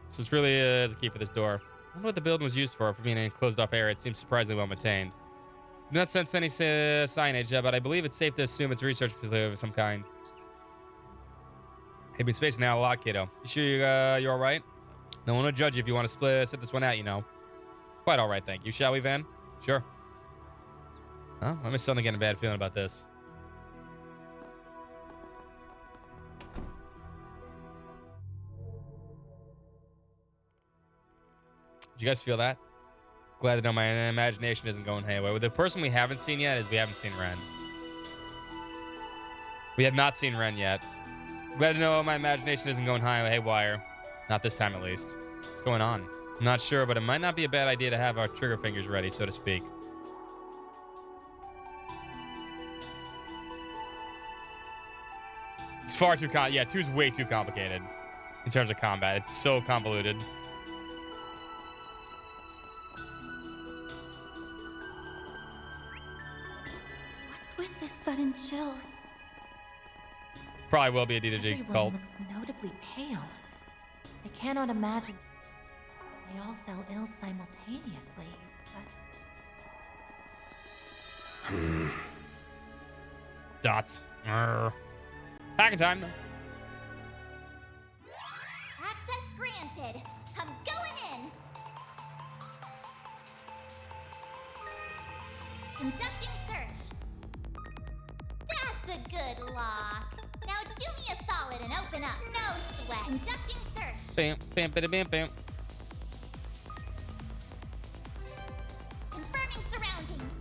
So it's really is a key for this door. I wonder what the building was used for being a closed off area. It seems surprisingly well maintained. Do not sense any signage, but I believe it's safe to assume it's a research facility of some kind. Hey, been spacing out a lot, kiddo. You sure you're all right? No one will judge you if you want to sit this one out, you know. Quite all right, thank you. Shall we, Van? Sure. Oh, I'm suddenly getting a bad feeling about this. Did you guys feel that? Glad to know my imagination isn't going haywire. Well, the person we haven't seen yet is we haven't seen Ren. We have not seen Ren yet. Glad to know my imagination isn't going haywire. Not this time, at least. What's going on? I'm not sure, but it might not be a bad idea to have our trigger fingers ready, so to speak. It's far too yeah, 2's way too complicated in terms of combat. It's so convoluted. What's with this sudden chill? Probably will be a D2G Everyone cult. looks notably pale. I cannot imagine they all fell ill simultaneously, but... Dots. Packing time. Access granted. I'm going in. Conducting search. That's a good lock. Now do me a solid and open up. No sweat. Conducting search. Bam, bam, bam, bam, bam. Confirming surroundings.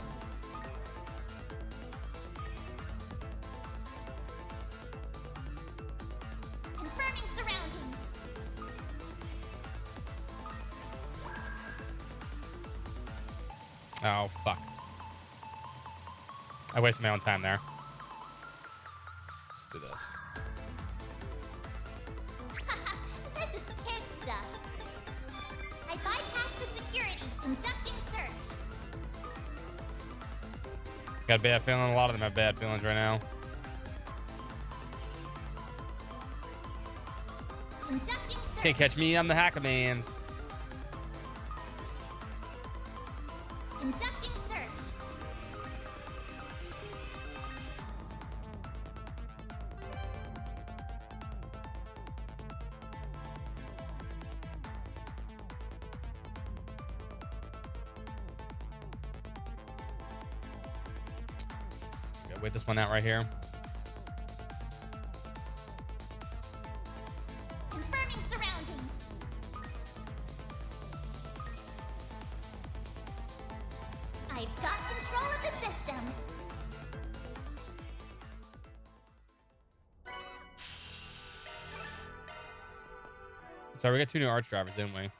Confirming surroundings. Oh, fuck. I wasted my own time there. Let's do this. This is kid stuff. I bypassed the security. Conducting search. Got a bad feeling. A lot of them have bad feelings right now. Conducting search. Can't catch me on the Hackamans. Conducting search. Gotta wait this one out right here. Confirming surroundings. I've got control of the system. So we got 2 new arch drivers, didn't we?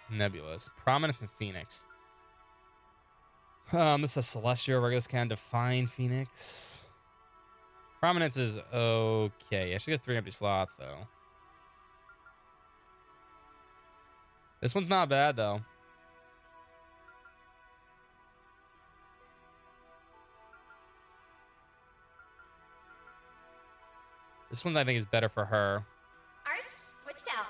Nebulous. Prominence and Phoenix. This is Celestial. Regulus can define Phoenix. Prominence is okay. Yeah, she gets 3 empty slots, though. This one's not bad, though. This one, I think, is better for her. Arts switched out.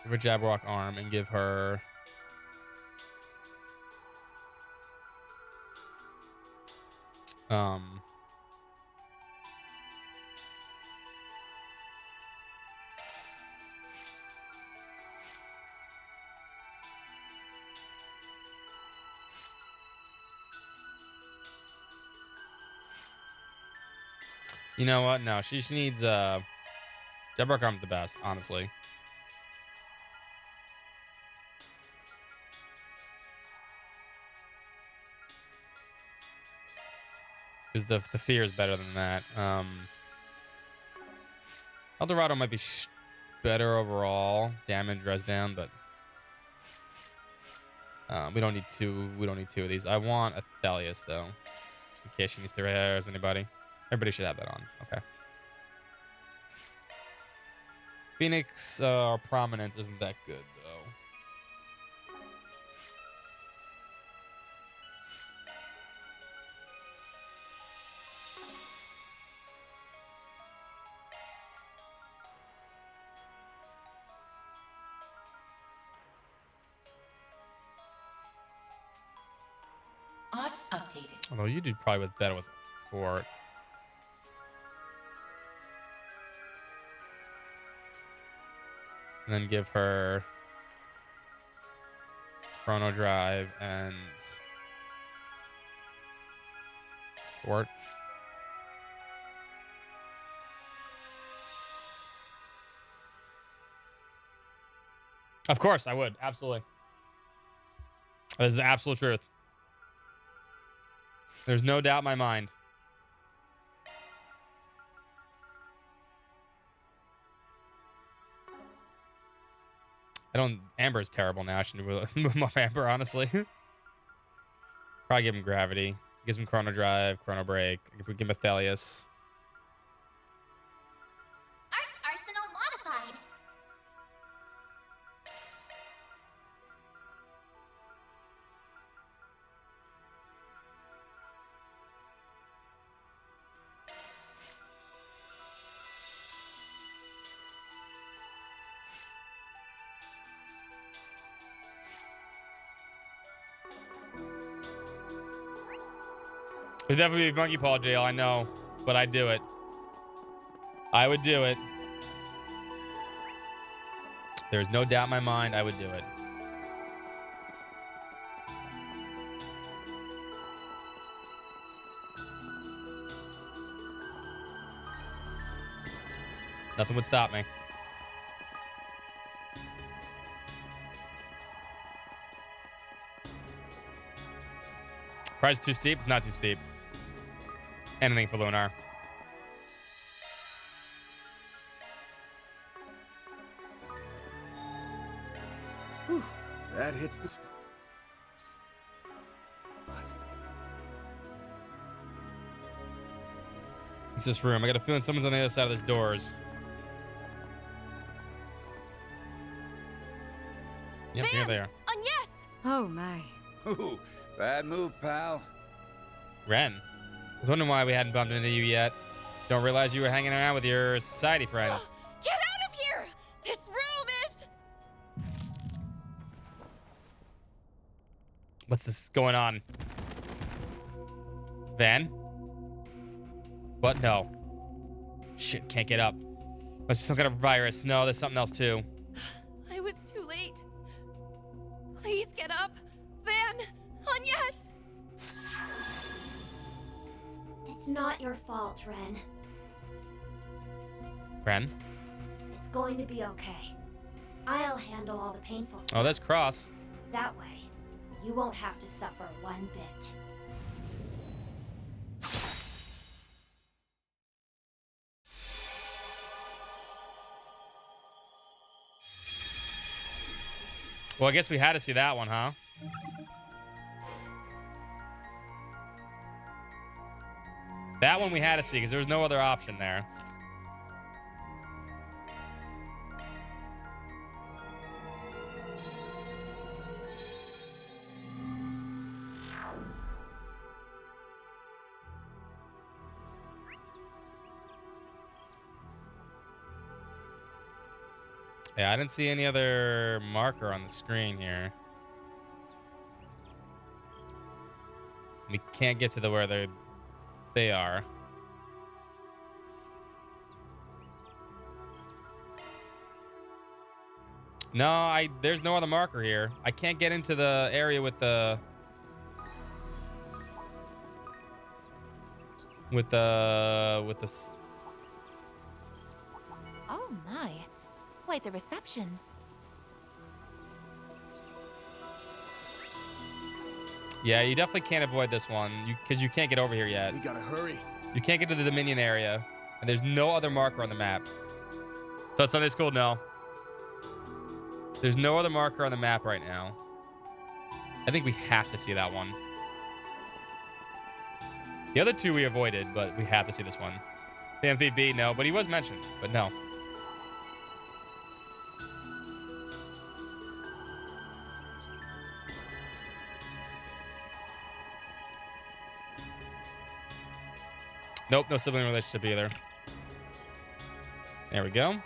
Give her Jabberwock arm and give her... You know what? No, she needs Jabberwock arm's the best, honestly. Because the fear is better than that. Eldorado might be better overall. Damage, res down, but we don't need 2. We don't need 2 of these. I want Athelius though, just in case she needs to res anybody. Everybody should have that on. Okay. Phoenix Prominence isn't that good though. Odds updated. Although you do probably better with Fort. And then give her Chrono Drive and Fort. Of course, I would. Absolutely. That is the absolute truth. There's no doubt in my mind. Amber's terrible now. I shouldn't move him off Amber, honestly. Probably give him Gravity. Gives him Chrono Drive, Chrono Break. If we give him Athelius. Arts arsenal modified. It'd definitely be monkey paw jail, I know. But I'd do it. I would do it. There's no doubt in my mind I would do it. Nothing would stop me. Price is too steep? It's not too steep. Anything for Lunar. Whew, that hits the spot. What? It's this room. I got a feeling someone's on the other side of these doors. Yep, here they are. On yes! Oh my. Ooh, bad move, pal. Ren. I was wondering why we hadn't bumped into you yet. Don't realize you were hanging around with your society friends. Get out of here! This room is... What's this going on? Van? What? No. Shit, can't get up. Must be some kind of virus. No, there's something else too. I was too late. Please get up. Van, on yes! It's not your fault, Ren. Ren? It's going to be okay. I'll handle all the painful stuff. Oh, that's Cross. That way, you won't have to suffer one bit. Well, I guess we had to see that one, huh? That one we had to see because there was no other option there. Yeah, I didn't see any other marker on the screen here. We can't get to the where they are. No, there's no other marker here. I can't get into the area with the Oh my. Quite the reception. Yeah, you definitely can't avoid this one because you can't get over here yet. We gotta hurry. You can't get to the Dominion area, and there's no other marker on the map. Thought Sunday school? No. There's no other marker on the map right now. I think we have to see that one. The other two we avoided, but we have to see this one. The MVB, no, but he was mentioned, but no. Nope, no sibling relationship either. There we go.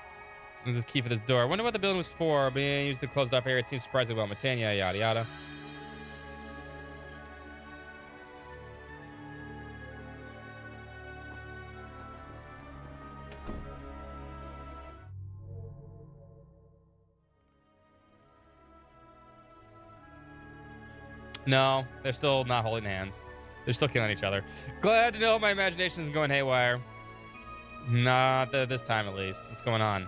There's this key for this door. I wonder what the building was for. Being used to closed off area. It seems surprisingly well maintained. Yada, yada. No, they're still not holding hands. They're still killing each other. Glad to know my imagination is going haywire. Not this time, at least. What's going on?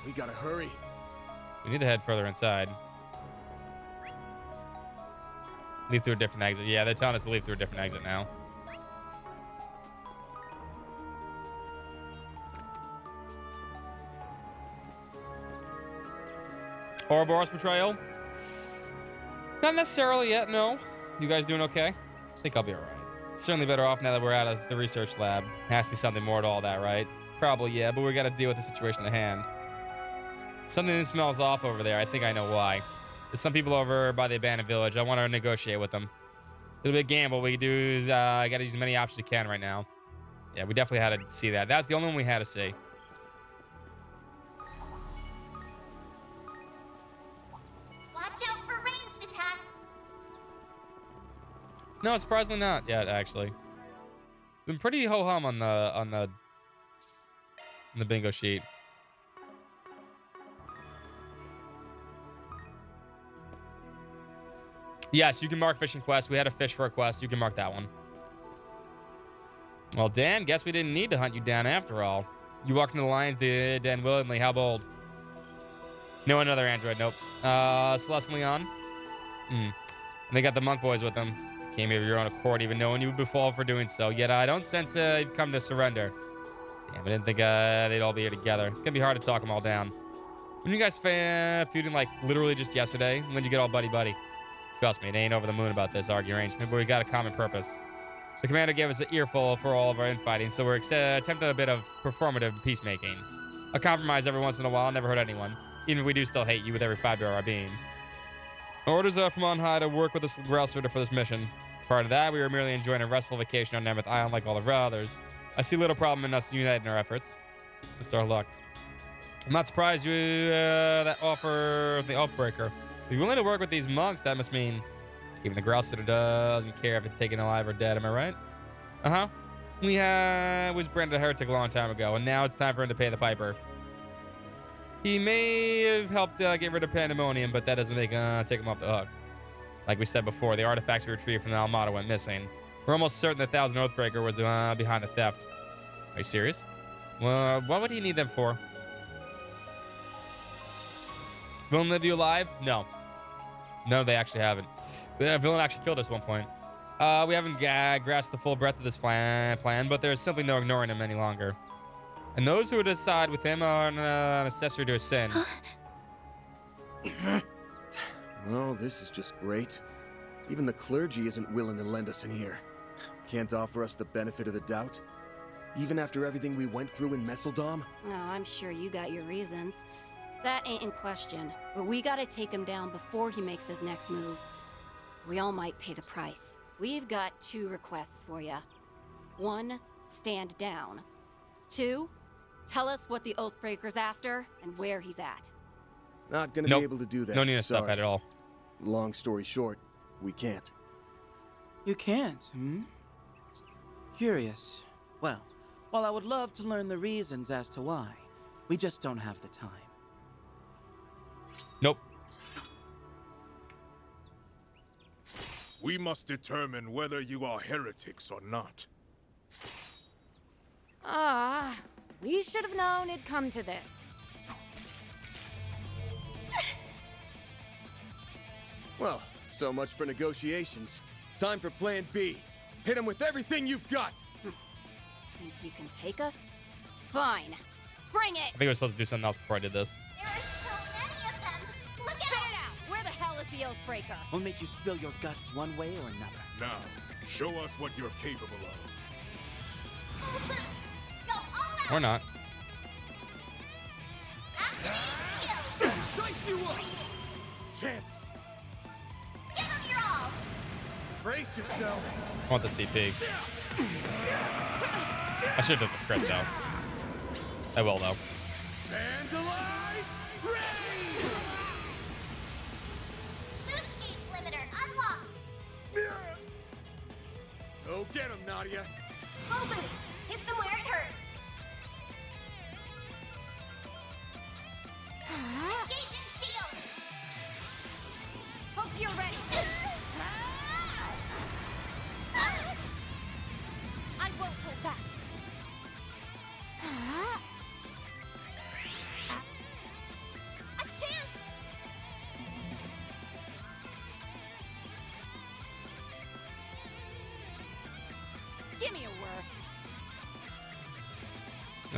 We gotta hurry. We need to head further inside. Leave through a different exit. Yeah, they're telling us to leave through a different exit now. Ouroboros betrayal? Not necessarily yet, no. You guys doing okay? I think I'll be alright. Certainly better off now that we're out of the research lab. Has to be something more to all that, right? Probably, yeah, but we gotta deal with the situation at hand. Something that smells off over there. I think I know why. There's some people over by the abandoned village. I want to negotiate with them. It'll be a gamble. What we can do is I gotta use as many options as we can right now. Yeah, we definitely had to see that. That's the only one we had to see. Watch out for ranged attacks. No, surprisingly not yet, actually. Been pretty ho-hum on the bingo sheet. Yes, you can mark fishing quest. We had a fish for a quest. You can mark that one. Well, Dan, guess we didn't need to hunt you down after all. You walked into the lion's den willingly. How bold. No, another android. Nope. Celeste and Leon. And they got the monk boys with them. Came here of your own accord, even knowing you would befall for doing so. Yet I don't sense you've come to surrender. Damn, I didn't think they'd all be here together. It's gonna be hard to talk them all down. When you guys feuding like literally just yesterday, when'd you get all buddy-buddy? Trust me, they ain't over the moon about this arguing arrangement, but we got a common purpose. The commander gave us an earful for all of our infighting, so we're attempting a bit of performative peacemaking. A compromise every once in a while never hurt anyone, even if we do still hate you with every fiber of our being. Orders are from on high to work with the Growlster for this mission. Prior to that, we were merely enjoying a restful vacation on Nemeth Island like all of our others. I see little problem in us uniting our efforts. Just our luck. I'm not surprised you that offer the Oathbreaker. If you're willing to work with these monks, that must mean even the Growlster doesn't care if it's taken alive or dead. Am I right? Uh-huh. We was branded a heretic a long time ago, and now it's time for him to pay the piper. He may have helped get rid of Pandemonium, but that doesn't make take him off the hook. Like we said before, the artifacts we retrieved from the Almada went missing. We're almost certain the Thousand Oathbreaker was behind the theft. Are you serious? Well, what would he need them for? Villain live you alive? No. No, they actually haven't. The villain actually killed us at one point. We haven't grasped the full breadth of this plan, but there's simply no ignoring him any longer. And those who would decide with him are an accessory to a sin. Well, this is just great. Even the clergy isn't willing to lend us in here. Can't offer us the benefit of the doubt? Even after everything we went through in Messeldom? Oh, I'm sure you got your reasons. That ain't in question, but we gotta take him down before he makes his next move. We all might pay the price. We've got 2 requests for you. 1, stand down. 2, tell us what the Oathbreaker's after and where he's at. Not gonna be able to do that. No need to stop that at all. Long story short, we can't. You can't, Curious. Well, while I would love to learn the reasons as to why, we just don't have the time. Nope. We must determine whether you are heretics or not. We should have known it'd come to this. Well, so much for negotiations. Time for plan B. Hit him with everything you've got! Think you can take us? Fine. Bring it! I think I was supposed to do something else before I did this. There are so many of them! Look Spit it out! Where the hell is the Oathbreaker? We'll make you spill your guts one way or another. Now, show us what you're capable of. Go all out! Or not. Activating skills! Dice you up! Chance! Give them your all! Brace yourself! I want the CP. I should have done the crit though. I will though. Vandalize! Ready! Boost gauge limiter unlocked! Go get him, Nadia! Full boost! Hit them where it hurts! Engaging shield! Hope you're ready! I won't hold back! A chance! Give me a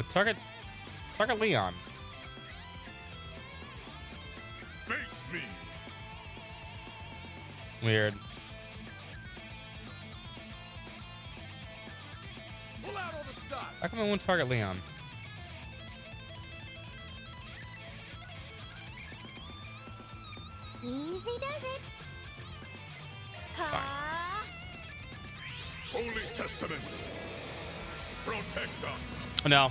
worst. Target Leon. Face me! Weird. Pull out all the stops! How come I won't target Leon? Easy does it. Holy Testaments! Protect us! Oh no.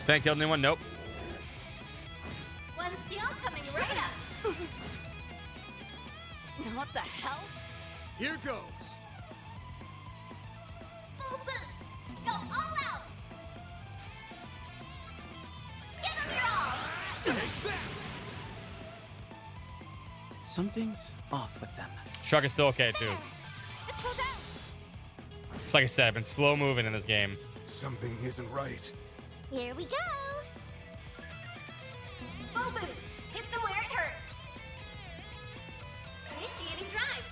Thank you, anyone? Nope. One skill coming right up! What the hell? Here goes. Full boost. Go all out. Give them your all. Take that. Something's off with them. Shrug is still okay too. Let's go down. It's like I said, I've been slow moving in this game. Something isn't right. Here we go. Full boost. Hit them where it hurts. Initiating drive.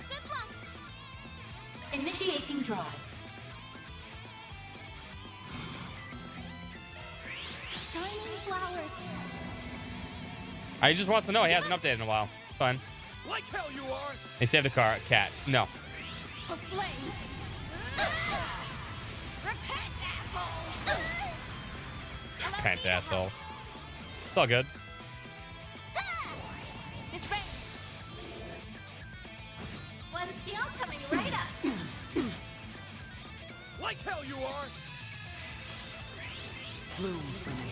Good luck. Initiating drive. Shining flowers. He just wants to know. He hasn't updated in a while. It's fine. Like hell you are. He saved the car. Cat. No. For flames. Repent, asshole. Pant asshole. It's all good. It's rain. One skill coming right up. Like hell you are. Bloom for me.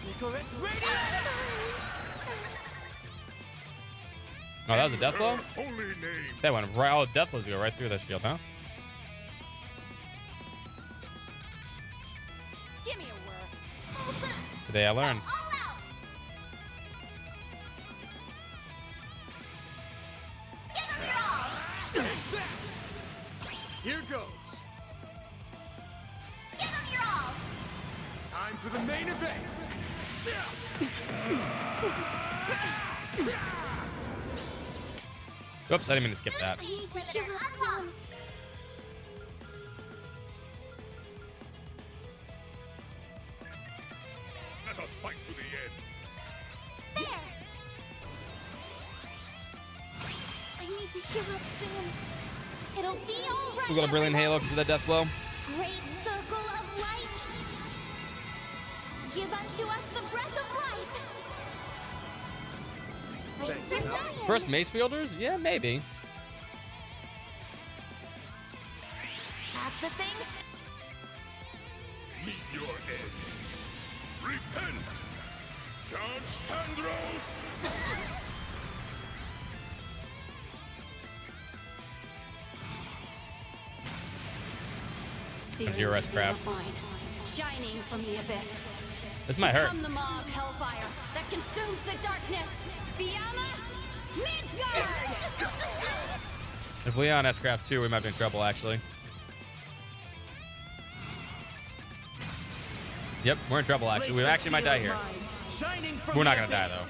Licorice radio. Oh, that was a death blow? Holy name. That went right. Oh, death blows go right through that shield, huh? Give me a worst. Today I learned. All out. Give them your all. Take that. Here goes. Give them your all. Time for the main event. Oops, I didn't mean to skip that. I need to heal up soon. Let us fight to the end. There. I need to heal up soon. It'll be all right. We got a brilliant halo because of that death blow. Great circle of light. Give unto us the breath of life. Wait for science. First mace wielders? Yeah, maybe. That's the thing. Meet your end. Repent. Count Sandros. There's your rest crap. Shining from the abyss. This might hurt. Become the maw of hellfire that consumes the darkness. Fiamma Midgard! If Leon has scraps too, we might be in trouble, actually. Yep, we're in trouble, actually. We actually might die here. We're not going to die, though.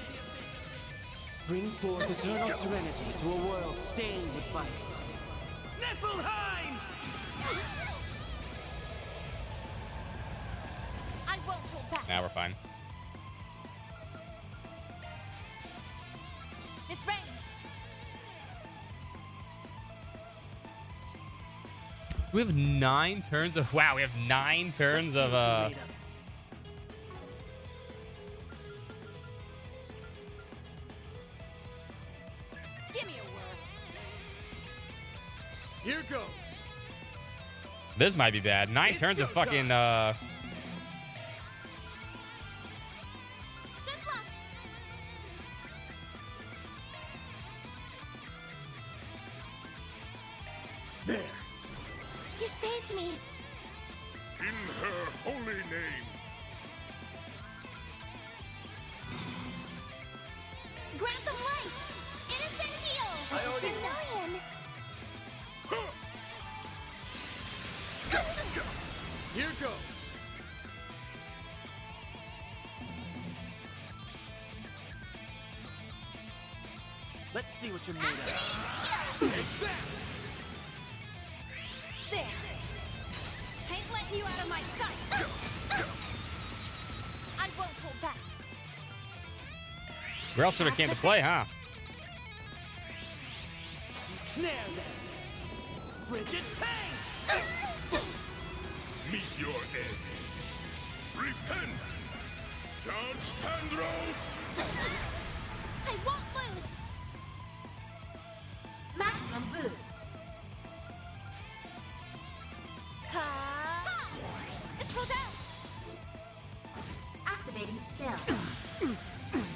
Bring forth eternal serenity to a world stained with vice. Niflheim! I won't hold back. Now we're fine. It's rain. We have 9 turns of... Wow, we have 9 turns of... Give me a worst. Here goes. This might be bad. 9 turns of fucking... Good luck. There. You saved me. In her holy name. Grant them life. Innocent heal. I already- Here goes. Let's see what you're made of. Take that. There. Ain't letting you out of my sight. I won't hold back. Where else should have came to play, huh? Snare them. Frigid pain. Meet your end. Repent. Count Sandros. I won't lose. Maximum boost. Let's go down.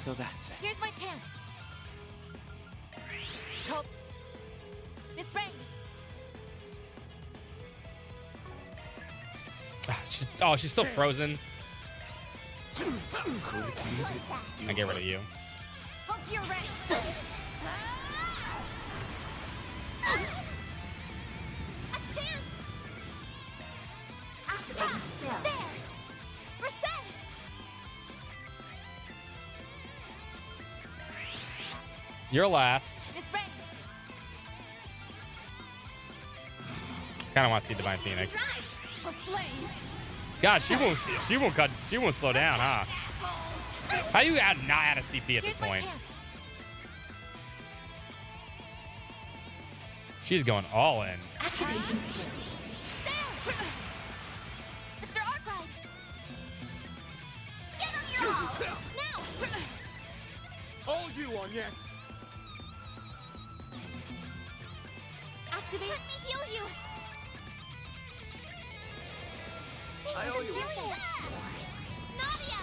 So that's it. Here's my chance. Cope. Miss Rain. She's still frozen. I get rid of you. Hope you're ready. A chance. There. We're set. You're last. Miss Rain. Kind of want to see Divine Phoenix. For flames. God, she won't slow down, huh? How you not out of CP at this point? She's going all in. Activating skill. There. Mr. Arkwright. Give him your all. Now. All you on, yes. Activate. Let me heal you. I owe you. Nadia.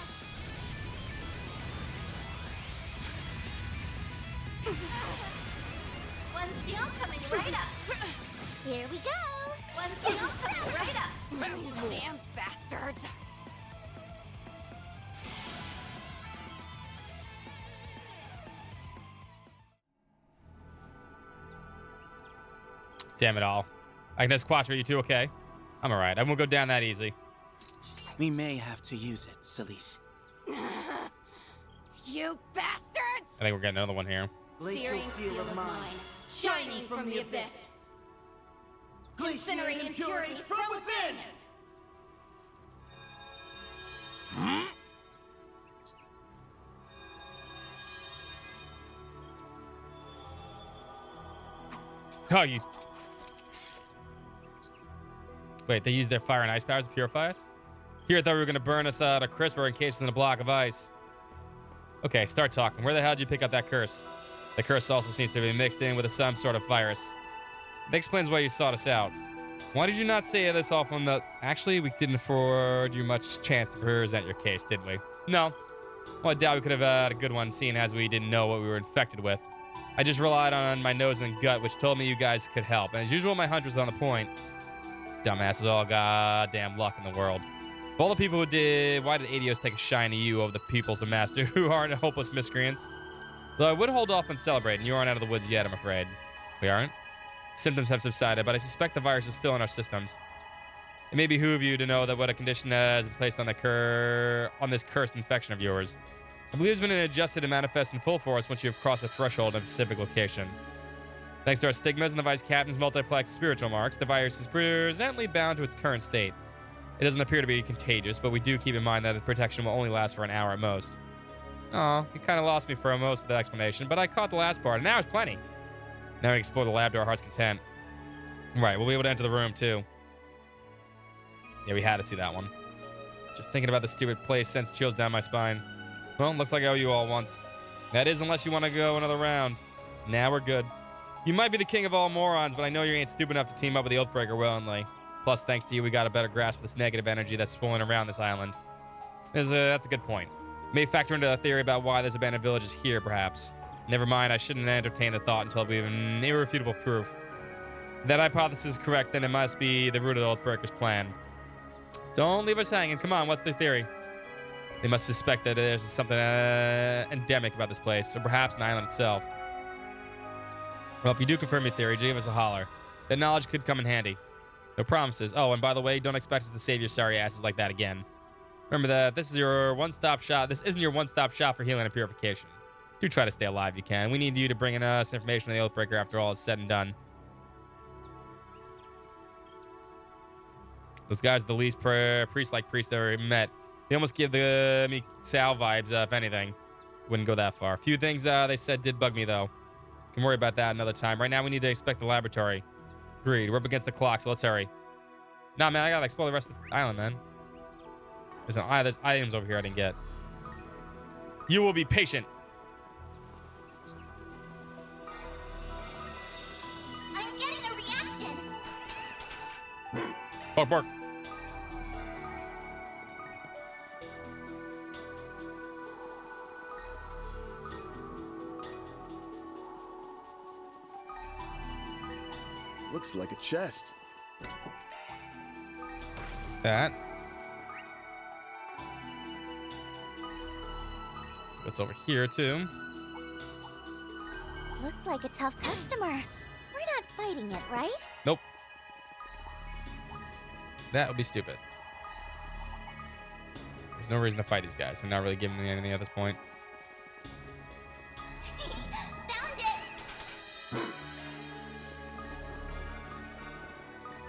One skill coming right up. Here we go. One skill coming right up. Damn bastards. Damn it all. Agnes Quattro, you two okay? I'm alright. I won't go down that easy. We may have to use it, Celise. You bastards! I think we're getting another one here. Glacial seal of mine, shining from the abyss. Incinerate impurities from within! Oh, you... Wait, they use their fire and ice powers to purify us? Here, I thought we were going to burn us to crisp or encase us in a block of ice. Okay, start talking. Where the hell did you pick up that curse? The curse also seems to be mixed in with some sort of virus. That explains why you sought us out. Why did you not say this off on the... Actually, we didn't afford you much chance to present your case, did we? No. Well, I doubt we could have had a good one, seeing as we didn't know what we were infected with. I just relied on my nose and gut, which told me you guys could help. And as usual, my hunch was on the point. Dumbasses, all goddamn luck in the world. Of all the people who did, why did Adios take a shine to you over the pupils of Master who aren't hopeless miscreants? Though I would hold off on celebrating, you aren't out of the woods yet, I'm afraid. We aren't? Symptoms have subsided, but I suspect the virus is still in our systems. It may behoove you to know that what a condition has been placed on this cursed infection of yours. I believe it's been adjusted and manifest in full force once you have crossed a threshold in a specific location. Thanks to our stigmas and the Vice Captain's multiplex spiritual marks, the virus is presently bound to its current state. It doesn't appear to be contagious, but we do keep in mind that the protection will only last for an hour at most. Aw, you kind of lost me for most of the explanation, but I caught the last part. An hour's plenty. Now we explore the lab to our heart's content. Right, we'll be able to enter the room, too. Yeah, we had to see that one. Just thinking about the stupid place sends chills down my spine. Well, looks like I owe you all once. That is, unless you want to go another round. Now we're good. You might be the king of all morons, but I know you ain't stupid enough to team up with the Oathbreaker willingly. Plus, thanks to you, we got a better grasp of this negative energy that's swirling around this island. That's a good point. May factor into a theory about why there's abandoned villages here, perhaps. Never mind, I shouldn't entertain the thought until we have an irrefutable proof. If that hypothesis is correct, then it must be the root of the Oathbreaker's plan. Don't leave us hanging. Come on, what's the theory? They must suspect that there's something endemic about this place, or perhaps an island itself. Well, if you do confirm your theory, give us a holler. That knowledge could come in handy. No promises. Oh, and by the way, don't expect us to save your sorry asses like that again. Remember that this is your one-stop shop. This isn't your one-stop shop for healing and purification. Do try to stay alive if you can. We need you to bring in us information on the Oathbreaker after all is said and done. Those guys are the least priest-like priests I ever met. They almost give me Sal vibes, if anything. Wouldn't go that far. A few things they said did bug me, though. Can worry about that another time. Right now, we need to inspect the laboratory. Agreed. We're up against the clock, so let's hurry. Nah, man, I gotta explore the rest of the island, man. There's items over here I didn't get. You will be patient. I'm getting a reaction. Bark, bark. Looks like a chest. That. What's over here, too? Looks like a tough customer. We're not fighting it, right? Nope. That would be stupid. There's no reason to fight these guys. They're not really giving me anything at this point. Found it!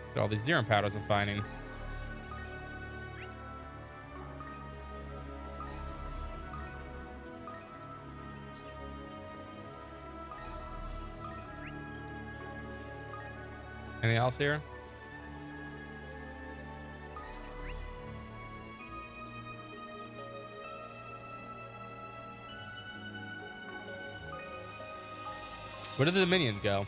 Look at all these Zerum powders I'm finding. Anything else here? Where did the minions go?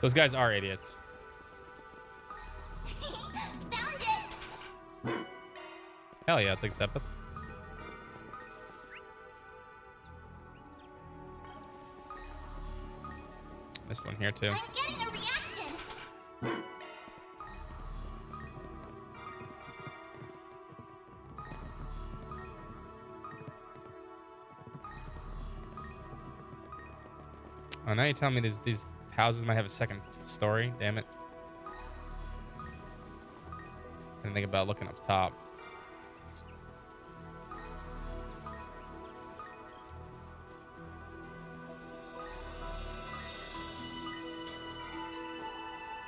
Those guys are idiots. Found it! Hell yeah, let's accept it. This one here too. I'm getting a reaction! Oh, now you're telling me these houses might have a second story. Damn it. I didn't think about looking up top.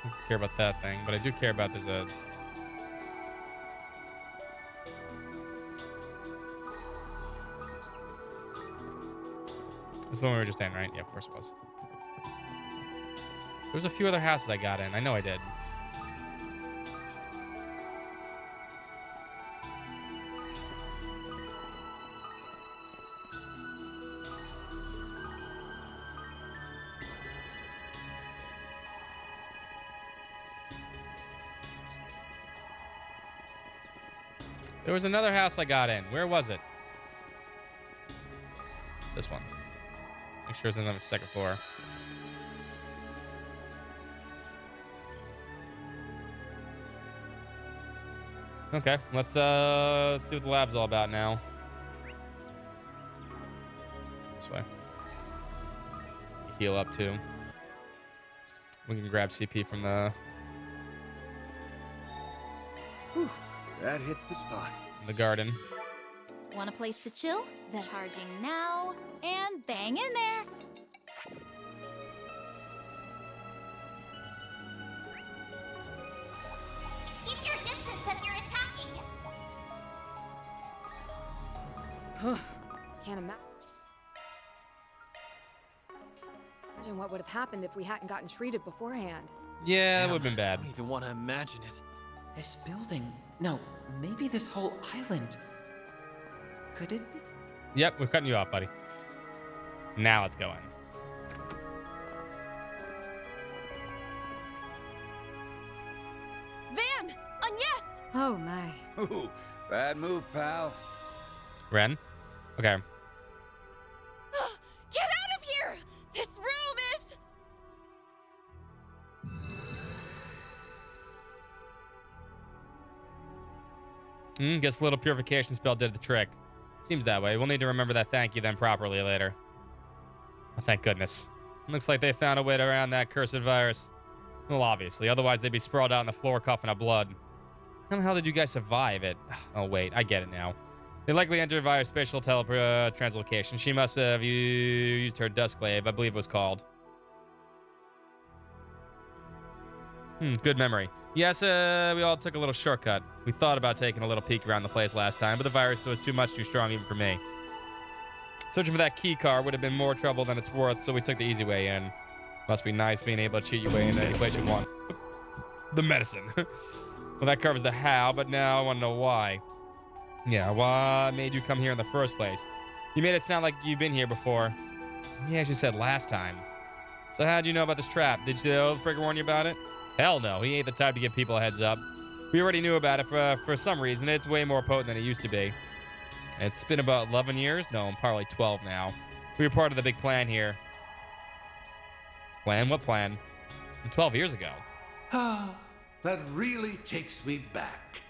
I don't care about that thing, but I do care about there's a... This is the one we were just in, right? Yeah, of course it was. There was a few other houses I got in. I know I did. There was another house I got in. Where was it? This one. Make sure it's on the second floor. Okay, let's see what the lab's all about now. This way. Heal up too. We can grab CP from the... Whew, that hits the spot. The garden. Want a place to chill? Then charging now and bang in there. Keep your distance as you're attacking! Can't imagine what would have happened if we hadn't gotten treated beforehand. Yeah, that would have been bad. I don't even want to imagine it. This building. No, maybe this whole island. Could it be? Yep, we're cutting you off, buddy. Now let's go in. Van! On yes! Oh my. Ooh, bad move, pal. Ren? Okay. Get out of here! This room is... Guess a little purification spell did the trick. Seems that way. We'll need to remember that thank you then properly later. Oh, thank goodness. Looks like they found a way around that cursed virus. Well, obviously. Otherwise, they'd be sprawled out on the floor coughing up blood. How the hell did you guys survive it? Oh, wait. I get it now. They likely entered via spatial translocation. She must have used her Duskglaive, I believe it was called. Good memory. Yes, we all took a little shortcut. We thought about taking a little peek around the place last time, but the virus was too strong even for me. Searching for that key card would have been more trouble than it's worth, so we took the easy way in. Must be nice being able to cheat your way into any place you want. The medicine. Well, that covers the how, but now I want to know why. Yeah, what made you come here in the first place? You made it sound like you've been here before. You actually said last time. So how'd you know about this trap? Did the Oathbreaker warn you about it? Hell no, he ain't the type to give people a heads up. We already knew about it for some reason. It's way more potent than it used to be. It's been about 11 years? No, probably 12 now. We were part of the big plan here. Plan? What plan? 12 years ago. Ah, that really takes me back.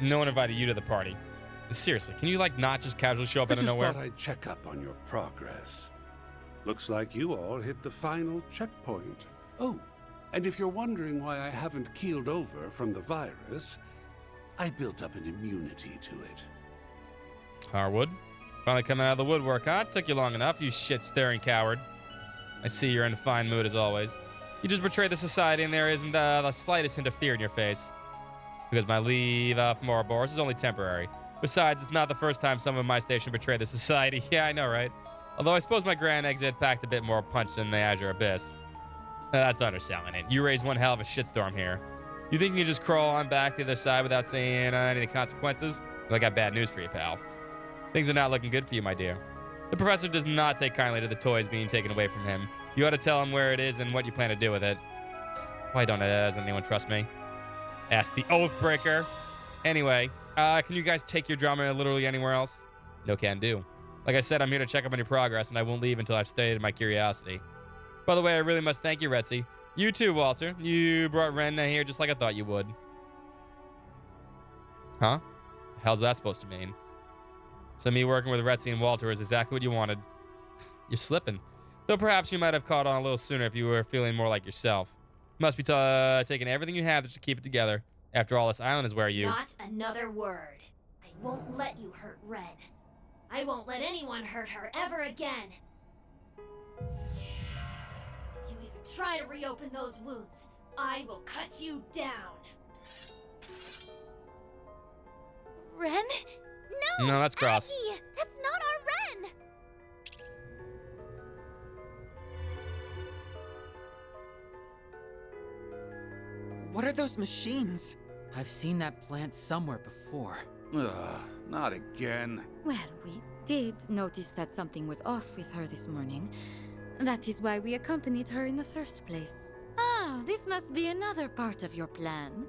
No one invited you to the party. Seriously, can you like not just casually show up out of nowhere? I just thought I'd check up on your progress. Looks like you all hit the final checkpoint. Oh, and if you're wondering why I haven't keeled over from the virus, I built up an immunity to it. Harwood? Finally coming out of the woodwork, huh? Took you long enough, you shit-staring coward. I see you're in a fine mood as always. You just betrayed the society and there isn't the slightest hint of fear in your face. Because my leave from Ouroboros is only temporary. Besides, it's not the first time someone in my station betrayed the society. Yeah, I know, right? Although I suppose my grand exit packed a bit more punch than the Azure Abyss. That's underselling it. You raised one hell of a shitstorm here. You think you can just crawl on back to the other side without seeing any consequences? Well, I got bad news for you, pal. Things are not looking good for you, my dear. The professor does not take kindly to the toys being taken away from him. You ought to tell him where it is and what you plan to do with it. Why doesn't anyone trust me? Ask the Oathbreaker. Anyway, can you guys take your drama literally anywhere else? No can do. Like I said, I'm here to check up on your progress, and I won't leave until I've stated my curiosity. By the way, I really must thank you, Retzi. You too, Walter. You brought Ren here just like I thought you would. Huh? How's that supposed to mean? So me working with Retzi and Walter is exactly what you wanted. You're slipping. Though perhaps you might have caught on a little sooner if you were feeling more like yourself. Must be taking everything you have just to keep it together. After all, this island is where you... Not another word. I won't let you hurt Ren. I won't let anyone hurt her ever again. If you even try to reopen those wounds, I will cut you down. Ren? No! No, that's Cross. Aggie, that's not our Ren! What are those machines? I've seen that plant somewhere before. Ugh, not again. Well, we did notice that something was off with her this morning. That is why we accompanied her in the first place. Ah, this must be another part of your plan.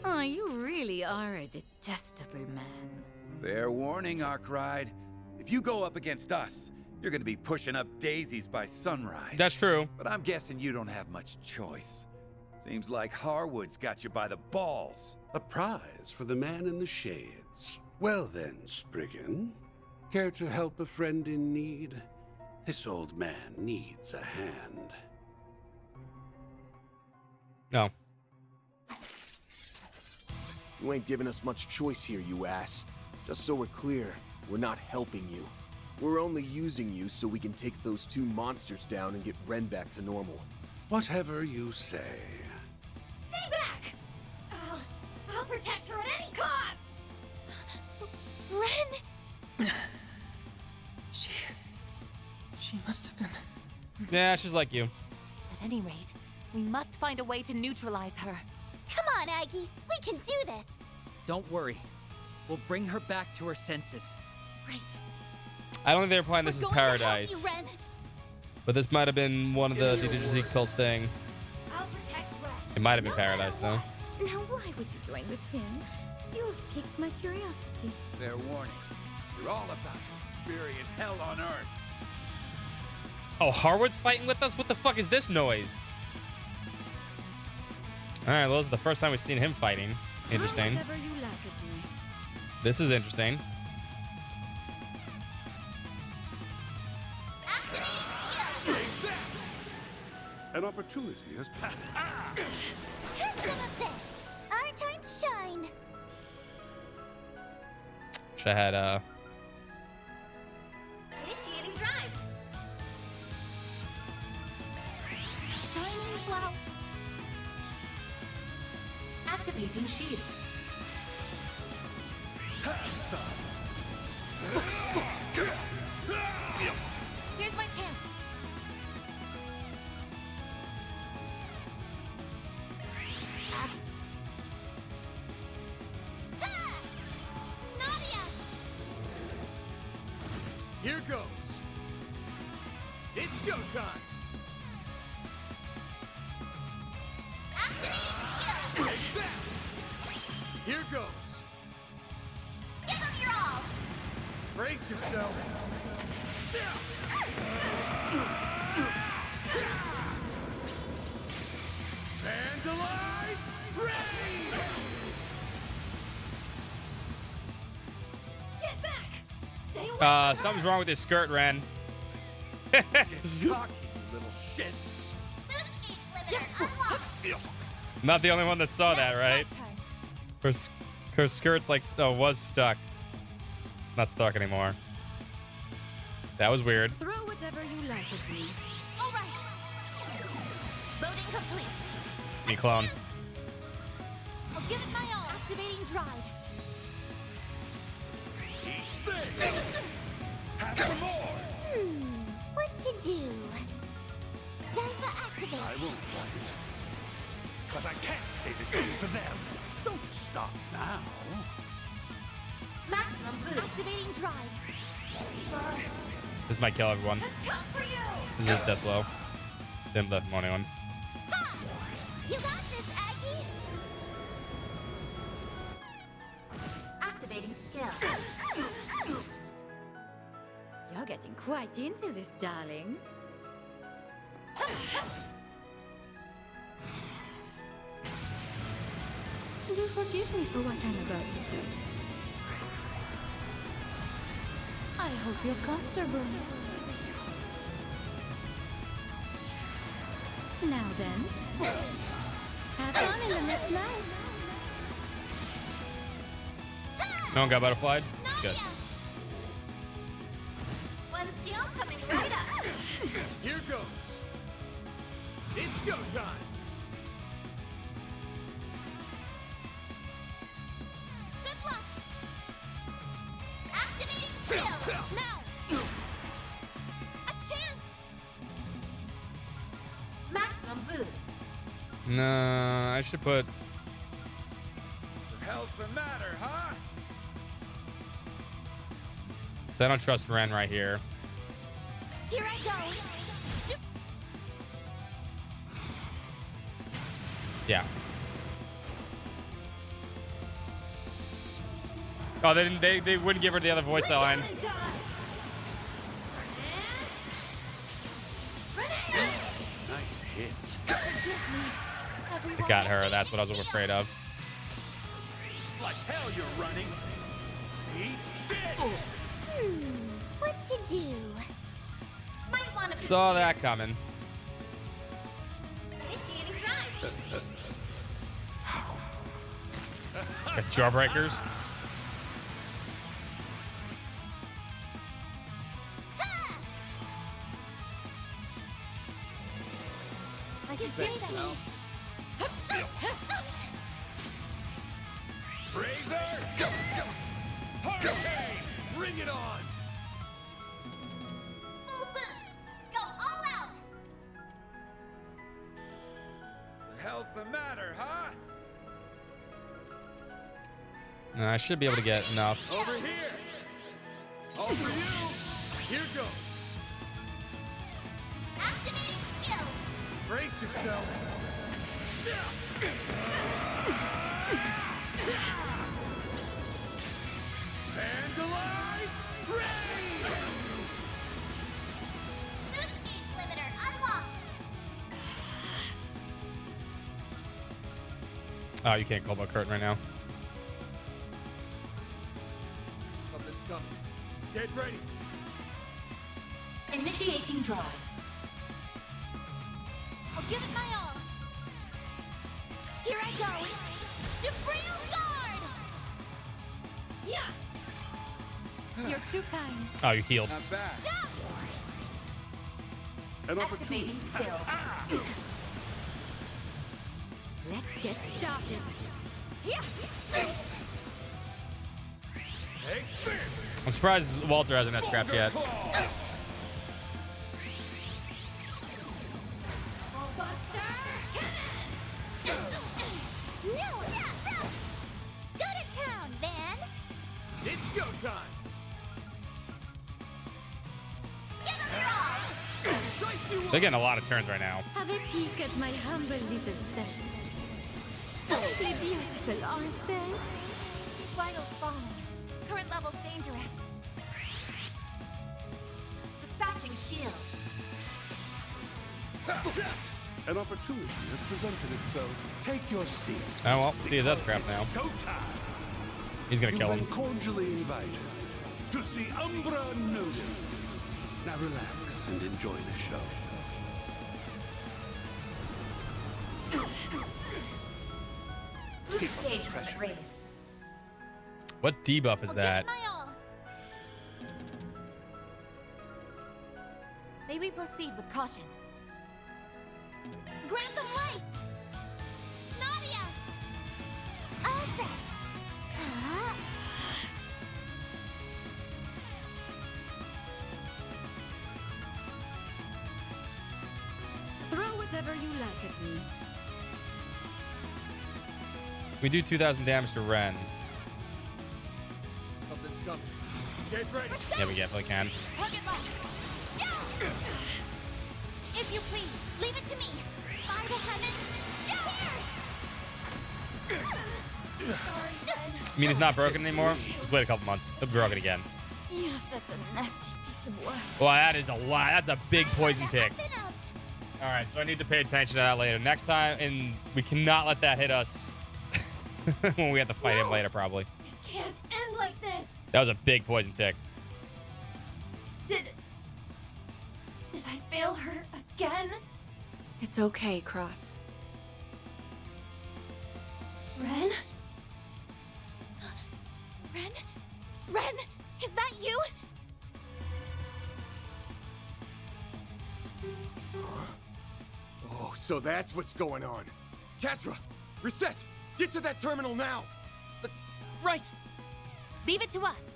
Oh, you really are a detestable man. Fair warning, Arkride. If you go up against us, you're gonna be pushing up daisies by sunrise. That's true. But I'm guessing you don't have much choice. Seems like Harwood's got you by the balls. A prize for the man in the shades. Well then, Spriggan. Care to help a friend in need? This old man needs a hand. No. You ain't giving us much choice here, you ass. Just so we're clear, we're not helping you. We're only using you so we can take those two monsters down and get Ren back to normal. Whatever you say. Stay back! I'll protect her at any cost! Ren! She must have been... Yeah, she's like you. At any rate, we must find a way to neutralize her. Come on, Aggie. We can do this. Don't worry. We'll bring her back to her senses. Right. I don't think they were playing this as Paradise. To help you, Ren. But this might have been one of the DDG cult thing. I'll protect Ren. It might have been Paradise, though. Now why would you join with him? You've piqued my curiosity. Fair warning. You're all about to experience hell on Earth. Oh, Harwood's fighting with us? What the fuck is this noise? Alright, well, this is the first time we've seen him fighting. Interesting. Whatever you laugh at me. This is interesting. An opportunity has passed. Have some of this. Our time to shine. Wish I had, Initiating drive. Shining flower. Activating shield. Have some. Here's my chance. Nadia! Here goes. It's go time. Activating skill! Take that. Here goes. Give them your all! Brace yourself. Vandalize! Rain! Get back! Stay away! Something's wrong with his skirt, Ren. Get cocky, you little shits. Boost gauge limiter unlocked! I'm not the only one that saw that, right? Her skirt's like was stuck. Not stuck anymore. That was weird. Throw whatever you like at me. All right. Loading complete. Me clone. I'll give it my all. Activating drive. Have some more. What to do? Zypha activate. I won't fight. But I can't say the same for them. Don't stop now. Maximum boost. Activating drive. This might kill everyone. Has come for you. This is death blow. Didn't let anyone. Ha! You got this, Aggie! Activating skill. You're getting quite into this, darling. Do forgive me for what I'm about to do. I hope you're comfortable. Now then, have fun in the next life. No one got butterflied? Good. One skill coming right up. Here goes. It's go time. Good luck! Activating skill! Now. A chance. Maximum boost. No, I should put. The hell's the matter, huh? I don't trust Ren right here. Here I go. Yeah. Oh, they didn't. They wouldn't give her the other voice line. Nice hit. It got her. That's what I was afraid of. Like hell you're running. Eat shit! What to do? Might want to Saw that coming. initiating drive. Got jawbreakers. I can say that. Razor! Hurricane! Bring it on! Full boost! Go all out! The hell's the matter, huh? No, I should be able to get enough. Over here! All for you! Here goes! Activating skill! Brace yourself! Vandalize! Rain! Boost gauge limiter unlocked! Oh, you can't call about curtain right now. Something's coming. Get ready! Initiating drive. I'll give it my all. Here I go. Jabril guard! Yeah! You're too kind. Oh, you healed. Not bad. An opportunity. Activating skill. Let's get started. Yeah! Take this! I'm surprised Walter hasn't S-crapped yet. Go to town, Van. It's go time. Give him your all. They're getting a lot of turns right now. Have a peek at my humble little special. Simply beautiful, aren't they? Vitals falling. Current levels dangerous. Dispatching shield. An opportunity has presented itself. Take your seat. Oh, well, see his S-craft now. He's gonna kill him. You've been cordially invited to see Umbra Nodin. Now relax and enjoy the show. Boost gauge limit raised. What debuff is that? My all. May we proceed with caution? Grant them light. Nadia. All set. Throw whatever you like at me. We do 2,000 damage to Ren. Something's coming. Get ready. Yeah, we definitely can. Target locked. If you please, leave it to me. By the heavens. I mean, he's not broken anymore. Just wait a couple months. He'll be broken again. You're such a nasty piece of work. Well, that is a lot. That's a big poison tick. All right, so I need to pay attention to that later. Next time, and we cannot let that hit us when we have to fight him later, probably. It can't end like this. That was a big poison tick. Did I fail her again? It's okay, Cross. Ren? Ren, is that you? Oh, so that's what's going on. Catra, reset. Get to that terminal now. Right. Leave it to us.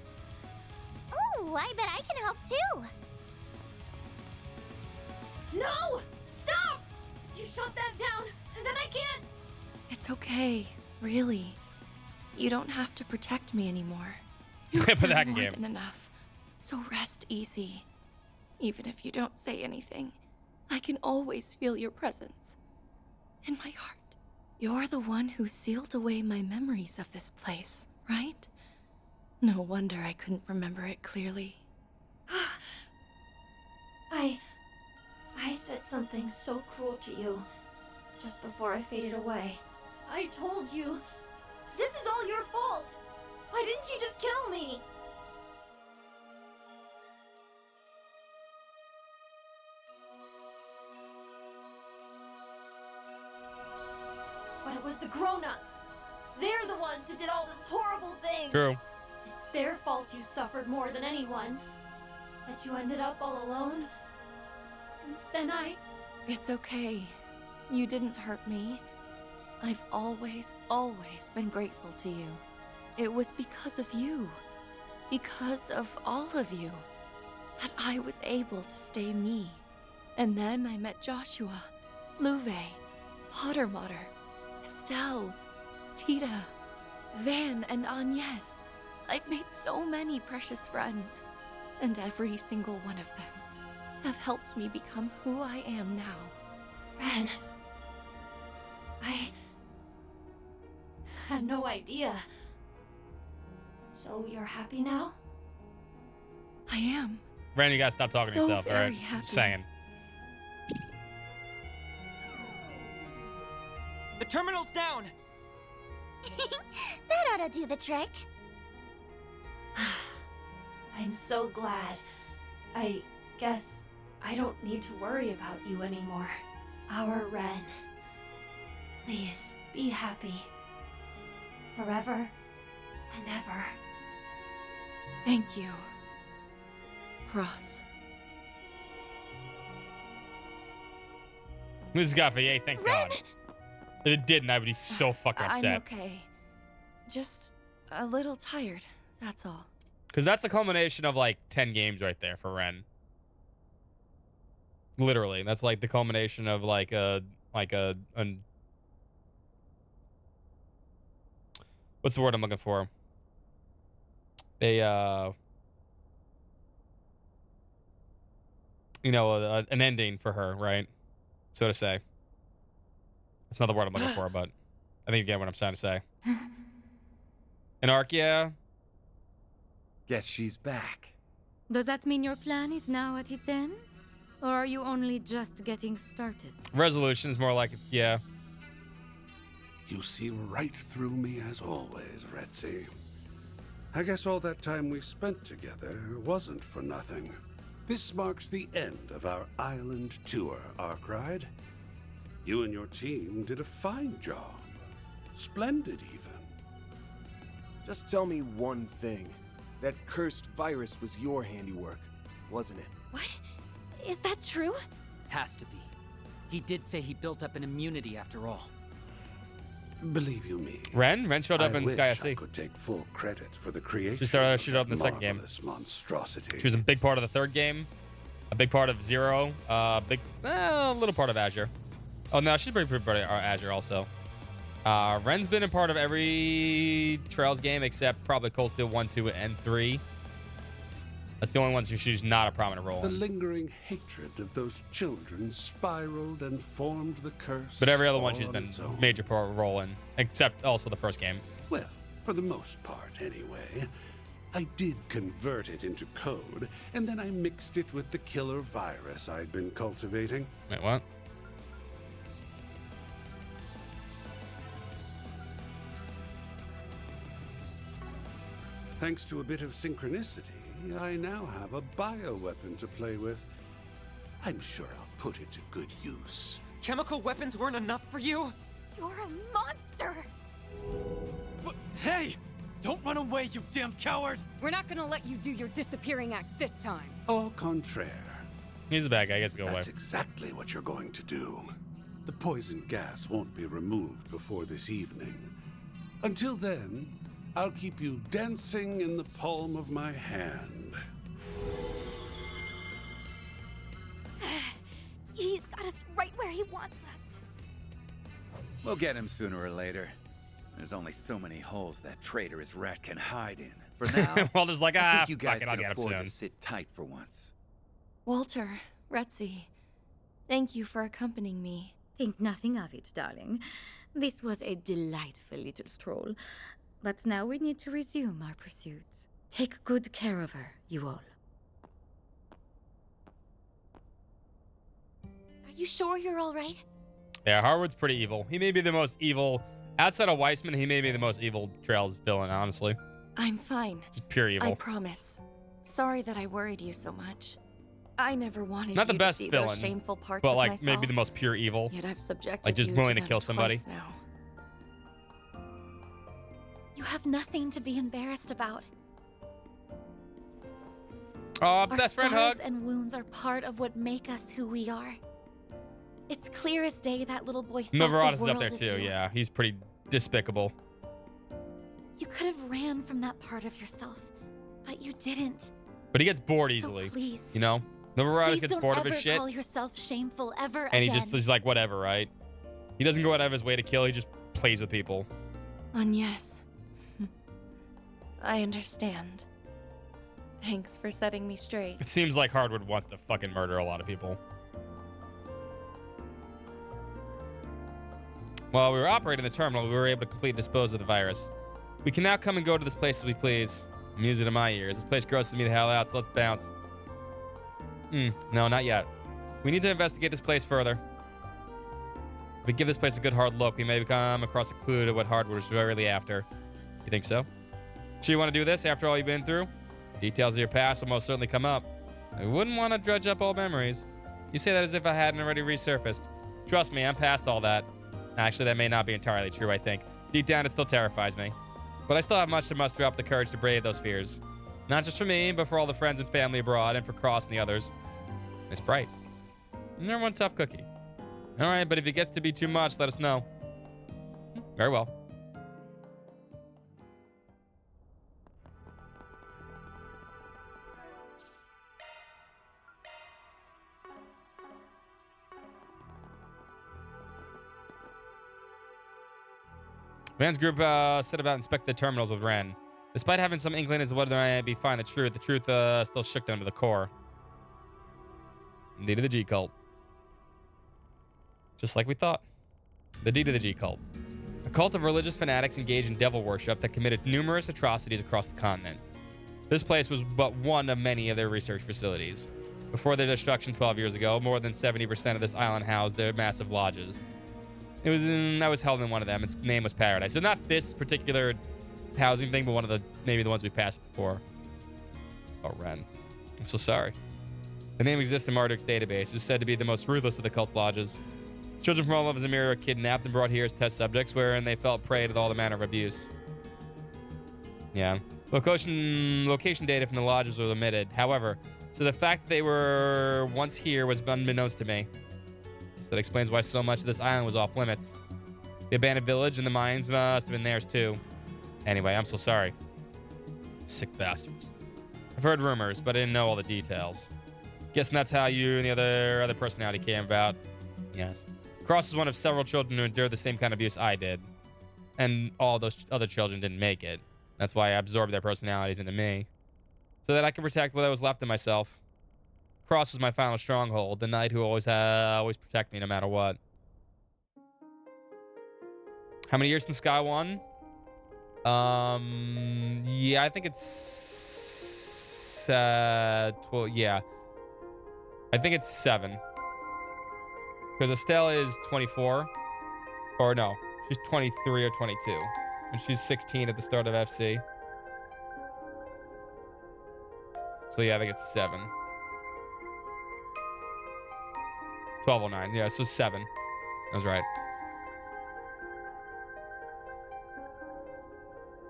Ooh, I bet I can help too. No! Stop! You shut that down, and then I can't. It's okay, really. You don't have to protect me anymore. You've Put that done in more game. than enough. So rest easy. Even if you don't say anything, I can always feel your presence. In my heart. You're the one who sealed away my memories of this place, right? No wonder I couldn't remember it clearly. I said something so cruel to you just before I faded away. I told you, this is all your fault. Why didn't you just kill me? But it was the grown-ups. They're the ones who did all those horrible things. True. It's their fault you suffered more than anyone. That you ended up all alone. Then It's okay. You didn't hurt me. I've always, always been grateful to you. It was because of you. Because of all of you. That I was able to stay me. And then I met Joshua, Luve, Pottermotter, Estelle, Tita, Van, and Agnes. I've made so many precious friends. And every single one of them have helped me become who I am now. Ren, I had no idea. So you're happy now? I am. Ren, you gotta stop talking to So yourself, all right? very happy. Just saying. The terminal's down! That ought to do the trick. I'm so glad. I guess I don't need to worry about you anymore. Our Ren. Please be happy. Forever and ever. Thank you, Cross. This got for yay, thank God. If it didn't, I would be so fucking upset. I'm okay. Just a little tired, that's all. Because that's the culmination of like 10 games right there for Ren. Literally, that's like the culmination of like a what's the word I'm looking for? An ending for her, right? So to say. That's not the word I'm looking for, but I think you get what I'm trying to say. An arc, yeah. Guess she's back. Does that mean your plan is now at its end? Or are you only just getting started? Resolution's more like, yeah. You see right through me as always, Retzi. I guess all that time we spent together wasn't for nothing. This marks the end of our island tour, Arkwright. You and your team did a fine job. Splendid, even. Just tell me one thing. That cursed virus was your handiwork, wasn't it? What? Is that true? Has to be. He did say he built up an immunity after all. Believe you me. Ren showed up in Sky SC. I could take full credit for the creation. She showed up in the second game. Monstrosity. She was a big part of the third game, a big part of Zero, a little part of Azure. Oh no, she's pretty part of Azure also. Ren's been a part of every Trails game except probably Cold Steel 1, 2, and 3. That's the only ones she's not a prominent role The in. lingering hatred of those children spiraled and formed the curse. But every other one she's been major role in, except also the first game. Well, for the most part, anyway. I did convert it into code, and then I mixed it with the killer virus I'd been cultivating. Wait, what? Thanks to a bit of synchronicity, I now have a bioweapon to play with. I'm sure I'll put it to good use. Chemical weapons weren't enough for you? You're a monster! Hey! Don't run away, you damn coward! We're not gonna let you do your disappearing act this time. Au contraire. He's the bad guy. He gets to go away. That's exactly what you're going to do. The poison gas won't be removed before this evening. Until then, I'll keep you dancing in the palm of my hand. He's got us right where he wants us. We'll get him sooner or later. There's only so many holes that traitorous rat can hide in. For now, Walter's like, I think you guys fuck it, I'll can get him afford soon. to sit tight for once. Walter, Retzi, thank you for accompanying me. Think nothing of it, darling. This was a delightful little stroll. But now we need to resume our pursuits. Take good care of her, you all. Are you sure you're all right? Yeah, Harwood's pretty evil. He may be the most evil. Outside of Weissman, he may be the most evil Trails villain, honestly. I'm fine. Just pure evil. I promise. Sorry that I worried you so much. I never wanted Not the you best to see villain, those shameful parts but of like myself. maybe the most pure evil. Yet I've subjected like just you willing to them kill somebody. twice now. You have nothing to be embarrassed about. Oh, Our best friend scars hug. and wounds are part of what make us who we are. It's clear as day that little boy thought Novarotis the is up world there of too. you. Yeah, he's pretty despicable. You could have ran from that part of yourself, but you didn't. But he gets bored So easily. please, You know, Novarotis Please gets don't bored ever of his shit, call yourself shameful ever and again. he just is like whatever, right? He doesn't go out of his way to kill. He just plays with people. And yes, I understand. Thanks for setting me straight. It seems like Hardwood wants to fucking murder a lot of people. While we were operating the terminal, we were able to completely dispose of the virus. We can now come and go to this place as we please. Music to my ears. This place grosses me the hell out, so let's bounce. No, not yet. We need to investigate this place further. If we give this place a good hard look, we may come across a clue to what Hardwood was really after. You think so? Sure you want to do this after all you've been through? Details of your past will most certainly come up. I wouldn't want to dredge up old memories. You say that as if I hadn't already resurfaced. Trust me, I'm past all that. Actually, that may not be entirely true, I think. Deep down, it still terrifies me. But I still have much to muster up the courage to brave those fears. Not just for me, but for all the friends and family abroad, and for Cross and the others. Miss Bright. You're one tough cookie. All right, but if it gets to be too much, let us know. Very well. Van's group set about inspecting the terminals with Ren. Despite having some inkling as to whether I might be finding the truth still shook them to the core. Indeed of the G cult. Just like we thought. The deed of the G cult. A cult of religious fanatics engaged in devil worship that committed numerous atrocities across the continent. This place was but one of many of their research facilities. Before their destruction 12 years ago, more than 70% of this island housed their massive lodges. I was held in one of them. Its name was Paradise. So not this particular housing thing, but one of maybe the ones we passed before. Oh, Ren. I'm so sorry. The name exists in Marduk's database. It was said to be the most ruthless of the cult's lodges. Children from all over Zamir were kidnapped and brought here as test subjects, wherein they fell prey to all the manner of abuse. Yeah. Location data from the lodges was omitted. However, so the fact that they were once here was unbeknownst to me. So that explains why so much of this island was off limits. The abandoned village and the mines must have been theirs too. Anyway, I'm so sorry. Sick bastards. I've heard rumors, but I didn't know all the details. Guessing that's how you and the other personality came about. Yes. Cross is one of several children who endured the same kind of abuse I did. And all those other children didn't make it. That's why I absorbed their personalities into me. So that I could protect what was left of myself. Cross was my final stronghold, the knight who always protect me no matter what. How many years since Sky 1? Yeah, I think it's 12, yeah. I think it's 7. Because Estelle is 24. Or no, she's 23 or 22. And she's 16 at the start of FC. So yeah, I think it's 7. 1209. Yeah, so 7. I was right.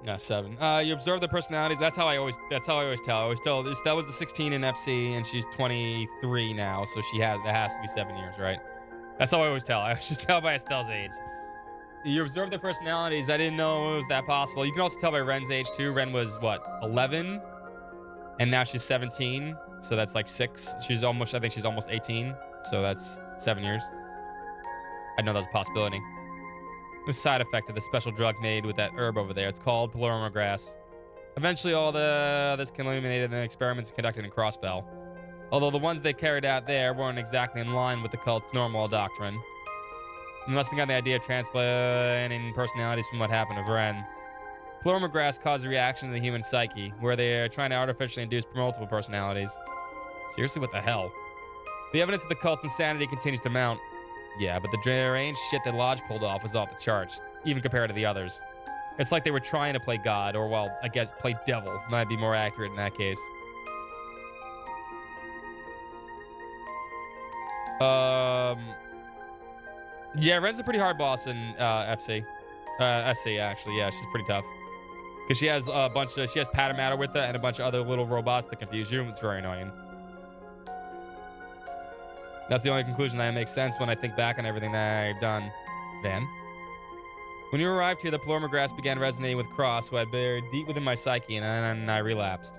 Yeah, 7. You observe the personalities. That's how I always tell. I always tell this. That was the 16 in FC, and she's 23 now, so that has to be 7 years, right? That's how I always tell. I just tell by Estelle's age. You observe their personalities. I didn't know it was that possible. You can also tell by Ren's age too. Ren was what, 11, and now she's 17, so that's like 6. I think she's almost 18, so that's 7 years. I know that's a possibility. A side effect of the special drug made with that herb over there. It's called paloma grass. Eventually, all this culminated in the experiments conducted in Crossbell. Although the ones they carried out there weren't exactly in line with the cult's normal doctrine. You must have gotten the idea of transplanting personalities from what happened to Ren. Paloma grass caused a reaction to the human psyche, where they are trying to artificially induce multiple personalities. Seriously, what the hell? The evidence of the cult's insanity continues to mount. Yeah, but the deranged shit that Lodge pulled off was off the charts, even compared to the others. It's like they were trying to play God, or, well, I guess play devil. Might be more accurate in that case. Yeah, Ren's a pretty hard boss in FC. SC, actually. Yeah, she's pretty tough. Because she has she has Patamatter with her and a bunch of other little robots that confuse you. It's very annoying. That's the only conclusion that makes sense when I think back on everything that I've done. Van? When you arrived here, the paloma grass began resonating with Cross, who had buried deep within my psyche, and I relapsed.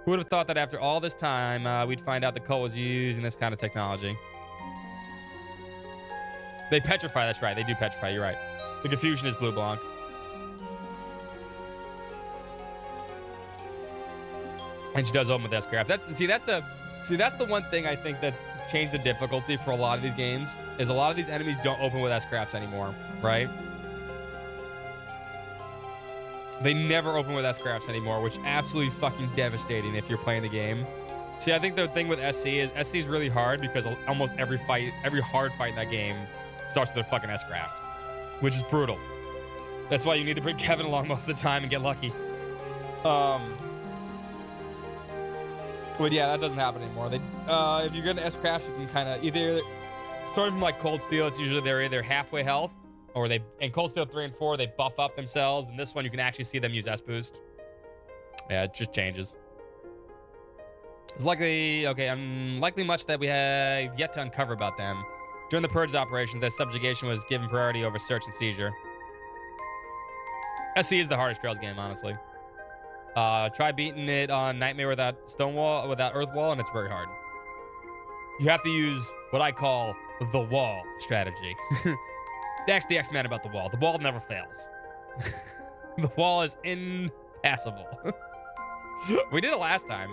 Who would have thought that after all this time, we'd find out the cult was using this kind of technology? They petrify, that's right. They do petrify, you're right. The confusion is Blue Blanc. And she does open with S-Craft. That's the one thing I think that's changed the difficulty for a lot of these games, is a lot of these enemies don't open with S-Crafts anymore, right? They never open with S-Crafts anymore, which is absolutely fucking devastating if you're playing the game. See, I think the thing with SC is really hard because almost every hard fight in that game starts with a fucking S-Craft, which is brutal. That's why you need to bring Kevin along most of the time and get lucky. But yeah, that doesn't happen anymore. If you're getting S-Crafts, you can kind of either, starting from like Cold Steel, it's usually they're either halfway health, or in Cold Steel 3 and 4, they buff up themselves, and this one you can actually see them use S-Boost. Yeah, it just changes. It's unlikely much that we have yet to uncover about them. During the Purge operation, their subjugation was given priority over search and seizure. SC is the hardest Trails game, honestly. Try beating it on Nightmare without Earth Wall, and it's very hard. You have to use what I call the wall strategy. Ask the X-Man about the wall. The wall never fails. The wall is impassable. We did it last time.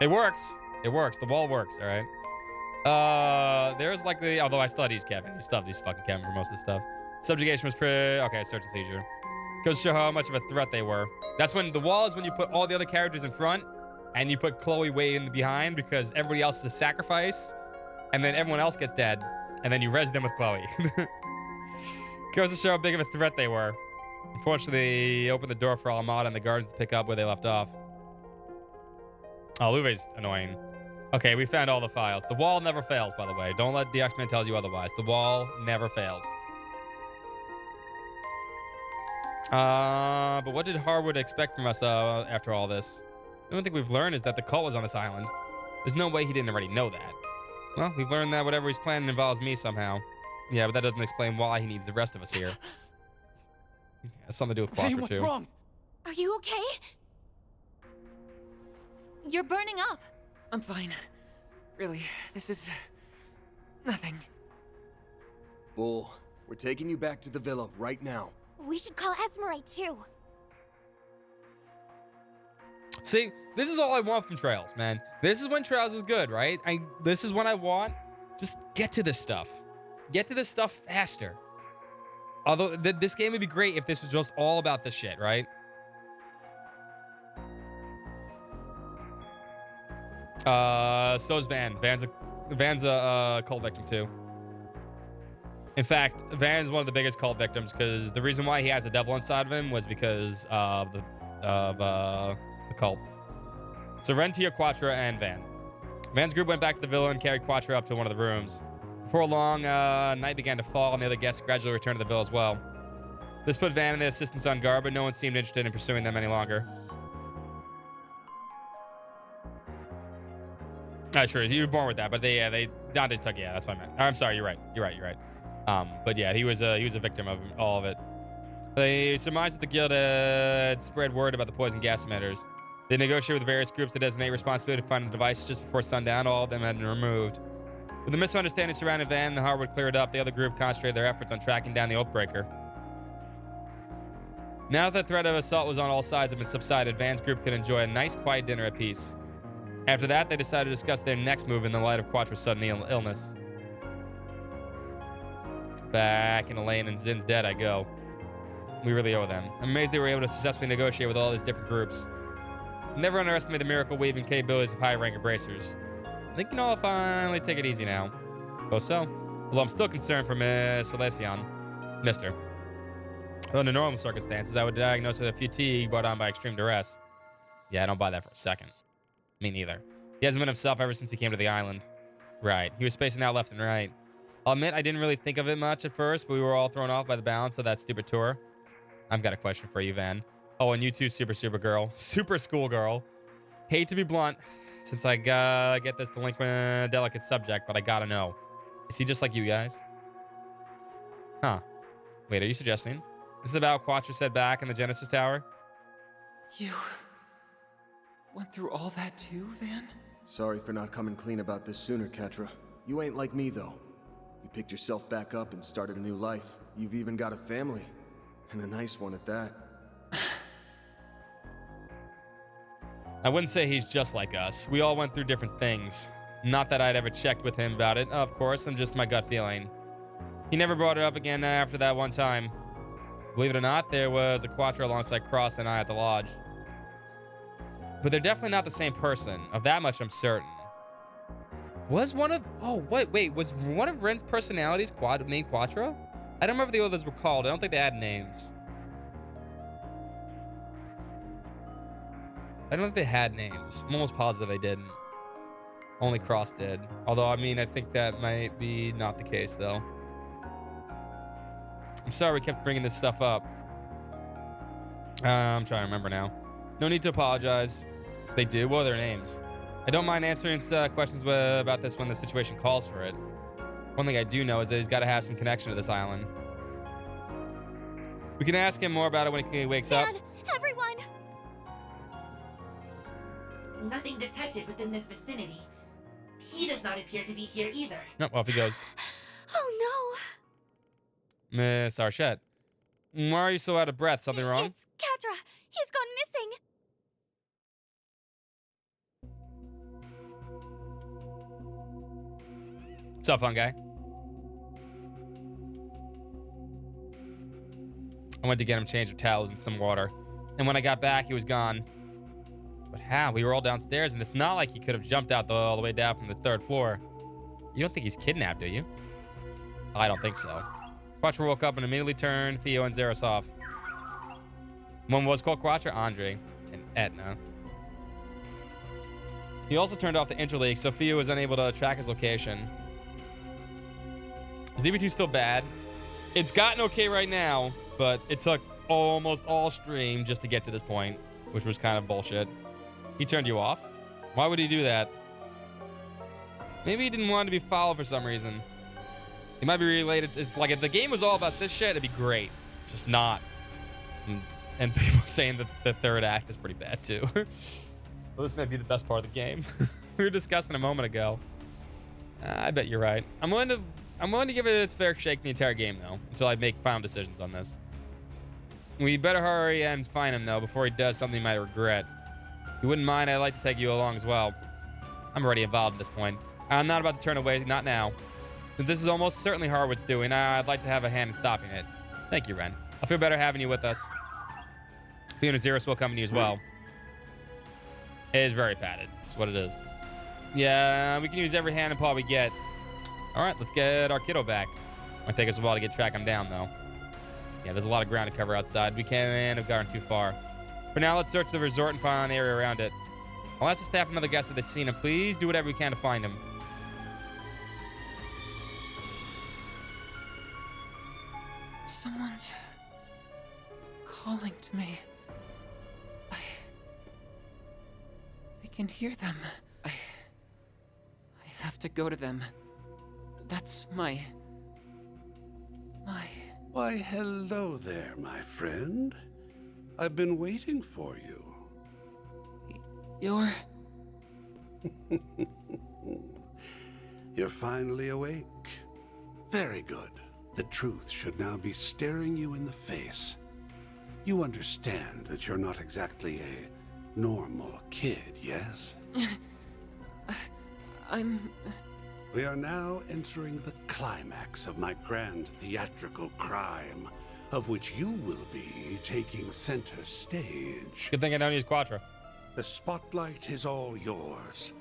It works. It works. The wall works, all right? There's like the... Although I still had to use Kevin. You still have to use fucking Kevin for most of this stuff. Subjugation was pretty... Okay, search and seizure. Goes to show how much of a threat they were. That's when... The wall is when you put all the other characters in front and you put Chloe way in the behind because everybody else is a sacrifice and then everyone else gets dead and then you res them with Chloe. Goes to show how big of a threat they were. Unfortunately, opened the door for Almada and the guards to pick up where they left off. Oh, Luve's annoying. Okay, we found all the files. The wall never fails, by the way. Don't let the X-Men tell you otherwise. The wall never fails. But what did Harwood expect from us after all this? The only thing we've learned is that the cult was on this island. There's no way he didn't already know that. Well, we've learned that whatever he's planning involves me somehow. Yeah, but that doesn't explain why he needs the rest of us here. It has something to do with Quattro, Hey, what's too. wrong? Are you okay? You're burning up. I'm fine. Really, this is... nothing. Bull, we're taking you back to the villa right now. We should call Esmerite too. See, this is all I want from Trails, man. This is when Trails is good, right? This is when I want. Just get to this stuff. Get to this stuff faster. Although, this game would be great if this was just all about this shit, right? So is Van. Van's a cult victim, too. In fact, Van's one of the biggest cult victims because the reason why he has a devil inside of him was because of the cult. So Rentia, Quattro, and Van. Van's group went back to the villa and carried Quattro up to one of the rooms. Before long, night began to fall, and the other guests gradually returned to the villa as well. This put Van and the assistants on guard, but no one seemed interested in pursuing them any longer. True, you were born with that, but they Dante's took, yeah, that's what I meant. I'm sorry, you're right. But yeah, he was a victim of all of it. They surmised that the guild had spread word about the poison gas emitters. They negotiated with various groups to designate responsibility to find the device just before sundown. All of them had been removed. With the misunderstanding surrounding Van, the Harwood cleared up. The other group concentrated their efforts on tracking down the Oathbreaker. Now that the threat of assault was on all sides had been subsided, Van's group could enjoy a nice, quiet dinner at peace. After that, they decided to discuss their next move in the light of Quattro's sudden illness. Back in Elaine and Zin's dead, I go. We really owe them. I'm amazed they were able to successfully negotiate with all these different groups. Never underestimate the miracle weaving capabilities of high-rank embracers. I think you know I'll finally take it easy now. Suppose so. Although I'm still concerned for Miss Celestion. Mister. Under normal circumstances, I would diagnose with a fatigue brought on by extreme duress. Yeah, I don't buy that for a second. Me neither. He hasn't been himself ever since he came to the island. Right. He was spacing out left and right. I'll admit I didn't really think of it much at first, but we were all thrown off by the balance of that stupid tour. I've got a question for you, Van. Oh, and you too, super girl. Super school girl. Hate to be blunt, since I get this delinquent, delicate subject, but I gotta know. Is he just like you guys? Huh. Wait, are you suggesting? This is about Quattro said back in the Genesis Tower? You... went through all that too, Van? Sorry for not coming clean about this sooner, Ketra. You ain't like me, though. You picked yourself back up and started a new life. You've even got a family. And a nice one at that. I wouldn't say he's just like us. We all went through different things. Not that I'd ever checked with him about it. Of course, I'm just my gut feeling. He never brought it up again after that one time. Believe it or not, there was a Quattro alongside Cross and I at the lodge. But they're definitely not the same person. Of that much, I'm certain. Was one of... Oh, wait. Was one of Ren's personalities named Quattro? I don't remember the others were called. I don't think they had names. I don't think they had names. I'm almost positive they didn't. Only Cross did. Although, I mean, I think that might be not the case, though. I'm sorry we kept bringing this stuff up. I'm trying to remember now. No need to apologize. They do. What are their names? I don't mind answering questions about this when the situation calls for it. One thing I do know is that he's got to have some connection to this island. We can ask him more about it when he wakes up. Everyone! Nothing detected within this vicinity. He does not appear to be here either. Nope, off he goes. Oh Miss Archette. Why are you so out of breath? Something wrong? It's Kadra. He's gone missing. What's up, fun guy? I went to get him changed with towels and some water. And when I got back, he was gone. But how? We were all downstairs, and it's not like he could have jumped out all the way down from the 3rd floor. You don't think he's kidnapped, do you? I don't think so. Quattro woke up and immediately turned Theo and Zeros off. One was called Quattro, Andre, and Etna. He also turned off the interleak, so Theo was unable to track his location. Is DB2 still bad? It's gotten okay right now, but it took almost all stream just to get to this point, which was kind of bullshit. He turned you off? Why would he do that? Maybe he didn't want to be followed for some reason. He might be related to, like, if the game was all about this shit, it'd be great. It's just not. And people saying that the 3rd act is pretty bad too. Well, this might be the best part of the game. We were discussing a moment ago. I bet you're right. I'm willing to give it its fair shake the entire game though, until I make final decisions on this. We better hurry and find him though before he does something he might regret. If you wouldn't mind, I'd like to take you along as well. I'm already involved at this point. I'm not about to turn away, not now. This is almost certainly Harwood's doing. I'd like to have a hand in stopping it. Thank you, Ren. I'll feel better having you with us. Fiona Zeros will come to you as well. It is very padded. That's what it is. Yeah, we can use every hand and paw we get. All right, let's get our kiddo back. Might take us a while to track him down, though. Yeah, there's a lot of ground to cover outside. We can't have gotten too far. For now, let's search the resort and find an area around it. I'll ask the staff and other guests at the scene, and please do whatever we can to find him. Someone's calling to me. I can hear them. I have to go to them. That's my... Why, hello there, my friend. I've been waiting for you. You're... You're finally awake. Very good. The truth should now be staring you in the face. You understand that you're not exactly a normal kid, yes? We are now entering the climax of my grand theatrical crime, of which you will be taking center stage. Good thing I don't use Quattro. The spotlight is all yours,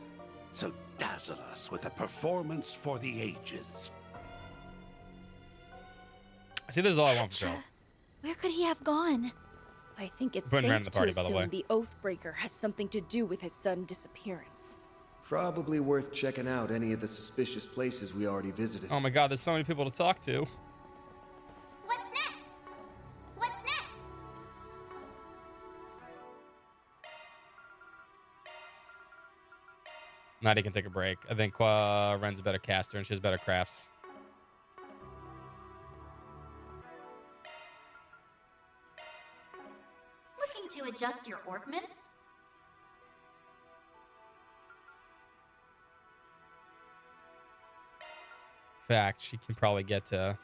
so dazzle us with a performance for the ages. See, this is all I want from girls. Where could he have gone? I think it's Putting her in safe the party, to by the way. assume the Oathbreaker has something to do with his sudden disappearance. Probably worth checking out any of the suspicious places we already visited. Oh my god, there's so many people to talk to. What's next? What's next? Nadia can take a break. I think Ren's a better caster and she has better crafts. Looking to adjust your ornaments? Fact, she can probably get to...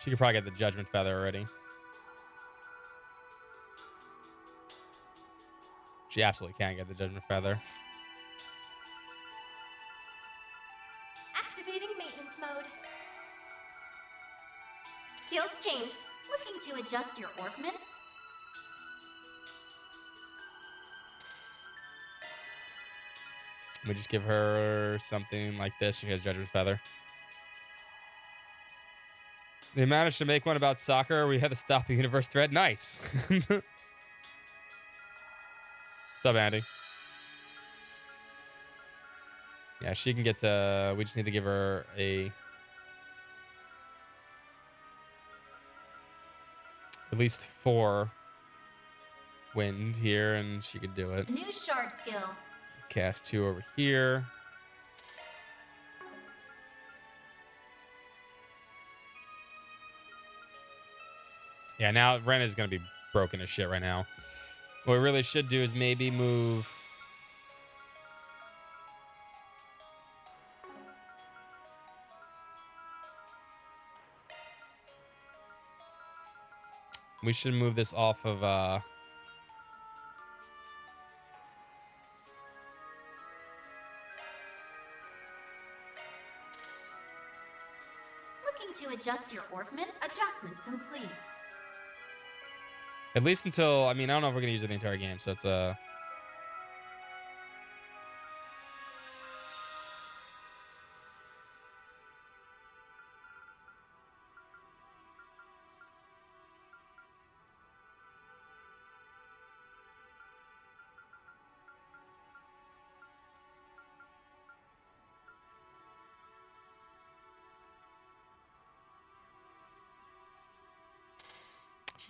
She could probably get the Judgment Feather already. She absolutely can get the Judgment Feather. Activating maintenance mode. Skills changed. Looking to adjust your ornaments? We just give her something like this. She has Judgment Feather. They managed to make one about soccer. We had to stop a universe threat. Nice. What's up, Andy? Yeah, she can get to... We just need to give her a... At least 4 wind here, and she could do it. New shard skill. Cast 2 over here. Yeah, now Ren is going to be broken as shit right now. What we really should do is maybe move We should move this off of Looking to adjust your ornaments? Adjustment complete. at least until, I mean, I don't know if we're gonna use it the entire game, so it's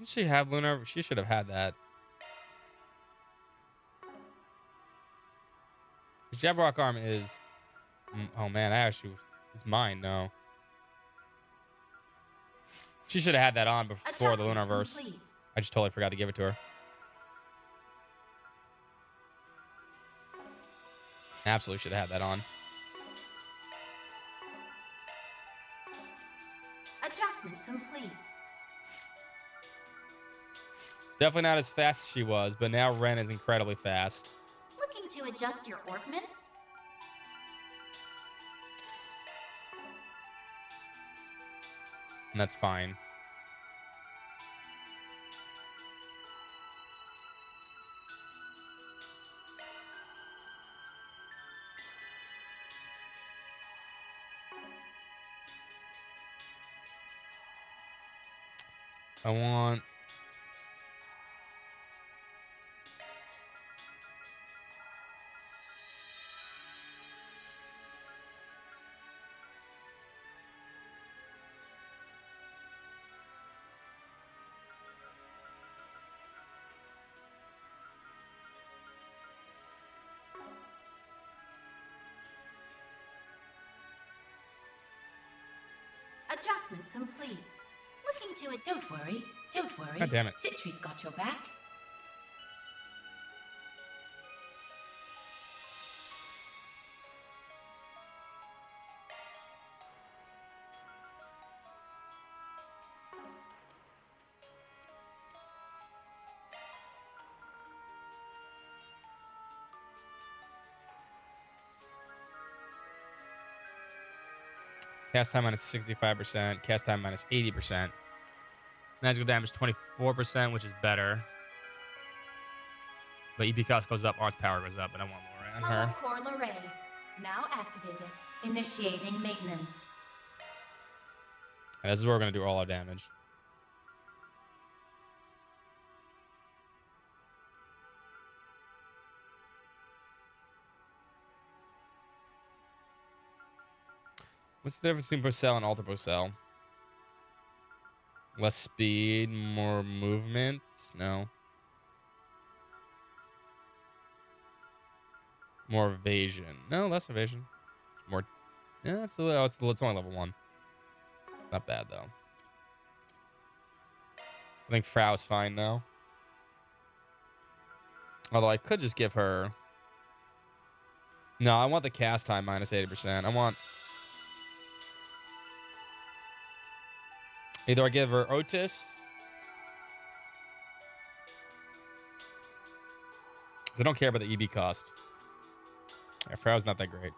shouldn't she have lunar? She should have had that. Jabberwock arm is, oh man, I actually, it's mine. No, she should have had that on before the lunar verse. I just totally forgot to give it to her. Absolutely should have had that on. Adjustment complete. Definitely not as fast as she was, but now Ren is incredibly fast. Looking to adjust your ornaments? And that's fine. I want... Adjustment complete. Looking to it. Don't worry. Don't worry. God damn it. Citri's got your back. Cast time minus 65%. Cast time minus 80%. Magical damage 24%, which is better. But EP cost goes up, arts power goes up, but I want more on her. Core array. Now activated. Initiating maintenance. And this is where we're going to do all our damage. What's the difference between Procel and Alter Procel? Less speed, more movement? No. More evasion. No, less evasion. More. Yeah, it's only level 1. It's not bad though. I think Frau's fine though. Although I could just give her. No, I want the cast time minus 80%. I want. Either I give her Otis. Because I don't care about the EB cost. Yeah, Frau's not that great.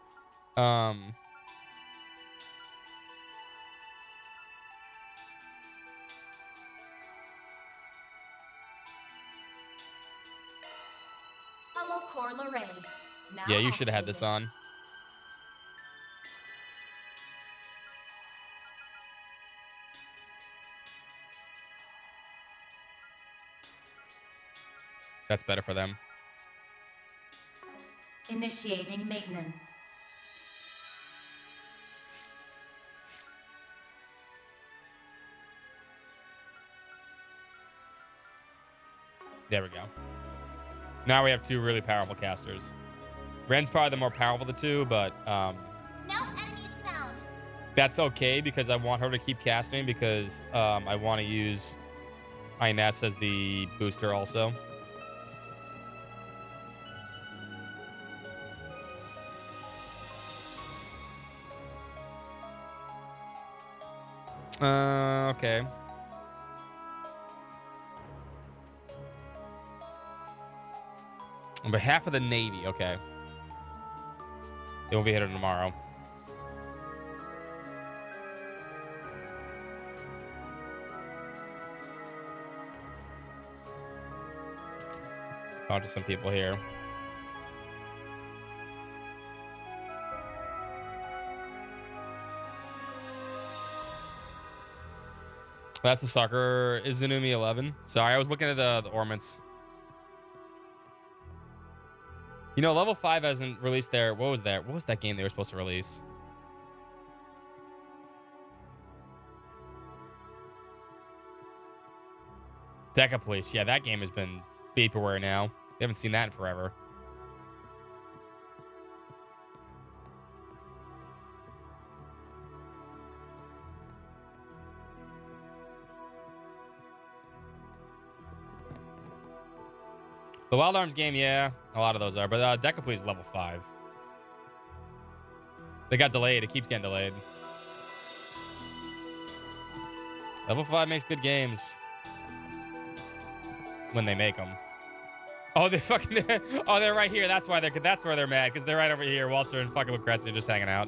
Yeah, you should have had this on. That's better for them. Initiating maintenance. There we go. Now we have two really powerful casters. Ren's probably the more powerful of the two, but No enemies found. that's okay because I want her to keep casting because I want to use Ines as the booster also. Okay. On behalf of the Navy, okay. They won't be here tomorrow. Talk to some people here. That's the soccer Izanumi 11. Sorry, I was looking at the ornaments. You know, level 5 hasn't released their... What was that? What was that game they were supposed to release? Deca Police. Yeah, that game has been vaporware now. We haven't seen that in forever. The Wild Arms game, yeah, a lot of those are. But Deca Police is level 5. They got delayed. It keeps getting delayed. Level 5 makes good games. When they make them. Oh, they fucking... Oh, they're right here. That's why they're... That's where they're mad. Because they're right over here. Walter and fucking Lucrezia just hanging out.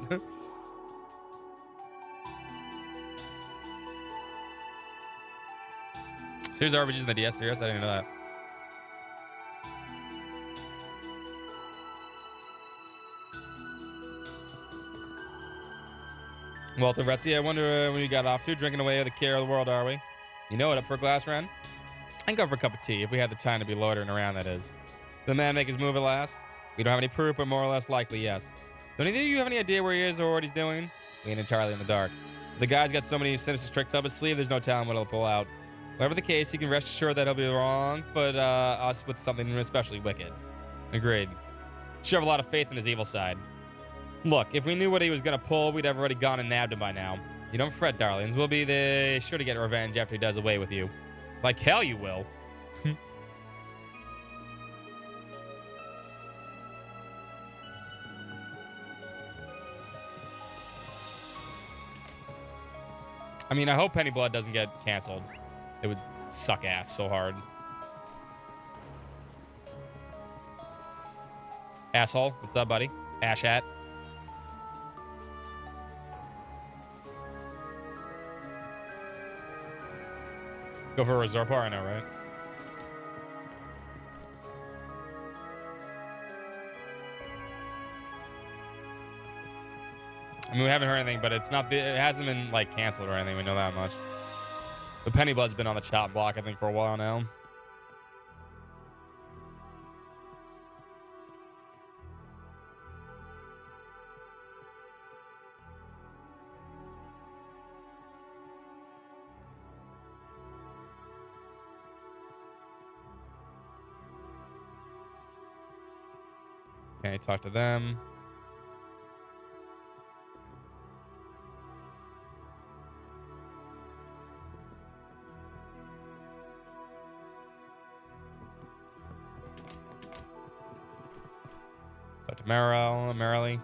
Series RPGs in the DS, 3DS. I didn't know that. Walter Rezzi, I wonder when you got off to. Drinking away with the care of the world, are we? You know it, up for a glass, Ren? I can go for a cup of tea, if we had the time to be loitering around, that is. Did the man make his move at last? We don't have any proof, but more or less likely, yes. Don't either of you have any idea where he is or what he's doing? We ain't entirely in the dark. The guy's got so many sinister tricks up his sleeve, there's no telling what he'll pull out. Whatever the case, you can rest assured that he'll be wrong, but us with something especially wicked. Agreed. Should have a lot of faith in his evil side. Look, if we knew what he was going to pull, we'd have already gone and nabbed him by now. You don't fret, darlings. We'll be sure to get revenge after he does away with you. Like hell you will. I mean, I hope Penny Blood doesn't get canceled. It would suck ass so hard. Asshole, what's up, buddy? Ash hat. Go for a resort bar, I know, right? I mean, we haven't heard anything, but it's not. It hasn't been like canceled or anything. We know that much. The Penny Blood's been on the chop block, I think, for a while now. Okay, talk to them. Talk to Merrily.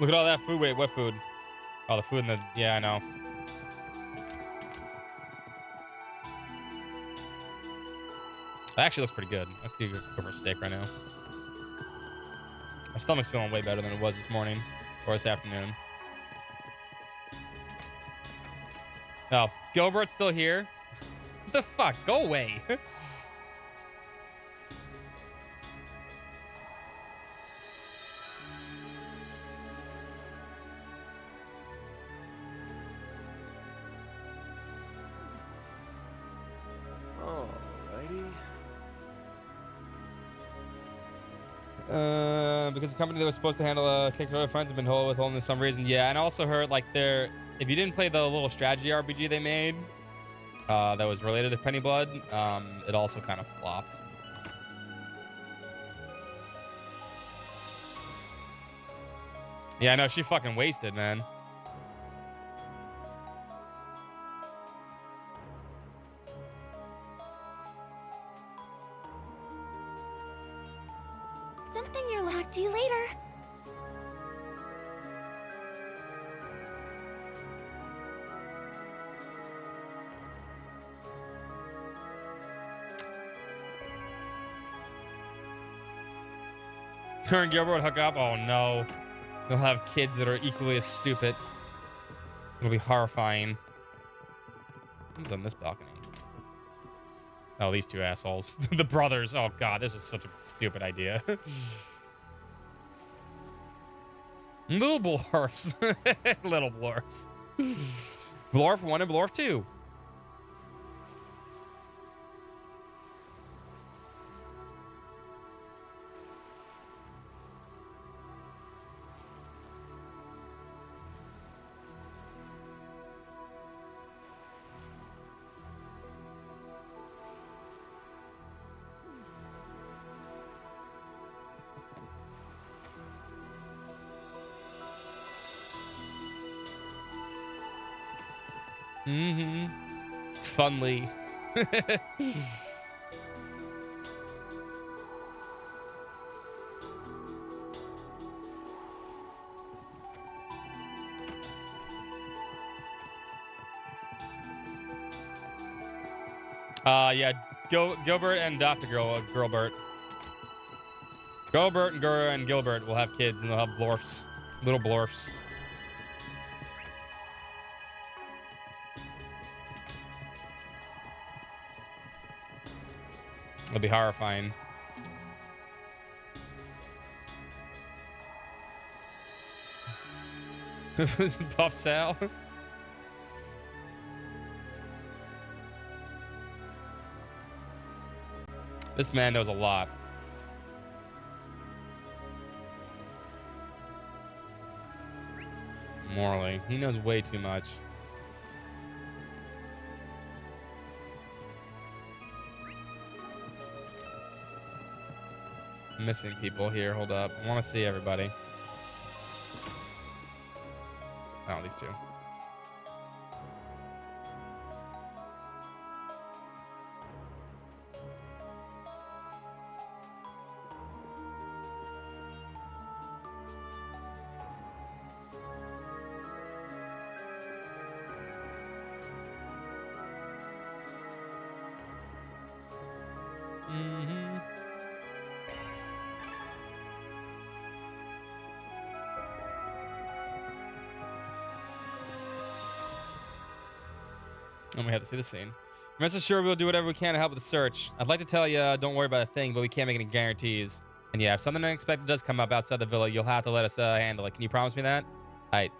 Look at all that food. Wait, what food? Oh, the food in the... Yeah, I know. That actually looks pretty good. I could go for a steak right now. My stomach's feeling way better than it was this morning. Or this afternoon. Oh, Gilbert's still here? What the fuck? Go away. Because the company that was supposed to handle Kickstarter funds have been withholding for some reason. Yeah, and I also heard like if you didn't play the little strategy RPG they made that was related to Penny Blood, it also kind of flopped. Yeah, I know, she fucking wasted, man. something you're talk to you later. Her and Gilbert would hook up. Oh no. They'll have kids that are equally as stupid. It'll be horrifying. Who's on this balcony? Oh, these two assholes. The brothers. Oh god, this was such a stupid idea. Little Blorfs. Little Blorfs. Blorf 1 and Blorf 2. Mm-hmm. Funly. Yeah, Gilbert and Dr. Gilbert. Gilbert and Gilbert will have kids, and they'll have Blorfs. Little Blorfs. It'll be horrifying. Buff Sal. This man knows a lot. Morally, he knows way too much. Missing people here. Hold up. I want to see everybody. Oh, these two. Mm-hmm. And we have to see the scene. Rest assured we'll do whatever we can to help with the search. I'd like to tell you, don't worry about a thing, but we can't make any guarantees. And yeah, if something unexpected does come up outside the villa, you'll have to let us handle it. Can you promise me that? Alright.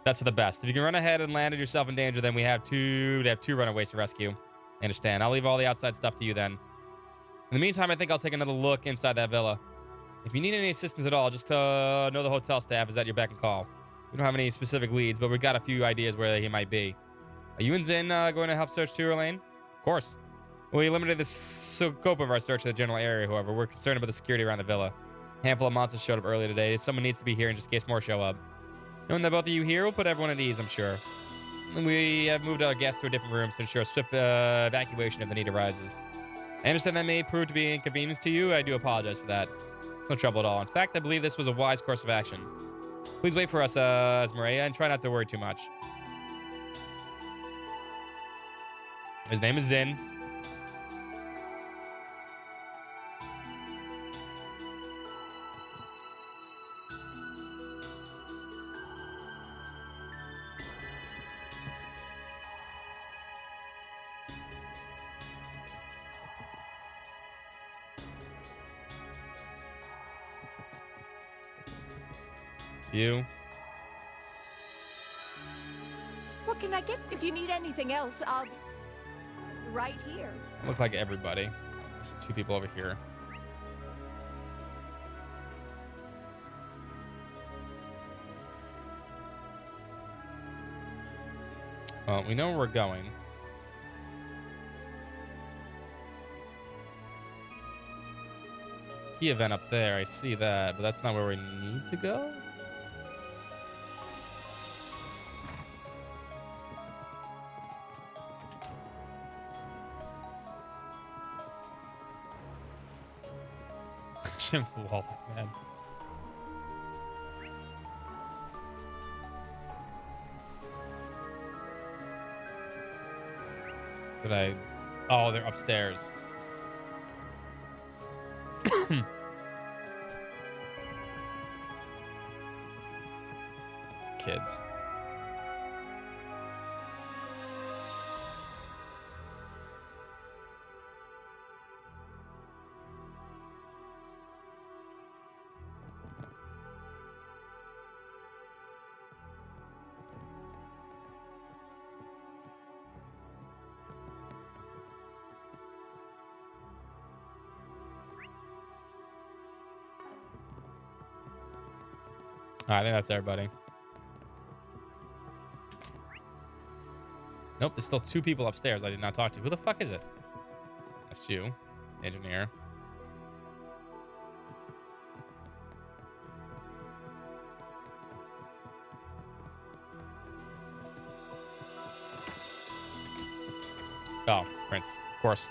That's for the best. If you can run ahead and landed yourself in danger, then we have two runaways to rescue. I understand. I'll leave all the outside stuff to you then. In the meantime, I think I'll take another look inside that villa. If you need any assistance at all, just know the hotel staff is at your beck and call. We don't have any specific leads, but we've got a few ideas where he might be. Are you and Zin going to help search too, Elaine? Of course. We limited the scope of our search to the general area, however. We're concerned about the security around the villa. A handful of monsters showed up earlier today. Someone needs to be here in just in case more show up. Knowing that both of you here will put everyone at ease, I'm sure. We have moved our guests to a different room to ensure swift evacuation if the need arises. I understand that may prove to be an inconvenience to you. I do apologize for that. No trouble at all. In fact, I believe this was a wise course of action. Please wait for us, Esmeralda, and try not to worry too much. His name is Zin. It's you. What can I get? If you need anything else, I'll be right here. Look like everybody. There's two people over here. Well, we know where we're going. Key event up there, I see that, but that's not where we need to go. Shim the wall, man. Did I? Oh, they're upstairs. Kids. I think that's everybody. Nope, there's still 2 people upstairs I did not talk to. Who the fuck is it? That's you, engineer. Oh, Prince, of course.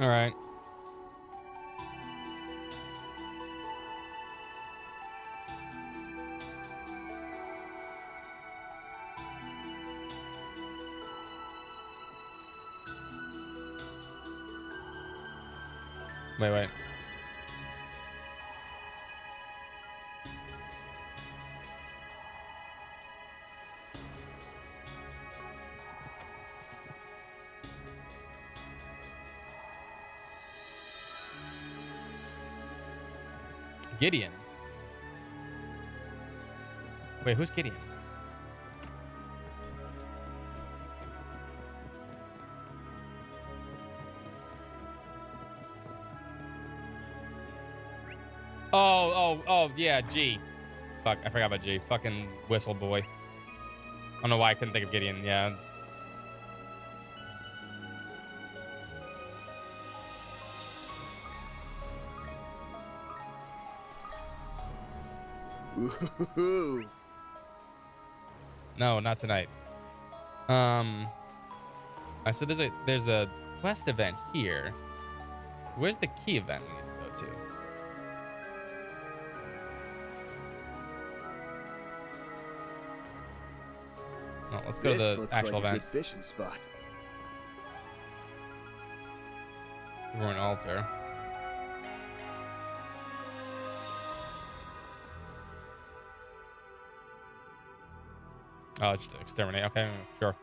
All right. Wait. Gideon. Wait, who's Gideon? Oh, yeah, G. Fuck, I forgot about G. Fucking Whistle Boy. I don't know why I couldn't think of Gideon. Yeah. Ooh. No, not tonight. So there's a quest event here. Where's the key event we need to go to? No, let's go to the actual event. Good fishing spot. Ruin altar. Oh, it's just exterminate. Okay, sure.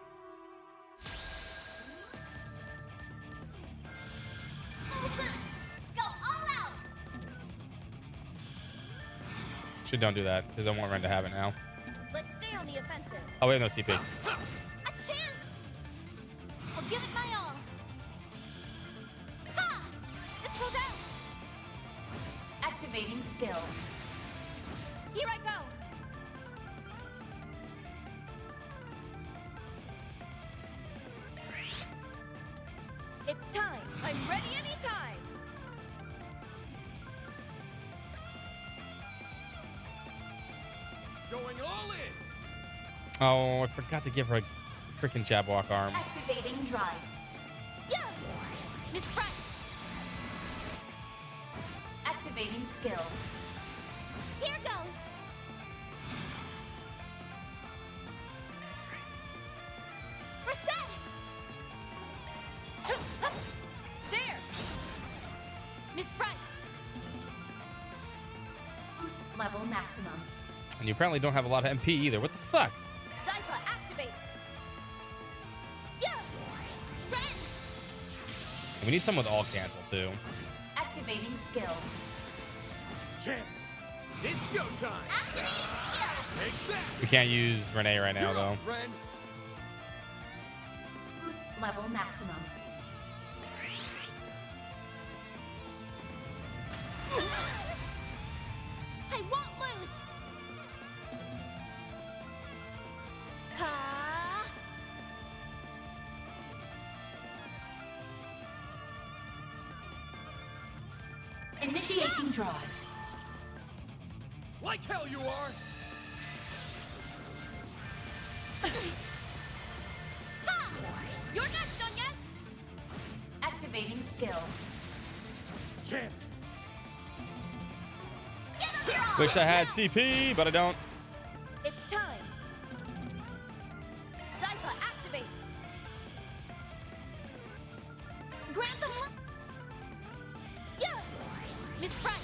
Go all out. Should don't do that because I want Ren to have it now. Let's stay on the offensive. Oh, we have no CP. A chance. I'll give it my all. Ha! This goes out. Activating skill. Here I go. It's time. I'm ready anytime. Going all in. Oh, I forgot to give her a freaking Jabwalk arm. Activating drive. Yeah. Miss Pratt. Activating skill. Here goes. We're set. There. Miss Pratt. Boost level maximum. And you apparently don't have a lot of MP either. What the fuck? Zypha, activate. Yeah. Ren. We need someone with all cancel too. Activating skill. Chance. It's go time. Activating skill. Take that. We can't use Renee right now though. Ren. Boost level maximum. I won't lose. Ha! Initiating drive. Like hell you are. Wish I had CP, but I don't. It's time. Zypha, activate. Grant them. Yeah. Miss Price.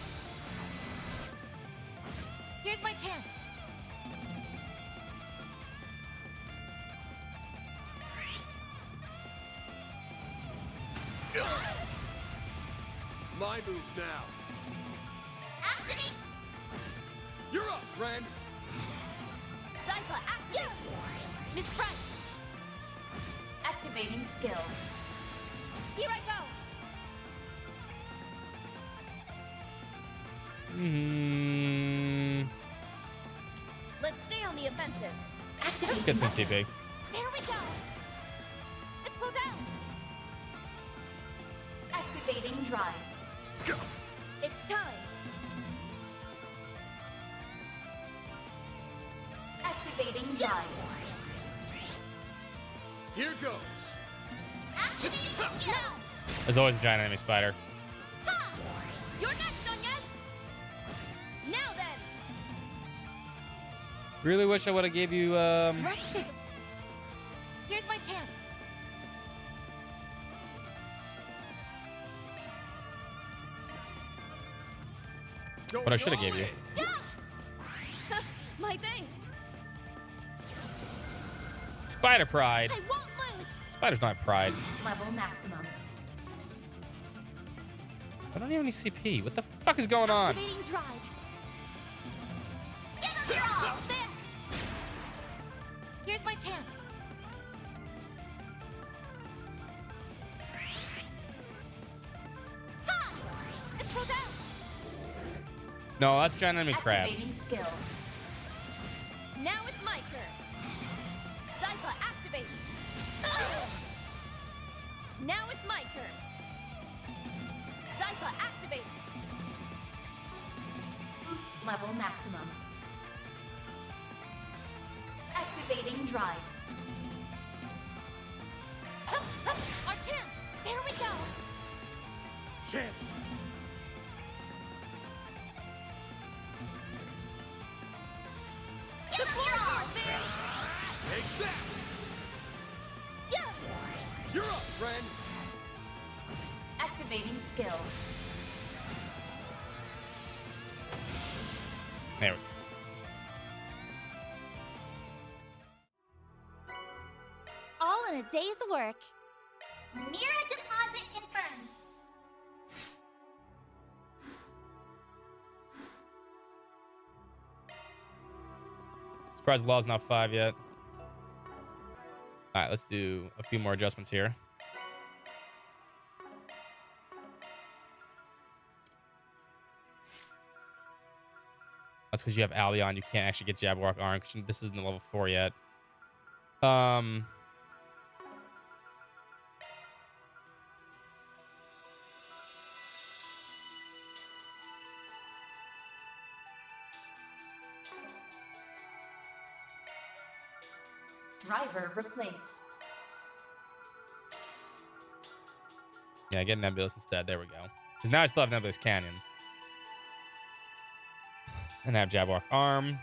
Here's my chance. My move now. Activate. You're up, Ren. Zypha, activate. Miss Price. Activating skill. Here I go. Let's stay on the offensive. Activate. Get some TP. There we go. Let's go down. Activating drive. Go. It's time. Activating drive. Here goes. Activating skill. There's always a giant enemy spider. Ha! You're next, Onyes. Now then. Really wish I would have gave you Let's take. Here's my chance. what I should have gave you. My thanks. Spider pride. I won't lose. Spiders don't have pride. Level maximum. I don't even need CP. What the fuck is going on? Activating drive. Give them your all. There. Here's my chance. Ha! Let's go down. No, that's giant enemy crabs. Activating skill. Now it's my turn. Zypha, activate. Now it's my turn. Zypha, activate. Boost level maximum. Activating drive. Our chance. There we go. Chance. Give them your all. Take that. Yeah. You're up, Ren. Activating skill. There we go. All in a day's work. Mira deposit confirmed. Surprised the law's not 5 yet. All right, let's do a few more adjustments here. That's because you have Albion. You can't actually get Jabberwock Arm because this isn't level 4 yet. Driver replaced. Yeah, get Nebulous instead. There we go. Because now I still have Nebulous Canyon. And I have Jabberwock Arm.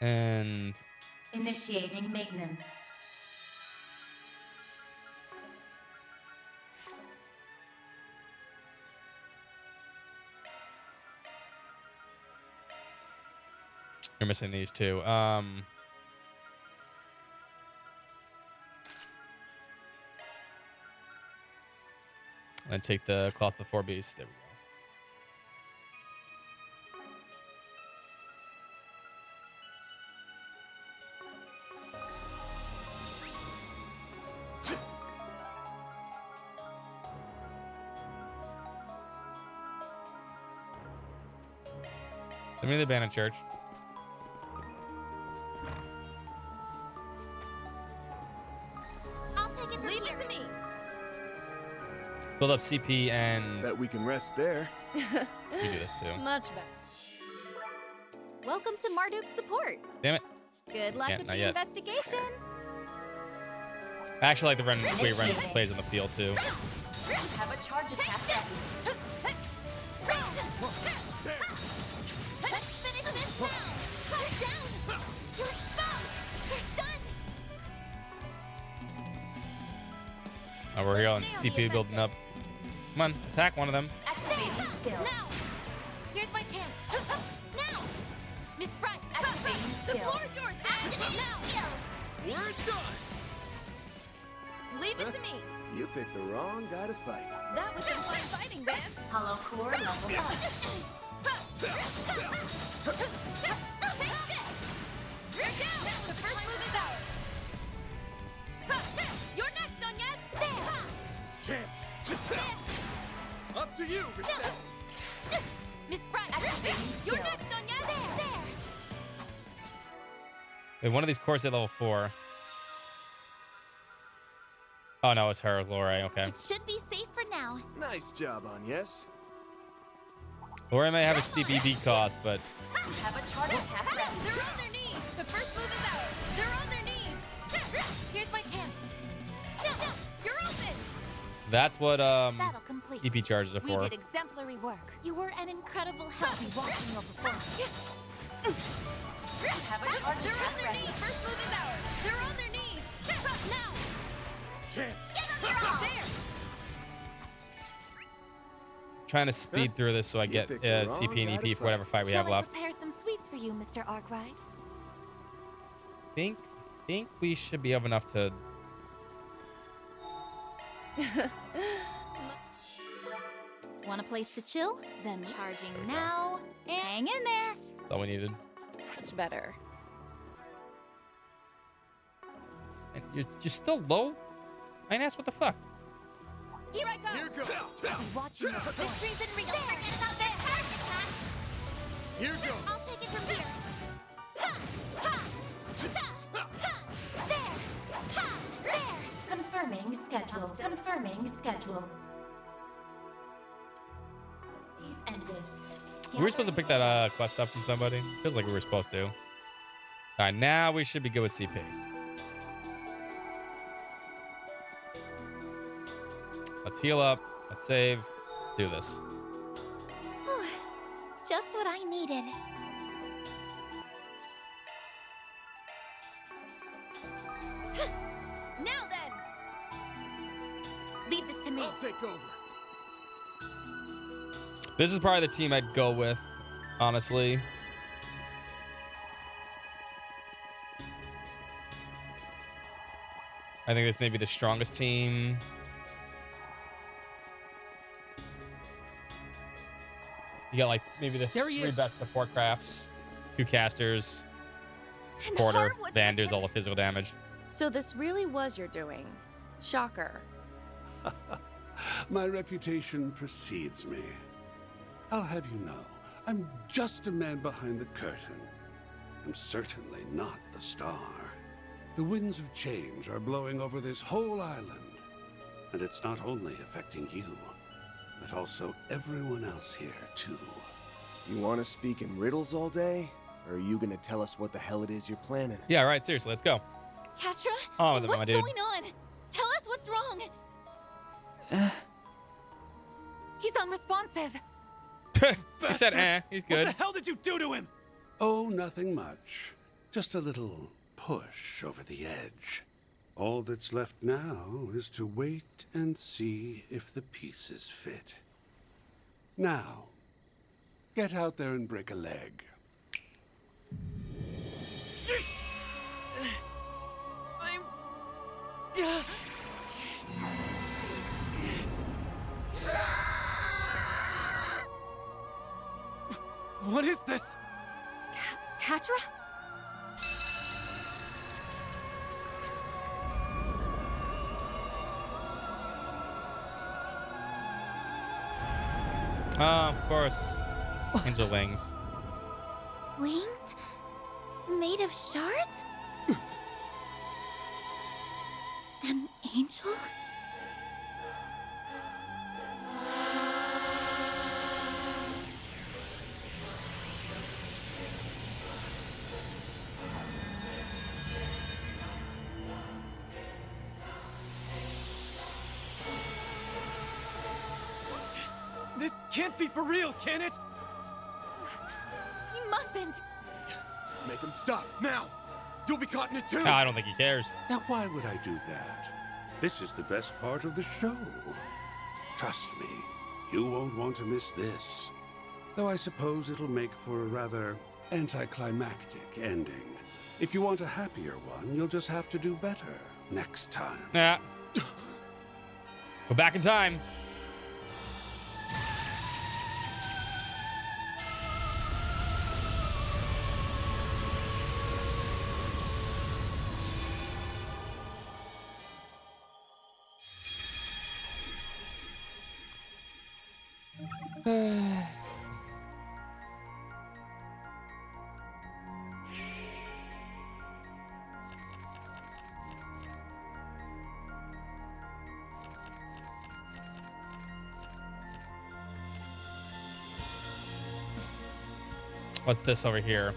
And Initiating maintenance. you're missing these two. And take the Cloth of the Four Beasts. There we go. Send me to the abandoned church. I'll take it from Leave it to me. Build up CP and Bet we can rest there. you do this too. Much better. Welcome to Marduk's support. Damn it. Good luck Can't, with not the yet. investigation. I actually like the way Ren plays in the field too. Have a charge attack ready. Let's finish this now! Calm down! You're exposed! You're stunned! Oh, we're here on CP building up. Come on, attack one of them. Activating skill. Now! Here's my chance. Now! Miss Bright, activating skill. The floor is yours! Activate now! We're done! Leave it to me. You picked the wrong guy to fight. That was some fun fighting, man. Hollow core level up. Take this! You're down! The first move is ours. You're next, on yes? There! Chance! Up to you, Michelle! Miss Bright, activating skill. You're next, on yes? There! Wait, one of these cores at level 4. Oh no, it's her, it's Lorraine. Okay. It should be safe for now. Nice job, Agnes. Lorraine may have a steep EV cost, but Have a charge attack ready. They're on their knees. The first move is ours. They're on their knees. Here's my chance. No! You're open. that's what That'll complete. EP charges are We for. did exemplary work. You were an incredible help in watching your performance. Have a charge They're on attack their ready. knees. First move is ours. They're on their knees. Now. Chance! Give them your all. There. Trying to speed through this so I get picked the wrong CP and guy to EP for whatever fight we Shall have I left. prepare some sweets for you, Mr. Arkwright? Think we should be able enough to. Want a place to chill? Then charging now. Hang in there. That's all we needed. Much better. And you're still low? Ines, what the fuck? Here I go. Here goes! Watching your victories in real. Don't forget about that first attack. Here goes! I'll take it from here. Ha! Ha! Ta! Ha! There! Ha! There! Confirming schedule. Confirming schedule. He's ended. We were supposed to pick that quest up from somebody. Feels like we were supposed to. All right, now we should be good with CP. Let's heal up. Let's save. Let's do this. Whew. Just what I needed. Now then. Leave this to me. I'll take over. This is probably the team I'd go with, honestly. I think this may be the strongest team. You got like maybe the There he three is. best support crafts, 2 casters, supporter, then does all the physical damage. So this really was your doing. Shocker. My reputation precedes me. I'll have you know, I'm just a man behind the curtain. I'm certainly not the star. The winds of change are blowing over this whole island. And it's not only affecting you, but also everyone else here, too. You want to speak in riddles all day? Or are you going to tell us what the hell it is you're planning? Yeah, right. Seriously, let's go. Katra, On with it, what's my dude. going on? Tell us what's wrong. He's unresponsive. He said, eh, he's good. What the hell did you do to him? Oh, nothing much. Just a little push over the edge. All that's left now is to wait and see if the pieces fit. Now, get out there and break a leg. What is this? Katra? Oh, of course. Angel wings. Wings? Made of shards? An angel? can't be for real, can it? You mustn't! Make him stop, now! You'll be caught in it too! I don't think he cares. Now, why would I do that? This is the best part of the show. Trust me, you won't want to miss this. Though I suppose it'll make for a rather anticlimactic ending. If you want a happier one, you'll just have to do better next time. Yeah. Go back in time. What's this over here?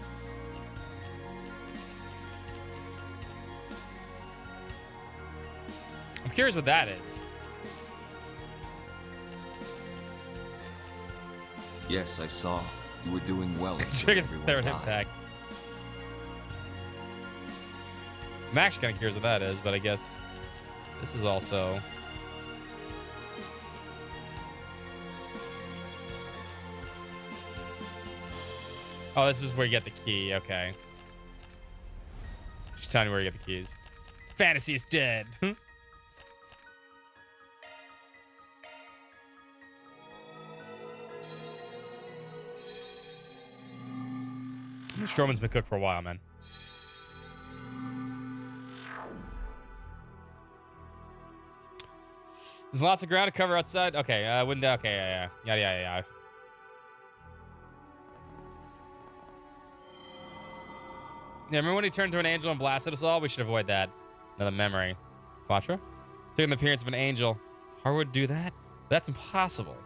I'm curious what that is. Yes, I saw. You were doing well. Trigger the third impact. I'm actually kind of curious what that is, but I guess this is also... Oh, this is where you get the key. Okay. Just tell me where you get the keys. Fantasy is dead. Strowman's been cooked for a while, man. There's lots of ground to cover outside. Okay, wouldn't. Okay, yeah. Yeah, remember when he turned to an angel and blasted us all? We should avoid that. Another memory. Quattro? Taking the appearance of an angel. Harwood do that? That's impossible.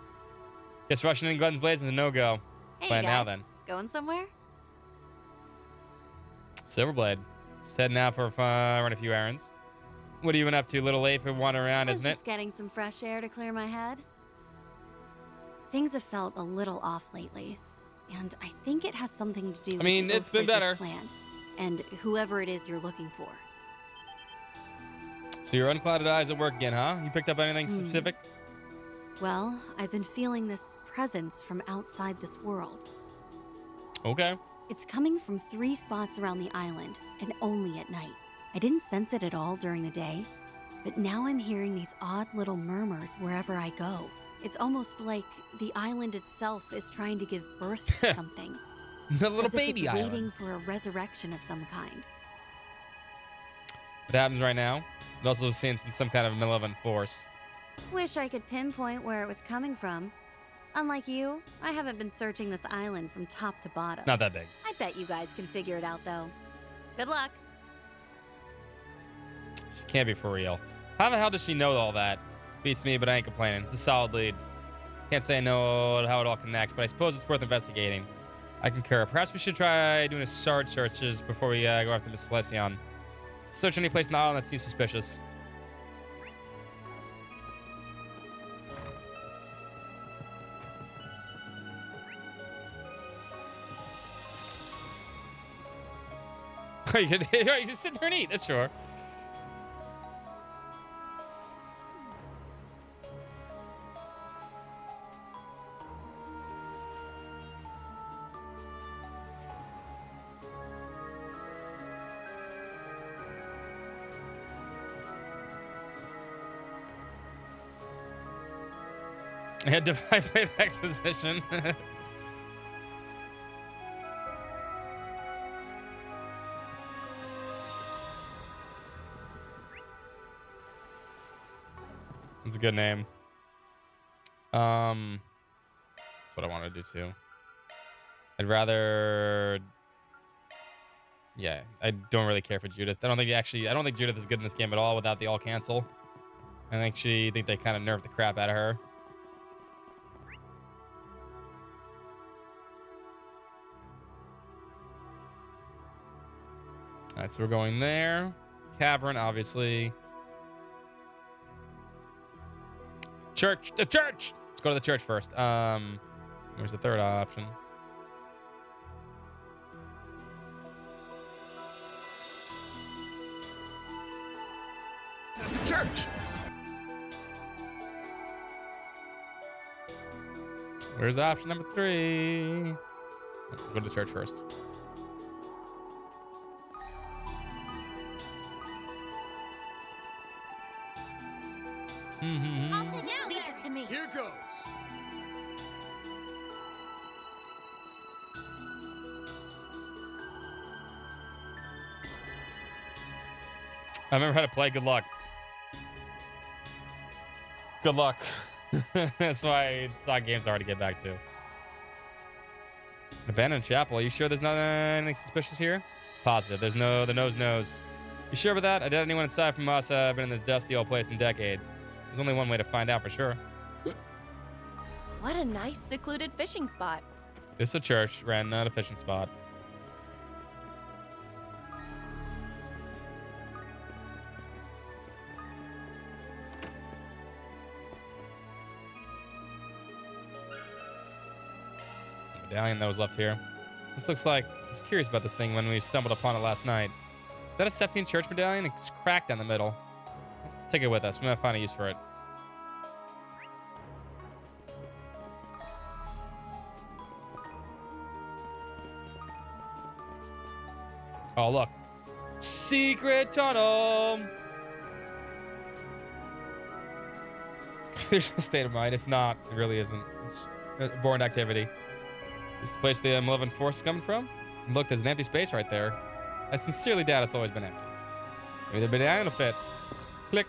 Guess rushing in Glenn's Blaze is a no-go. Hey, Plan guys. now, then. Going somewhere? Silverblade. Just heading out for fun, run a few errands. What are you been up to? A little late for wandering around, isn't it? Just getting some fresh air to clear my head. Things have felt a little off lately, and I think it has something to do with the it's been Oathbreaker's better. plan, and whoever it is you're looking for. So your unclouded eyes at work again, huh? You picked up anything specific? Well, I've been feeling this presence from outside this world. Okay. It's coming from 3 spots around the island, and only at night. I didn't sense it at all during the day, but now I'm hearing these odd little murmurs wherever I go. It's almost like the island itself is trying to give birth to something. The little as if baby it's island. waiting for a resurrection of some kind. What happens right now? It also seems some kind of malevolent force. Wish I could pinpoint where it was coming from. Unlike you, I haven't been searching this island from top to bottom. Not that big. I bet you guys can figure it out, though. Good luck. She can't be for real. How the hell does she know all that? Beats me, but I ain't complaining. It's a solid lead. Can't say I know how it all connects, but I suppose it's worth investigating. I concur. Perhaps we should try doing a sword searches before we go after Miss Celestion. Search any place in the island that seems suspicious. You just sit there and eat. That's sure. I had to play exposition. It's a good name. That's what I want to do too. I'd rather. Yeah, I don't really care for Judith. I don't think Judith is good in this game at all without the all cancel. I think they kind of nerfed the crap out of her. All right, so we're going there. Cavern, obviously. Church. The church! Let's go to the church first. Where's the third option? Church! Where's option number 3? Go to the church first. I'll take it. Leave this to me. Here goes. I remember how to play. Good luck. Good luck. That's why it's not games hard to get back to. Abandoned chapel. Are you sure there's not anything suspicious here? Positive. There's no, the nose knows. You sure about that? I doubt anyone inside from us have been in this dusty old place in decades. There's only one way to find out for sure. What a nice secluded fishing spot. This is a church, ran not a fishing spot. Medallion that was left here. This looks like, I was curious about this thing when we stumbled upon it last night. Is that a Septine Church medallion? It's cracked down the middle. Let's take it with us. We might find a use for it. Oh, look. Secret tunnel. There's no state of mind. It's not. It really isn't. It's a boring activity. Is the place the Malevolent Force is coming from? And look, there's an empty space right there. I sincerely doubt it's always been empty. Maybe the medallion will fit. Click.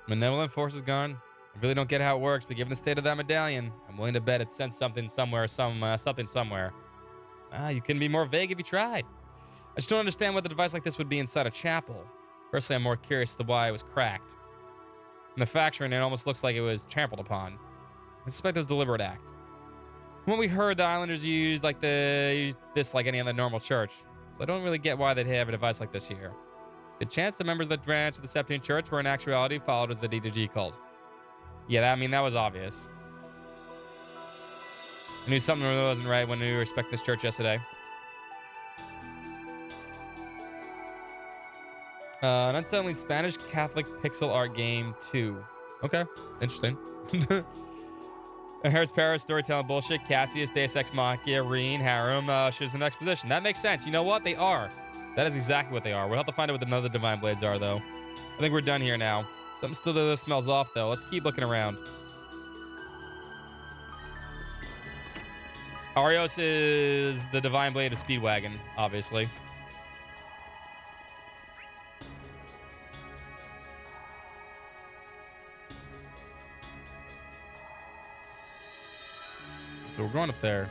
Malevolent Force is gone. I really don't get how it works, but given the state of that medallion, I'm willing to bet it sent something somewhere, something somewhere. You couldn't be more vague if you tried. I just don't understand why the device like this would be inside a chapel. Personally, I'm more curious as to why it was cracked. In the factory, it almost looks like it was trampled upon. I suspect it was a deliberate act. From what we heard, the Islanders use this like any other normal church, so I don't really get why they'd have a device like this here. It's a good chance the members of the branch of the Septine Church were in actuality followed as the D2G cult. Yeah, that was obvious. I knew something wasn't right when we were expecting this church yesterday. An unsettling Spanish Catholic pixel art game 2. Okay, interesting. Harris Paris, storytelling bullshit, Cassius, Deus Ex Machina, Reen, Harem, shows an exposition. That makes sense. You know what? They are. That is exactly what they are. We'll have to find out what another Divine Blades are, though. I think we're done here now. Something still smells off, though. Let's keep looking around. Arios is the Divine Blade of Speedwagon, obviously. So we're going up there.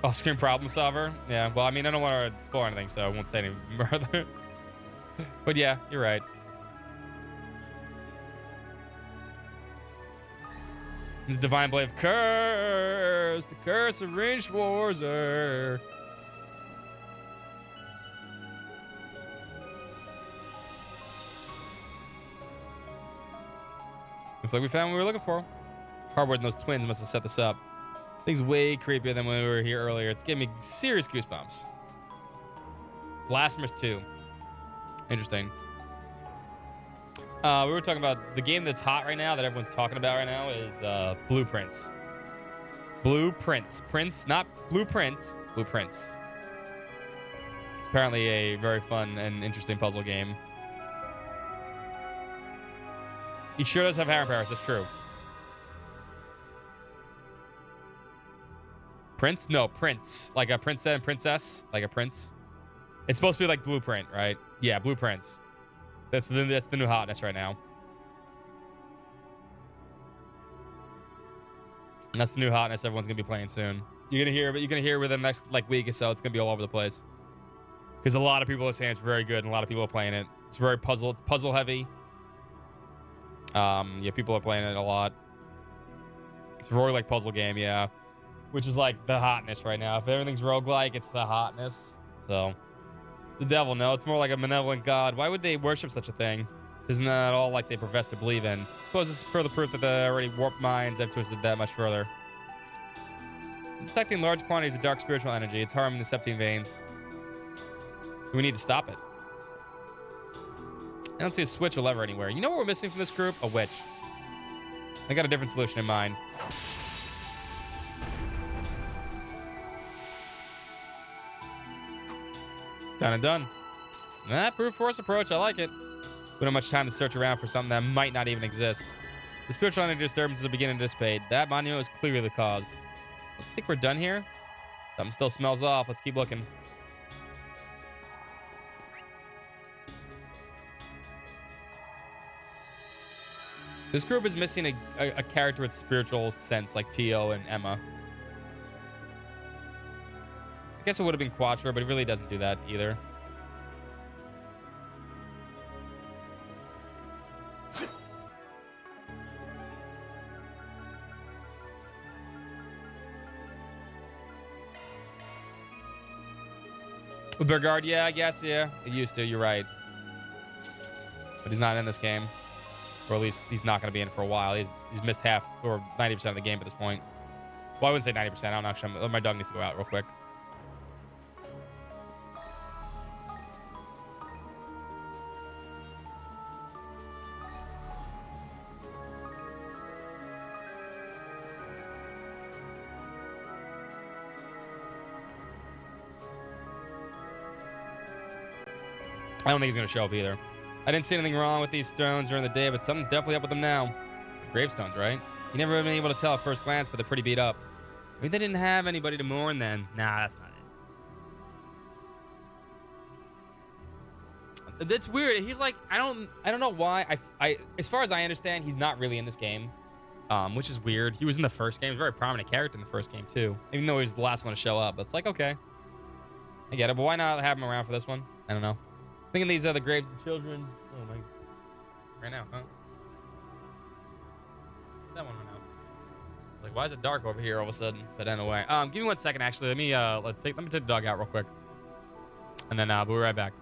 Off-screen problem solver. Yeah, well, I mean, I don't want to spoil anything, so I won't say any further. But yeah, you're right. This Divine Blade of Curse. The Curse of Ring Schwarzer. Looks like we found what we were looking for. Hardwood and those twins must have set this up. Thing's way creepier than when we were here earlier. It's giving me serious goosebumps. Blasphemous 2. Interesting. We were talking about the game that's hot right now, that everyone's talking about right now, is Blueprints. Blueprints. Prince, not Blueprint. Blueprints. It's apparently a very fun and interesting puzzle game. He sure does have hair in Paris, that's true. Prince? No, Prince. Like a princess and princess. Like a prince. It's supposed to be like Blueprint, right? Yeah, Blueprints. That's the new hotness right now. And that's the new hotness everyone's gonna be playing soon. You're gonna hear within the next like week or so, it's gonna be all over the place. Because a lot of people are saying it's very good and a lot of people are playing it. It's very it's puzzle heavy. Yeah, people are playing it a lot. It's a roguelike puzzle game, yeah. Which is like the hotness right now. If everything's roguelike, it's the hotness. So, it's the devil, no. It's more like a benevolent god. Why would they worship such a thing? Isn't that all like they profess to believe in? I suppose this is further proof that the already warped minds have twisted that much further. Detecting large quantities of dark spiritual energy. It's harming the Septine veins. We need to stop it. I don't see a switch or lever anywhere. You know what we're missing from this group? A witch. I got a different solution in mind. Done and done. That brute force approach, I like it. We don't have much time to search around for something that might not even exist. The spiritual energy disturbances are beginning to dissipate. That monument is clearly the cause. I think we're done here. Something still smells off. Let's keep looking. This group is missing a character with spiritual sense like Tio and Emma. I guess it would have been Quattro, but he really doesn't do that either. Burgard, yeah, I guess, yeah. He used to, you're right. But he's not in this game. Or at least he's not going to be in for a while. He's missed half or 90% of the game at this point. Well, I wouldn't say 90%. I don't know. Actually, my dog needs to go out real quick. I don't think he's going to show up either. I didn't see anything wrong with these stones during the day, but something's definitely up with them now. Gravestones, right? You never been able to tell at first glance, but they're pretty beat up. Maybe they didn't have anybody to mourn then. Nah, that's not it. That's weird. He's like, I don't know why. I as far as I understand, he's not really in this game, which is weird. He was in the first game. He's a very prominent character in the first game too, even though he was the last one to show up. It's like, okay, I get it, but why not have him around for this one? I don't know. Thinking these are the graves of the children. Oh my. Right now, huh? That one went out. Like, why is it dark over here all of a sudden? But anyway, give me 1 second. Actually, let me take the dog out real quick, and then we'll be right back.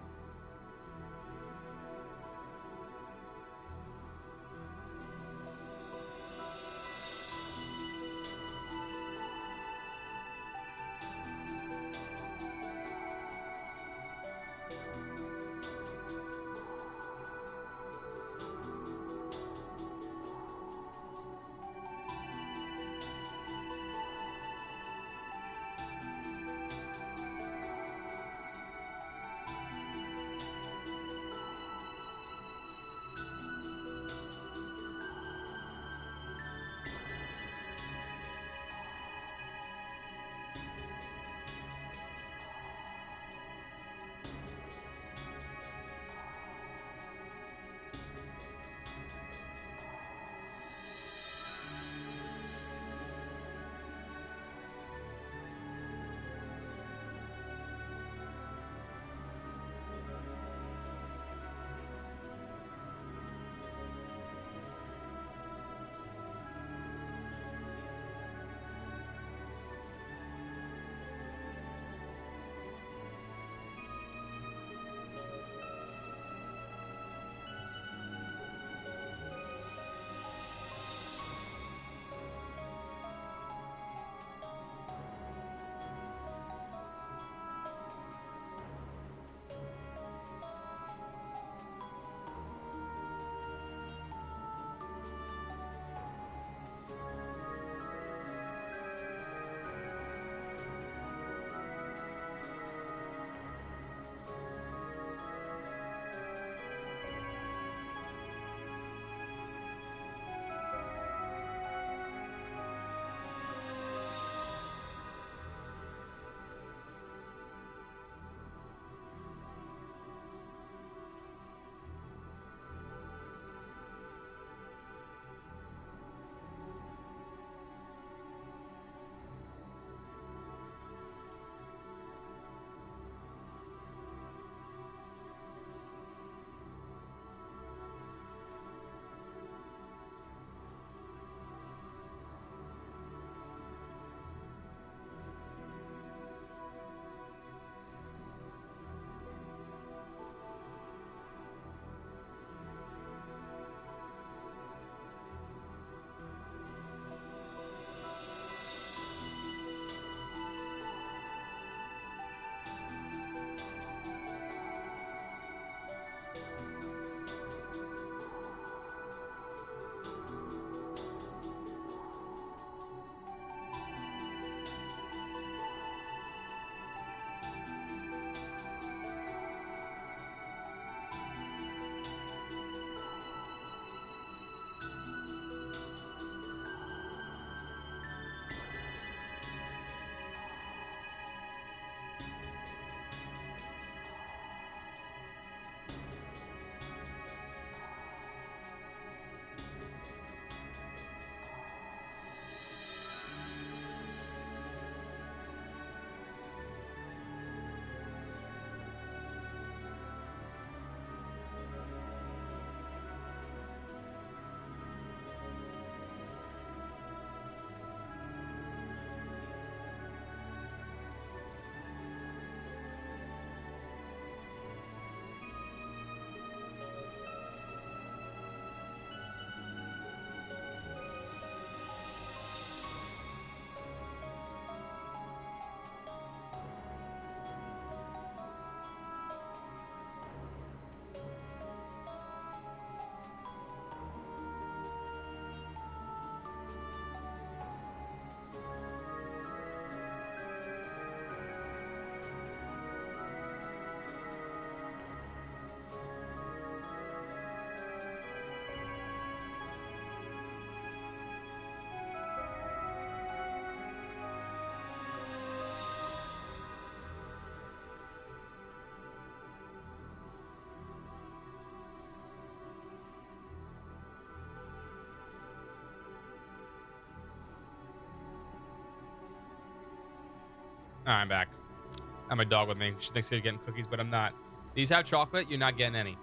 I'm back. I have my dog with me. She thinks she's getting cookies, but I'm not. These have chocolate. You're not getting any.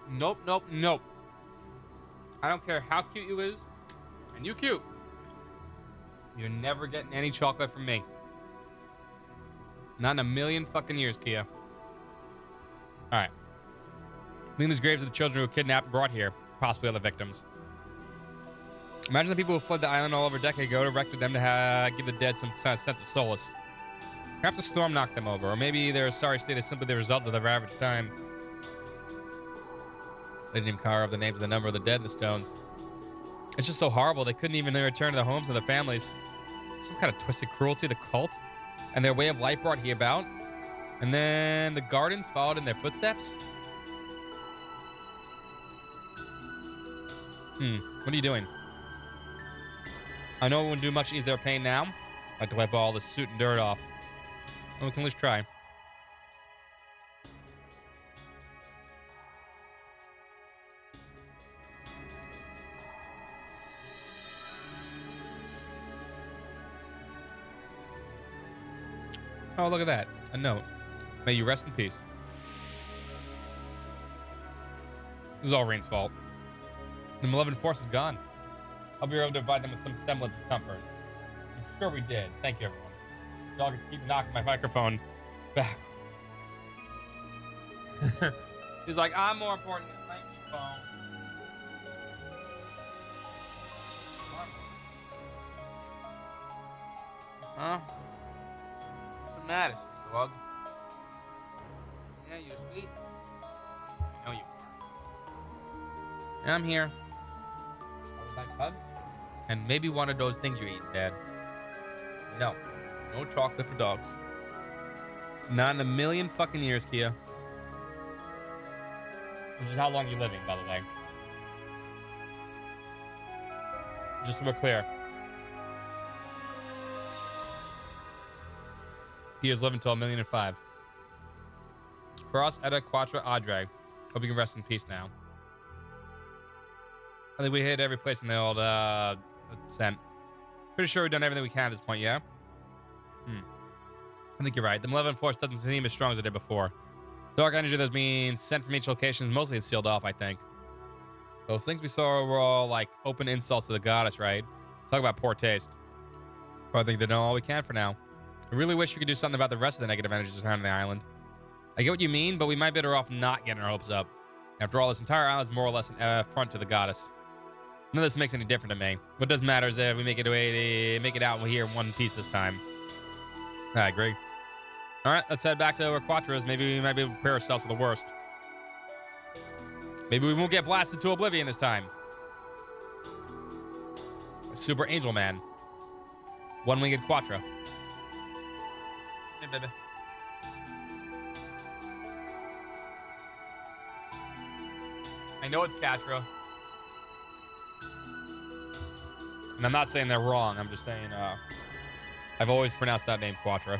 Nope, nope, nope. I don't care how cute you is. And you cute. You're never getting any chocolate from me. Not in a million fucking years, Kia. Alright. Clean these graves of the children who were kidnapped and brought here. Possibly other victims. Imagine the people who fled the island all over a decade ago, directed them to give the dead some sense of solace. Perhaps the storm knocked them over, or maybe their sorry state is simply the result of their average time. They didn't even carve the names of the number of the dead in the stones. It's just so horrible. They couldn't even return to their homes and their families. Some kind of twisted cruelty, the cult, and their way of life brought he about. And then the gardens followed in their footsteps. What are you doing? I know it wouldn't do much to ease their pain now. I'd like to wipe all the soot and dirt off. Well, we can at least try. Oh, look at that. A note. May you rest in peace. This is all Rain's fault. The malevolent force is gone. I'll be able to provide them with some semblance of comfort. I'm sure we did. Thank you, everyone. The dog is keep knocking my microphone backwards. He's like, I'm more important than thank you, phone. Huh? What's the matter, sweet dog? Yeah, you sweet? I know you are. I'm here. I would like hugs. And maybe one of those things you eat, Dad. No. No chocolate for dogs. Not in a million fucking years, Kia. Which is how long you're living, by the way. Just so we're clear. Kia's living till 1,000,005. For us, Edda Quattro Adre. Hope you can rest in peace now. I think we hit every place in the old ascent. Pretty sure we've done everything we can at this point, yeah? I think you're right. The malevolent force doesn't seem as strong as it did before. Dark energy that's being sent from each location is mostly sealed off, I think. Those things we saw were all like open insults to the goddess, right? Talk about poor taste. But I think they're doing all we can for now. I really wish we could do something about the rest of the negative energies surrounding the island. I get what you mean, but we might be better off not getting our hopes up. After all, this entire island is more or less an affront to the goddess. None of this makes any difference to me. What does matter is if we make it out here in one piece this time. I agree. All right, let's head back to where Quattro is. Maybe we might be able to prepare ourselves for the worst. Maybe we won't get blasted to oblivion this time. A super angel man. One-winged Quattro. Hey, baby. I know it's Quattro. And I'm not saying they're wrong. I'm just saying I've always pronounced that name Quattro.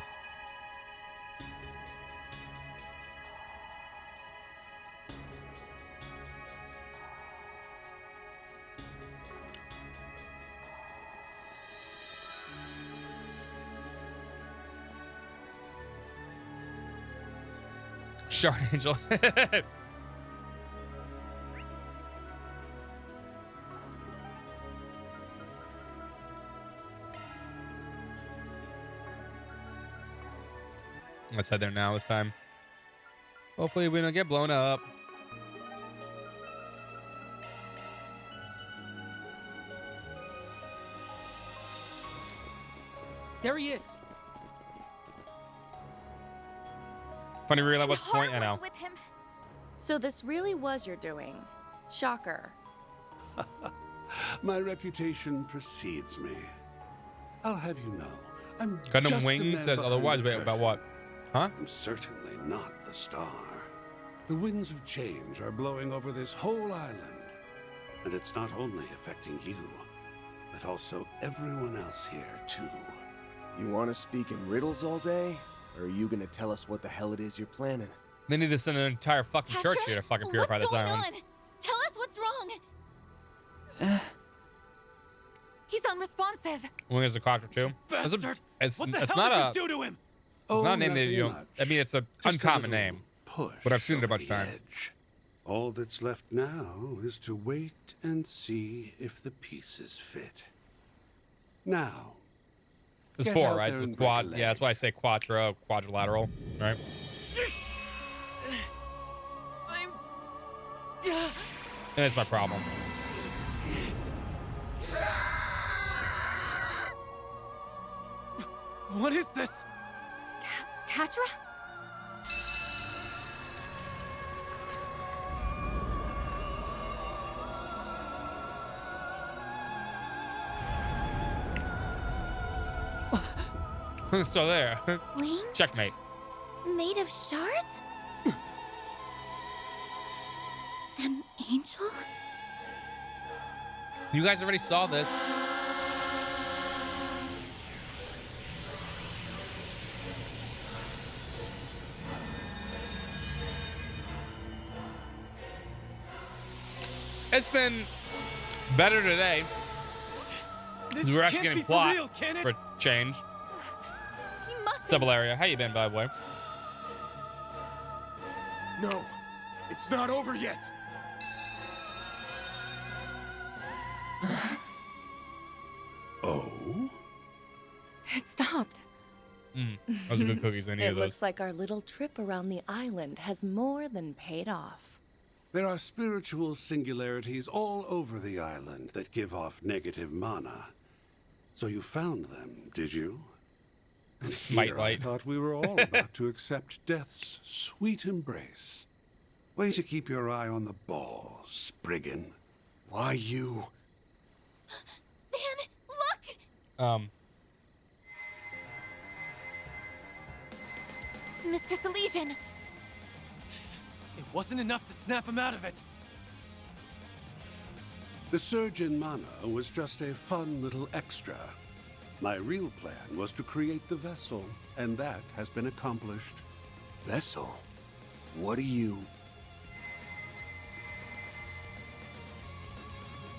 Shard Angel. Let's head there now this time. Hopefully we don't get blown up. There he is. Funny realize what's the point? I know. With him. So this really was your doing. Shocker. My reputation precedes me. I'll have you know, I'm Gundam just a Wing man says behind otherwise. the Wait, curtain. about what? Huh? I'm certainly not the star. The winds of change are blowing over this whole island. And it's not only affecting you, but also everyone else here, too. You want to speak in riddles all day? Or are you going to tell us what the hell it is you're planning? They need to send an entire fucking church here to fucking purify this island. Tell us what's wrong. He's on unresponsive. Only as a Quattro too. Bastard! It's What the it's hell not did a. you do to him? It's not a Oh, name that you nothing don't. much. I mean, it's a Just a uncommon little name, push but I've seen it a over bunch of the times. edge. All that's left now is to wait and see if the pieces fit. Now. There's get four, out right? there There's and break a quad. leg. Yeah, that's why I say quattro, quadrilateral, right? And that's my problem. What is this? Catra? So there. Wings? Checkmate. Made of shards? An angel? You guys already saw this. It's been better today. This We're actually can't getting be for plot real, can it? for change. He mustn't. Double area. How you been, by the way? No, it's not over yet. Oh? It stopped. Those are good cookies. I It needed those. looks like our little trip around the island has more than paid off. There are spiritual singularities all over the island that give off negative mana. So you found them, did you? And Smite here light. I thought we were all about to accept death's sweet embrace. Way to keep your eye on the ball, Spriggan. Why you? Van, look! Mr. Salesian! It wasn't enough to snap him out of it. The surge in mana was just a fun little extra. My real plan was to create the vessel, and that has been accomplished. Vessel? What are you?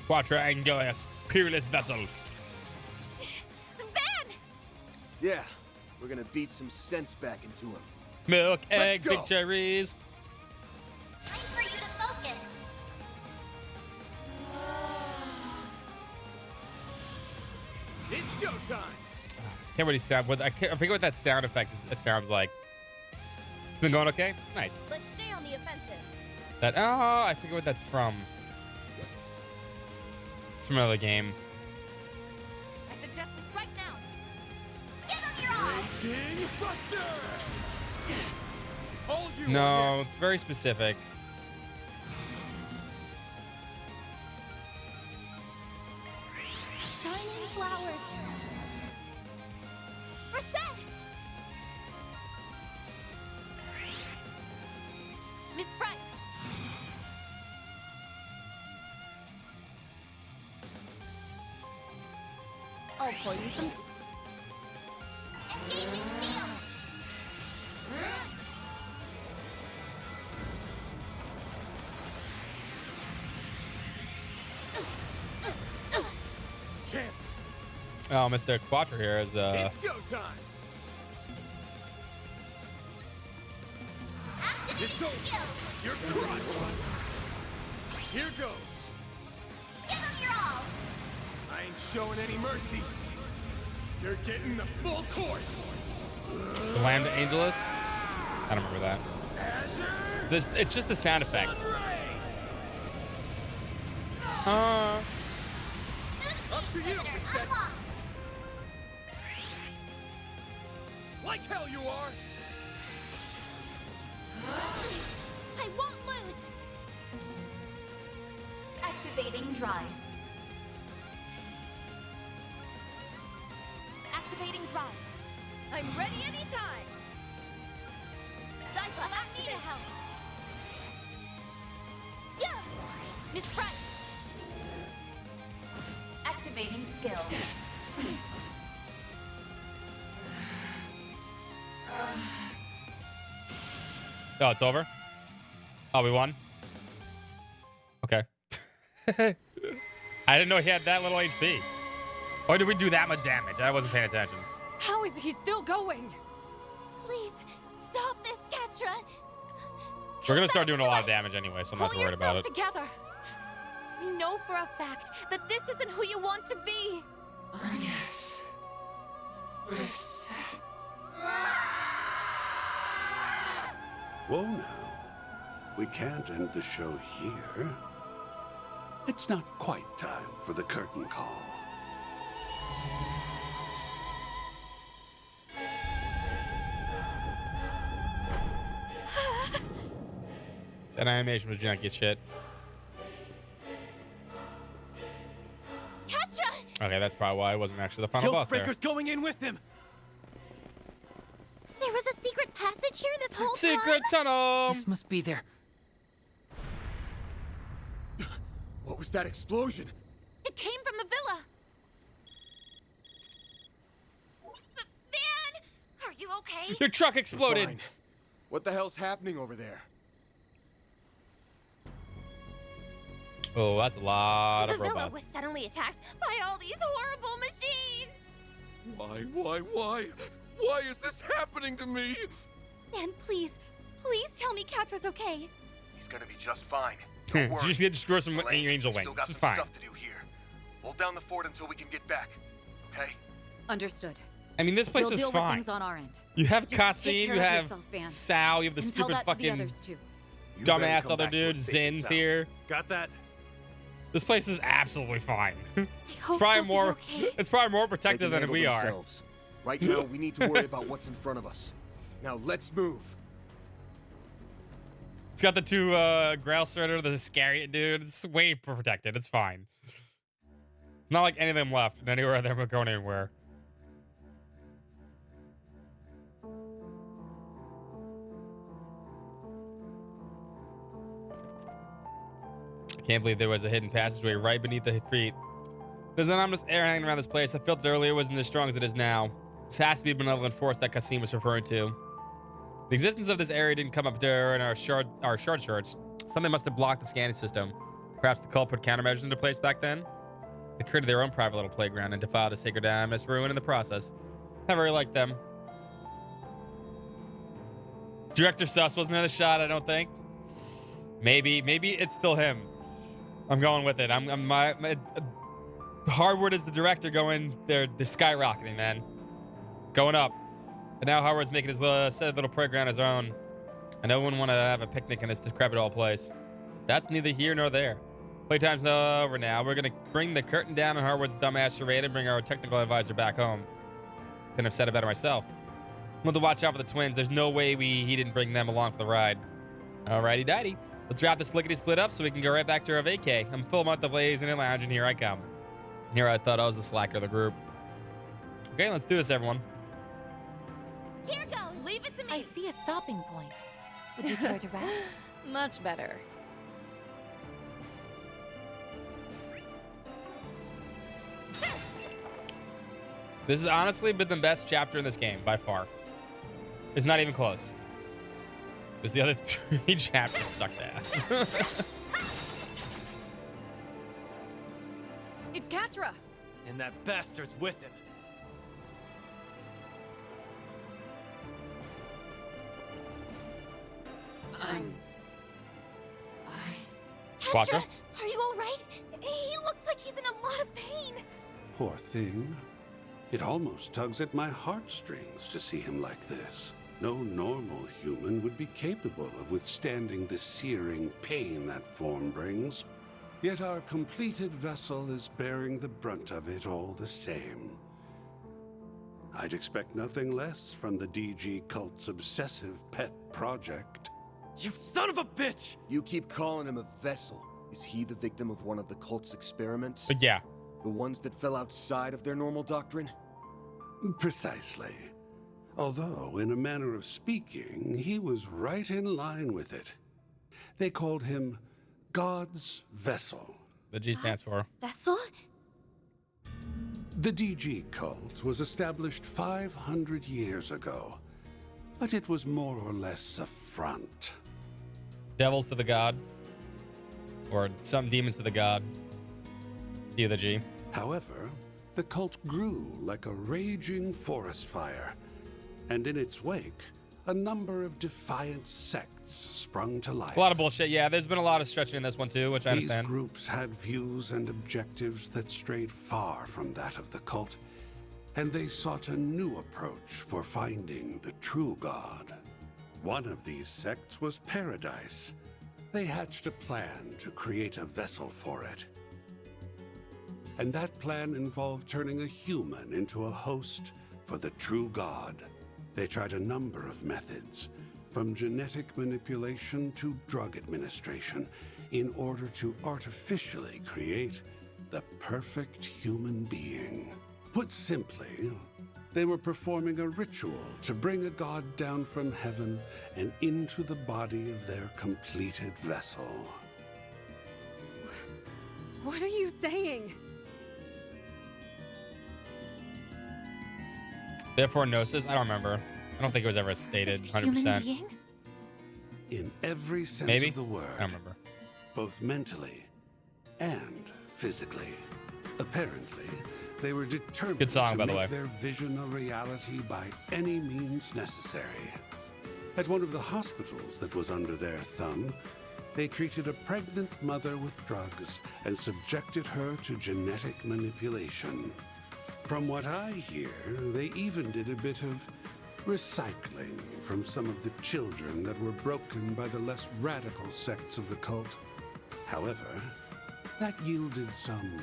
Quadrangulus, peerless vessel. Van! Yeah, we're gonna beat some sense back into him. Milk, Let's egg, go. big cherries. Time for you to focus. It's go time. Can't really sound. I forget what that sound effect sounds like. Been going okay? Nice. Let's stay on the offensive. That. Oh, I forget what that's from. It's from another game. I suggest we strike now. Give them your all. Raging Buster! All you No, it's very specific. Shining flowers. Reset! Miss Bright! I'll pour you some tea. Engaging shield. Chance. Oh, Mr. Quattro here is It's go time. It's over. You're crushed. Here goes. Give them your all. I ain't showing any mercy. You're getting the full course. the Lambda Angelus. I don't remember that. This. It's just the sound effect. Up to you, Cassette. Unlocked. Like hell you are. I won't lose! Activating drive. Activating drive. I'm ready anytime. Zypha, allow me to help. Yeah! Miss Bright. Activating skill. Oh, it's over? Oh, we won? Okay. I didn't know he had that little HP. Or did we do that much damage? I wasn't paying attention. How is he still going? Please, stop this, Ketra! We're gonna start doing a lot of damage anyway, so I'm not Pull worried about yourself it. together. We know for a fact that this isn't who you want to be. Yes. Whoa now. We can't end the show here. It's not quite time for the curtain call. That animation was janky as shit. Ketra! Okay, that's probably why I wasn't actually the final boss there. Breaker's going in with him. There was a secret passage here this whole time? Secret tunnel! This must be there. What was that explosion? It came from the villa. Van! Are you okay? Your truck exploded. Fine. What the hell's happening over there? Oh, that's a lot The of villa robots. was suddenly attacked by all these horrible machines! Why is this happening to me? Van, please tell me Catra's okay. He's gonna be just fine. Just get destroy some Elaine, angel we wings. still got It's some fine. stuff to do here. Hold down the fort until we can get back. Okay? Understood. I mean, this place we'll is deal fine. with things on our end. You have Just take Cassim, care you of have yourself, Van. Sal, you have the And tell stupid that to the fucking others, too. You better dumbass come other back to us dude. safe and Zin's sound. here. Got that? This place is absolutely fine. hope It's probably they'll be more. okay. It's probably more They protected can than handle we are. themselves. Right now, we need to worry about what's in front of us. Now, let's move. It's got the two Grail Sorter, the Scariot dude. It's way protected. It's fine. Not like any of them left, and anywhere of them are going anywhere. I can't believe there was a hidden passageway right beneath the feet. There's an ominous air hanging around this place. I felt it earlier wasn't as strong as it is now. This has to be a benevolent force that Cassim was referring to. The existence of this area didn't come up during our short shorts. Something must have blocked the scanning system. Perhaps the cult put countermeasures into place back then? They created their own private little playground and defiled a sacred animus ruin in the process. I very like them. Director Sus wasn't in the shot, I don't think. Maybe it's still him. I'm going with it. My Hardwood is the director going. They're skyrocketing, man. Going up. And now Howard's making his little playground his own. And no one want to have a picnic in this decrepit old place. That's neither here nor there. Playtime's over now. We're going to bring the curtain down on Hardwood's dumbass charade and bring our technical advisor back home. Couldn't have said it better myself. We'll have to watch out for the twins. There's no way he didn't bring them along for the ride. Alrighty, daddy. Let's wrap this lickety split up so we can go right back to our vacay. I'm full month of lazy and lounge, and here I come. And here I thought I was the slacker of the group. Okay, let's do this, everyone. Here goes! Leave it to me. I see a stopping point. Would you care to rest? Much better. This has honestly been the best chapter in this game, by far. It's not even close. Because the other 3 chapters sucked ass. It's Catra. And that bastard's with him. Quattro? Are you alright? He looks like he's in a lot of pain. Poor thing. It almost tugs at my heartstrings to see him like this. No normal human would be capable of withstanding the searing pain that form brings. Yet our completed vessel is bearing the brunt of it all the same. I'd expect nothing less from the DG cult's obsessive pet project. You son of a bitch! You keep calling him a vessel. Is he the victim of one of the cult's experiments? But yeah. The ones that fell outside of their normal doctrine? Precisely. Although, in a manner of speaking, he was right in line with it. They called him God's Vessel. The G stands for Vessel? The DG cult was established 500 years ago, but it was more or less a front. devils to the god. Or some demons to the god. D the G. However, the cult grew like a raging forest fire, and in its wake, a number of defiant sects sprung to life. A lot of bullshit. Yeah, there's been a lot of stretching in this one too, which I These understand. groups had views and objectives that strayed far from that of the cult, and they sought a new approach for finding the true God. One of these sects was Paradise. They hatched a plan to create a vessel for it. And that plan involved turning a human into a host for the true God. They tried a number of methods, from genetic manipulation to drug administration, in order to artificially create the perfect human being. Put simply, they were performing a ritual to bring a god down from heaven and into the body of their completed vessel. What are you saying? Therefore, Gnosis? I don't remember. I don't think it was ever stated 100%. In every sense Maybe? of the word. I don't remember. Both mentally and physically. Apparently, they were determined Good song, to by the make way. their vision a reality by any means necessary. At one of the hospitals that was under their thumb, they treated a pregnant mother with drugs and subjected her to genetic manipulation. From what I hear, they even did a bit of recycling from some of the children that were broken by the less radical sects of the cult. However, that yielded some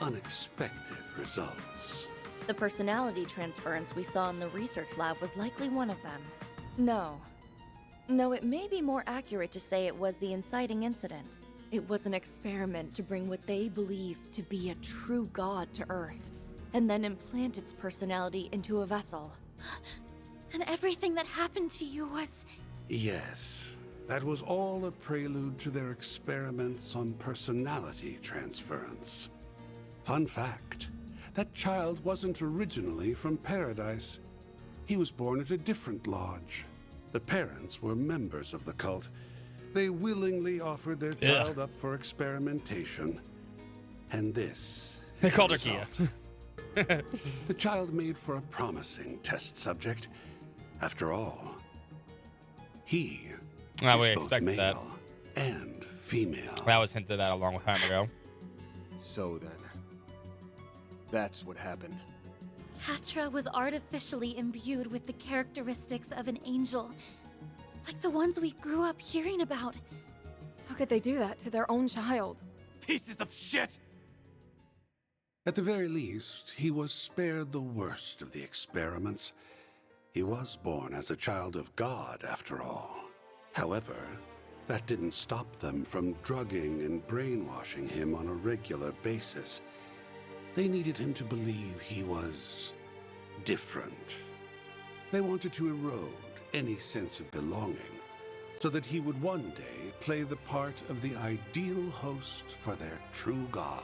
unexpected results. The personality transference we saw in the research lab was likely one of them. No, it may be more accurate to say it was the inciting incident. It was an experiment to bring what they believed to be a true god to Earth, and then implant its personality into a vessel. And everything that happened to you was... Yes, that was all a prelude to their experiments on personality transference. Fun fact, that child wasn't originally from Paradise. He was born at a different lodge. The parents were members of the cult. They willingly offered their child up for experimentation. And this... They called her Kia. The child made for a promising test subject. After all, he we is both expected that. male and female. That was hinted at a long time ago. So then, that's what happened. Catra was artificially imbued with the characteristics of an angel, like the ones we grew up hearing about. How could they do that to their own child? Pieces of shit! At the very least, he was spared the worst of the experiments. He was born as a child of God, after all. However, that didn't stop them from drugging and brainwashing him on a regular basis. They needed him to believe he was different. They wanted to erode any sense of belonging, so that he would one day play the part of the ideal host for their true God.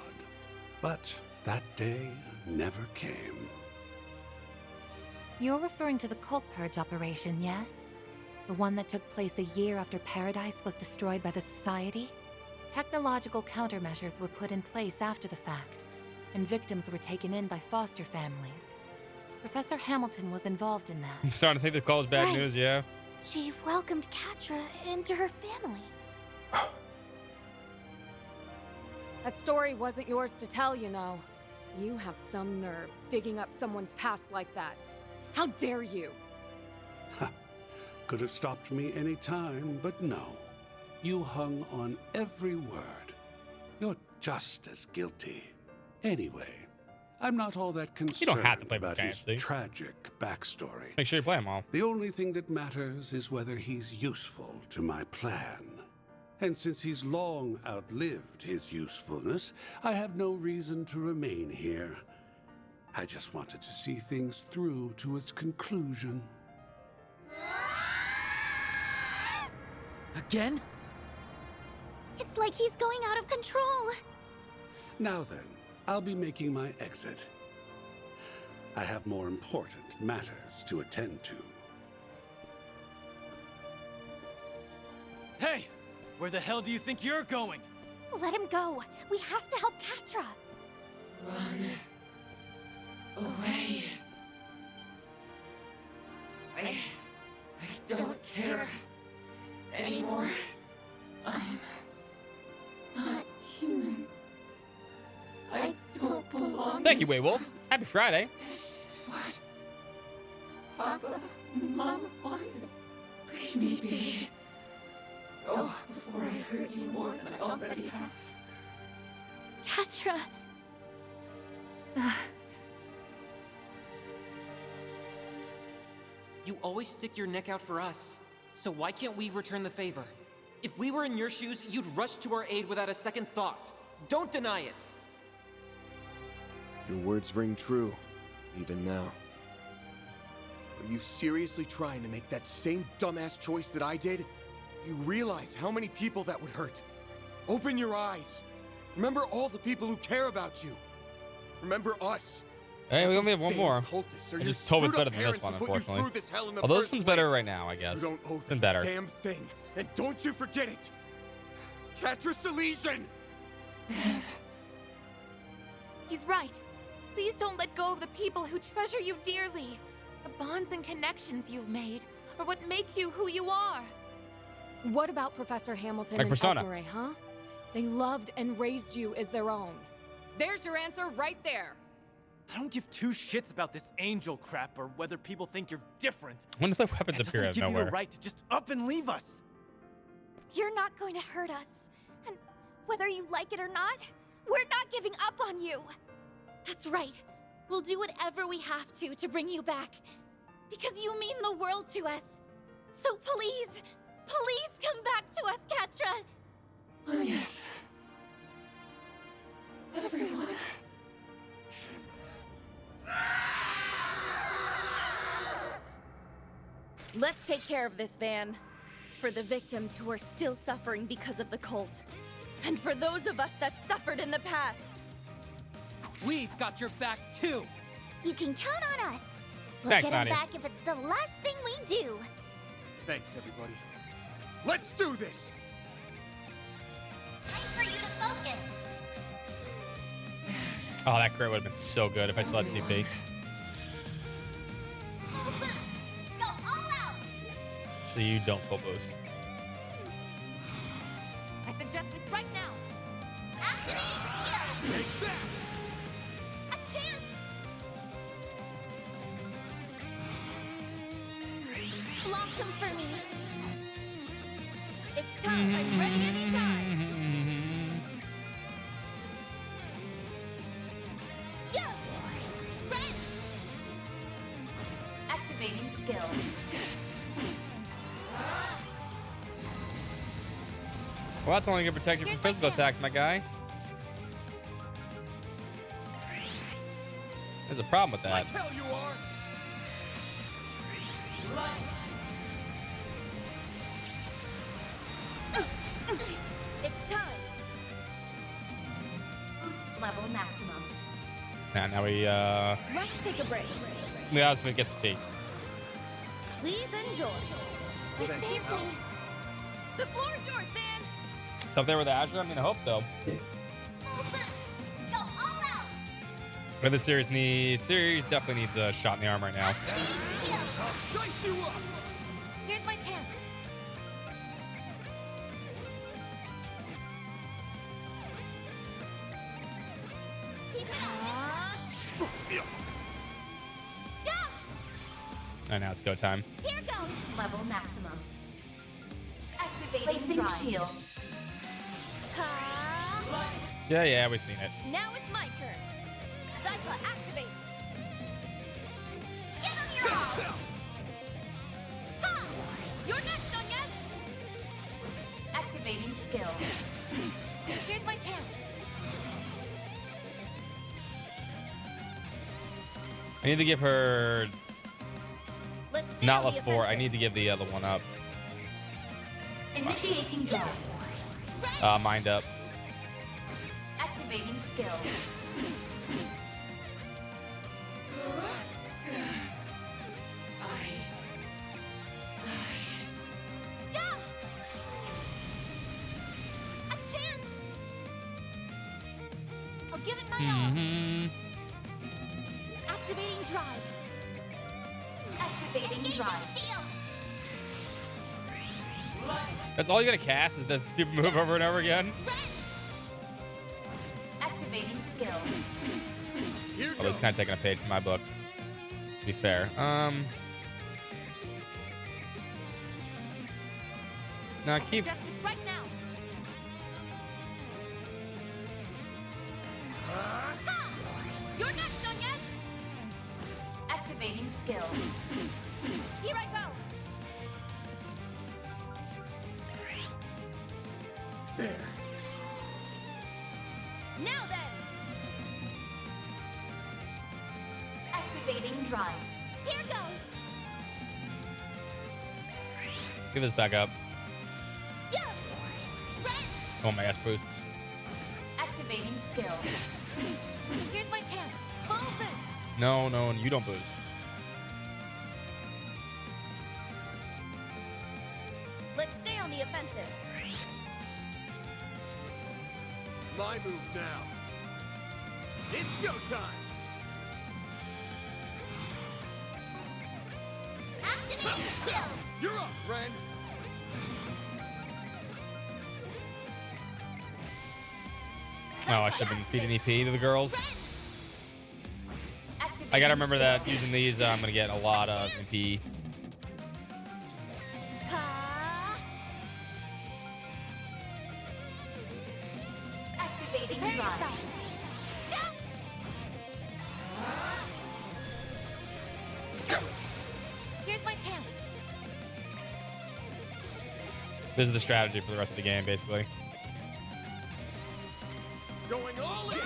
But that day never came. You're referring to the cult purge operation, yes? The one that took place a year after Paradise was destroyed by the Society? Technological countermeasures were put in place after the fact, and victims were taken in by foster families. Professor Hamilton was involved in that. I'm starting to think the call is bad Right. news, yeah. She welcomed Catra into her family. That story wasn't yours to tell, you know. You have some nerve digging up someone's past like that. How dare you? Could have stopped me any time, but no. You hung on every word. You're just as guilty. Anyway, I'm not all that concerned You don't have to play this about game, his see? tragic backstory. Make sure you play them all. The only thing that matters is whether he's useful to my plan. And since he's long outlived his usefulness, I have no reason to remain here. I just wanted to see things through to its conclusion. Again? It's like he's going out of control. Now then, I'll be making my exit. I have more important matters to attend to. Hey! Where the hell do you think you're going? Let him go. We have to help Catra. Run. away. I don't care anymore. I'm not human. I don't belong. Thank you, Waywolf. Happy Friday. This is what Papa and Mama wanted. Leave me be. Go before I hurt you more than I already have. Catra. You always stick your neck out for us, so why can't we return the favor? If we were in your shoes, you'd rush to our aid without a second thought. Don't deny it. Your words ring true, even now. Are you seriously trying to make that same dumbass choice that I did? You realize how many people that would hurt. Open your eyes. Remember all the people who care about you. Remember us. Hey, we only have one more. Cultists, I just told it's better than this one, unfortunately. Although this one's better right now, I guess. You don't owe It's been better. damn thing, and don't you forget it. Catrus Elysian! He's right. Please don't let go of the people who treasure you dearly. The bonds and connections you've made are what make you who you are. What about Professor Hamilton Like and Persona. Esmeralda, huh? They loved and raised you as their own. There's your answer right there. I don't give two shits about this angel crap or whether people think you're different. When did the weapons That appear doesn't out of give you nowhere? the right to just up and leave us. You're not going to hurt us. And whether you like it or not, we're not giving up on you. That's right. We'll do whatever we have to bring you back. Because you mean the world to us. So please, please come back to us, Catra. Yes. Everyone. Let's take care of this, Van. For the victims who are still suffering because of the cult. And for those of us that suffered in the past. We've got your back, too. You can count on us. We'll Thanks, get him Nadia. back if it's the last thing we do. Thanks, everybody. Let's do this! Time for you to focus. Oh, that crit would have been so good if I still had CP. Full boost. Go all out. So you don't full boost. I suggest we strike now. Activating skill. Take that! A chance! Blossom for me. It's time. I'm ready anytime. Yeah! Ren! Activating skill. Well, that's only gonna protect you from physical attacks, my guy. There's a problem with that. Like hell you are! It's time. Boost level maximum. Now we Let's take a break. let's get some tea. Please enjoy. You saved me. The floor's yours, Van. It's up there with Azure. I mean, I hope so. Full boost. Go all out. But the series definitely needs a shot in the arm right now. Activating skill. I'll dice you up! Here's my chance. Keep it up. Yeah! And now it's go time. Here goes! Level maximum. Activating Placing drive. shield. Yeah, we've seen it. Now it's my turn. Zypha, activate. Give him your all. Ha! You're next, Onyes. Activating skill. Here's my chance. I need to give her Let's stay not on the left 4. I offensive. need to give the other one up. Initiating drive. Mind up. Activating skill. Yeah! A chance! I'll give it my all. Mm-hmm. Activating drive. Activating drive. That's all you're gonna cast is that stupid move over and over again? Activating skill. Well, this is kind of taking a page from my book, to be fair. No, keep... Right now. You're next, Onyes. Activating skill. Here I go. There. Now then. Activating drive. Here goes. Give this back up. Yeah. Oh, my ass boosts. Activating skill. Here's my chance. Full boost. No, no, you don't boost. Let's stay on the offensive. My move now. It's go time. Activating skill. You're up, Ren. Oh, I should have been feeding EP to the girls. I gotta remember that using these, I'm gonna get a lot of EP. Activating drive. Here's my chance. This is the strategy for the rest of the game, basically. Going all in.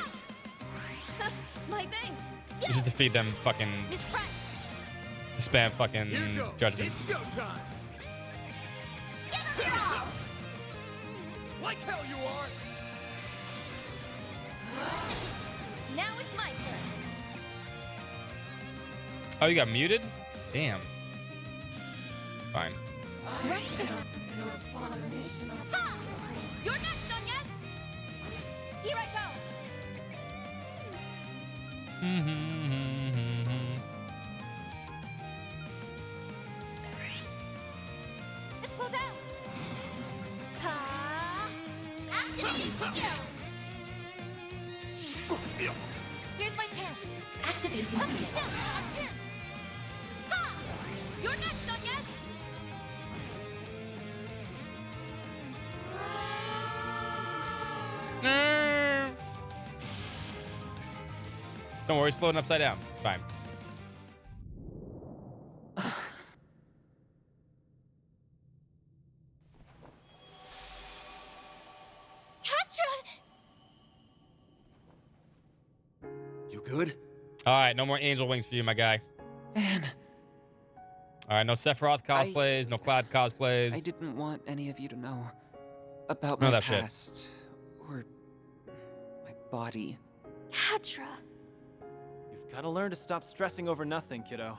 My thanks. You just defeat them fucking... spam fucking judgment. It's go time. Like hell you are. Now it's my turn. Oh, you got muted? Damn. Fine. Rest it. Ha! You're next, Onyes. Here I go. Let's go down. Ha! Activating skill. Here's my chance. Activating skill. No, a chance. Ha! You're next, Onyes. Don't worry, it's floating upside down. It's fine. You good? All right, no more angel wings for you, my guy. Man. All right, no Sephiroth cosplays, no Cloud cosplays. I didn't want any of you to know about None my of that shit. past or my body. Catra. You've got to learn to stop stressing over nothing, kiddo.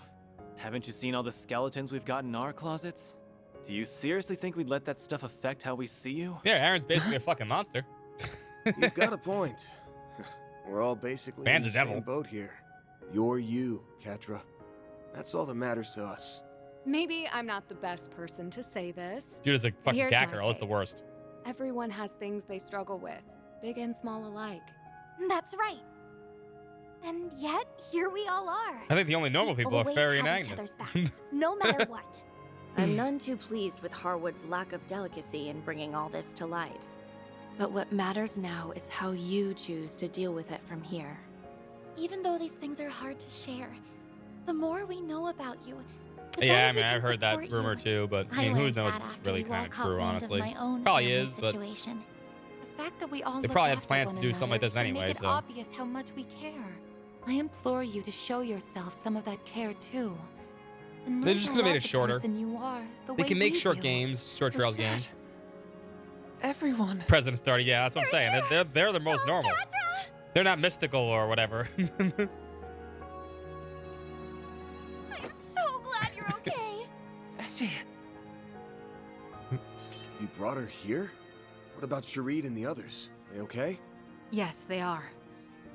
Haven't you seen all the skeletons we've got in our closets? Do you seriously think we'd let that stuff affect how we see you? Yeah, Aaron's basically a fucking monster. He's got a point. We're all basically in Man's the a devil. same boat here. You're you, Catra. That's all that matters to us. Maybe I'm not the best person to say this. Dude is a fucking Here's cat my girl. It's the take. worst. Everyone has things they struggle with, big and small alike. That's right. And yet, here we all are. I think the only normal people are Always Fairy and have each Agnes. other's backs, no matter what. I'm none too pleased with Harwood's lack of delicacy in bringing all this to light. But what matters now is how you choose to deal with it from here. Even though these things are hard to share, the more we know about you, the Yeah, better I mean, we can I've heard that support rumor you. too, but I I mean, who learned knows that if it's after really you all kind of caught true, wind of honestly. my own Probably family is, but situation. The fact that we all They look probably have after plans one to do something like another this should anyway, make it so. obvious how much we care. I implore you to show yourself some of that care too. And They learn just to could have made love it the shorter. person you are, the They way can make we short do. games, short Oh, trail shit. games. Everyone. President's 30, yeah, that's what I'm saying. They're the most normal. They're not mystical or whatever. I'm so glad you're okay. Essie. You brought her here? What about Sharid and the others? They okay? Yes, they are.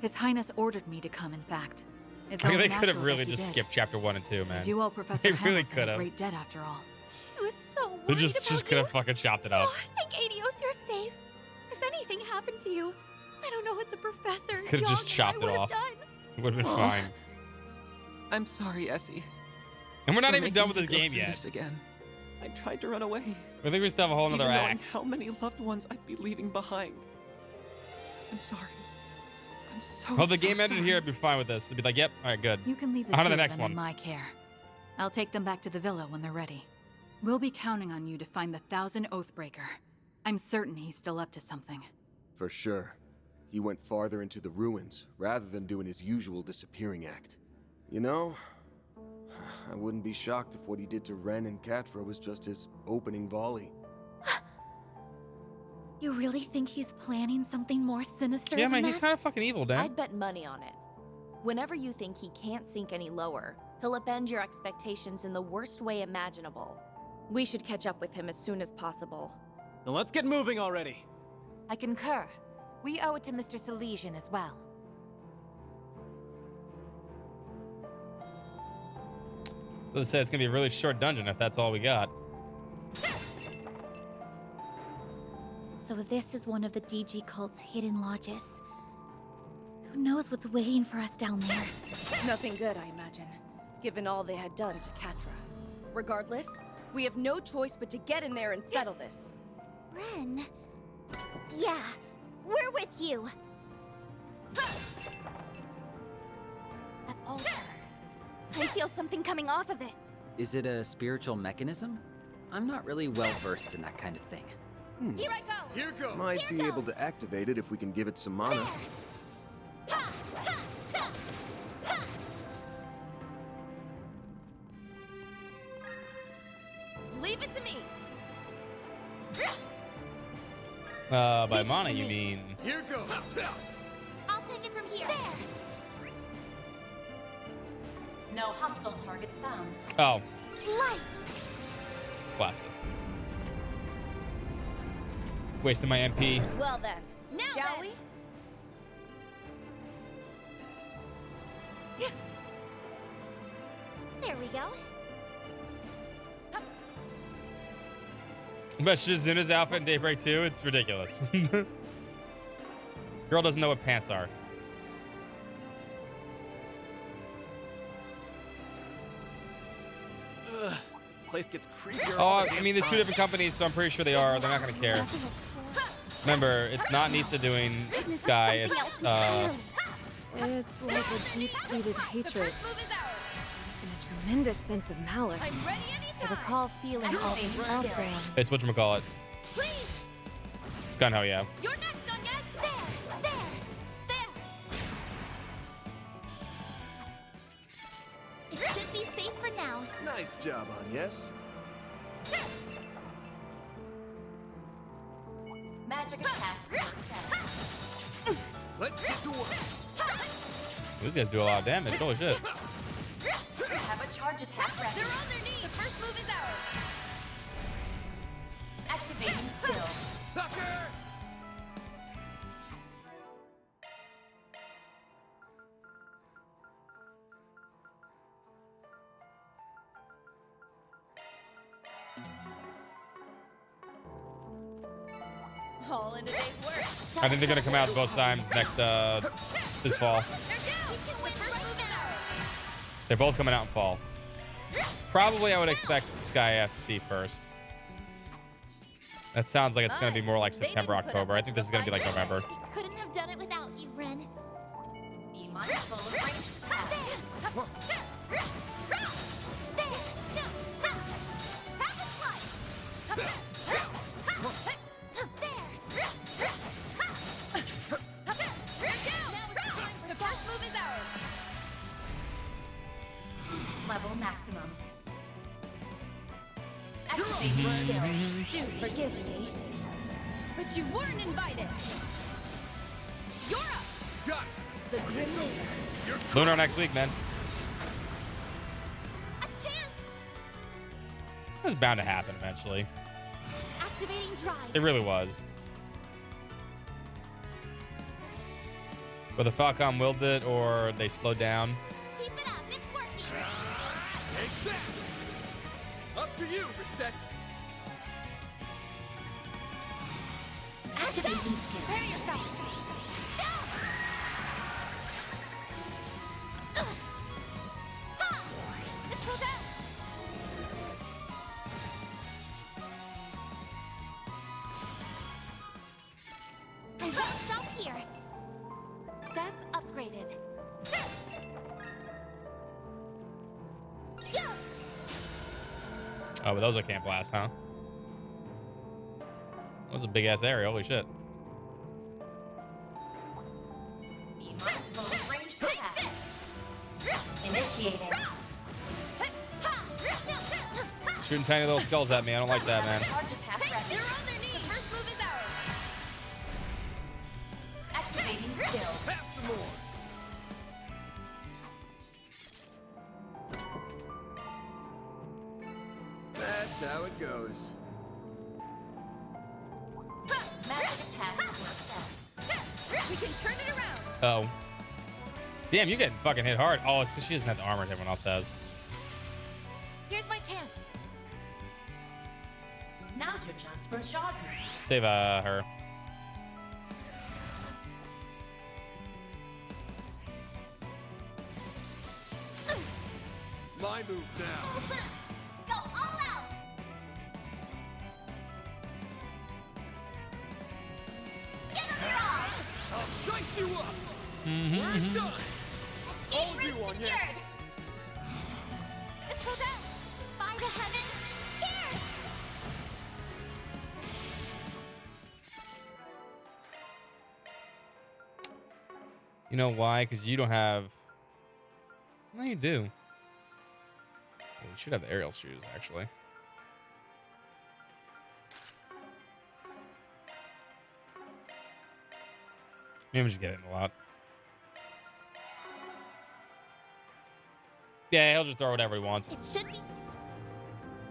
His Highness ordered me to come, in fact. It's I mean, only they could have natural really that he just did. skipped chapter 1 and 2, man. I do owe Professor They really Hamilton could a have. great debt after all. I was so worried They just about could have fucking chopped it up. Thank Adios, you're safe. If anything happened to you, I don't know what the professor Could have just Young and I chopped it would have off. done. It would have been Aw. fine. I'm sorry, Essie. And we're not for even done with making this you go game through yet. This again. I tried to run away. I think we still have a whole Even nother knowing act. how many loved ones I'd be leaving behind. I'm sorry. I'm so Well, the so game ended sorry. here. I'd be fine with this. They'd be like, yep, all right, good. You can leave the On two to the of next them one. in my care. I'll take them back to the villa when they're ready. We'll be counting on you to find the 1,000 Oathbreaker. I'm certain he's still up to something. For sure. He went farther into the ruins, rather than doing his usual disappearing act. You know, I wouldn't be shocked if what he did to Ren and Catra was just his opening volley. You really think he's planning something more sinister Yeah, than man, that? he's kind of fucking evil, Dan. I'd bet money on it. Whenever you think he can't sink any lower, he'll upend your expectations in the worst way imaginable. We should catch up with him as soon as possible. Then let's get moving already. I concur. We owe it to Mr. Silesian as well. Let's say it's gonna be a really short dungeon if that's all we got. So this is one of the DG cult's hidden lodges. Who knows what's waiting for us down there? Nothing good, I imagine, given all they had done to Catra. Regardless, we have no choice but to get in there and settle this. Ren. Yeah, we're with you. That altar. I feel something coming off of it. Is it a spiritual mechanism? I'm not really well versed in that kind of thing. Here I go. Here goes. Might be able to activate it if we can give it some mana. Leave it to me. By mana, you mean? Here goes. I'll take it from here. No hostile targets found. Oh, Light. classic. Wasting my MP. Well then, now shall we? There we go. But Shizuna's outfit in Daybreak 2, it's ridiculous. Girl doesn't know what pants are. Ugh, this place gets creepier. Oh, all the I damn mean, there's two time. different companies, so I'm pretty sure they are. They're not gonna care. Remember, it's not Nisa doing Sky. It's It's like a deep-seated hatred and a tremendous sense of malice. I'm ready I recall feeling all this elsewhere. it's whatchamacallit. It's Gunho, yeah. You're next, Onyes. There. It should be safe for now. Nice job, Agnes. Magic attacks. Let's get to work. These guys do a lot of damage. Holy shit. Have a charge attack ready. They're on their knees. The first move is ours. Activating skill. Sucker! All in a day's work. I think they're gonna come out both times next this fall. They're both coming out in fall. Probably I would expect Sky FC first. That sounds like it's gonna be more like September, October. I think this is gonna be like November. Couldn't have done it without you, Ren. Be mindful of ranged attacks. The first move is ours. Level maximum. Activating skill. Do forgive me, but you weren't invited. You're up. Got The Grim Reaper. Lunar next week, man. A chance. It was bound to happen eventually. Activating drive. It really was. Whether Falcon willed it or they slowed down. Keep After you, Reset. Activating skill. Prepare yourself. Let's go down. I won't stop here. Stats upgraded. Oh, but those I can't blast, huh? That was a big ass area. Holy shit. Be mindful of ranged attacks. Initiating. Shooting tiny little skulls at me. I don't like that, man. Charge attack ready. They're on their knees. The first move is ours. Activating skill. Have some more. That's how it goes. Magic attacks work best. We can turn it around. Oh. Damn, you getting fucking hit hard. Oh, it's because she doesn't have the armor everyone else has. Here's my chance. Now's your chance for a shot. Save her. My move now. Go all out. Give them your all. I'll dice you up. Mm-hmm. We're done. All Escape you route on, yes. secured. Let's go down. By the heavens, here. You know why? Because you don't have... No, you do. Well, you should have the aerial shoes, actually. Maybe just get it in a lot. Yeah, he'll just throw whatever he wants. It should be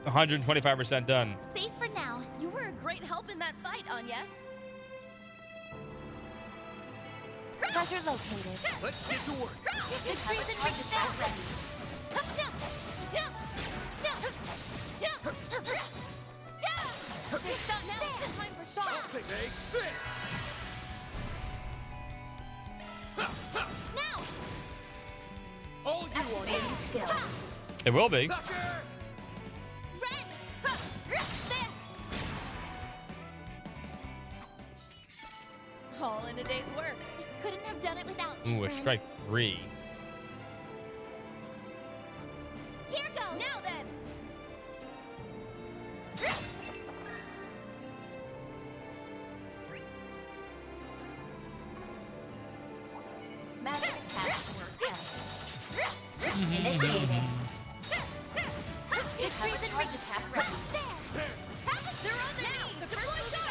125% done. safe for now. You were a great help in that fight, Agnes. Treasure located. Let's get to work. The treason Charge reached attack out. ready. Stop now. Time for shot. I'll take this. Now. All you on, Activating yes. skill. It will be. Sucker. Ren. There. All in a day's work. We couldn't have done it without me. Ooh, a strike 3. Here goes. Now then. Magic attacks work best. Initiating. The Have a treason charge reached attack ready. there. They're on their knees. The first move is ours.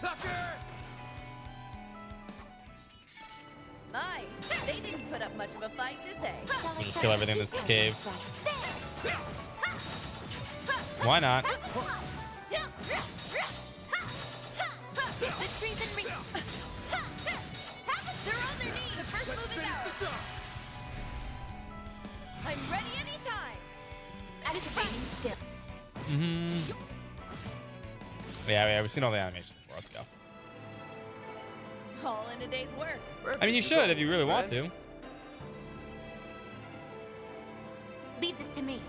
Sucker. My, they didn't put up much of a fight, did they? We'll just kill everything in this cave. Why not? The treason reached. They're on their knees. The first Let's move is finish ours. the job. I'm ready anytime. Activating skill. Mm-hmm. Yeah, we've seen all the animations before. Let's go. All in a day's work. I mean, you should if you really want to. Leave this to me.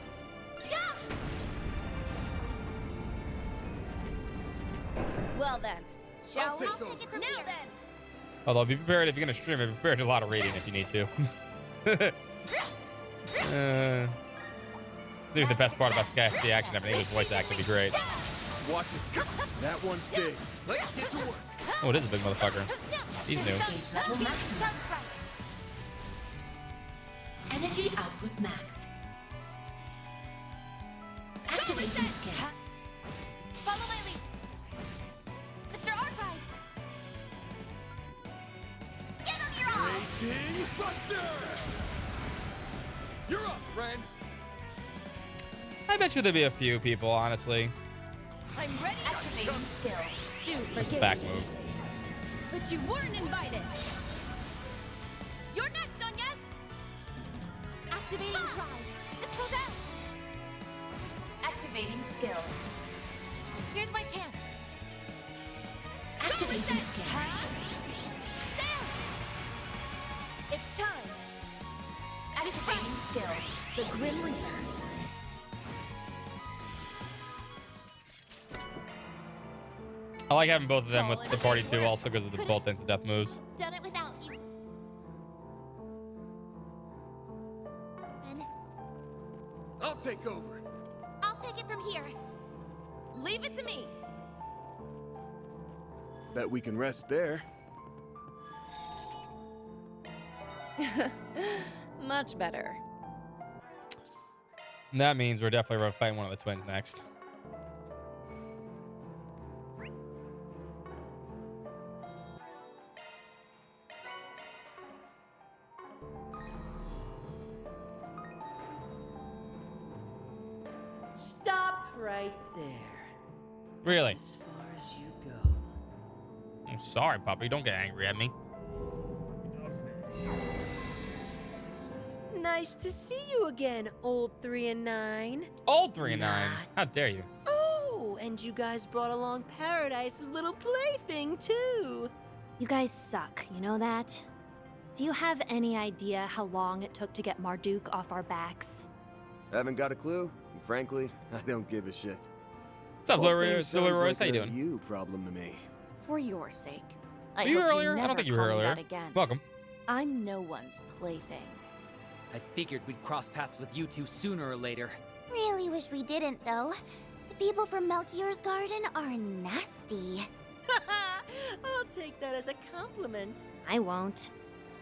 Well then, shall I'll we? take over. Now then. Although, be prepared if you're going to stream it. Be prepared to do a lot of reading if you need to. I think the best part about Sky FC action having English voice act would be great. Watch it. That one's big. Let's get to work. Oh, it is a big motherfucker. He's new. Gauge level maximum. Energy output max. Activating skill. Follow my lead. Mr. Archive. Give them your all. Raging Buster. You're up, Ren. I bet you there'll be a few people, honestly. I'm ready. Activating skill. Do It's a forgive back me. move. But you weren't invited. You're next, Agnes. Activating drive. Let's go down. Activating skill. Here's my chance. Activating skill. There. It's time. Activating skill. The Grim Reaper. I like having both of them with the party too, also because of the both instant death moves. Done it without you. I'll take over. I'll take it from here. Leave it to me. Bet we can rest there. Much better. And that means we're definitely fighting one of the twins next. Stop right there. Really? As far as you go. I'm sorry, puppy. Don't get angry at me. Nice to see you again, old 3 and 9. Old 3 and 9. How dare you? Oh, and you guys brought along Paradise's little plaything too. You guys suck, you know that? Do you have any idea how long it took to get Marduk off our backs? Haven't got a clue, and frankly, I don't give a shit. What's up, Whole Lil thing Royce? sounds How you like a doing? you problem to me. For your sake. Were you hope earlier? I never don't think you were call me earlier. that again. Welcome. I'm no one's plaything. I figured we'd cross paths with you two sooner or later. Really wish we didn't, though. The people from Melchior's garden are nasty. I'll take that as a compliment. I won't.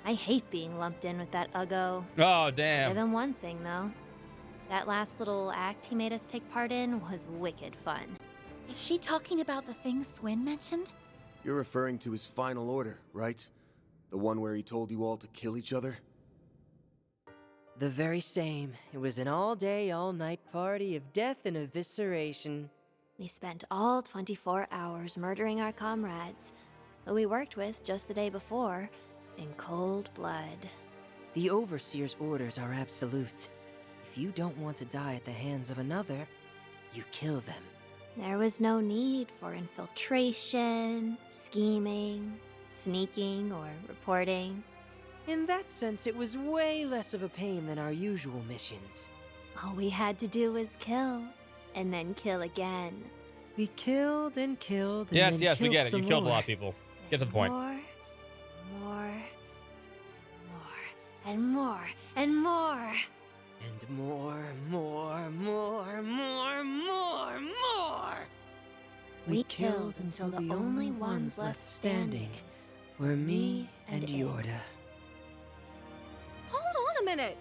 I hate being lumped in with that Uggo. Oh, Other damn. than one thing, though. That last little act he made us take part in was wicked fun. Is she talking about the thing Swin mentioned? You're referring to his final order, right? The one where he told you all to kill each other? The very same. It was an all-day, all-night party of death and evisceration. We spent all 24 hours murdering our comrades, who we worked with just the day before, in cold blood. The Overseer's orders are absolute. If you don't want to die at the hands of another, you kill them. There was no need for infiltration, scheming, sneaking, or reporting. In that sense, it was way less of a pain than our usual missions. All we had to do was kill, and then kill again. We killed and killed and Yes, then yes, we killed get it. some You killed a more. lot of people. Get to the point. More, and more, and more. And more. We killed until the only ones left standing were me and Yorda. Hold on a minute.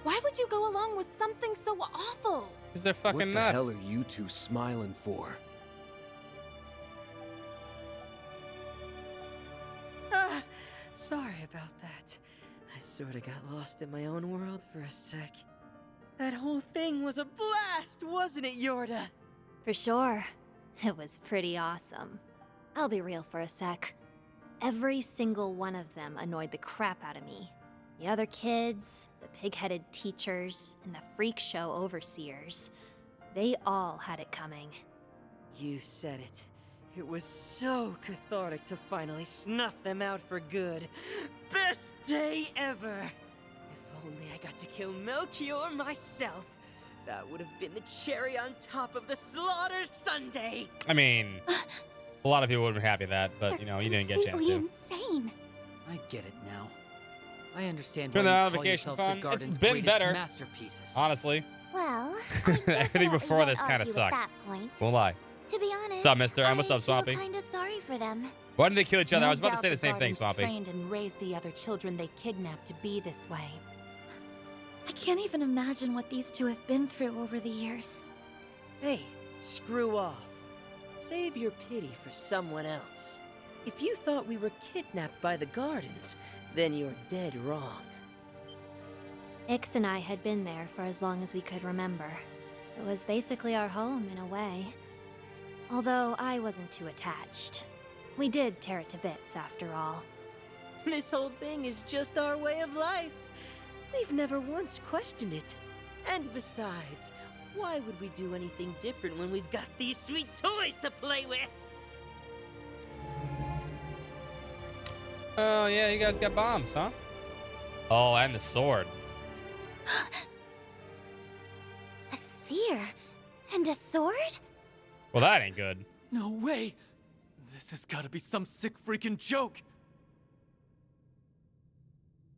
Why would you go along with something so awful? Because they're fucking What the nuts. hell are you two smiling for? Ah, sorry about that. I sorta got lost in my own world for a sec. That whole thing was a blast, wasn't it, Yorda? For sure. It was pretty awesome. I'll be real for a sec. Every single one of them annoyed the crap out of me. The other kids, the pig-headed teachers, and the freak show overseers. They all had it coming. You said it. It was so cathartic to finally snuff them out for good. Best day ever! If only I got to kill Melchior myself. That would have been the cherry on top of the slaughter sundae! I mean, a lot of people would have been happy with that, but, you know, you didn't get a chance Completely to. insane. I get it now. I understand Turn why that you on call vacation yourself fun. the garden's It's been greatest better. masterpieces. Honestly. Well, Everything before won't this kind of argue with sucked. that point. Won't lie. To be honest, What's up, mister? And what's up, Swampy? I feel kinda sorry for them. Why didn't they kill each other? I No was about to doubt say the same thing, gardens Swampy. trained and raised the other children they kidnapped to be this way. I can't even imagine what these two have been through over the years. Hey, screw off. Save your pity for someone else. If you thought we were kidnapped by the gardens, then you're dead wrong. Ix and I had been there for as long as we could remember. It was basically our home in a way. Although I wasn't too attached. We did tear it to bits after all. This whole thing is just our way of life. We've never once questioned it. And besides, why would we do anything different when we've got these sweet toys to play with? Oh, yeah, you guys got bombs, huh? Oh, and the sword. A sphere? And a sword? Well, that ain't good. No way! This has gotta be some sick freaking joke!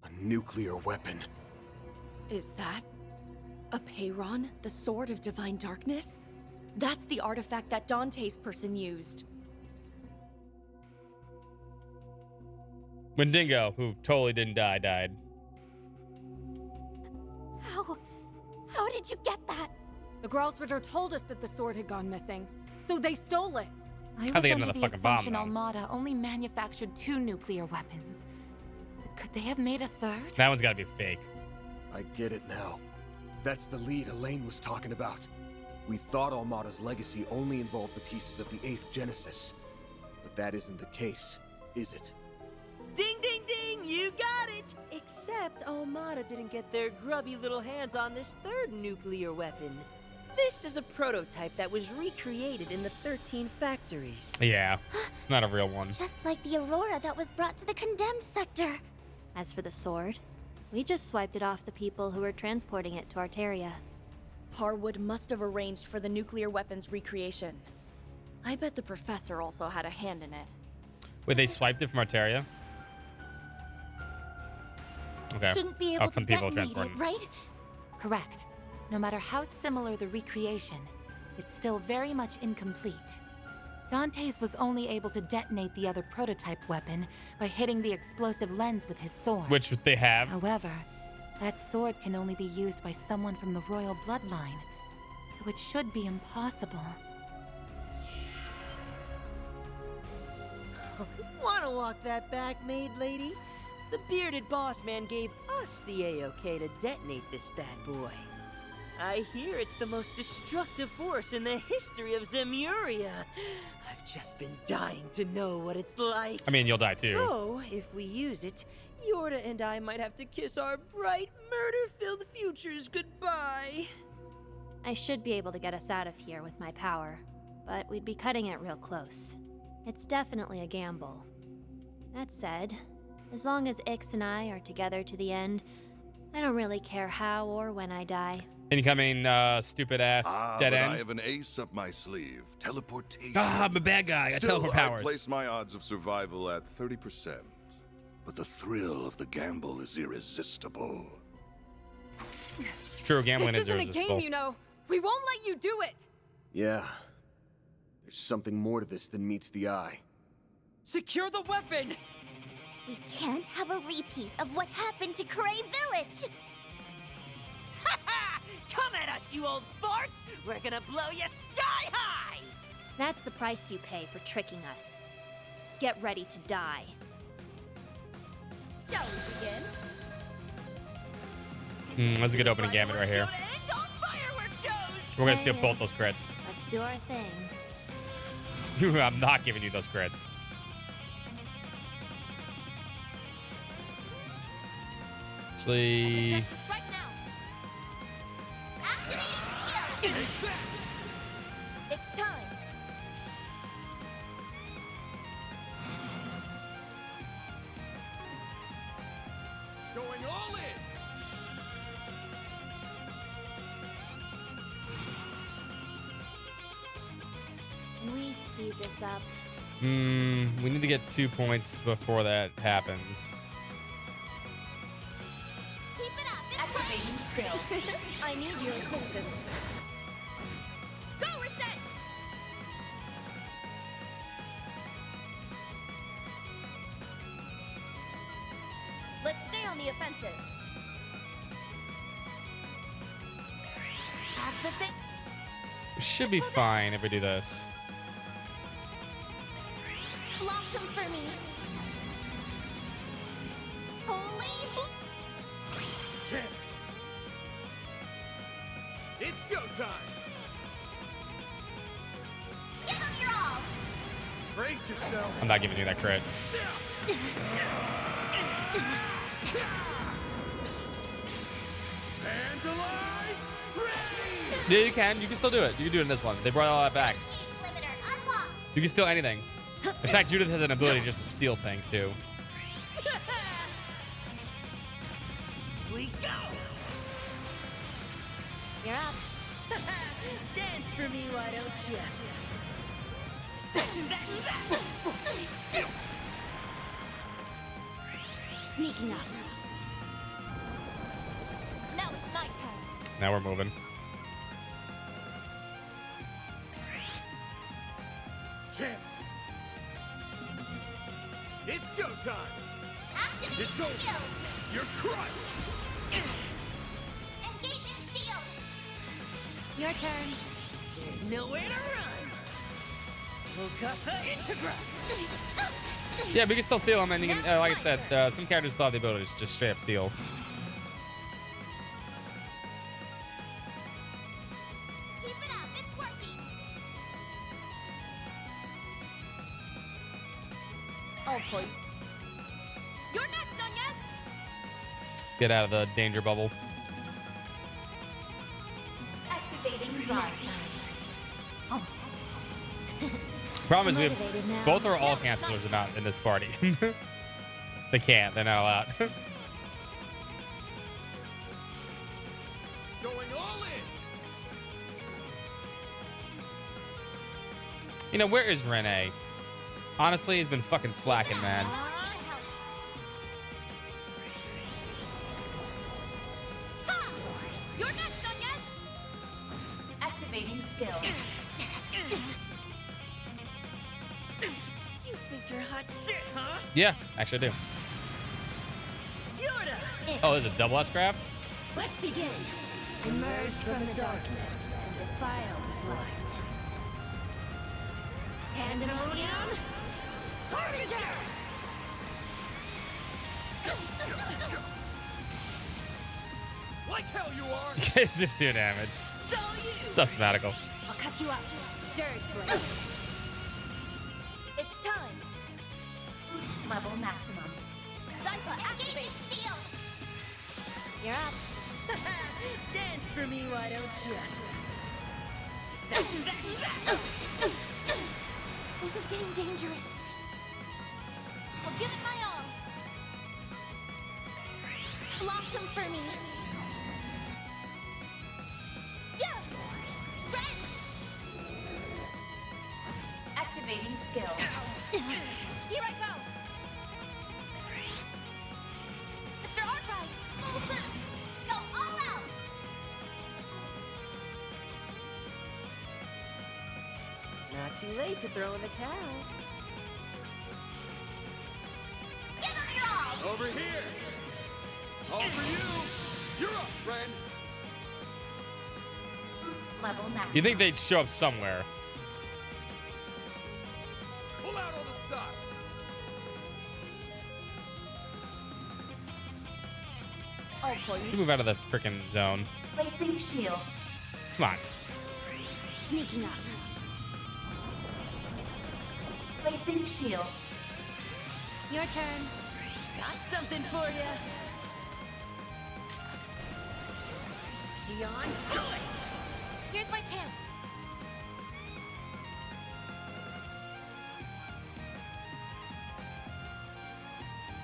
A nuclear weapon. Is that a Peyron, the Sword of Divine Darkness? That's the artifact that Dante's person used. When Dingo, who totally didn't die, died. How did you get that? The Gralsritter told us that the sword had gone missing, so they stole it. I How'd was they get under another the fucking bomb, assumption then? Almada only manufactured 2 nuclear weapons. Could they have made a third? That one's gotta be fake. I get it now. That's the lead Elaine was talking about. We thought Almada's legacy only involved the pieces of the 8th Genesis. But that isn't the case, is it? Ding, ding, ding! You got it! Except Almada didn't get their grubby little hands on this 3rd nuclear weapon. This is a prototype that was recreated in the 13 factories. Yeah, not a real one. Just like the Aurora that was brought to the condemned sector. As for the sword, we just swiped it off the people who were transporting it to Arteria. Harwood must have arranged for the nuclear weapons recreation. I bet the professor also had a hand in it. Wait, they swiped it from Arteria? Okay. Shouldn't be able to from people detonate it, transporting. right? Correct. No matter how similar the recreation, it's still very much incomplete. Dante's was only able to detonate the other prototype weapon by hitting the explosive lens with his sword. Which they have. However, that sword can only be used by someone from the royal bloodline, so it should be impossible. Wanna walk that back, maid lady? The bearded boss man gave us the A-OK to detonate this bad boy. I hear it's the most destructive force in the history of Zemuria. I've just been dying to know what it's like. I mean, you'll die too. Oh, if we use it, Yorda and I might have to kiss our bright, murder-filled futures goodbye. I should be able to get us out of here with my power, but we'd be cutting it real close. It's definitely a gamble. That said, as long as Ix and I are together to the end, I don't really care how or when I die. Incoming stupid ass dead but end. I have an ace up my sleeve. Teleportation. Ah, I'm a bad guy. I got Still, teleport I powers. place my odds of survival at 30%. But the thrill of the gamble is irresistible. It's true, gambling This is isn't a irresistible. game, you know. We won't let you do it. Yeah. There's something more to this than meets the eye. Secure the weapon! We can't have a repeat of what happened to Cray Village. Come at us, you old farts! We're gonna blow you sky high! That's the price you pay for tricking us. Get ready to die. Shall we begin? That's a good opening gambit right here. We're gonna steal both those crits. Let's do our thing. I'm not giving you those crits. Actually, Right now. It's time. Going all in. Can we speed this up? we need to get 2 points before that happens. Keep it up. Activating skill. I need your assistance. Go reset. Let's stay on the offensive. Access it. Should be fine if we do this. Blossom for me. Holy. Chance. It's go time. Give them your all. Brace yourself. I'm not giving you that crit. Yeah, you can. You can still do it. You can do it in this one. They brought all that back. You can steal anything. In fact, Judith has an ability just to steal things too. We go! You're up. Dance for me, why don't you? Sneaking up. Now it's my turn. Now we're moving. Chance. It's go time. It's over. You're crushed. Engaging shield. Your turn. There's nowhere to run. Okapa Integra. Yeah, we can still steal them, and you can, like I said, some characters still have the ability to just straight up steal. Keep it up. It's working. Oh, boy. You're next, Onyes. Let's get out of the danger bubble. Activating drive time. Problem is, we have Motivated now. both are all cancelers are not in this party. They can't. They're not allowed. Going all in. You know, where is Renee? Honestly, he's been fucking slacking, man. You're next, Onyes. Activating skill. You think you're hot shit, huh? Yeah, actually I do. Yoda! Oh, there's a double S grab? Let's begin. Emerge from the darkness and defile the light. Pandemonium. Harbinger! Like hell you are. You guys did 2 damage. So smatical. I'll cut you up. Dirge blade. It's time. Boost level maximum. Zypha, activate shield. You're up. Dance for me, why don't you? This is getting dangerous. I'll give it my all. Blossom for me. Yeah. Ren. Activating skill. Here I go. Mr. Archive. Full boost. Go all out. Not too late to throw in the towel. Give them your all. Over here. All for you. You're up, friend. Boost level maximum. You think they'd show up somewhere? Pull out all the stops. Oh, boy. You move out of the freaking zone. Placing shield. Come on. Sneaking up. Placing shield. Your turn. Got something for you. Sion, do it! Here's my chance.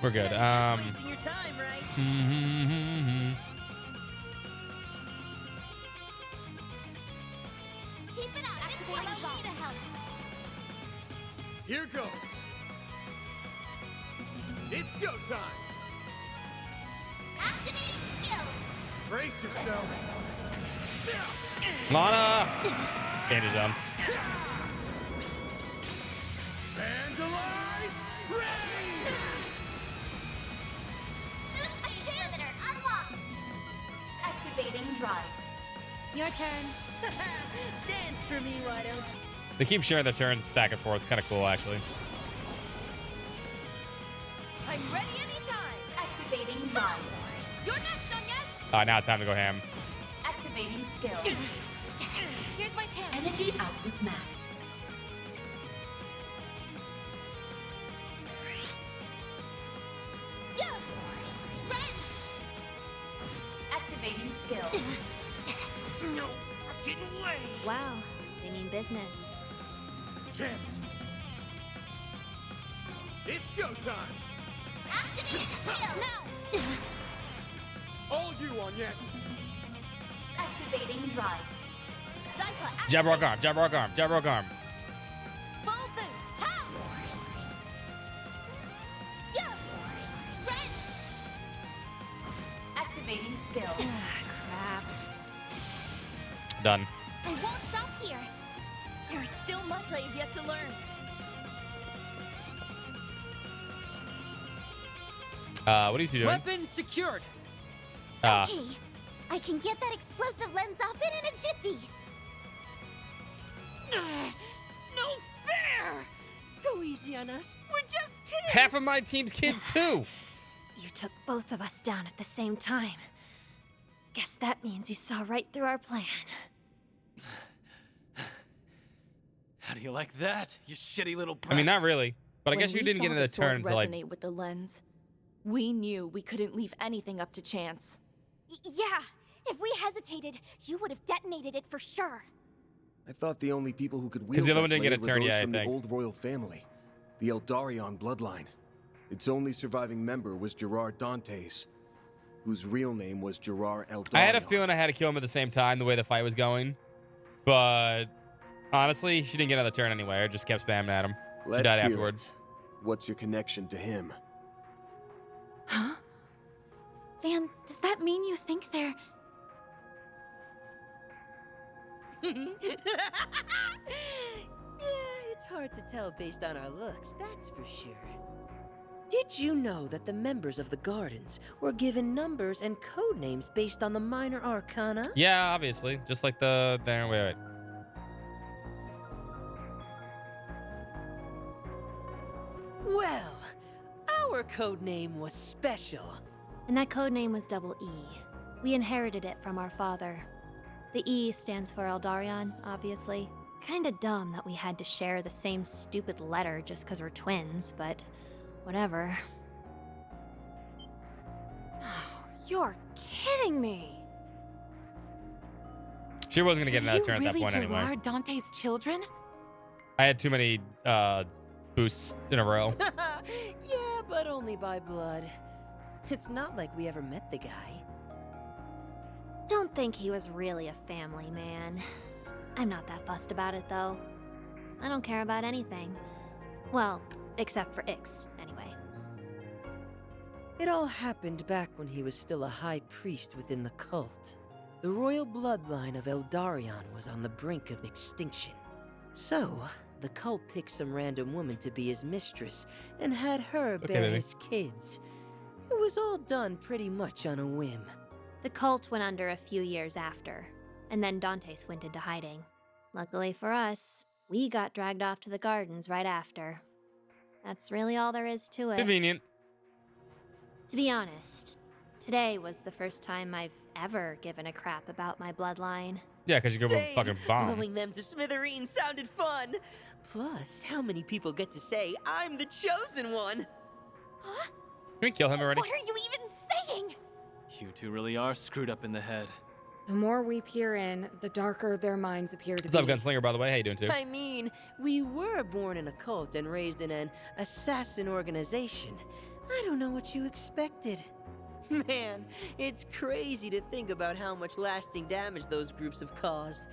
We're good. Wasting your time, right? Keep it up. It's what I need to help. Here goes. It's go time. Activating skill. Brace yourself. Lana! Danger zone. Vandalize! Ready! Boost limiter unlocked. Activating drive. Your turn. Dance for me, why don't you? They keep sharing their turns back and forth. It's kind of cool, actually. I'm ready anytime. Activating drive. You're next, Onyes. Now it's time to go ham. Activating skill. Here's my chance. Energy output max. Yeah. Ren. Activating skill. way! Wow, they mean business. Champs! It's go time! Activating skill! Now! All you on yes! Activating drive. Jab rock arm, jab rock arm, jab rock arm. Full boost. Ha! Yeah! Red! Activating skill. Crap. Done. I won't stop here. There's still much I have yet to learn. What are you two doing? Weapon secured. Okay, I can get that explosive lens off it in a jiffy. No fair! Go easy on us. We're just kidding. Half of my team's kids too. You took both of us down at the same time. Guess that means you saw right through our plan. How do you like that, you shitty little brats? I mean, not really. But I When guess you we didn't get saw into the sword turn until like... resonate with the lens, we knew we couldn't leave anything up to chance. Yeah, if we hesitated, you would have detonated it for sure. I thought the only people who could 'Cause wield the other that one didn't get a blade were turn those yet, I from the think. old royal family, the Eldarion bloodline. Its only surviving member was Gerard Dantes, whose real name was Gerard Eldarion. I had a feeling I had to kill him at the same time, the way the fight was going. But honestly, she didn't get another turn anyway. I just kept spamming at him. Let's She died hear afterwards. it. What's your connection to him? Huh? Van, does that mean you think they're... Yeah, it's hard to tell based on our looks, that's for sure. Did you know that the members of the Gardens were given numbers and code names based on the minor arcana? Yeah, obviously. Just like the... There, wait. Well, our code name was special. And that code name was Double E. We inherited it from our father. The E stands for Eldarion, obviously. Kinda dumb that we had to share the same stupid letter just because we're twins, but whatever. You're kidding me. She wasn't going to get another You turn at that really point anyway. Gerard Dante's children? I had too many boosts in a row. Yeah, but only by blood. It's not like we ever met the guy. Don't think he was really a family man. I'm not that fussed about it, though. I don't care about anything. Well, except for Ix, anyway. It all happened back when he was still a high priest within the cult. The royal bloodline of Eldarion was on the brink of extinction. So, the cult picked some random woman to be his mistress and had her okay, bear baby. his kids. It was all done pretty much on a whim. The cult went under a few years after, and then Dantes went into hiding. Luckily for us, we got dragged off to the gardens right after. That's really all there is to it. Convenient. To be honest, today was the first time I've ever given a crap about my bloodline. Yeah, because you go with a Same. fucking bomb. Blowing them to smithereens sounded fun. Plus, how many people get to say I'm the chosen one? Huh? Can we kill him already? What are you even saying? You two really are screwed up in the head. The more we peer in, the darker their minds appear to What's up, be. Gunslinger, by the way? How you doing, too? I mean, we were born in a cult and raised in an assassin organization. I don't know what you expected. Man, it's crazy to think about how much lasting damage those groups have caused,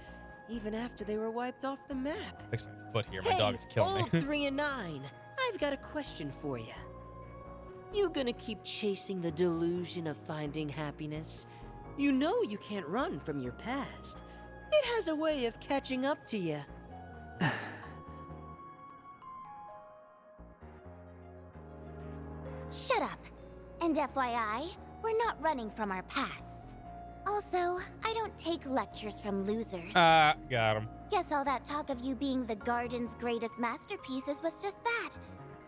even after they were wiped off the map. Fix my foot here. My Hey, dog is killing old me. 3 and 9, I've got a question for you. You gonna keep chasing the delusion of finding happiness? You know you can't run from your past. It has a way of catching up to you. Shut up. And FYI, we're not running from our pasts. Also, I don't take lectures from losers. Got him. Guess all that talk of you being the Garden's greatest masterpieces was just that.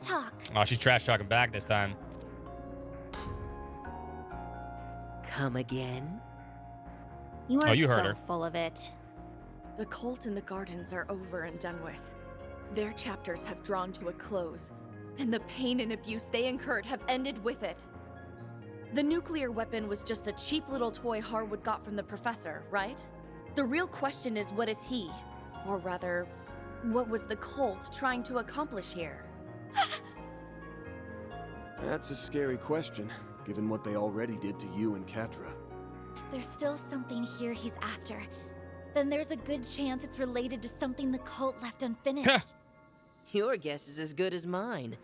Talk. Oh, she's trash talking back this time. Come again? You are you heard so her. full of it. The cult and the gardens are over and done with. Their chapters have drawn to a close, and the pain and abuse they incurred have ended with it. The nuclear weapon was just a cheap little toy Harwood got from the professor, right? The real question is, what is he? Or rather, what was the cult trying to accomplish here? That's a scary question, given what they already did to you and Catra. If there's still something here he's after, then there's a good chance it's related to something the cult left unfinished. Your guess is as good as mine.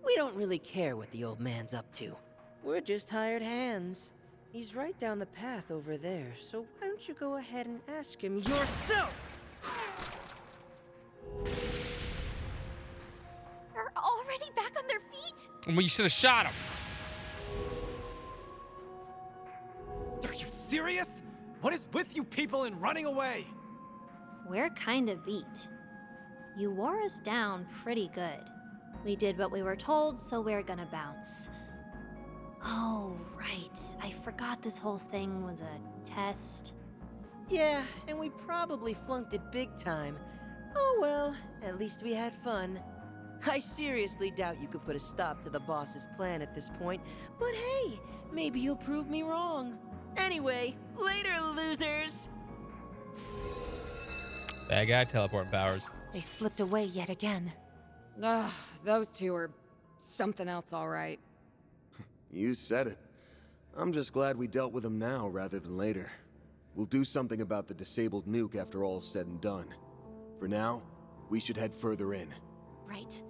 We don't really care what the old man's up to. We're just hired hands. He's right down the path over there, so why don't you go ahead and ask him yourself? They're already back on their feet? Well, you should have shot him. Are you serious? What is with you people and running away? We're kind of beat. You wore us down pretty good. We did what we were told, so we're gonna bounce. Oh, right. I forgot this whole thing was a test. Yeah, and we probably flunked it big time. Oh well, at least we had fun. I seriously doubt you could put a stop to the boss's plan at this point, but hey, maybe you'll prove me wrong. Anyway, later, losers! Bad guy teleport powers. They slipped away yet again. Ugh, those two are something else, all right. You said it. I'm just glad we dealt with them now rather than later. We'll do something about the disabled nuke after all's said and done. For now, we should head further in. Right.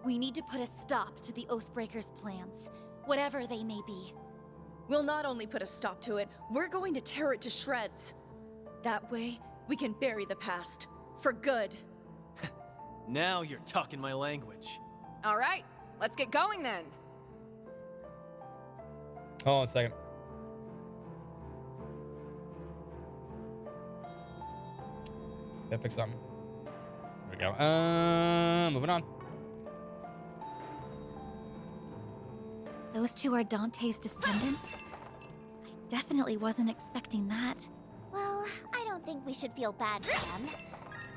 We need to put a stop to the Oathbreakers' plans, whatever they may be. We'll not only put a stop to it, we're going to tear it to shreds. That way, we can bury the past. For good. Now you're talking my language. All right, let's get going then. Hold on a second. Gotta fix something. There we go. Moving on. Those two are Dante's descendants? I definitely wasn't expecting that. Well, I don't think we should feel bad for them.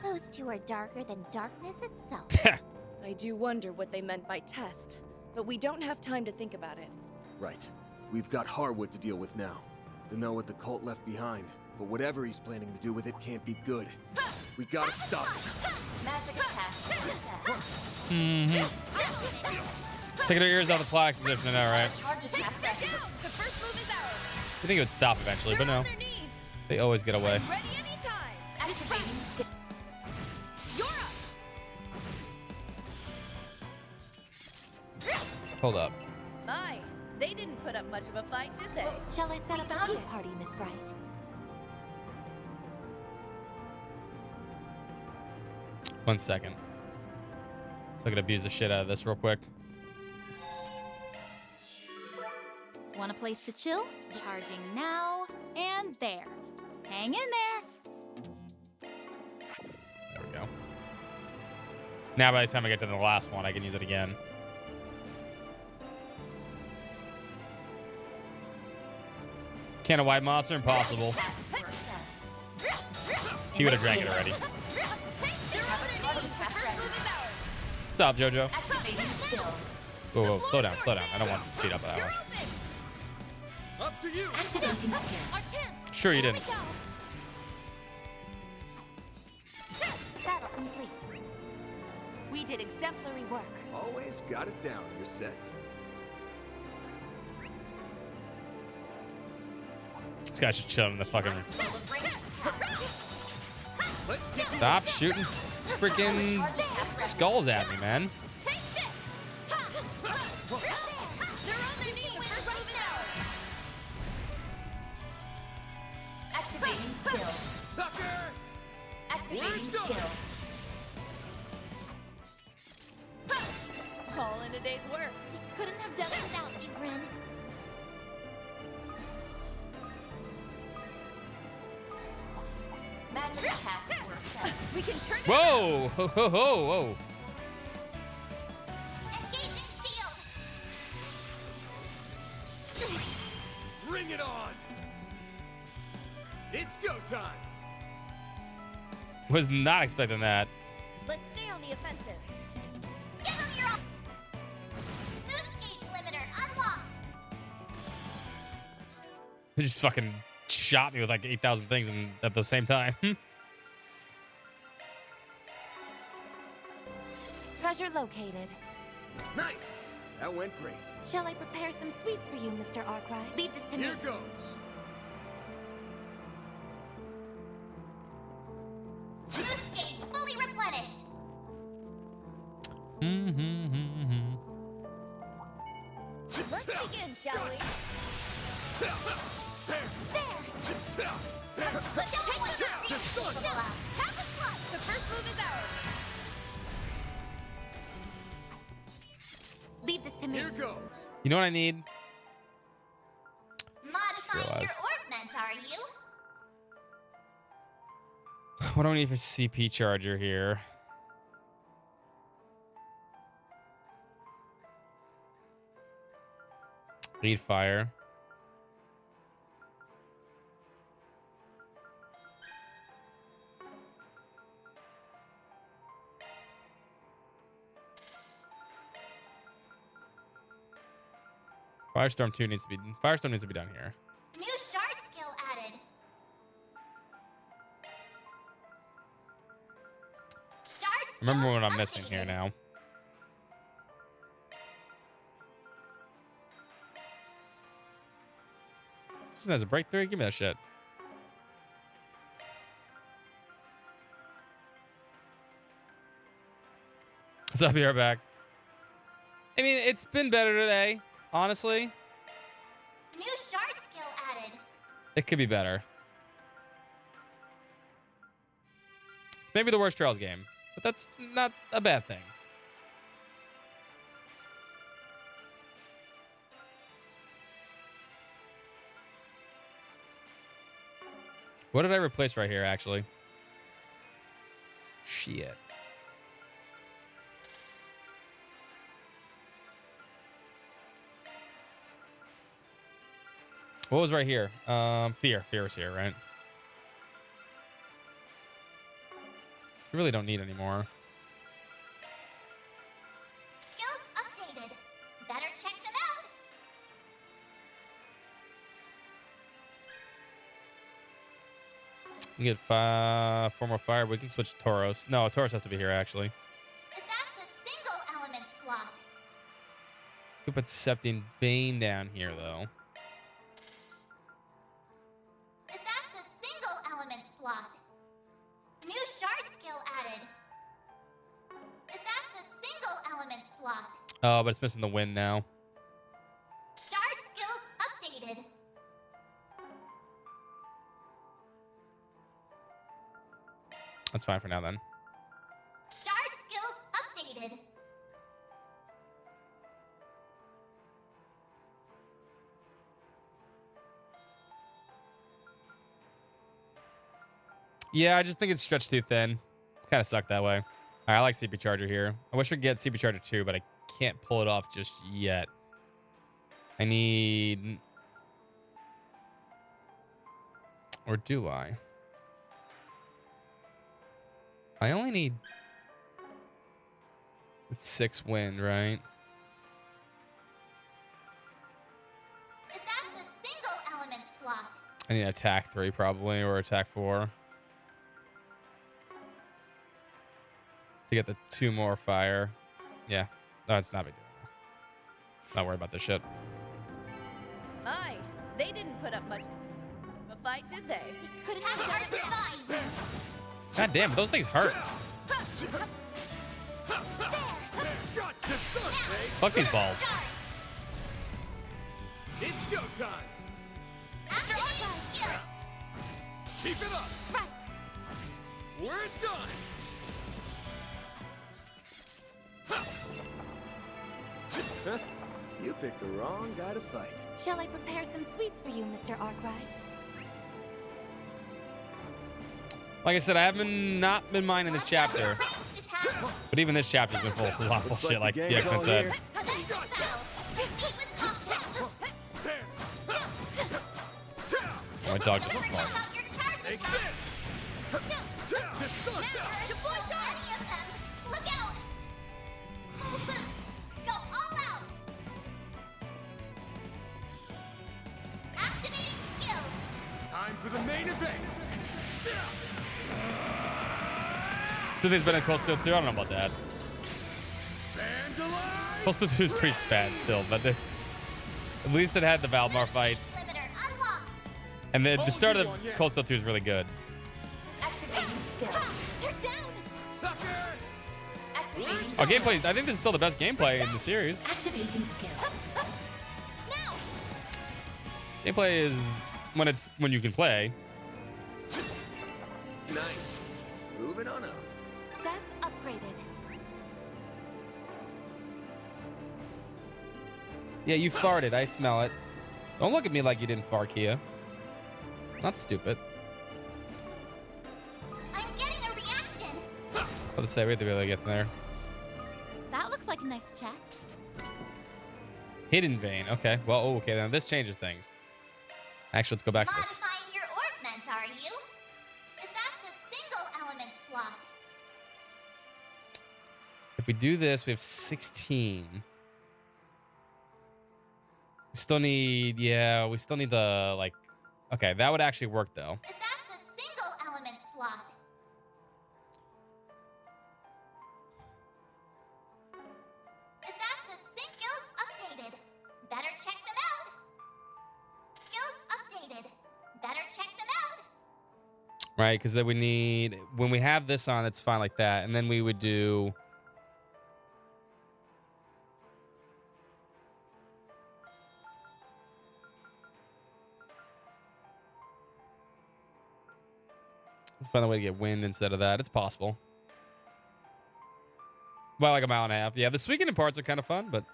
Those two are darker than darkness itself. I do wonder what they meant by test, but we don't have time to think about it. Right. We've got Harwood to deal with now. To know what the cult left behind, but whatever he's planning to do with it can't be good. We gotta stop it. Magic attack. Taking their ears off the plot exposition, I know, right? Charge attack. The first move is ours. I think it would stop eventually, but no. They always get away. Ready anytime. Activating skill. You're up. Hold up. Aye. They didn't put up much of a fight, did they? Shall I set up a tea party, Miss Bright? One second. So I can abuse the shit out of this real quick. Want a place to chill? Charging now and there. Hang in there. There we go. Now by the time I get to the last one, I can use it again. Can a white monster? Impossible. He would have drank it already. Stop, Jojo. Whoa, whoa, slow down, slow down. I don't want to speed up that much. Up to you. Activating skill. Sure you didn't. Battle complete. We did exemplary work. Always got it down, you're set. This guy should chill in the fucking... Stop shooting freaking skulls at me, man. Activating skill. Sucker! Activating skill. All in a day's work. We couldn't have done it without you, Ren. Magic attacks work best. We can turn it Whoa! Ho, ho, ho, whoa. Engaging shield. Bring it on! It's go time! Was not expecting that. Let's stay on the offensive. Give them your boost gauge limiter unlocked. Just fucking shot me with like 8,000 things at the same time. Treasure located. Nice! That went great. Shall I prepare some sweets for you, Mr. Arkwright? Leave this to me. Here goes. Boost gauge fully replenished. Let's begin, shall we? There. Let's take them out. Have a slot. The first move is ours. Leave this to me. Here goes. You know what I need? Modifying your realized. orbment, are you? What do I need for CP charger here? Lead fire. Firestorm 2 needs to be down here. New shard skill added. Shard Remember what I'm missing here now. Just has a breakthrough. Give me that shit. What's up? You're back. I mean, it's been better today, honestly. New shard skill added. It could be better. It's maybe the worst Trails game, but that's not a bad thing. What did I replace right here, actually? Shit. What was right here? Fear. Fear was here, right? You really don't need any more. Skills updated. Better check them out. We get 4 more fire. We can switch to Tauros. No, Tauros has to be here, actually. That's a single element slot. We could put Septine Vein down here, though. That's a single element slot. New shard skill added. That's a single element slot. Oh, but it's missing the wind now. Shard skills updated. That's fine for now, then. Shard skills updated. Yeah, I just think it's stretched too thin. It's kind of stuck that way. All right, I like CP Charger here. I wish we could get CP Charger 2, but I can't pull it off just yet. I need... Or do I? I only need... It's 6 wind, right? That's a single element slot. I need attack 3 probably, or attack 4. To get the 2 more fire. Yeah. No, it's not a big deal. Not worried about this shit. My, they didn't put up much of a fight, did they? Couldn't have shard device. God damn, those things hurt. Fuck these balls. It's go time. Activating skill. Keep it up. Right. We're done. You picked the wrong guy to fight. Shall I prepare some sweets for you, Mr. Arkwright? Like I said, I haven't not been minding this chapter. But even this chapter's been full of a lot of bullshit, like the X-Men said. My dog just farted. Take this. Deploy shard. Look out. Go all out. Activating skills. Time for Something's better than Cold Steel 2. I don't know about that. Cold Steel 2 is pretty bad still, but at least it had the Valmar fights. And the start of the Cold Steel 2 is really good. Activating skill. They're down. Sucker. Activating Oh, gameplay. I think this is still the best gameplay in the series. Activating skill. Now. Gameplay is when you can play. Nice. Moving on up. Stats upgraded. Yeah, you farted. I smell it. Don't look at me like you didn't fart, Kia. Not stupid. I'm getting a reaction. Let's say we have to be able to get there. That looks like a nice chest. Hidden vein. Okay. Well, okay. Then this changes things. Actually, let's go back to this. Modifying your augment, are you? That's a single element slot. If we do this, we have 16. We still need, yeah, we still need the, like, okay, that would actually work, though. That's a single element slot. That's a skills updated. Better check them out. Skills updated. Better check them out. Right, because then we need, when we have this on, it's fine like that. And then we would do... Find a way to get wind instead of that. It's possible. Well, like a mile and a half. Yeah, the Suikoden parts are kind of fun, but...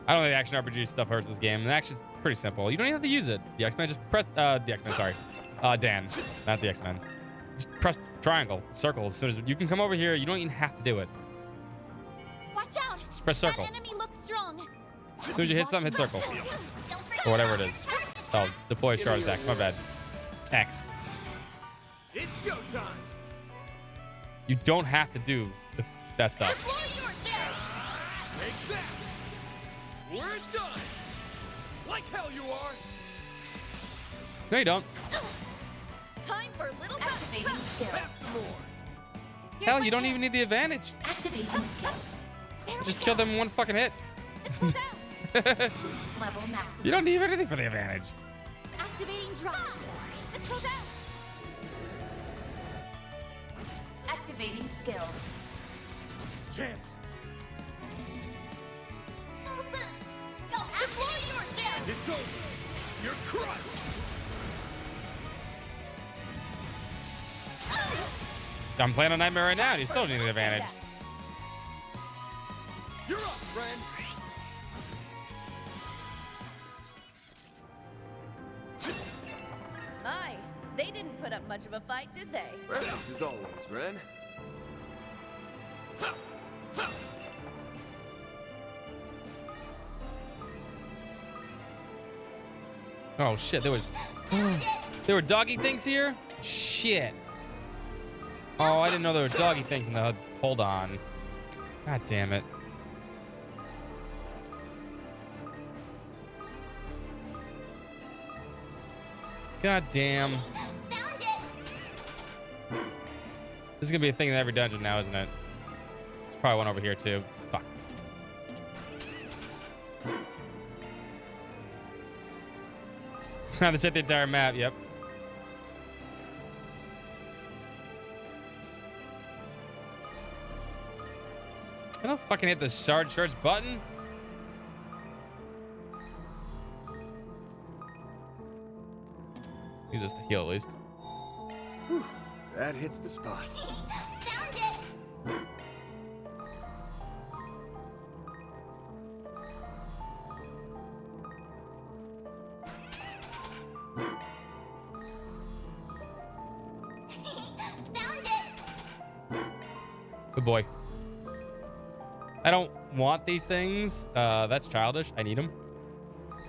I don't think the action RPG stuff hurts this game. The action's pretty simple. You don't even have to use it. The X-Men just press... the X-Men, sorry. Dan, not the X-Men. Just press triangle, circle. As soon as you can come over here, you don't even have to do it. Watch out! Just press circle. That enemy looks strong. As soon as you hit something, hit circle. Or whatever it is. Oh, deploy Shard Attack. My bad. X. It's go time. You don't have to do that stuff. Take that. We're done. Like hell you are. No, you don't. Time for little activating skill. Have some more. Hell, you don't even need the advantage. Activating skill. Just kill them in one fucking hit. Level maximum. You don't need anything for the advantage. Activating drop. Let's go down. Activating skill. Chance. Full boost. Go activate your skill. It's over. You're crushed. I'm playing a Nightmare right now, and you still need the advantage. You're up, friend. My, they didn't put up much of a fight, did they? Perfect as always, Ren. Oh shit, there were doggy things here? Shit. Oh, I didn't know there were doggy things in the HUD. Hold on. God damn it. God damn. Found it. This is gonna be a thing in every dungeon now, isn't it? There's probably one over here too. Fuck. Now to check the entire map, yep. I don't fucking hit the shirts button. Use this to heal at least. Whew, that hits the spot. Found it. Found it. Good boy. I don't want these things. That's childish. I need them.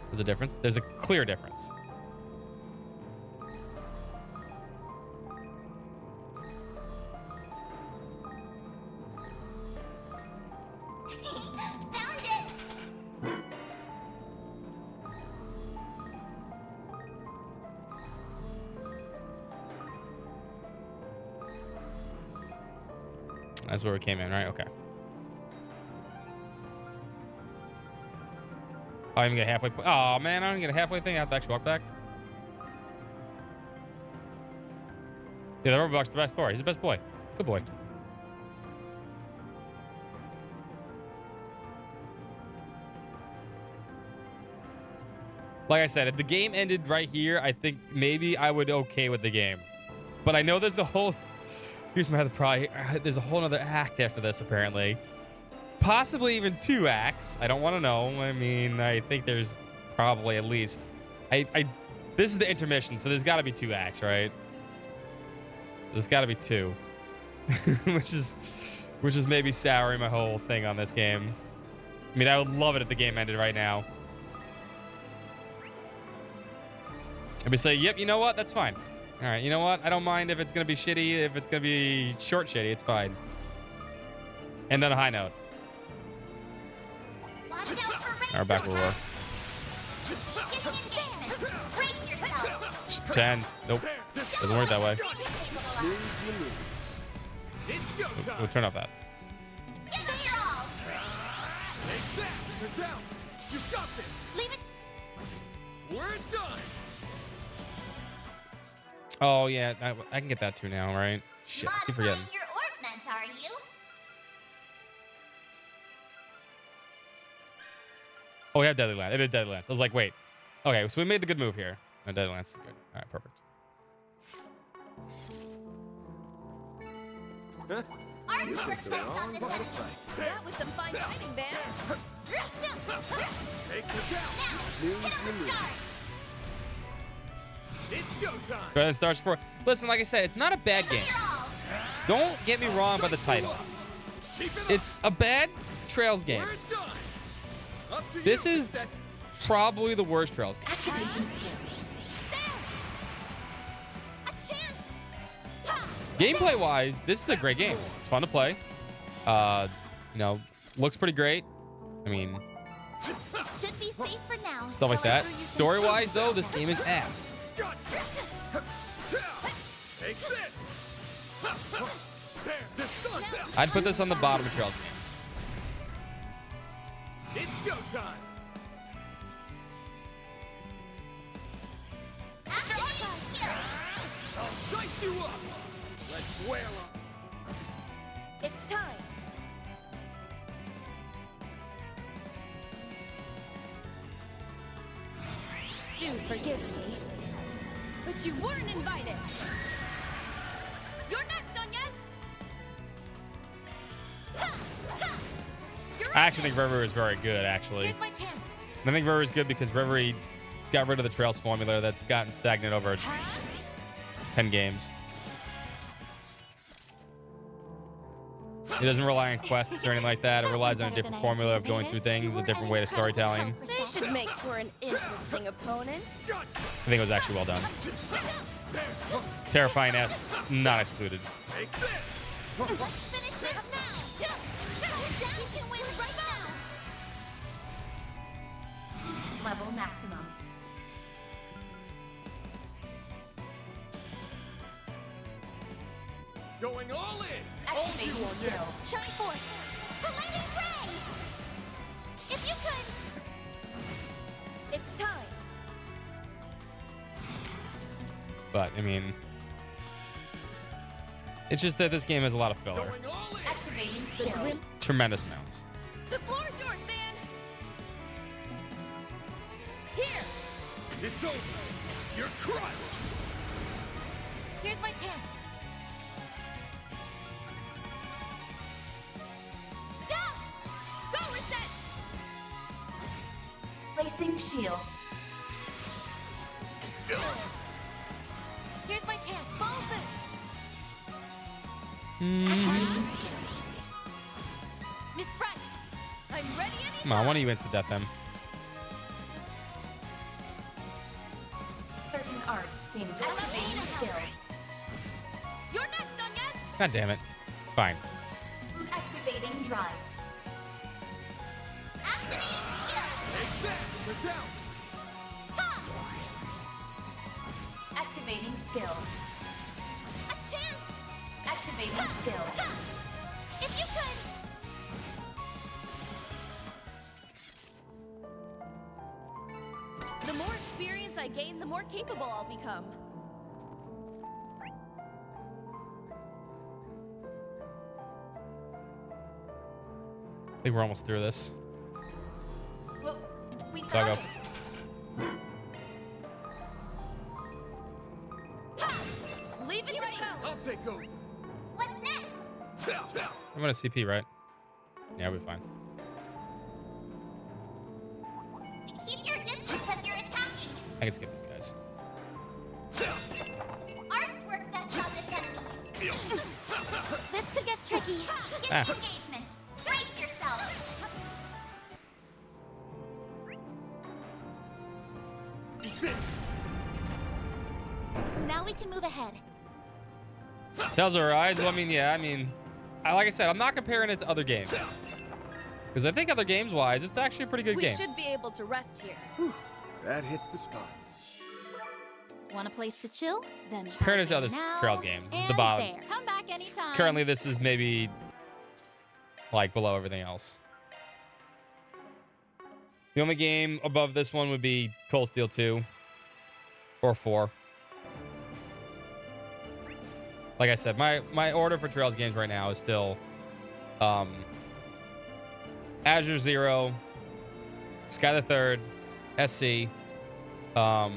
There's a difference. There's a clear difference. That's where we came in, right? Okay. I even get halfway. Oh man, I don't get a halfway thing. I have to actually walk back. Yeah, the rubber buck's the best boy. He's the best boy. Good boy. Like I said, if the game ended right here, I think maybe I would okay with the game. But I know there's a whole... Here's my other problem. There's a whole other act after this, apparently. Possibly even 2 acts. I don't want to know. I mean, I think there's probably at least... This is the intermission, so there's got to be 2 acts, right? There's got to be 2. which is maybe souring my whole thing on this game. I mean, I would love it if the game ended right now. And we say, yep, you know what? That's fine. All right, you know what? I don't mind if it's going to be shitty. If it's going to be short shitty, it's fine. And on a high note. All right, back where we were. Just pretend. Nope. Doesn't work that way. We'll turn off that. You got this. Leave it. We're done. Oh yeah, I can get that too now, right? Shit, I keep forgetting. Your ornament, are you? Oh, we have Deadly Lance. It is Deadly Lance. I was like, wait. Okay, so we made the good move here. No, Deadly Lance is good. All right, perfect. That was some fine fighting, man. Take her down. Snooze your moves. It's go time. Better than Stars 4. Listen, like I said, it's not a bad game. Don't get me wrong about the title. It's a bad Trails game. This is probably the worst Trails game. Gameplay-wise, this is a great game. It's fun to play. You know, looks pretty great. I mean, Should be safe for now. stuff like that. Story-wise, though, this game is ass. Take this. I'd put this on the bottom of Trails games. It's go time. I'll dice you up. Let's whale up. It's time. Do forgive me, but you weren't invited. You're next on yes. I actually think Reverie is very good, actually. Here's my chance. I think Reverie is good because Reverie got rid of the Trails formula that's gotten stagnant over 10 games. It doesn't rely on quests or anything like that. It relies on a different formula of going through things, a different way to storytelling. They should make for an interesting opponent. I think it was actually well done. Terrifying S, not excluded. Let's finish this now. You can win right now. Level maximum. Going all in. Activating skill. Shine forth. Paladin Ray! If you could. It's time. But, I mean, it's just that this game has a lot of filler. Activating skill. Tremendous amounts. The floor's yours, man. Here. It's over. You're crushed. Here's my chance. Go, reset. Placing shield. Here's my chance. Full boost. Activating skill. Miss Price, I'm ready anytime. Come on, one of you insta-death them. Certain arts seem to activating skill. You're next on yes. God damn it. Fine. Activating drive. Activating skill. Take that. They're down. Ha! Activating skill. A chance. Activating skill. If you could... The more experience I gain, the more capable I'll become. I think we're almost through this. Well, we Go, found go. it. Leave it to me. I'll take over. What's next? I'm gonna CP, right? Yeah, we'll be fine. Keep your distance as you're attacking. I can skip these guys. Arts work best on this enemy. This could get tricky. Get Ah. the engagement. Brace yourself. Now we can move ahead. Tells her eyes. Well, I mean, yeah. I mean, like I said, I'm not comparing it to other games because I think other games-wise, it's actually a pretty good We game. should be able to rest here. That hits the spot. Want a place to chill? Then Comparing it to other now Trails games, this is the and bottom. there. Come back anytime. Currently, this is maybe like below everything else. The only game above this one would be Cold Steel 2 or 4. Like I said, my order for Trails games right now is still Azure Zero, Sky the Third, SC, Cold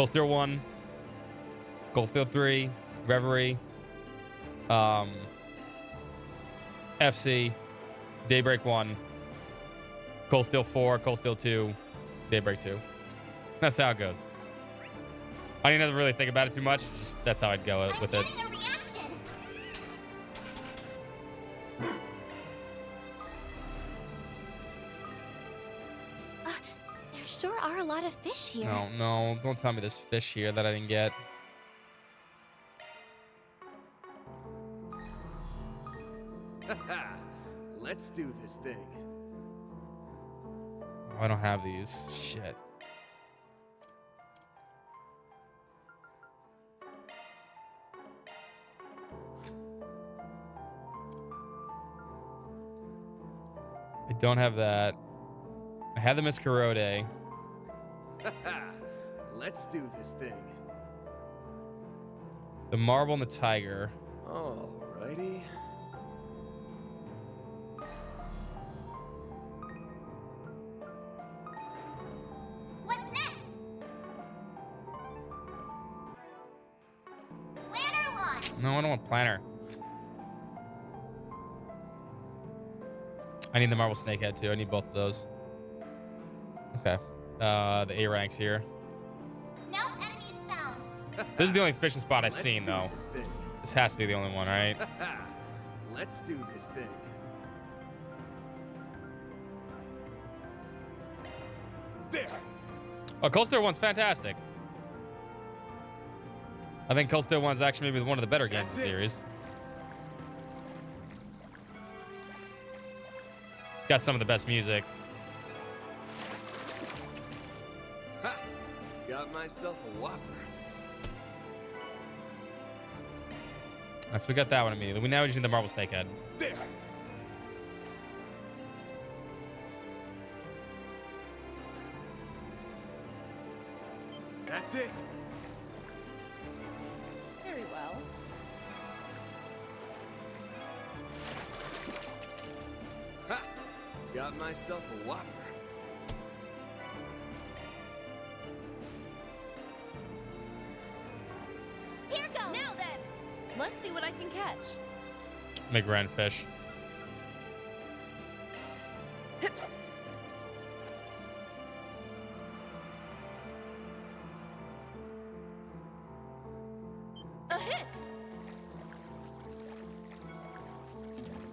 Steel 1, Cold Steel 3, Reverie, FC, Daybreak 1, Cold Steel 4, Cold Steel 2, Daybreak 2. That's how it goes. I didn't have to really think about it too much. Just that's how I'd go with it. Getting a reaction. There sure are a lot of fish here. No, no, don't tell me there's fish here that I didn't get. Let's do this thing. Oh, I don't have these. Shit. I don't have that. I had the Miss Kurode. Let's do this thing. The marble and the tiger. Alrighty. What's next? Planner launch. No, I don't want planner. I need the marble snakehead too. I need both of those. Okay. The A ranks here. No enemies found. This is the only fishing spot I've seen do though. this thing. This has to be the only one, right? Let's do this thing. There. Oh, Cold Steel 1's fantastic. I think Cold Steel 1's actually maybe one of the better games in the series. It's got some of the best music. Ha! Got myself a whopper. So we got that one immediately. We now just need the marble snakehead. There. That's it. Very well. Ha! Got myself a whopper. Here goes. Now then, let's see what I can catch. Make red fish. A hit.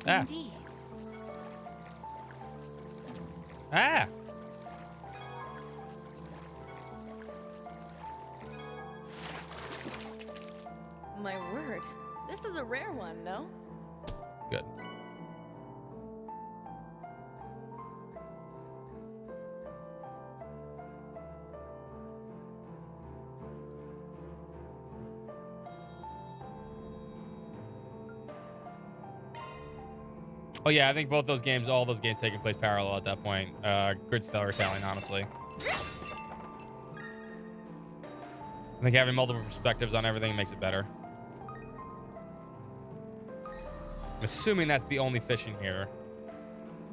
Ah. Indeed. Ah. My word. This is a rare one, no? Good. Oh yeah, I think both those games, all those games taking place parallel at that point. Good storytelling, honestly. I think having multiple perspectives on everything makes it better. I'm assuming that's the only fishing here.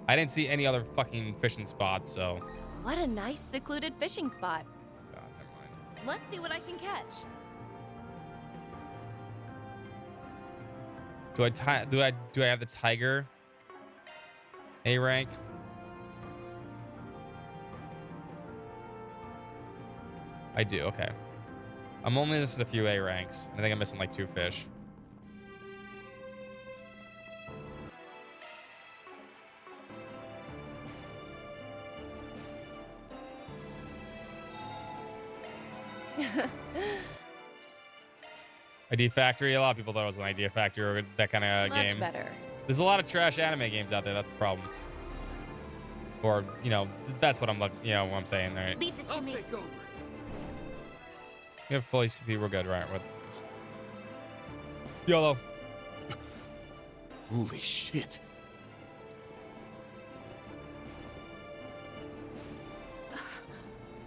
I didn't see any other fucking fishing spots, so. What a nice secluded fishing spot. God, never mind. Let's see what I can catch. Do I have the tiger A rank? I do, okay. I'm only missing a few A ranks. I think I'm missing like 2 fish. Idea Factory. A lot of people thought it was an Idea Factory or that kind of game. Much better. There's a lot of trash anime games out there. That's the problem. Or, you know, that's what I'm looking. You know what I'm saying, right? Leave this to me. We have fully CP. We're good, right? What's this? YOLO. Holy shit.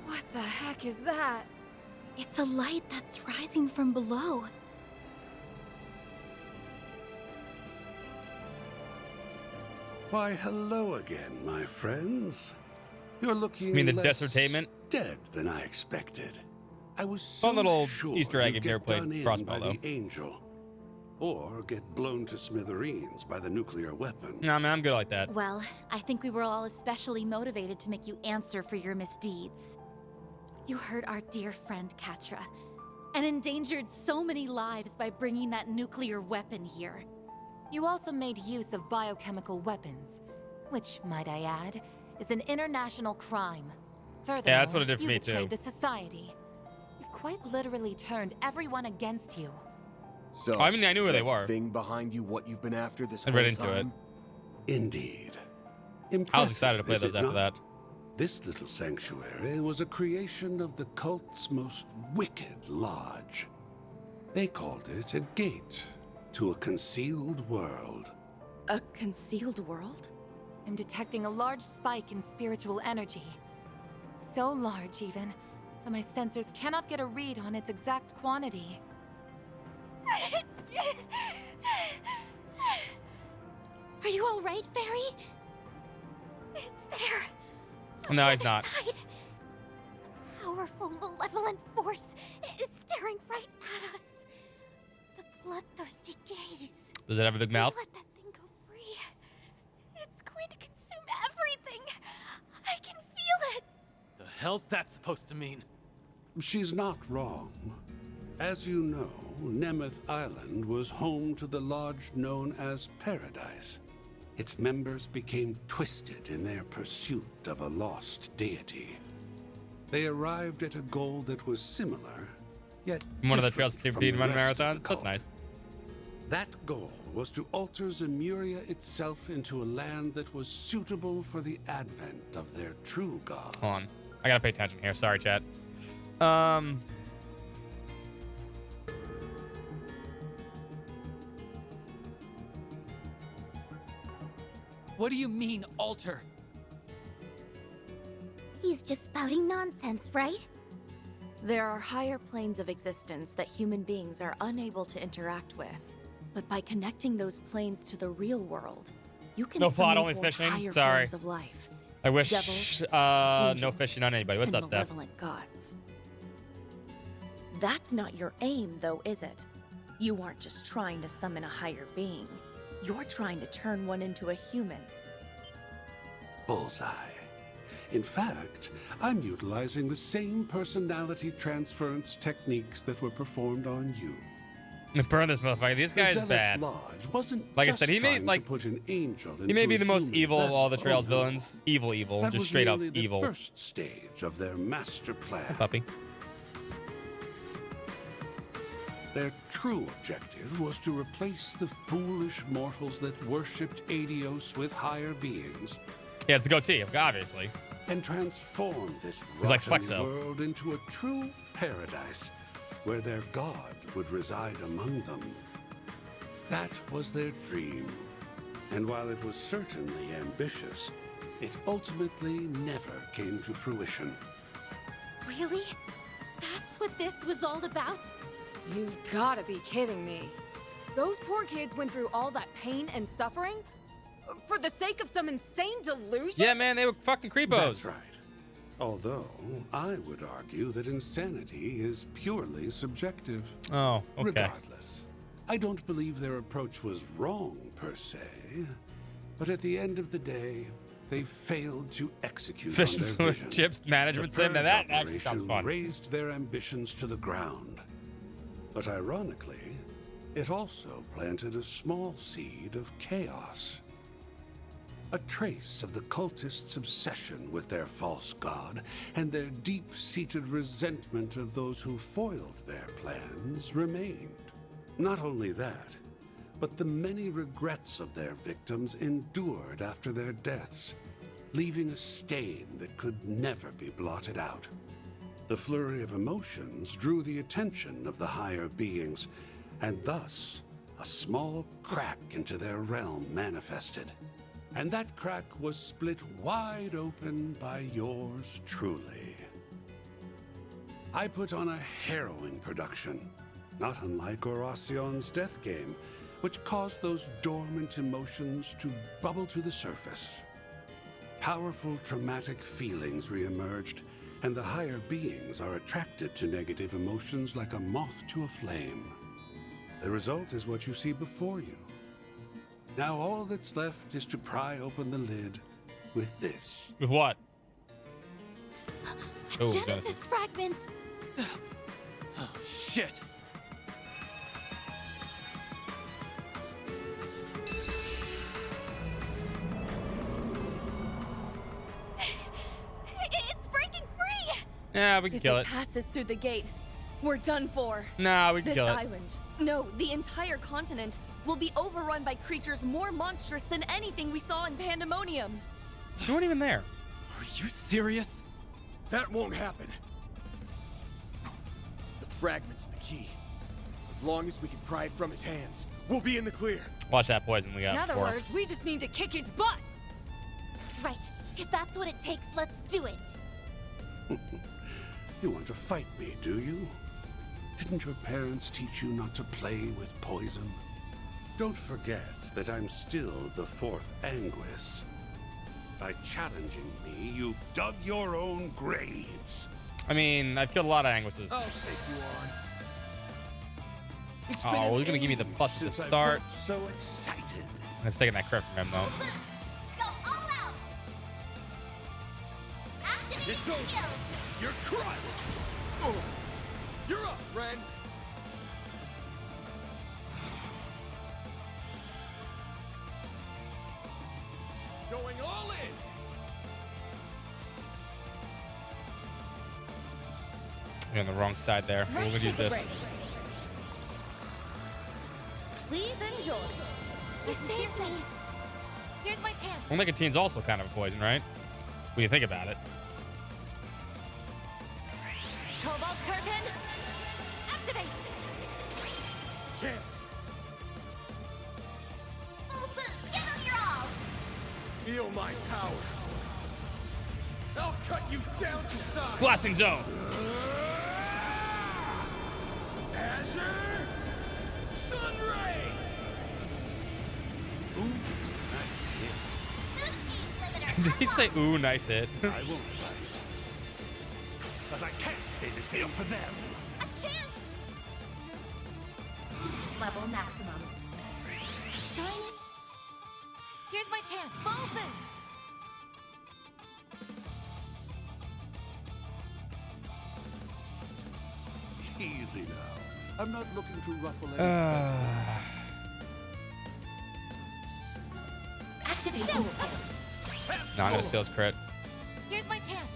What the heck is that? It's a light that's rising from below. Why, hello again, my friends. You're looking You mean the less Desertainment? dead than I expected. I was Fun so little sure Easter egg you'd if you ever get played done in Crossbow, by though. the Angel, or get blown to smithereens by the nuclear weapon. Nah, man, I'm good like that. Well, I think we were all especially motivated to make you answer for your misdeeds. You hurt our dear friend Katra, and endangered so many lives by bringing that nuclear weapon here. You also made use of biochemical weapons, which, might I add, is an international crime. Furthermore, Yeah, that's what it did for you me, betrayed too. the society. You've quite literally turned everyone against you. So, I mean, I knew is where they that were. thing behind you what you've been after this I whole read into time? it. Indeed. I was excited to play Impressive, is those it after not? that. This little sanctuary was a creation of the cult's most wicked lodge. They called it a gate to a concealed world. A concealed world? I'm detecting a large spike in spiritual energy. So large, even, that my sensors cannot get a read on its exact quantity. Are you all right, Fairy? It's there. No, on he's the not. other side. A powerful, malevolent force is staring right at us. The bloodthirsty gaze. Does it have a big mouth? Let that thing go free. It's going to consume everything. I can feel it. The hell's that supposed to mean? She's not wrong. As you know, Nemeth Island was home to the lodge known as Paradise. Its members became twisted in their pursuit of a lost deity. They arrived at a goal that was similar, yet One of the different Trails to from Defeat the Run rest of the marathons? That's cult. nice. That goal was to alter Zemuria itself into a land that was suitable for the advent of their true god. Hold on. I gotta pay attention here. Sorry, chat. What do you mean, alter? He's just spouting nonsense, right? There are higher planes of existence that human beings are unable to interact with. But by connecting those planes to the real world, you can No plot, summon only forth fishing? higher Sorry. forms of life. I wish Devils, no angels, fishing on anybody. What's and up, Steph? malevolent gods. That's not your aim, though, is it? You aren't just trying to summon a higher being. You're trying to turn one into a human. Bullseye. In fact, I'm utilizing the same personality transference techniques that were performed on you. Burn this motherfucker. This guy's The Zealous bad. Lodge wasn't Like I just said, he trying made to like put an angel he may into be a the most human evil of all the vessel. Trails Oh, no. villains. Evil, That just was straight up merely the evil. first stage of their master plan. Hey, puppy. Their true objective was to replace the foolish mortals that worshipped Adios with higher beings Yeah, it's the goatee, obviously. and transform this He's like rotten Flexo. world into a true paradise where their god would reside among them. That was their dream. And while it was certainly ambitious, it ultimately never came to fruition. Really? That's what this was all about? You've gotta be kidding me. Those poor kids went through all that pain and suffering for the sake of some insane delusion? Yeah, man, they were fucking creepos. That's right. Although, I would argue that insanity is purely subjective. Oh, okay. Regardless, I don't believe their approach was wrong, per se. But at the end of the day, they failed to execute Fish on and their vision. chips management sim. Now that actually sounds Operation fun. raised their ambitions to the ground. But ironically, it also planted a small seed of chaos. A trace of the cultists' obsession with their false god and their deep-seated resentment of those who foiled their plans remained. Not only that, but the many regrets of their victims endured after their deaths, leaving a stain that could never be blotted out. The flurry of emotions drew the attention of the higher beings, and thus a small crack into their realm manifested. And that crack was split wide open by yours truly. I put on a harrowing production, not unlike Horacion's death game, which caused those dormant emotions to bubble to the surface. Powerful traumatic feelings reemerged, and the higher beings are attracted to negative emotions like a moth to a flame. The result is what you see before you. Now all that's left is to pry open the lid with this. With what? Oh, Genesis fragment! Oh, shit! It's breaking free! Yeah, we can kill If it passes through the gate, we're done for. Nah, we can This kill it. island, no, the entire continent, will be overrun by creatures more monstrous than anything we saw in Pandemonium. You weren't even there. Are you serious? That won't happen. The fragment's the key. As long as we can pry it from his hands, we'll be in the clear. Watch that poison we got. In other before. words, we just need to kick his butt. Right. If that's what it takes, let's do it. You want to fight me, do you? Didn't your parents teach you not to play with poison? Don't forget that I'm still the fourth Anguis. By challenging me, you've dug your own graves. I mean, I've killed a lot of Anguis's. I'll take you on. It's been Oh, an you're gonna give me the age plus to since I start. felt so excited. Let's take that crit from him though. Go all out! Activate It's over. skill! You're crushed. Oh. You're up, Ren. Going all in. You're on the wrong side there. We're gonna use this. Please enjoy. You saved me. Here's my chance. Well, nicotine's also kind of a poison, right? When you think about it. Cobalt curtain. Activate. Chance. Full boost. Give them your all. Feel my power. I'll cut you down to size. Blasting zone. Azure Sunray. Ooh, nice hit. Did he say, ooh, nice hit? I won't bite. But I can't say the same for them. A chance. Level maximum. Shine. Here's my chance. Full boost. Easy now. I'm not looking to ruffle any feathers. Activating skill. No, I'm gonna steal his crit. Here's my chance.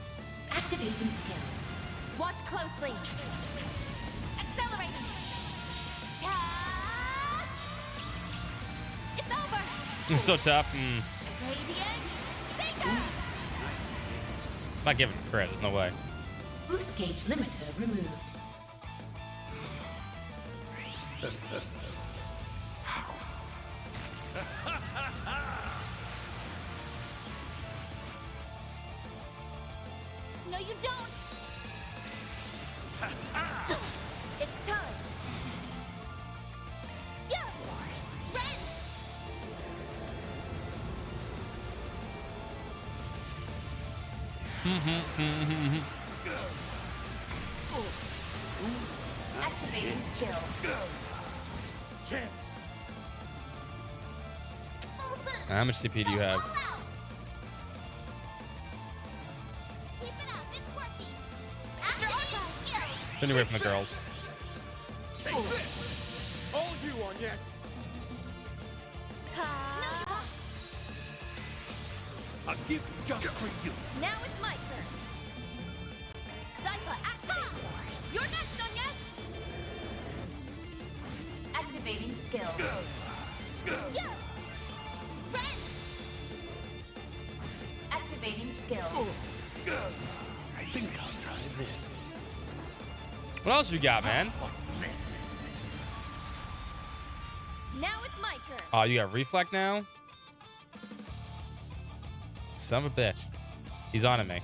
Activating skill. Watch closely. Accelerating. It's over. I'm so tough. Radiant Seeker. I'm not giving him crit. There's no way. Boost gauge limiter removed. No, you don't! It's time! Yeah! Ren! Activating skill. Chance! How much CP do you have? Keep it up, it's working. Activating skill. Stay away from the girls. Take this! All you on yes! A gift just for you. Now it's my turn. Zypha, activate! You're next on yes! Activating skill. Yeah! Ren! Activating skill. I think I'll try this. What else you got, man? Now it's my turn. Oh, you got reflect now? Son of a bitch. He's on to me.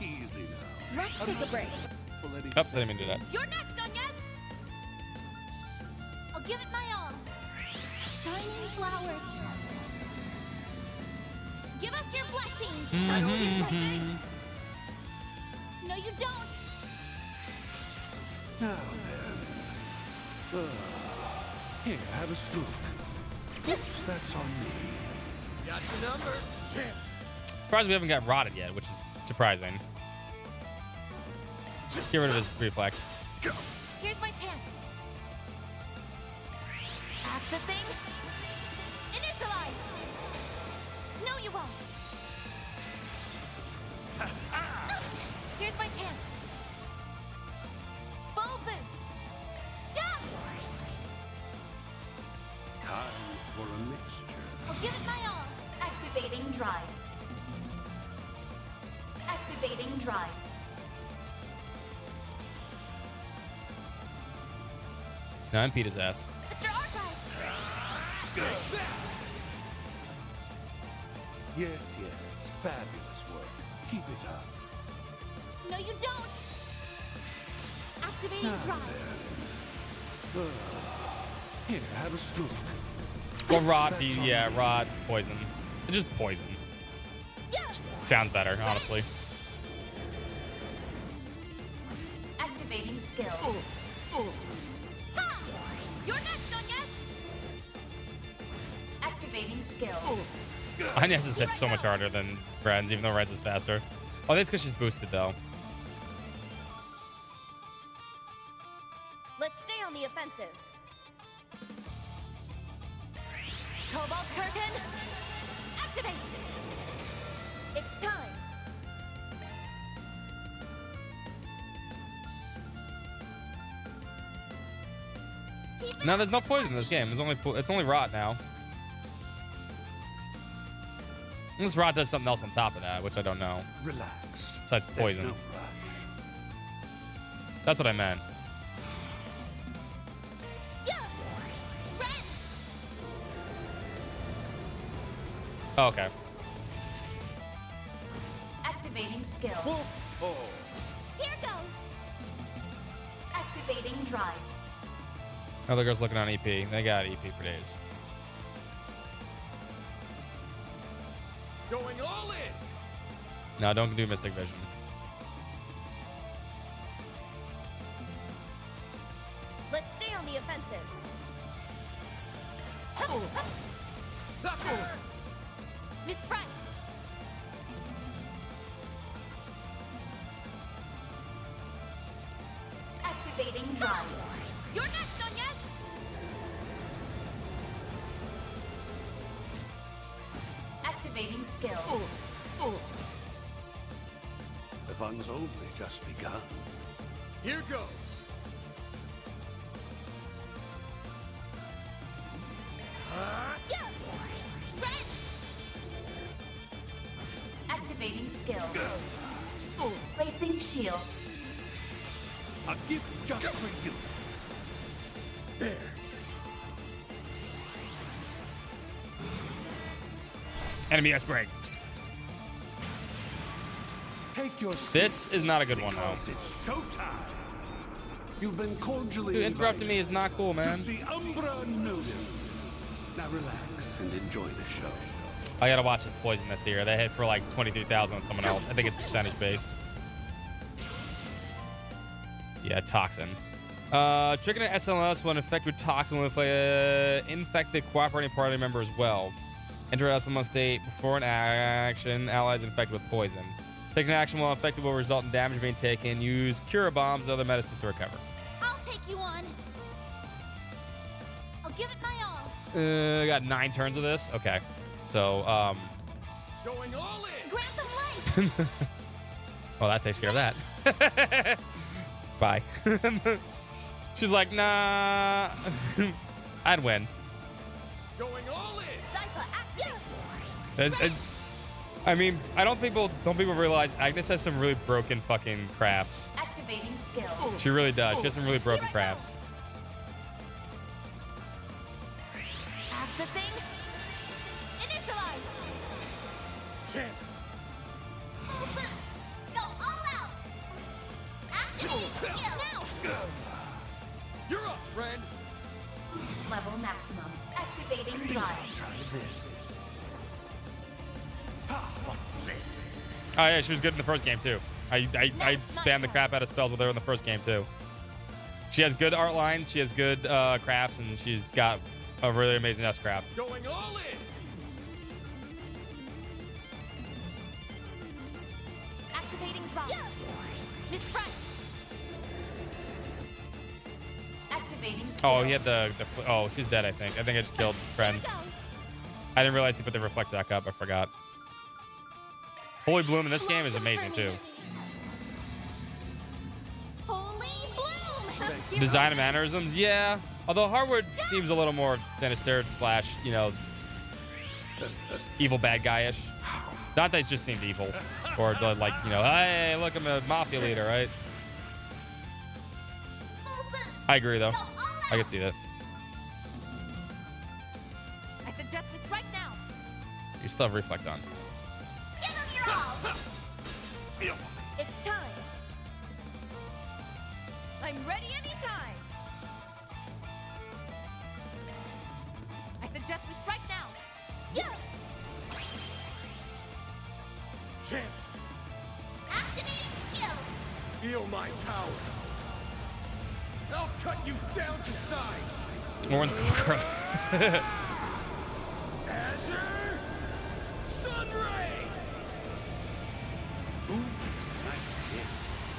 Easy now. Let's take a break. Oops, I didn't mean to do that. You're next on yes! I'll give it my all. Shining flowers. Give us your blessings. I owe you blessings. No, you don't. Now then. Here, have a snuff. Oops, that's on me. Got your number. Chance! Surprised we haven't got rotted yet, which is surprising. Get rid of his reflex. Here's my chance. Accessing. Initialize. No, you won't. Here's my chance. Full boost. Go! Time for a mixture. I'll give it my all. Activating drive. Activating drive. Now impede his ass. Mr. Archive! Yes, yes. Fabulous work. Keep it up. No, you don't. Activating Now drive. then. Here, have a snuff. Well, rot, yeah, rot, poison. It's just poison. Sounds better, honestly. Activating skill. Ha! You're next on yes! Activating skill. Inez's hits so much harder than Ren's, even though Ren's is faster. Oh, that's because she's boosted, though. Let's stay on the offensive. Cobalt Curtain! Activate! It's time! No, there's no poison in this game. It's only rot now. Unless rot does something else on top of that, which I don't know. Relax. Besides poison. There's no rush. That's what I meant. Oh, okay. Activating skill. Here goes! Activating drive. Other girl's looking on EP. They got EP for days. Going all in! No, don't do Mystic Vision. Let's stay on the offensive. Sucker! Miss Bright! Activating drive. You're next on yes! Activating skill. The fun's only just begun. Here goes! Ren! Activating skill. Placing shield. A gift just for you. There! Enemy S break. Take your This is not a good one, though. It's showtime. You've been cordially Dude, interrupting me invited is not cool, man. to see Umbra Nodin. Now relax and enjoy the show. I gotta watch this Poison this year. They hit for like 23,000 on someone else. I think it's percentage based. Yeah, Toxin. Triggering an SLS when infected with Toxin will infect the cooperating party member as well. Enter SLS state before an action. Allies infected with poison. Taking action while infected will result in damage being taken. Use cure bombs and other medicines to recover. I'll take you on. I'll give it my all. I got 9 turns of this. Okay. So, Going all in. Grant them light. well, that takes care of that. Bye. She's like, nah. I'd win. Going all in. I mean, don't people realize Agnes has some really broken fucking crafts. Activating skill. She really does. She has some really broken crafts. Accessing. Initialize. Chance. Go all out. Activating skill. Now. You're up, Ren. Level maximum. Activating drive. Oh yeah, she was good in the first game too. I spammed the crap out of spells with her in the first game too. She has good art lines, she has good crafts, and she's got a really amazing S-craft. Going all in. Activating drive. Miss Front. Activating skill. Oh, he had the oh, she's dead, I think. I just killed friend. I didn't realize he put the reflect back up. I forgot. Holy Bloom in this game is amazing too. Holy Bloom. Design of mannerisms, yeah. Although Harwood seems a little more sinister / evil bad guy-ish. Not that he's just seemed evil, or like hey, look, I'm a mafia leader, right? I agree though. I can see that. I suggest we strike now. You still have reflect on. Give them your all. It's time. I'm ready anytime. I suggest we strike now. Chance. Activating skill. Feel my power. I'll cut you down to size. Orange Girl. Azure Sunray. Ooh, nice hit.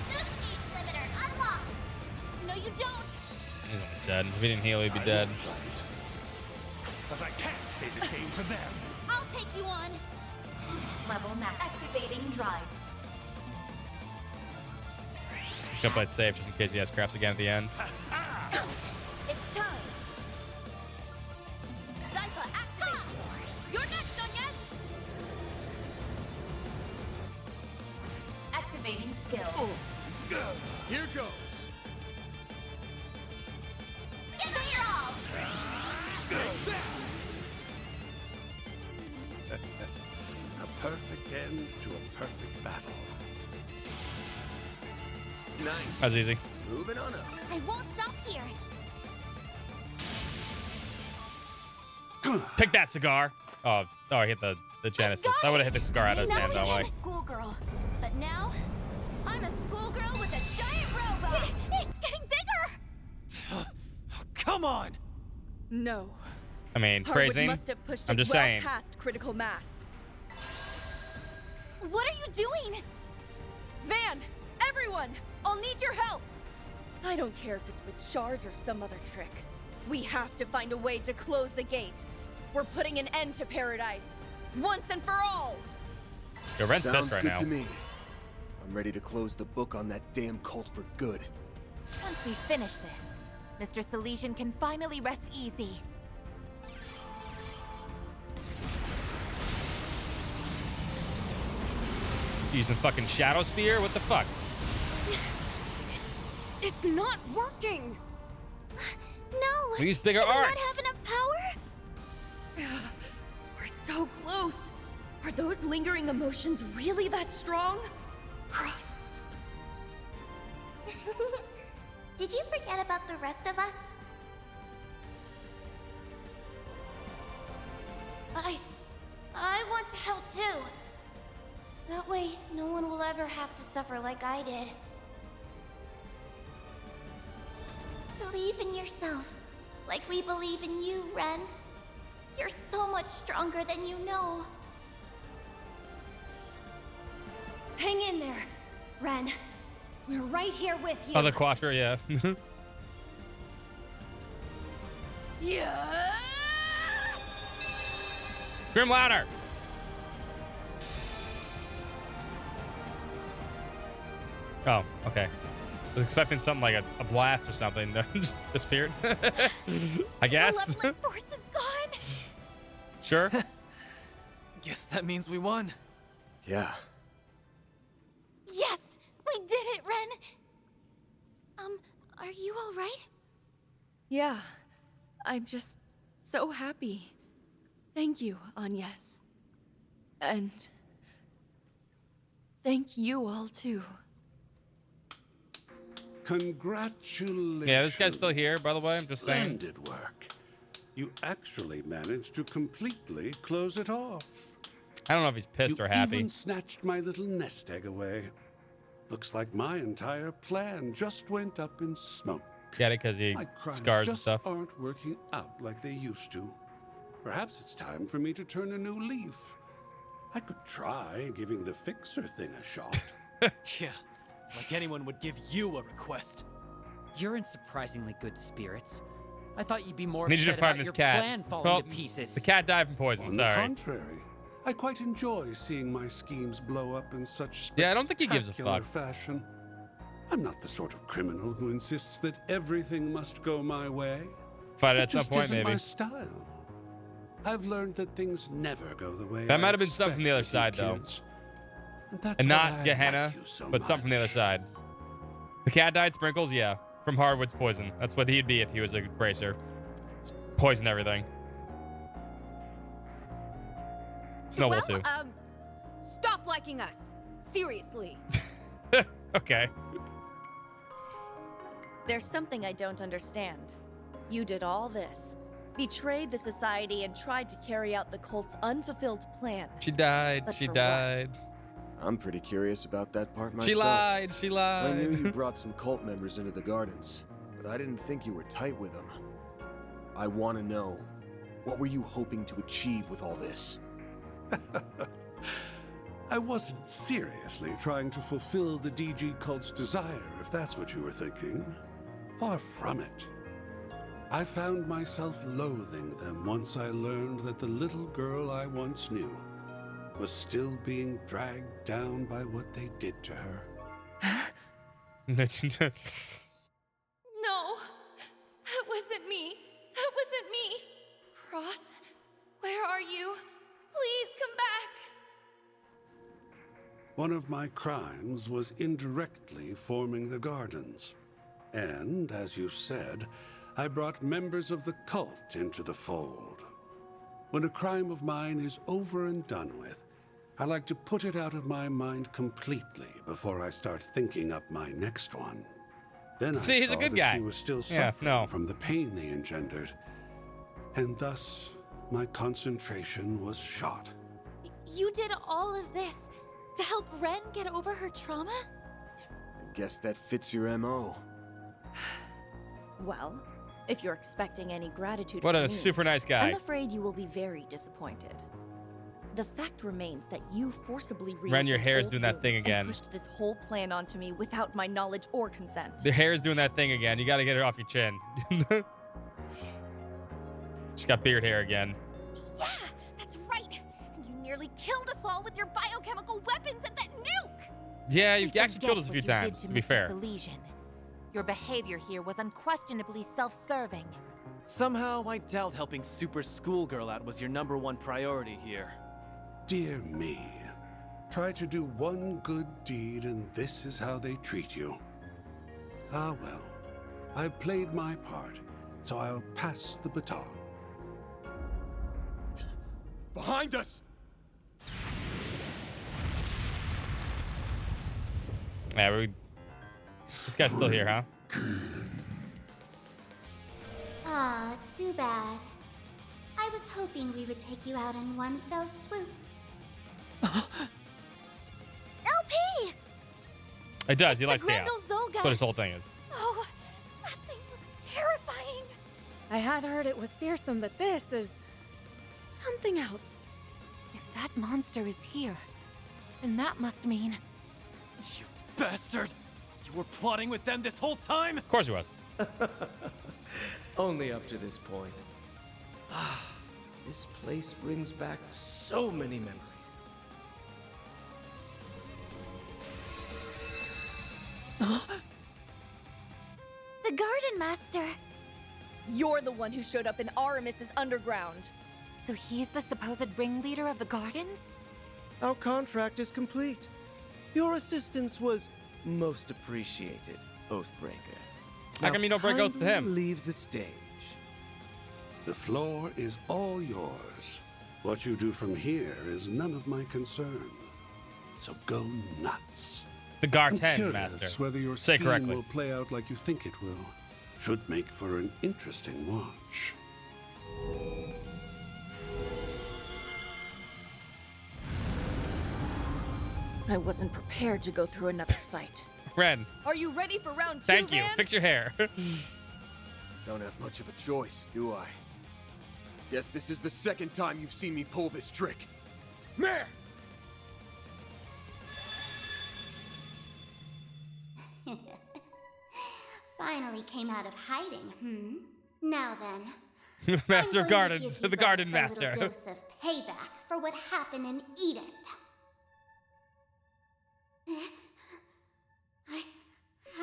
New speed limiter unlocked. No, you don't. He's almost dead. If he didn't heal, he'd be dead. But I can't say the same for them. I'll take you on. Level max. Activating drive. He's gonna play it safe just in case he has crafts again at the end. It's time. Zypha, activate. You're next, Onyes. Activating skill. Here goes. Give them your all. A perfect end to a perfect battle. Nice. That's easy. Moving on up. I won't stop here. Take that, cigar. Oh, I hit the Genesis. I would have hit the cigar out of his hand that way. Schoolgirl, but now I'm a schoolgirl with a giant robot. It's getting bigger. Come on. No. I mean, Harwood crazy. must have pushed I'm it just well saying. past critical mass. What are you doing? Van, everyone, I'll need your help. I don't care if it's with shards or some other trick. We have to find a way to close the gate. We're putting an end to paradise, once and for all. Yo, Ren's Sounds pissed right good now. to me. I'm ready to close the book on that damn cult for good. Once we finish this, Mr. Salesian can finally rest easy. Using fucking Shadow Spear? What the fuck? It's not working. No. We use bigger Do we not arcs. have enough power? We're so close. Are those lingering emotions really that strong? forget about the rest of us? I want to help too. That way, no one will ever have to suffer like I did. Believe in yourself, like we believe in you, Ren. You're so much stronger than you know. Hang in there, Ren. We're right here with you. Oh, the Quattro, yeah. Yeah. Scream louder. Oh, okay. I was expecting something like a blast or something. Just disappeared. I guess. My force is gone. Sure. Guess that means we won. Yeah. Yes, we did it, Ren. Are you all right? Yeah, I'm just so happy. Thank you, Agnes. And thank you all too. Congratulations. Yeah, this guy's still here, by the way. I'm just saying. Splendid work. You actually managed to completely close it off. I don't know if he's pissed or happy. You even snatched my little nest egg away. Looks like my entire plan just went up in smoke. Get it? Because he My crimes scars and just stuff. aren't working out like they used to. Perhaps it's time for me to turn a new leaf. I could try giving the fixer thing a shot. Yeah, like anyone would give you a request. You're in surprisingly good spirits. I thought you'd be more Need you to upset find about this your cat. plan falling Well, to pieces. the cat died from poison. On the Sorry. contrary, I quite enjoy seeing my schemes blow up in such Yeah, I don't think he gives a spectacular fuck. fashion. I'm not the sort of criminal who insists that everything must go my way. Fight it It at some just point, isn't maybe. my style. I've learned that things never go the way That I might have been something from the other expect side, with you though. kids. That's And why not I Gehenna, like you so but something from the other much. side. The cat died sprinkles, yeah. From Hardwood's poison. That's what he'd be if he was a bracer. Just poison everything. Snowball too. Stop liking us. Seriously. Okay. There's something I don't understand. You did all this, betrayed the society, and tried to carry out the cult's unfulfilled plan. She died. But She for died. I'm pretty curious about that part myself. She lied. She lied. I knew you brought some cult members into the gardens, but I didn't think you were tight with them. I want to know, what were you hoping to achieve with all this? I wasn't seriously trying to fulfill the DG cult's desire, if that's what you were thinking. Far from it. I found myself loathing them once I learned that the little girl I once knew was still being dragged down by what they did to her. No, that wasn't me. That wasn't me. Cross, where are you? Please come back. One of my crimes was indirectly forming the gardens. And, as you said, I brought members of the cult into the fold. When a crime of mine is over and done with, I like to put it out of my mind completely before I start thinking up my next one. Then I See, he's a saw good that guy. she was still Yeah, suffering no. from the pain they engendered. And thus, my concentration was shot. You did all of this to help Ren get over her trauma? I guess that fits your MO. Well, if you're expecting any gratitude What from a me, super nice guy. I'm afraid you will be very disappointed. The fact remains that you forcibly Ren, your reopened hair's old doing that thing wounds again. and pushed this whole plan onto me without my knowledge or consent. The hair's doing that thing again. You got to get it off your chin. She's got beard hair again. Yeah, that's right. And you nearly killed us all with your biochemical weapons and that nuke. Yeah, We you've actually killed us a forget few what you times, did to be Mr. fair. Salesian. Your behavior here was unquestionably self-serving. Somehow, I doubt helping Super Schoolgirl out was your #1 priority here. Dear me. Try to do one good deed and this is how they treat you. Ah well. I've played my part, so I'll pass the baton. Behind us! Yeah, this guy's still here, huh? Ah, too bad. I was hoping we would take you out in one fell swoop. LP! It does. He the likes chaos. Grendel Zolga. That's what his whole thing is. Oh, that thing looks terrifying. I had heard it was fearsome, but this is something else. If that monster is here, then that must mean... You bastard! You were plotting with them this whole time? Of course he was. Only up to this point. This place brings back so many memories. The Garden Master. You're the one who showed up in Aramis's underground. So he's the supposed ringleader of the gardens? Our contract is complete. Your assistance was most appreciated, Oathbreaker. How come you don't break oath to him? Leave the stage. The floor is all yours. What you do from here is none of my concern. So go nuts. The I'm Garten curious Master. whether your Say scheme correctly. will play out like you think it will. Should make for an interesting watch. I wasn't prepared to go through another fight. Ren, Are you ready for round 2, thank you. Van? Fix your hair. Don't have much of a choice, do I? Guess this is the second time you've seen me pull this trick. Mare! Finally came out of hiding, Now then, Master I'm of going to Gardens. give you The Garden both a Master. little dose of payback for what happened in Edith.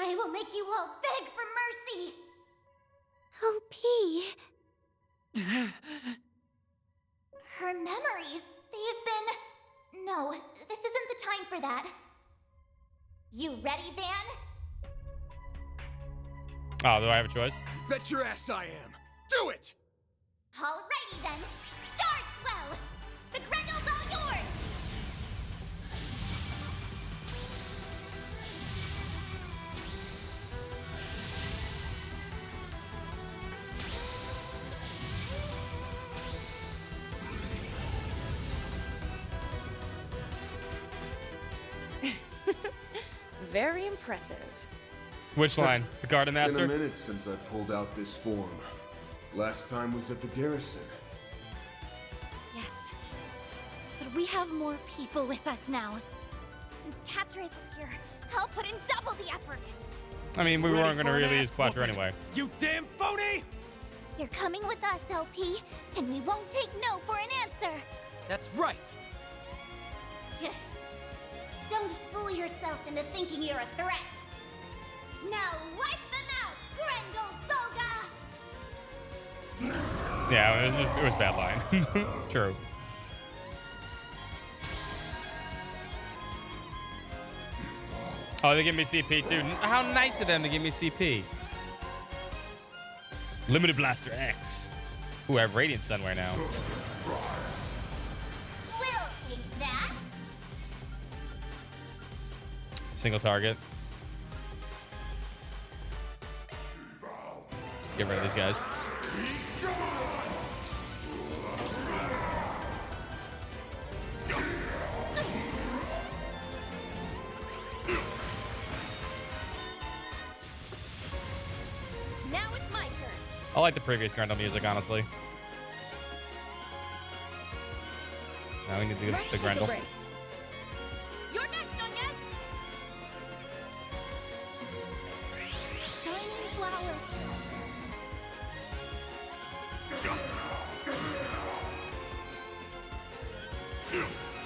I will make you all beg for mercy. LP. Her memories, they've been... No, this isn't the time for that. You ready, Van? Oh, do I have a choice? Bet your ass I am. Do it! Alrighty then. Starswell! The Grendel's all yours! Very impressive. Which line? The Garden Master? Been a minute since I pulled out this form. Last time was at the garrison. Yes. But we have more people with us now. Since Catra isn't here, I'll put in double the effort. I mean, we weren't going to for an really use ass Quattro whooping. anyway. You damn phony! You're coming with us, LP, and we won't take no for an answer. That's right. Don't fool yourself into thinking you're a threat. Now wipe them out, Grendel Zolga! Yeah, it was a bad line. True. Oh, they give me CP too. How nice of them to give me CP. Limited Blaster X. Ooh, I have Radiant Sunwear now. We'll take that. Single target. Get rid of these guys. Now it's my turn. I like the previous Grendel music, honestly. Now we need to do Let's the take a Grendel. break. You're next, Onyes. Shining flowers.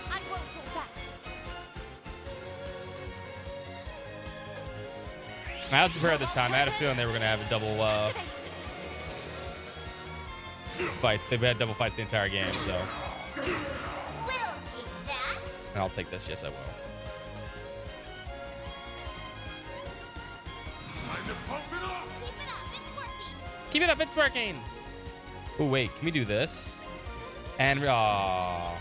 I won't hold back. I was prepared this time. I had a feeling they were going to have a double fights. They've had double fights the entire game, so. We'll take that. And I'll take this. Yes, I will. Keep it up. It's working. Oh, wait. Can we do this? And, I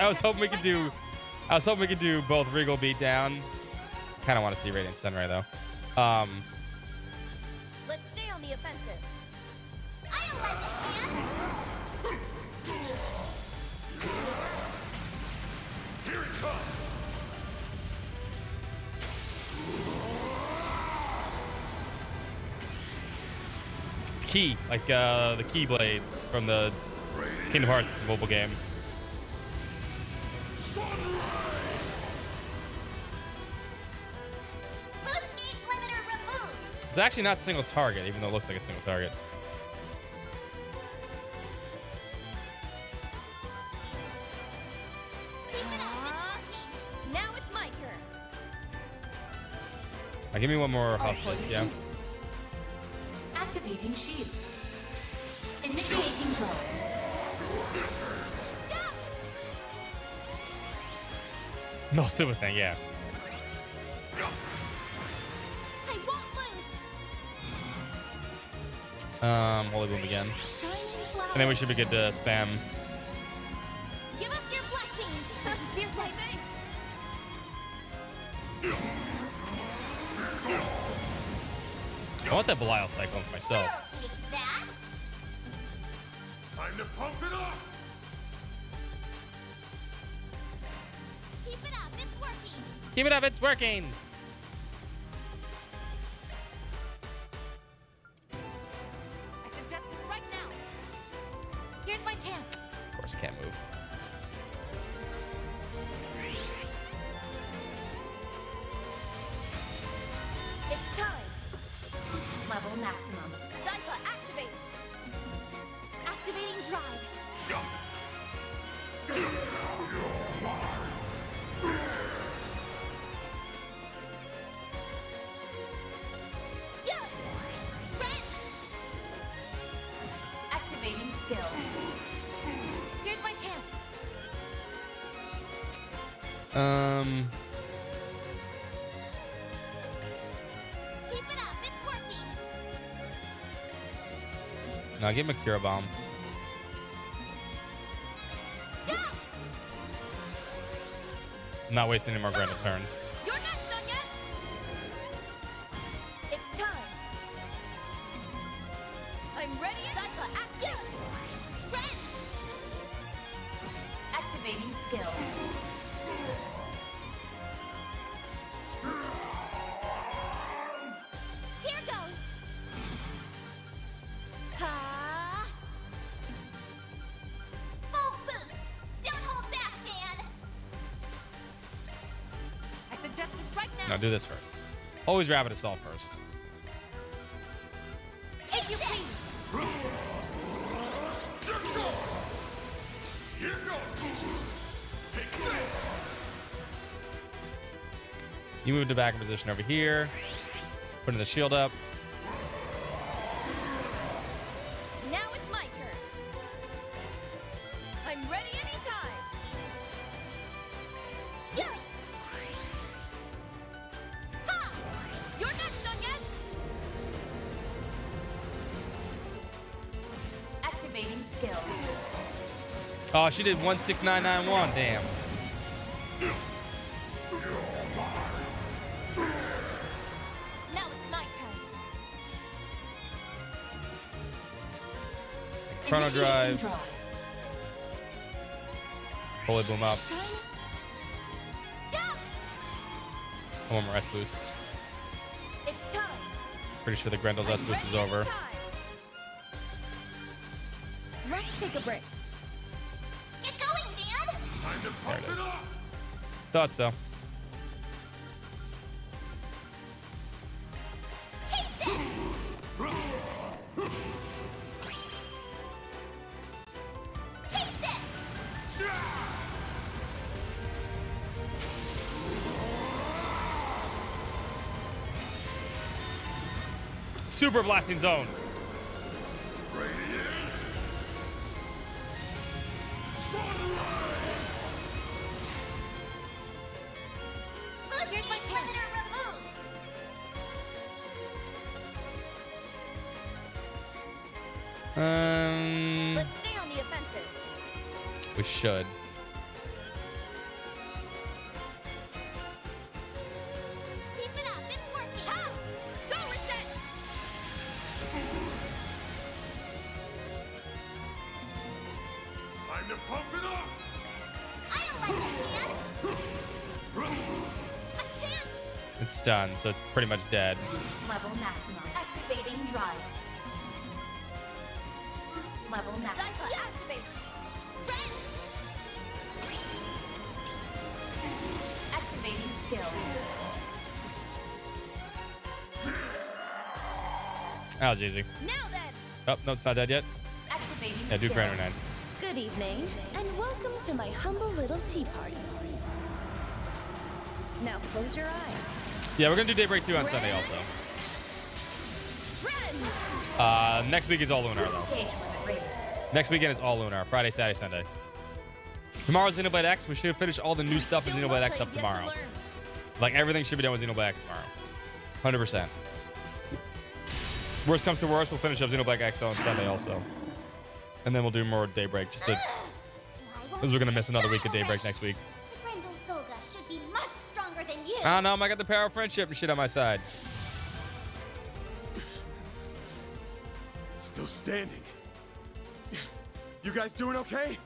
was hoping we could do both Regal Beatdown. Kind of want to see Radiant Sunray, though. Let's stay on the offensive. lend a hand? Here it comes! It's key, like the Keyblades from the Kingdom Hearts mobile game. Boost gauge limiter removed. It's actually not single target, even though it looks like a single target. Now it's my turn. Now, give me one more hospice, yeah. Activating shield. Initiating drive. No stupid thing, yeah. I won't lose. Holy Boom again. Shining flower. And then we should be good to spam. Give us your blessings. Seriously, thanks. I want that Belial cycle for myself. We'll take that. Time to pump it up! Keep it up. It's working. Keep it up, it's working. I suggest this right now. Here's my chance. Of course, can't move. It's time. Level maximum. Zypha, activate. Activating drive. Yeah. Ren. Activating skill. Here's my chance. Keep it up. It's working. No, give him a Cure Bomb. I'm not wasting any more Grendel turns. You're next, Anya. It's time. I'm ready. Zypha, activate. Ren. Activating skill. Here goes. Ha. Full boost. Don't hold back, man. I suggest this right now. No, do this first. Always Rapid Assault first. If you please. Here goes! Take this! You move to back in position over here. Putting the shield up. Now it's my turn. I'm ready anytime. Yeah. Ha! You're next, Anya. Activating skill. Oh, she did 16991. Damn. Now it's my turn. Chrono Initiating Drive. Holy Boom up. One more S boosts. It's time. Pretty sure the Grendel's S boost is over. Let's take a break. Get going, Dan. Time to There pump it is. it up! Thought so. Take this. Take this. Super Blasting Zone. Radiant! Boost gauge limiter removed. Let's stay on the offensive. We should. Keep it up. It's working. Ha! Go reset. Time to pump it up! I'll lend a hand! A chance! It's stunned, so it's pretty much dead. Level maximum. Activating drive. Level maximum. Activate! Ren! Activating skill. That was easy. Now then! Oh, no, it's not dead yet. Activating Yeah, do skill. grenade. Good evening, and welcome to my humble little tea party. Now close your eyes. Yeah, we're gonna do Daybreak 2 on Sunday also. Next week is all Lunar though. Next weekend is all Lunar. Friday, Saturday, Sunday. Tomorrow's Xenoblade X. We should finish all the new stuff in Xenoblade X up tomorrow. Like everything should be done with Xenoblade X tomorrow. 100%. Worst comes to worst, we'll finish up Xenoblade X on Sunday also. And then we'll do more Daybreak just to... Because we're gonna miss another week of Daybreak next week. Brendel Solga should be much stronger than you. I don't know, I got the power of friendship and shit on my side. Still standing. You guys doing okay?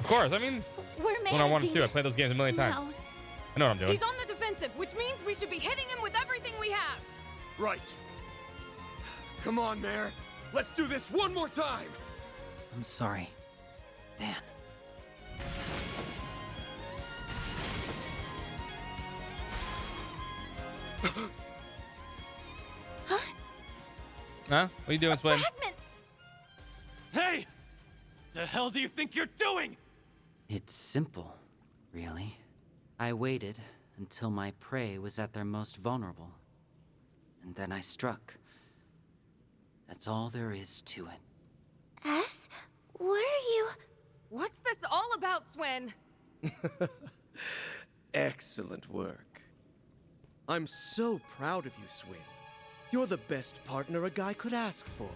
Of course, I mean... We're when I wanted to, I played those games a million times. I know what I'm doing. He's on the defensive, which means we should be hitting him with everything we have. Right. Come on, Mare. Let's do this one more time. I'm sorry, Van. Huh? What are you doing, Splin? Fragments! Hey! The hell do you think you're doing? It's simple, really. I waited until my prey was at their most vulnerable. And then I struck. That's all there is to it. S? What are you... What's this all about, Swin? Excellent work. I'm so proud of you, Swin. You're the best partner a guy could ask for.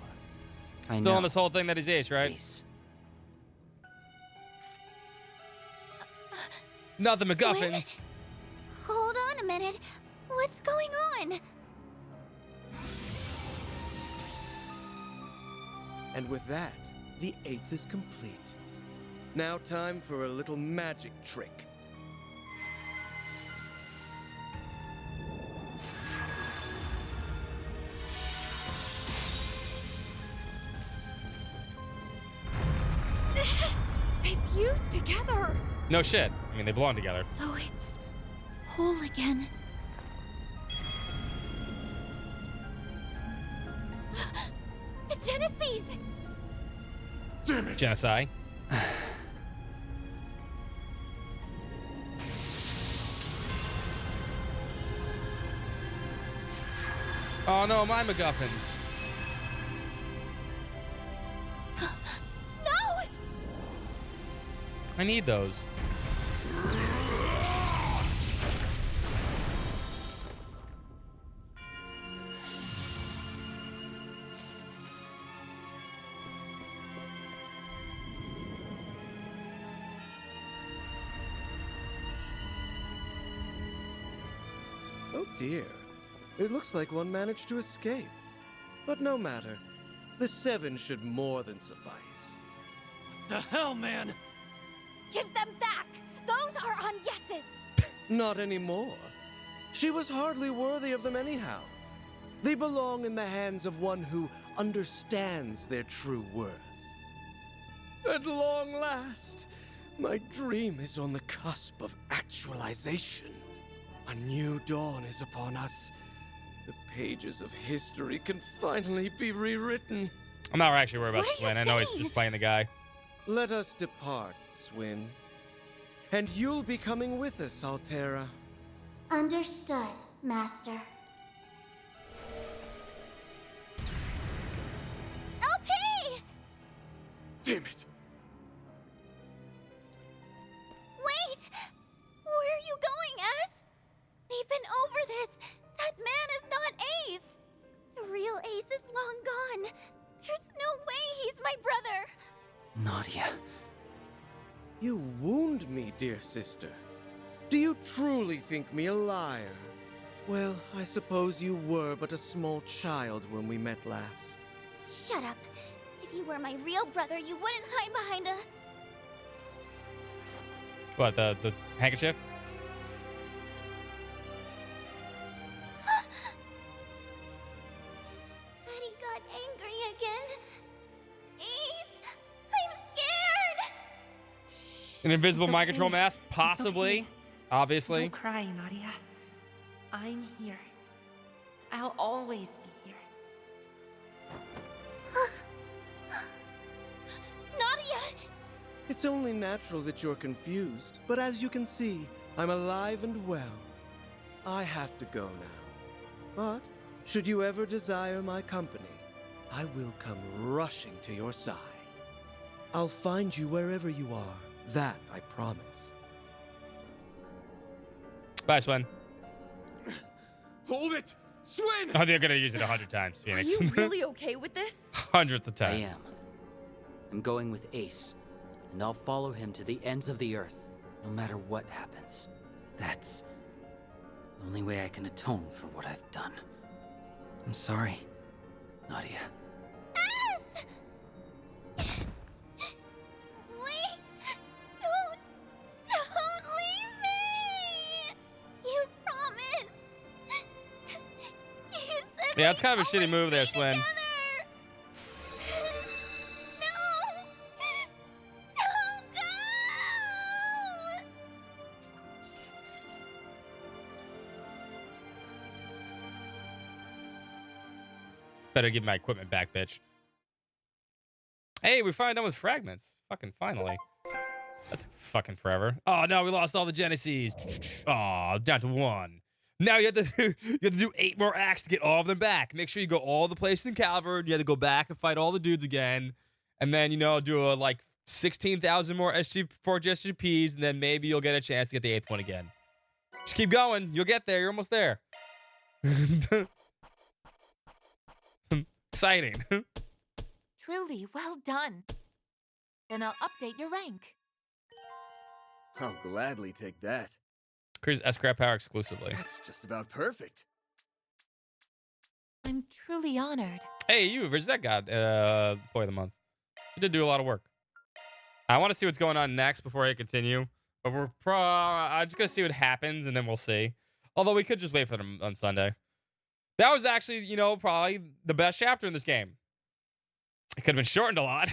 I Still know. on this whole thing that he's ace, right? Ace. Not the MacGuffins. Hold on a minute. What's going on? And with that, the 8th is complete. Now time for a little magic trick. They fused together. No shit. I mean, they belong together. So it's whole again. The Genesis! Damn it! Genocide. Oh no, my MacGuffins. No! I need those. Oh dear. It looks like one managed to escape. But no matter. The 7 should more than suffice. The hell, man! Give them back! Those are on yeses! Not anymore. She was hardly worthy of them anyhow. They belong in the hands of one who understands their true worth. At long last, my dream is on the cusp of actualization. A new dawn is upon us. The pages of history can finally be rewritten. I'm not actually worried about Swin. I know he's just playing the guy. Let us depart, Swin. And you'll be coming with us, Altera. Understood, Master. LP! Damn it! Wait! Where are you going, S? We've been over this. That man is not Ace. The real Ace is long gone. There's no way he's my brother. Nadia. You wound me, dear sister. Do you truly think me a liar? Well, I suppose you were but a small child when we met last. Shut up. If you were my real brother, you wouldn't hide behind a... What, the handkerchief? Eddie got angry again. Ace, I'm scared. An invisible It's mind control okay. mask? It's Possibly. okay. Obviously. Don't cry, Nadia. I'm here. I'll always be here. Nadia! It's only natural that you're confused, but as you can see, I'm alive and well. I have to go now. But, should you ever desire my company, I will come rushing to your side. I'll find you wherever you are. That I promise. Bye, Swen. Hold it! Swin! Oh, they're gonna use it 100 times, Are Phoenix. you really okay with this? Hundreds of I times. am. I'm going with Ace, and I'll follow him to the ends of the earth, no matter what happens. That's the only way I can atone for what I've done. I'm sorry, Nadia. Ace! Wait! Don't leave me! You promise! You said Yeah, it's kind of a shitty move there, Swen. No! Don't go! Better give my equipment back, bitch. Hey, we're finally done with fragments. Fucking finally. That took fucking forever. Oh no, we lost all the Genesees. Oh, down to 1. Now you have to do 8 more acts to get all of them back. Make sure you go all the places in Calvard. You have to go back and fight all the dudes again, and then do like 16,000 more Forge SGPs, and then maybe you'll get a chance to get the 8th one again. Just keep going. You'll get there. You're almost there. Exciting. Truly, well done. Then I'll update your rank. I'll gladly take that. Increase S-Crab power exclusively. That's just about perfect. I'm truly honored. Hey, you, Rizet got Boy of the Month. You did do a lot of work. I want to see what's going on next before I continue. But I'm just going to see what happens, and then we'll see. Although we could just wait for them on Sunday. That was actually, probably the best chapter in this game. It could have been shortened a lot.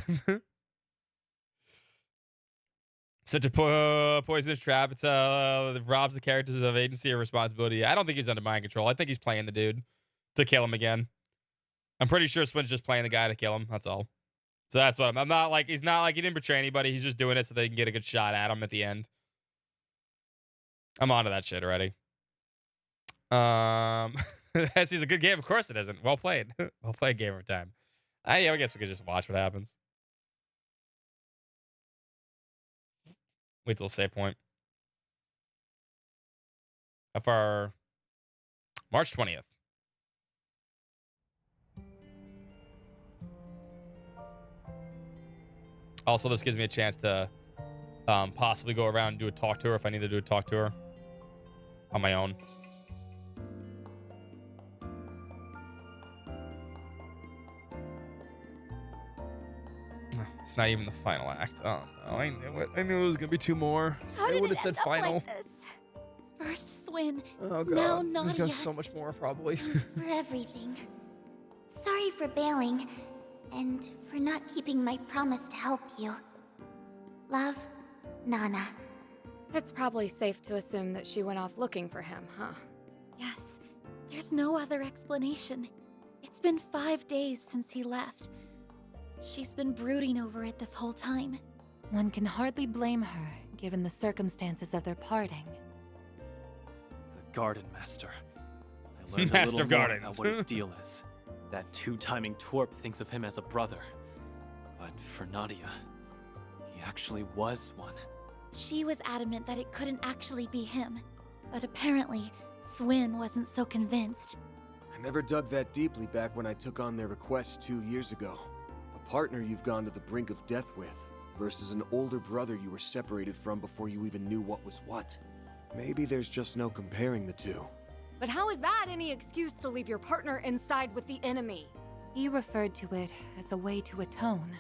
Such a poisonous trap. It robs the characters of agency or responsibility. I don't think he's under mind control. I think he's playing the dude to kill him again. I'm pretty sure Swin's just playing the guy to kill him. That's all. So that's what I'm not like. He's not like he didn't betray anybody. He's just doing it so they can get a good shot at him at the end. I'm onto that shit already. This is a good game. Of course it isn't. Well played. Well played game of time. Yeah, I guess we could just watch what happens. Wait till save point. How far? March 20th. Also, this gives me a chance to possibly go around and do a talk tour if I need to do a talk tour on my own. It's not even the final act. Oh no, I knew it. I knew there was gonna be 2 more. How I did would it have said end up final. like this? First Swin. Oh god. Now There's Nadia. gonna be so much more probably. Thanks for everything. Sorry for bailing, and for not keeping my promise to help you. Love, Nana. It's probably safe to assume that she went off looking for him, huh? Yes. There's no other explanation. It's been 5 days since he left. She's been brooding over it this whole time. One can hardly blame her, given the circumstances of their parting. The Garden Master. I learned Master a little of more Gardens. about what his deal is. That 2-timing twerp thinks of him as a brother. But for Nadia, he actually was one. She was adamant that it couldn't actually be him. But apparently, Swin wasn't so convinced. I never dug that deeply back when I took on their request 2 years ago. A partner you've gone to the brink of death with, versus an older brother you were separated from before you even knew what was what. Maybe there's just no comparing the two. But how is that any excuse to leave your partner inside with the enemy? He referred to it as a way to atone.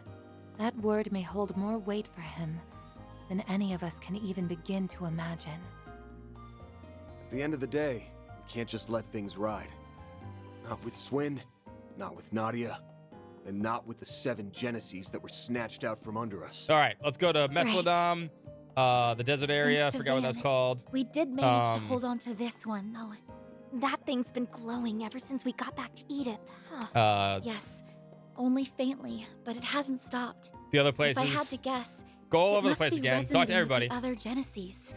That word may hold more weight for him than any of us can even begin to imagine. At the end of the day, we can't just let things ride. Not with Swin, not with Nadia, and not with the 7 Genesees that were snatched out from under us. All right, let's go to Meslodom, the desert area. Thanks I to forgot what that's Van, called. We did manage to hold on to this one, though. That thing's been glowing ever since we got back to Edith. Yes, only faintly, but it hasn't stopped. The other places. If I had to guess, Go all it over the must place be again. Talk to resonating with everybody. the other Genesees.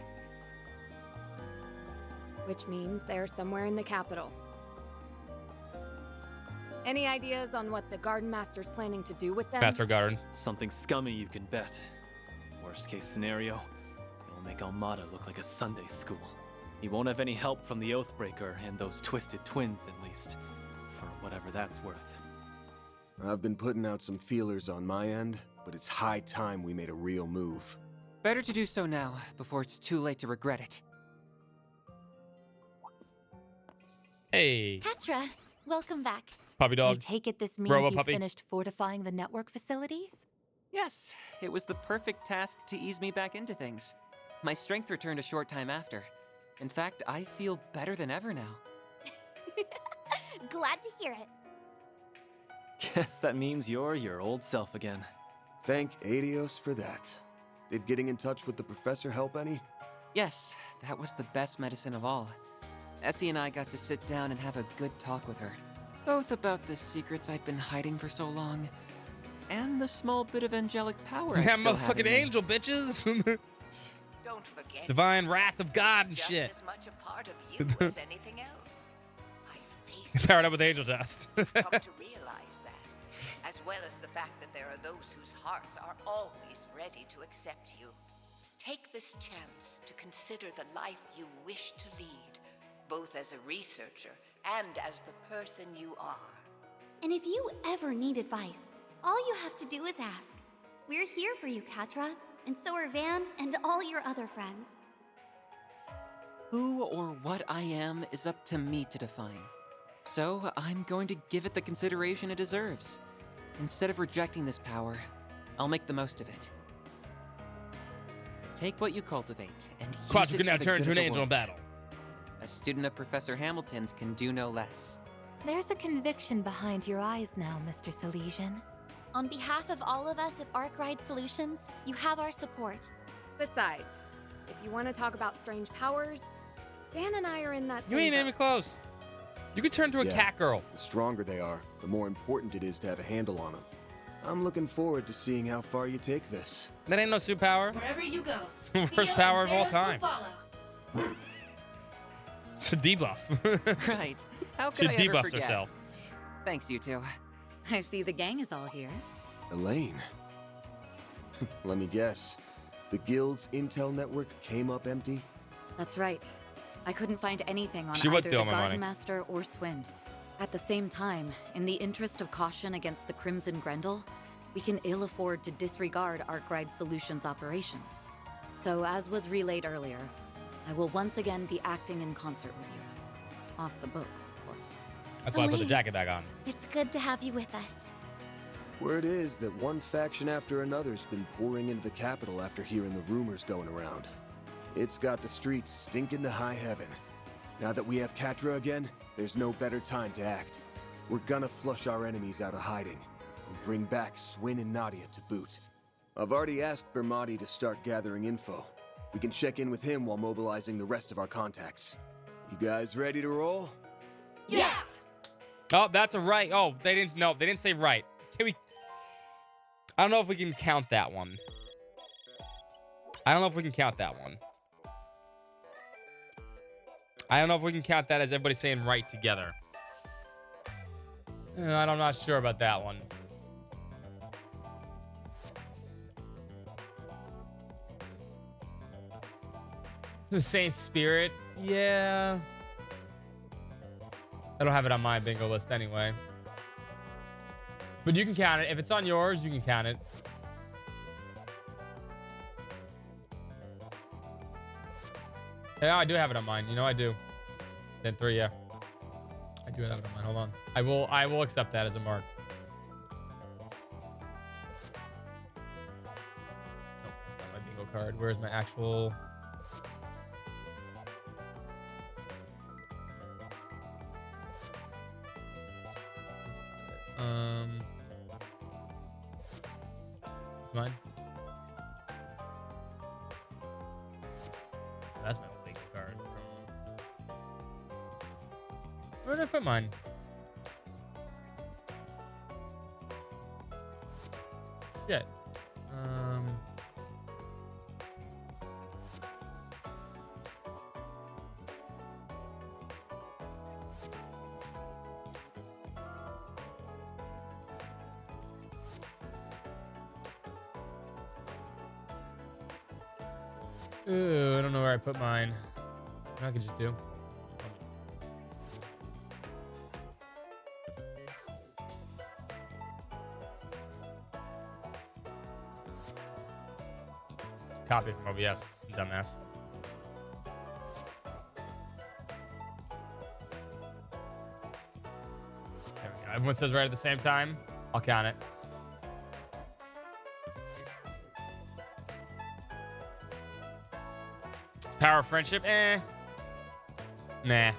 Which means they're somewhere in the capital. Any ideas on what the Garden Master's planning to do with them? Master of Gardens. Something scummy, you can bet. Worst case scenario, it'll make Almada look like a Sunday school. He won't have any help from the Oathbreaker and those twisted twins, at least. For whatever that's worth. I've been putting out some feelers on my end, but it's high time we made a real move. Better to do so now, before it's too late to regret it. Hey. Petra, welcome back. Puppy dog. I take it this means Robo you puppy. finished fortifying the network facilities? Yes, it was the perfect task to ease me back into things. My strength returned a short time after. In fact, I feel better than ever now. Glad to hear it. Guess that means you're your old self again. Thank Adios for that. Did getting in touch with the professor help any? Yes, that was the best medicine of all. Essie and I got to sit down and have a good talk with her. Both about the secrets I'd been hiding for so long, and the small bit of angelic power I Yeah, still have in motherfucking me. angel, bitches. Don't forget. Divine wrath of God and just shit. as much a part of you as anything else. Paired up with angel dust. Come to realize that, as well as the fact that there are those whose hearts are always ready to accept you. Take this chance to consider the life you wish to lead, both as a researcher and as the person you are. And if you ever need advice, all you have to do is ask. We're here for you, Katra, and so are Van and all your other friends. Who or what I am is up to me to define. So I'm going to give it the consideration it deserves. Instead of rejecting this power, I'll make the most of it. Take what you cultivate and use Quads it can now for the turn good to of an the angel in world. battle. A student of Professor Hamilton's can do no less. There's a conviction behind your eyes now, Mr. Salesian. On behalf of all of us at Arkwright Solutions, you have our support. Besides, if you want to talk about strange powers, Dan and I are in that You same ain't even boat. close. You could turn to a Yeah, cat girl. The stronger they are, the more important it is to have a handle on them. I'm looking forward to seeing how far you take this. That ain't no superpower. Wherever you go, Worst power of all time. follow. It's a debuff. Right. How She could I ever debuffs forget? herself. Thanks, you two. I see the gang is all here. Elaine. Let me guess. The Guild's intel network came up empty? That's right. I couldn't find anything on She would either steal the my Garden money. Master or Swin. At the same time, in the interest of caution against the Crimson Grendel, we can ill afford to disregard Arkwright Solutions operations. So, as was relayed earlier, I will once again be acting in concert with you. Off the books, of course. That's why I put the Elaine. jacket back on. It's good to have you with us. Word is that one faction after another's been pouring into the capital after hearing the rumors going around. It's got the streets stinking to high heaven. Now that we have Katra again, there's no better time to act. We're gonna flush our enemies out of hiding, and bring back Swin and Nadia to boot. I've already asked Bermati to start gathering info. We can check in with him while mobilizing the rest of our contacts. You guys ready to roll? Yes! Oh, that's a right. Oh, they didn't say right. Can we? I don't know if we can count that one. I don't know if we can count that one. I don't know if we can count that as everybody saying right together. I'm not sure about that one. The same spirit? Yeah. I don't have it on my bingo list anyway. But you can count it. If it's on yours, you can count it. Yeah, I do have it on mine. You know I do. Then 3, yeah. I do have it on mine. Hold on. I will accept that as a mark. Oh, that's not my bingo card. Where's my actual... It's mine. That's my old legal card. Where did I put mine? Shit. Ooh, I don't know where I put mine. I could just do. Copy from OBS, dumbass. There we go. Everyone says right at the same time. I'll count it. Power of friendship? Eh. Nah.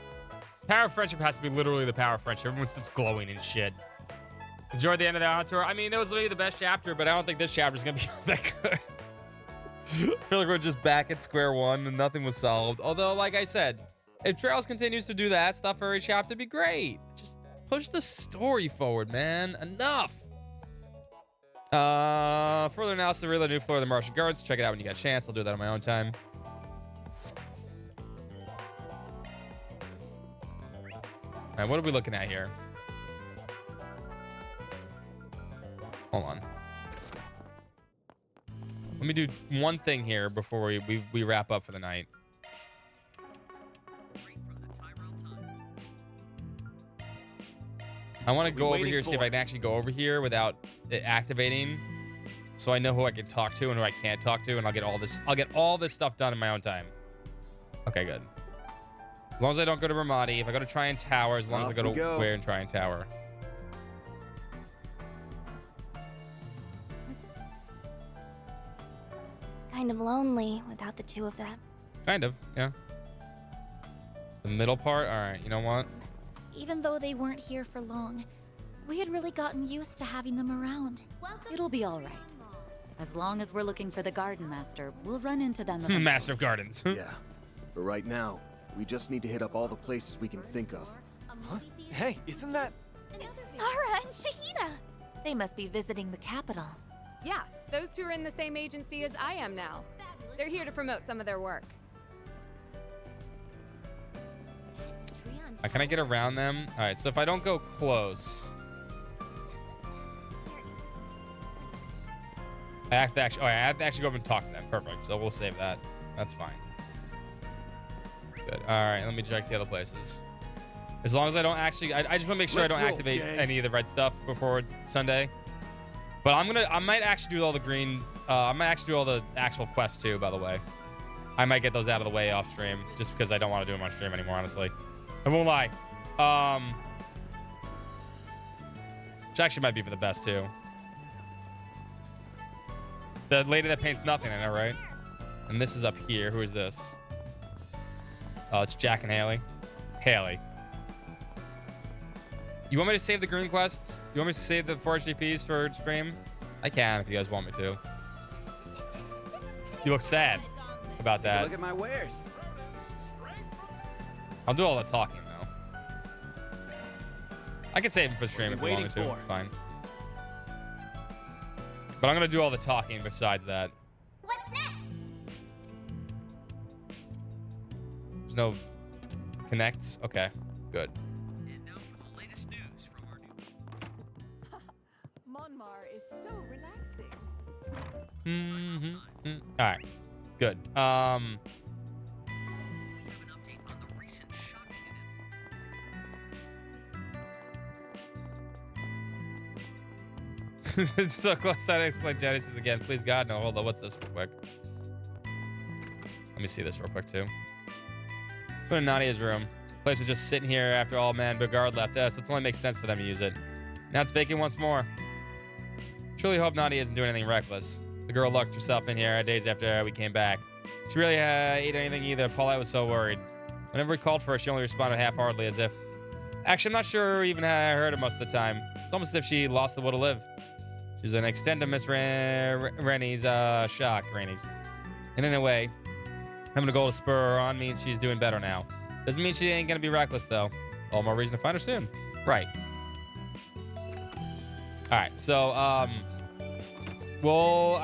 Power of friendship has to be literally the power of friendship. Everyone's just glowing and shit. Enjoyed the end of the Honor Tour. I mean, it was maybe the best chapter, but I don't think this chapter is going to be that good. I feel like we're just back at square one and nothing was solved. Although, like I said, if Trails continues to do that stuff for every chapter, it'd be great. Just push the story forward, man. Enough. Further analysis of the new floor of the Martian Guards. Check it out when you get a chance. I'll do that on my own time. All right, what are we looking at here? Hold on. Let me do one thing here before we wrap up for the night. I want to go over here, see if I can actually go over here without it activating, so I know who I can talk to and who I can't talk to, and I'll get all this stuff done in my own time. Okay, good. As long as I don't go to Ramadi, if I go to Tryon Tower, as long as I go to where in Tryon Tower. Kind of lonely without the two of them. Kind of, yeah. The middle part? All right, you know what? Even though they weren't here for long, we had really gotten used to having them around. It'll be all right. As long as we're looking for the Garden Master, we'll run into them eventually. Master of Gardens. Yeah. But right now, we just need to hit up all the places we can think of. Huh? Hey, isn't that... It's Sarah and Shahina. They must be visiting the capital. Yeah, those two are in the same agency as I am now. They're here to promote some of their work. Can I get around them? All right, so if I don't go close... I have to actually go up and talk to them. Perfect, so we'll save that. That's fine. Good. All right, let me check the other places. As long as I don't actually... I just want to make sure I don't activate any of the red stuff before Sunday. But I might actually do all the green... I might actually do all the actual quests too, by the way. I might get those out of the way off stream, just because I don't want to do them on stream anymore, honestly. I won't lie. Which actually might be for the best, too. The lady that paints nothing, I know, right? And this is up here. Who is this? Oh, it's Jack and Haley. Haley. You want me to save the green quests? You want me to save the 4 HDPs for stream? I can if you guys want me to. You look sad about that. Look at my wares. I'll do all the talking, though. I can save them for stream if you want me to. It's fine. But I'm going to do all the talking besides that. What's next? There's no connects? Okay, good. And now for the latest news from our new... Monmar is so relaxing. All right, good. It's so close that it's like Genesis again. Please God, no. Hold on. What's this real quick? Let me see this real quick too. It's one in Nadia's room. The place was just sitting here after all man Bigard left us, so it only makes sense for them to use it. Now it's vacant once more. Truly hope Nadia isn't doing anything reckless. The girl locked herself in here days after we came back. She really ate anything either. Paulette was so worried. Whenever we called for her, she only responded half-heartedly as if... Actually, I'm not sure even I heard her most of the time. It's almost as if she lost the will to live. She was an extent of Miss Rennie's shock, Rennie's. And in a way, having a goal to spur her on means she's doing better now. Doesn't mean she ain't gonna be reckless, though. All more reason to find her soon. Right. Alright, so, we'll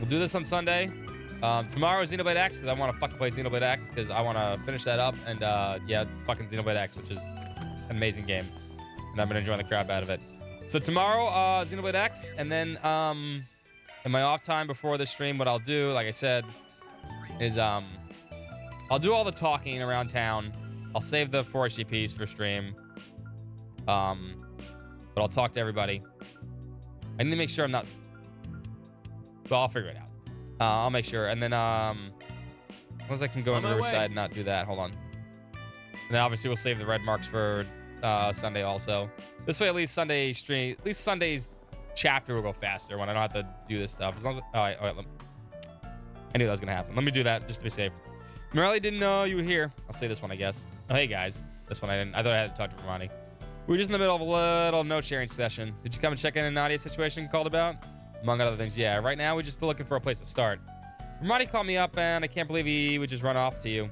do this on Sunday. Tomorrow is Xenoblade X, because I want to fucking play Xenoblade X, because I want to finish that up, and, yeah, it's fucking Xenoblade X, which is an amazing game. And I've been enjoying the crap out of it. So tomorrow, Xenoblade X, and then, in my off time before the stream, what I'll do, like I said, is, I'll do all the talking around town. I'll save the 4 piece for stream. But I'll talk to everybody. I need to make sure I'm not... Well, I'll figure it out. I'll make sure. And then, as long as I can go in Riverside and not do that. Hold on. And then obviously we'll save the red marks for Sunday also. This way, at least Sunday stream... At least Sunday's chapter will go faster when I don't have to do this stuff. As long as... All right. I knew that was going to happen. Let me do that just to be safe. Morelli didn't know you were here. I'll say this one, I guess. Oh, hey, guys. This one I didn't. I thought I had to talk to Vermonti. We were just in the middle of a little note-sharing session. Did you come and check in on Nadia's situation called about? Among other things, yeah. Right now, we're just looking for a place to start. Vermonti called me up, and I can't believe he would just run off to you.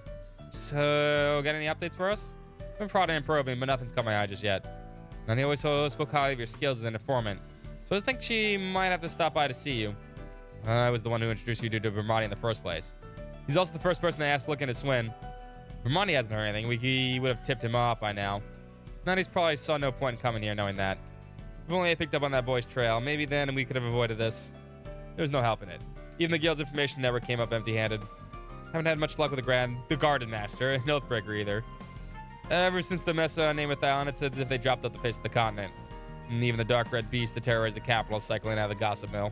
So, got any updates for us? I've been prodding and probing, but nothing's caught my eye just yet. Nadia always spoke highly of your skills as an informant. So I think she might have to stop by to see you. I was the one who introduced you to Vermonti in the first place. He's also the first person I asked to look into Swin. Vermonti hasn't heard anything. He would have tipped him off by now. Nadia's probably saw no point in coming here knowing that. If only I picked up on that boy's trail, maybe then we could have avoided this. There's no help in it. Even the guild's information never came up empty-handed. Haven't had much luck with the Garden Master, and Oathbreaker either. Ever since the mess on Namath Island, it's as if they dropped off the face of the continent. And even the dark red beast that terrorized the capital is cycling out of the gossip mill.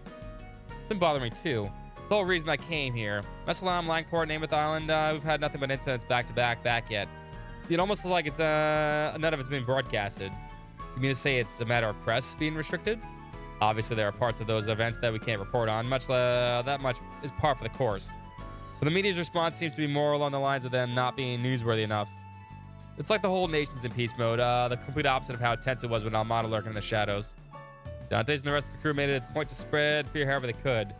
It's been bothering me too. The whole reason I came here. Mesalam, Langport, Namath Island, we've had nothing but incidents back yet. It almost looks like it's none of it's been broadcasted. You mean to say it's a matter of press being restricted? Obviously, there are parts of those events that we can't report on. That much is par for the course. But the media's response seems to be more along the lines of them not being newsworthy enough. It's like the whole nation's in peace mode, the complete opposite of how tense it was when Almada lurking in the shadows. Dantes and the rest of the crew made it a point to spread fear however they could.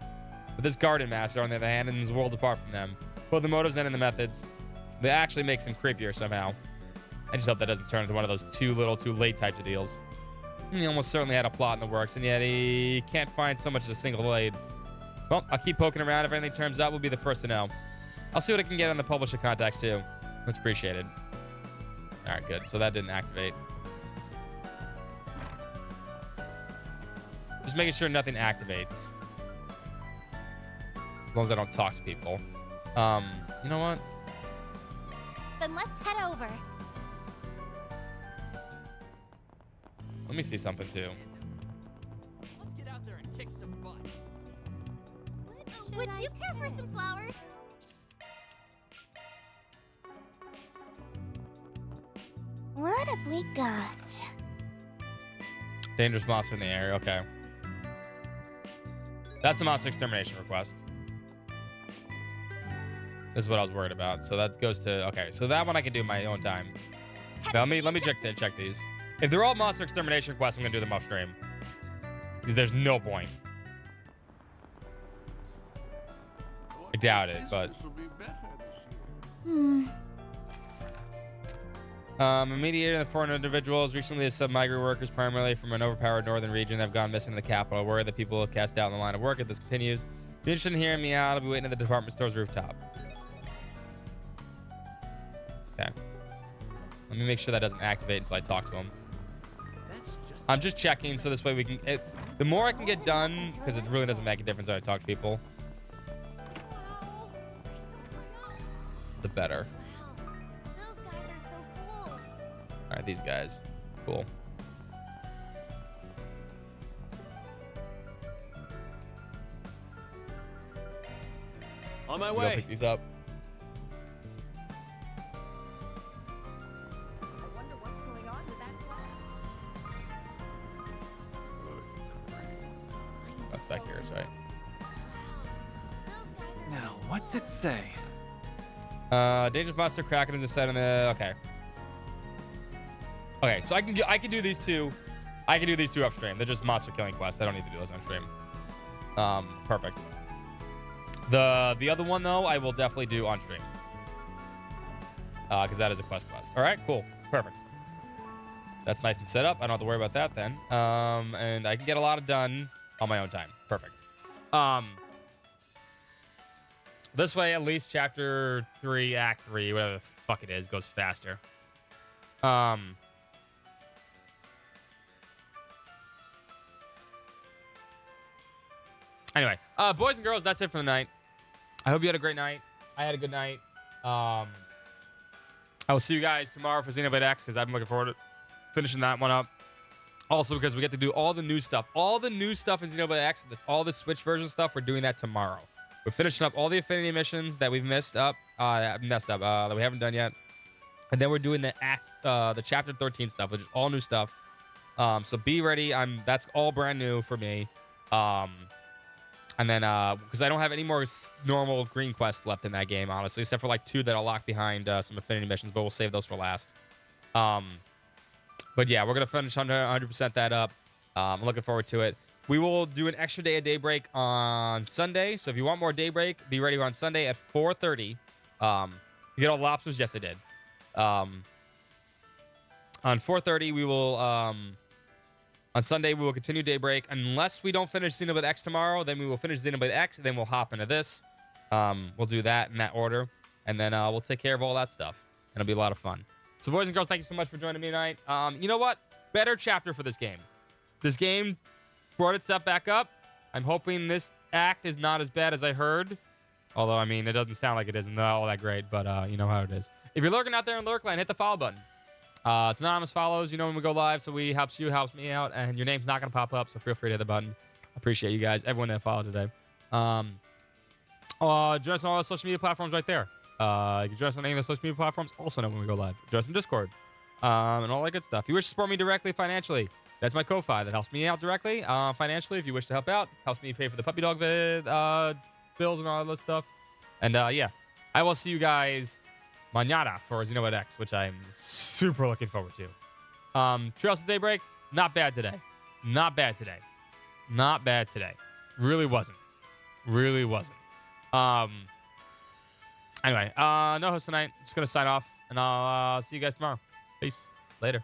But this Garden Master, on the other hand, is worlds apart from them. Both the motives and in the methods. They actually makes him creepier somehow. I just hope that doesn't turn into one of those too little, too late types of deals. He almost certainly had a plot in the works, and yet he can't find so much as a single blade. Well, I'll keep poking around. If anything turns up, we'll be the first to know. I'll see what I can get on the publisher contacts, too. Much appreciated. All right, good. So that didn't activate. Just making sure nothing activates. As long as I don't talk to people. You know what? Then let's head over. Let me see something, too. Let's get out there and kick some butt. Would you care for some flowers? What have we got? Dangerous monster in the area. Okay. That's the monster extermination request. This is what I was worried about. So that goes to... Okay, so that one I can do in my own time. Now, let me check these. If they're all monster extermination requests, I'm going to do them off stream. Because there's no point. I doubt it, but... A mediator and the foreign individuals, recently sub-migrant workers primarily from an overpowered northern region have gone missing in the capital. Worried that people will cast out in the line of work if this continues. If you're interested in hearing me out, I'll be waiting at the department store's rooftop. Okay. Let me make sure that doesn't activate until I talk to him. I'm just checking so this way we can... the more I can get done, because it really doesn't make a difference when I talk to people, the better. All right, these guys. Cool. On my Go way. pick these up. That's back here, sorry. What's it say? Dangerous monster, Kraken is a set on the. Okay. Okay, so I can do these two. I can do these two upstream. They're just monster killing quests. I don't need to do those on stream. Perfect. The other one though, I will definitely do on stream. Because that is a quest. All right, cool, perfect. That's nice and set up. I don't have to worry about that then. And I can get a lot done on my own time. Perfect. This way, at least chapter 3, act 3, whatever the fuck it is, goes faster. Anyway, boys and girls, that's it for the night. I hope you had a great night. I had a good night. I will see you guys tomorrow for Xenoblade X because I've been looking forward to finishing that one up. Also, because we get to do all the new stuff. All the new stuff in Xenoblade X, that's all the Switch version stuff, we're doing that tomorrow. We're finishing up all the Affinity missions that we've that we haven't done yet. And then we're doing the Chapter 13 stuff, which is all new stuff. So be ready. That's all brand new for me. And then, because I don't have any more normal green quests left in that game, honestly, except for like 2 that I'll lock behind some Affinity missions, but we'll save those for last. But yeah, we're going to finish 100% that up. I'm looking forward to it. We will do an extra day of Daybreak on Sunday. So if you want more Daybreak, be ready on Sunday at 4:30. You get all the lobsters? Yes, I did. On 4:30, we will... on Sunday, we will continue Daybreak. Unless we don't finish Xenoblade X tomorrow, then we will finish Xenoblade X, and then we'll hop into this. We'll do that in that order. And then we'll take care of all that stuff. And it'll be a lot of fun. So, boys and girls, thank you so much for joining me tonight. You know what? Better chapter for this game. This game brought itself back up. I'm hoping this act is not as bad as I heard. Although, I mean, it doesn't sound like it isn't all that great. But you know how it is. If you're lurking out there in Lurkland, hit the follow button. It's anonymous follows, you know, when we go live, so we helps me out, and your name's not gonna pop up, so feel free to hit the button. Appreciate you guys, everyone that followed today. Join us on all the social media platforms right there. You can join us on any of the social media platforms, also know when we go live. Join us in Discord, and all that good stuff. If you wish to support me directly financially, that's my Ko-Fi that helps me out directly financially. If you wish to help out, helps me pay for the puppy dog bills and all that stuff. And yeah, I will see you guys mañana for Xenoblade X, which I'm super looking forward to. Trails of Daybreak, not bad today. Not bad today. Not bad today. Really wasn't. Really wasn't. Anyway, no host tonight. Just going to sign off, and I'll see you guys tomorrow. Peace. Later.